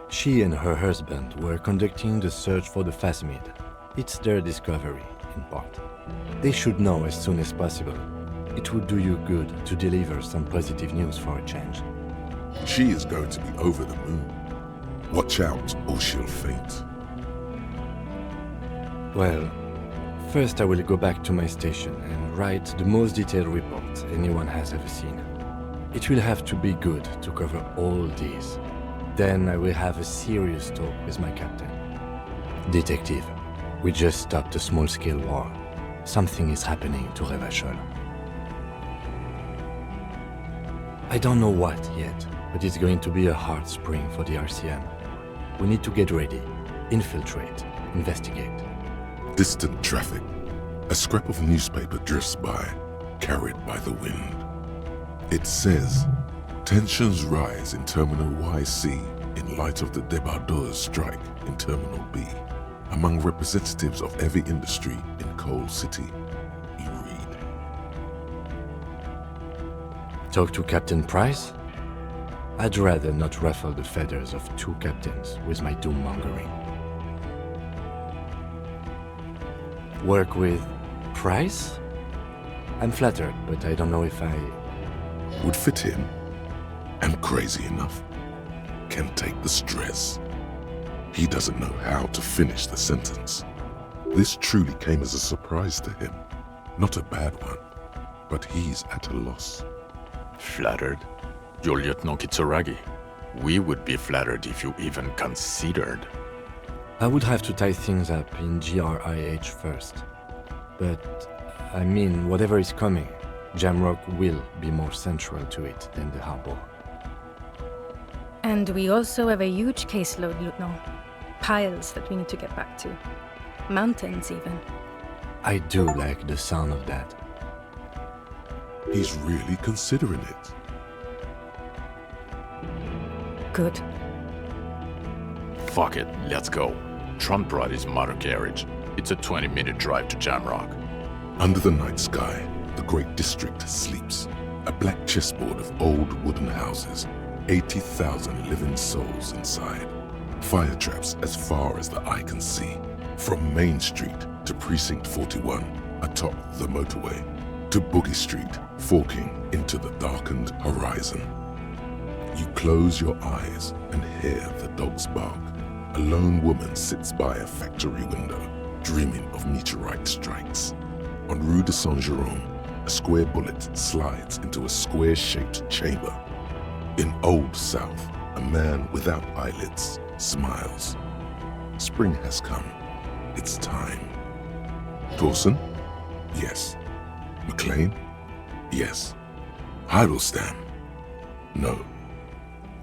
She and her husband were conducting the search for the phasmid. It's their discovery, in part. They should know as soon as possible. It would do you good to deliver some positive news for a change. She is going to be over the moon. Watch out, or she'll faint. Well, first I will go back to my station and write the most detailed report anyone has ever seen. It will have to be good to cover all these. Then I will have a serious talk with my captain. Detective, we just stopped a small-scale war. Something is happening to Revachol. I don't know what yet, but it's going to be a hard spring for the RCM. We need to get ready, infiltrate, investigate. Distant traffic. A scrap of newspaper drifts by, carried by the wind. It says, tensions rise in Terminal YC in light of the débardeurs strike in Terminal B. Among representatives of every industry in Coal City. You read. Talk to Captain Price? I'd rather not ruffle the feathers of two captains with my doom-mongering. Work with Price? I'm flattered, but I don't know if I... Would fit him. And crazy enough. Can take the stress. He doesn't know how to finish the sentence. This truly came as a surprise to him. Not a bad one, but he's at a loss. Flattered? You're Lieutenant Kitsuragi. We would be flattered if you even considered. I would have to tie things up in GRIH first. But, I mean, whatever is coming, Jamrock will be more central to it than the harbor. And we also have a huge caseload, Lieutenant. Piles that we need to get back to. Mountains, even. I do like the sound of that. He's really considering it. Good. Fuck it, let's go. Trump brought his motor carriage. It's a 20-minute drive to Jamrock. Under the night sky, the great district sleeps. A black chessboard of old wooden houses. 80,000 living souls inside. Fire traps as far as the eye can see. From Main Street to Precinct 41, atop the motorway, to Boogie Street, forking into the darkened horizon. You close your eyes and hear the dogs bark. A lone woman sits by a factory window, dreaming of meteorite strikes. On Rue de Saint-Jérôme, a square bullet slides into a square-shaped chamber. In Old South, a man without eyelids smiles. Spring has come. It's time. Dawson? Yes. McLean? Yes. Heidelstein? No.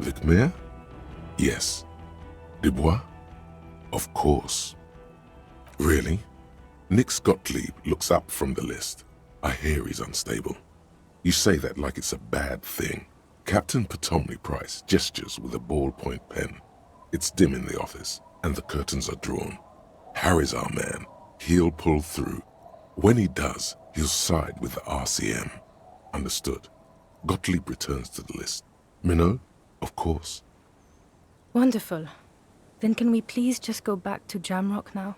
Vicmere? Yes. Dubois? Of course. Really? Nix Gottlieb looks up from the list. I hear he's unstable. You say that like it's a bad thing. Captain Ptolemy Price gestures with a ballpoint pen. It's dim in the office, and the curtains are drawn. Harry's our man. He'll pull through. When he does, he'll side with the RCM. Understood. Gottlieb returns to the list. Minot? Of course. Wonderful. Then can we please just go back to Jamrock now?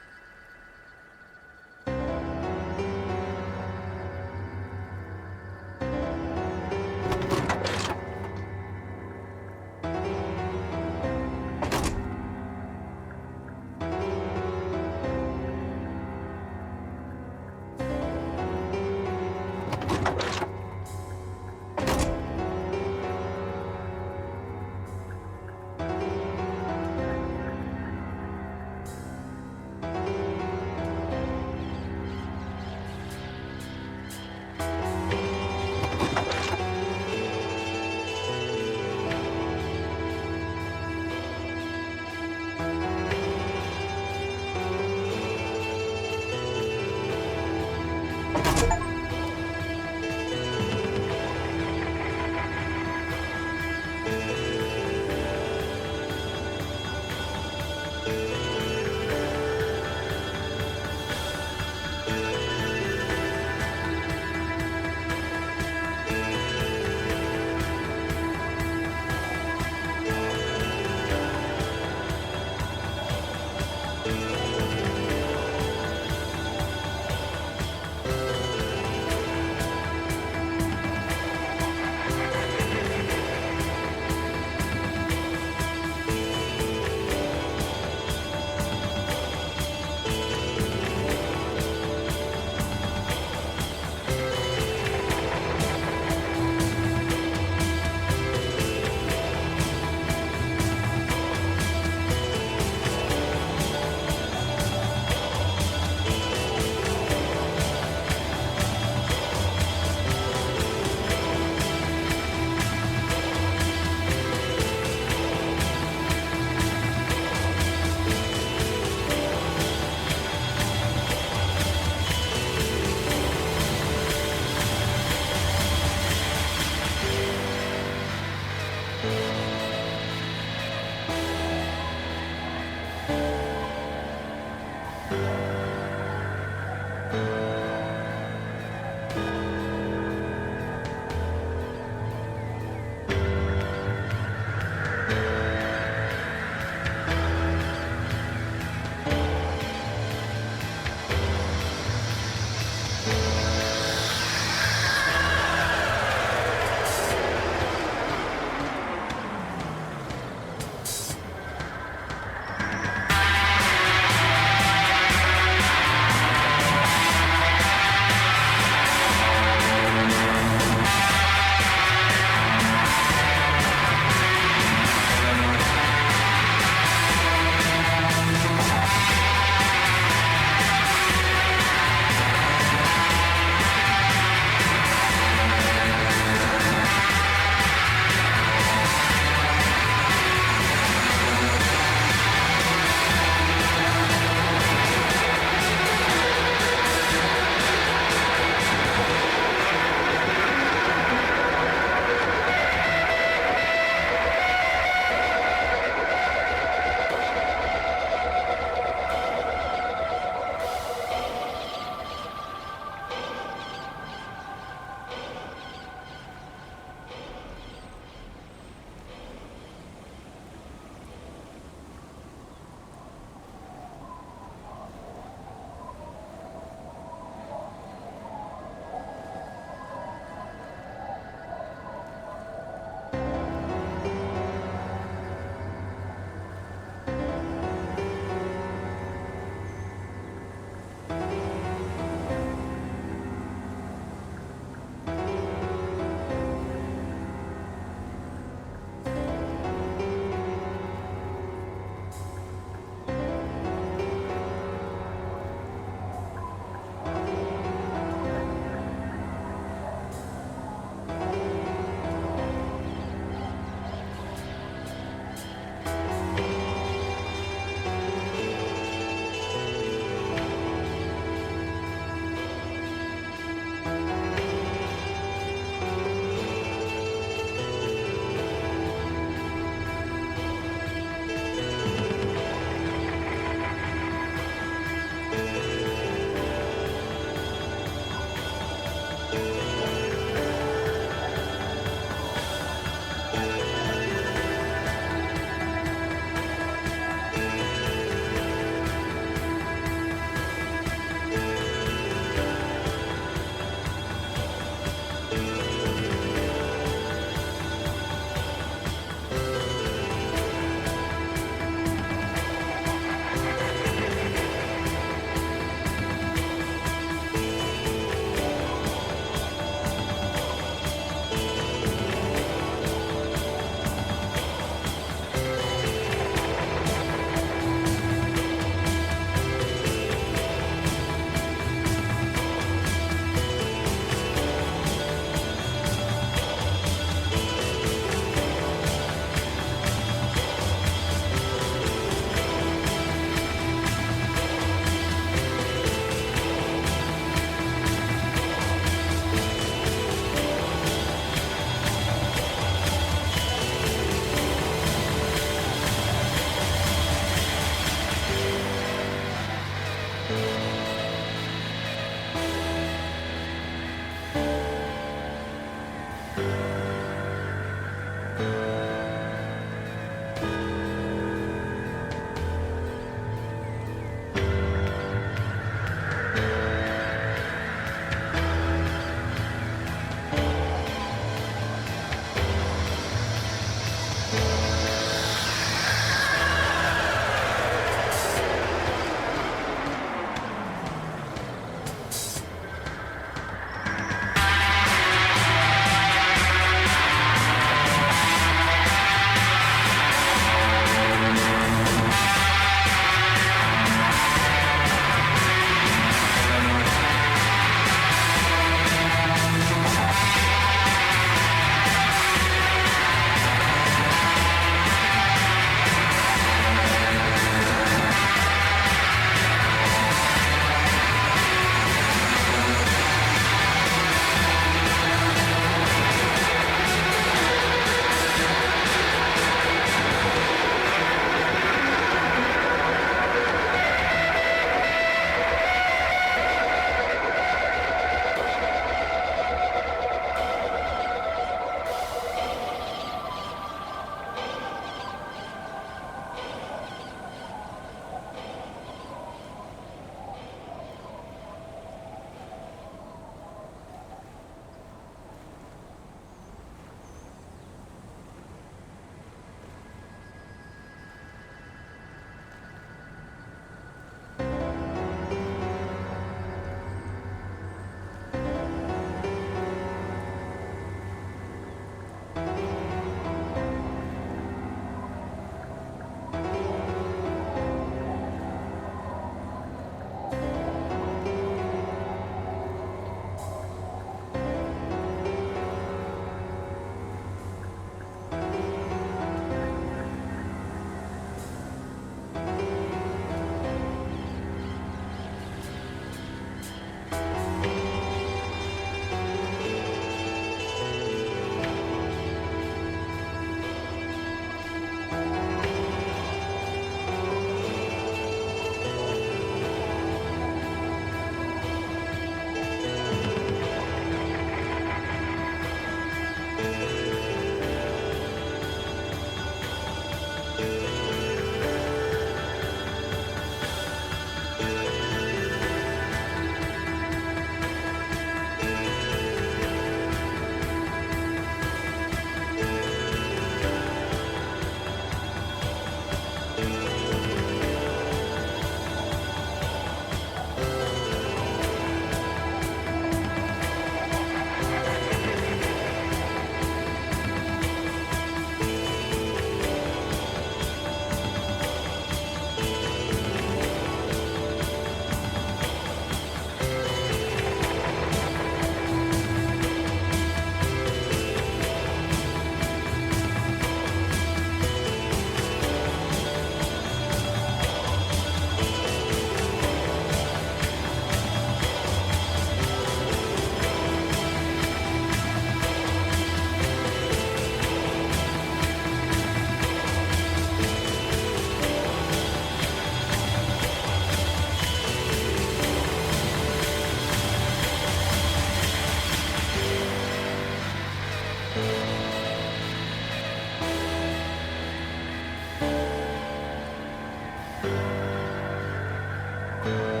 you.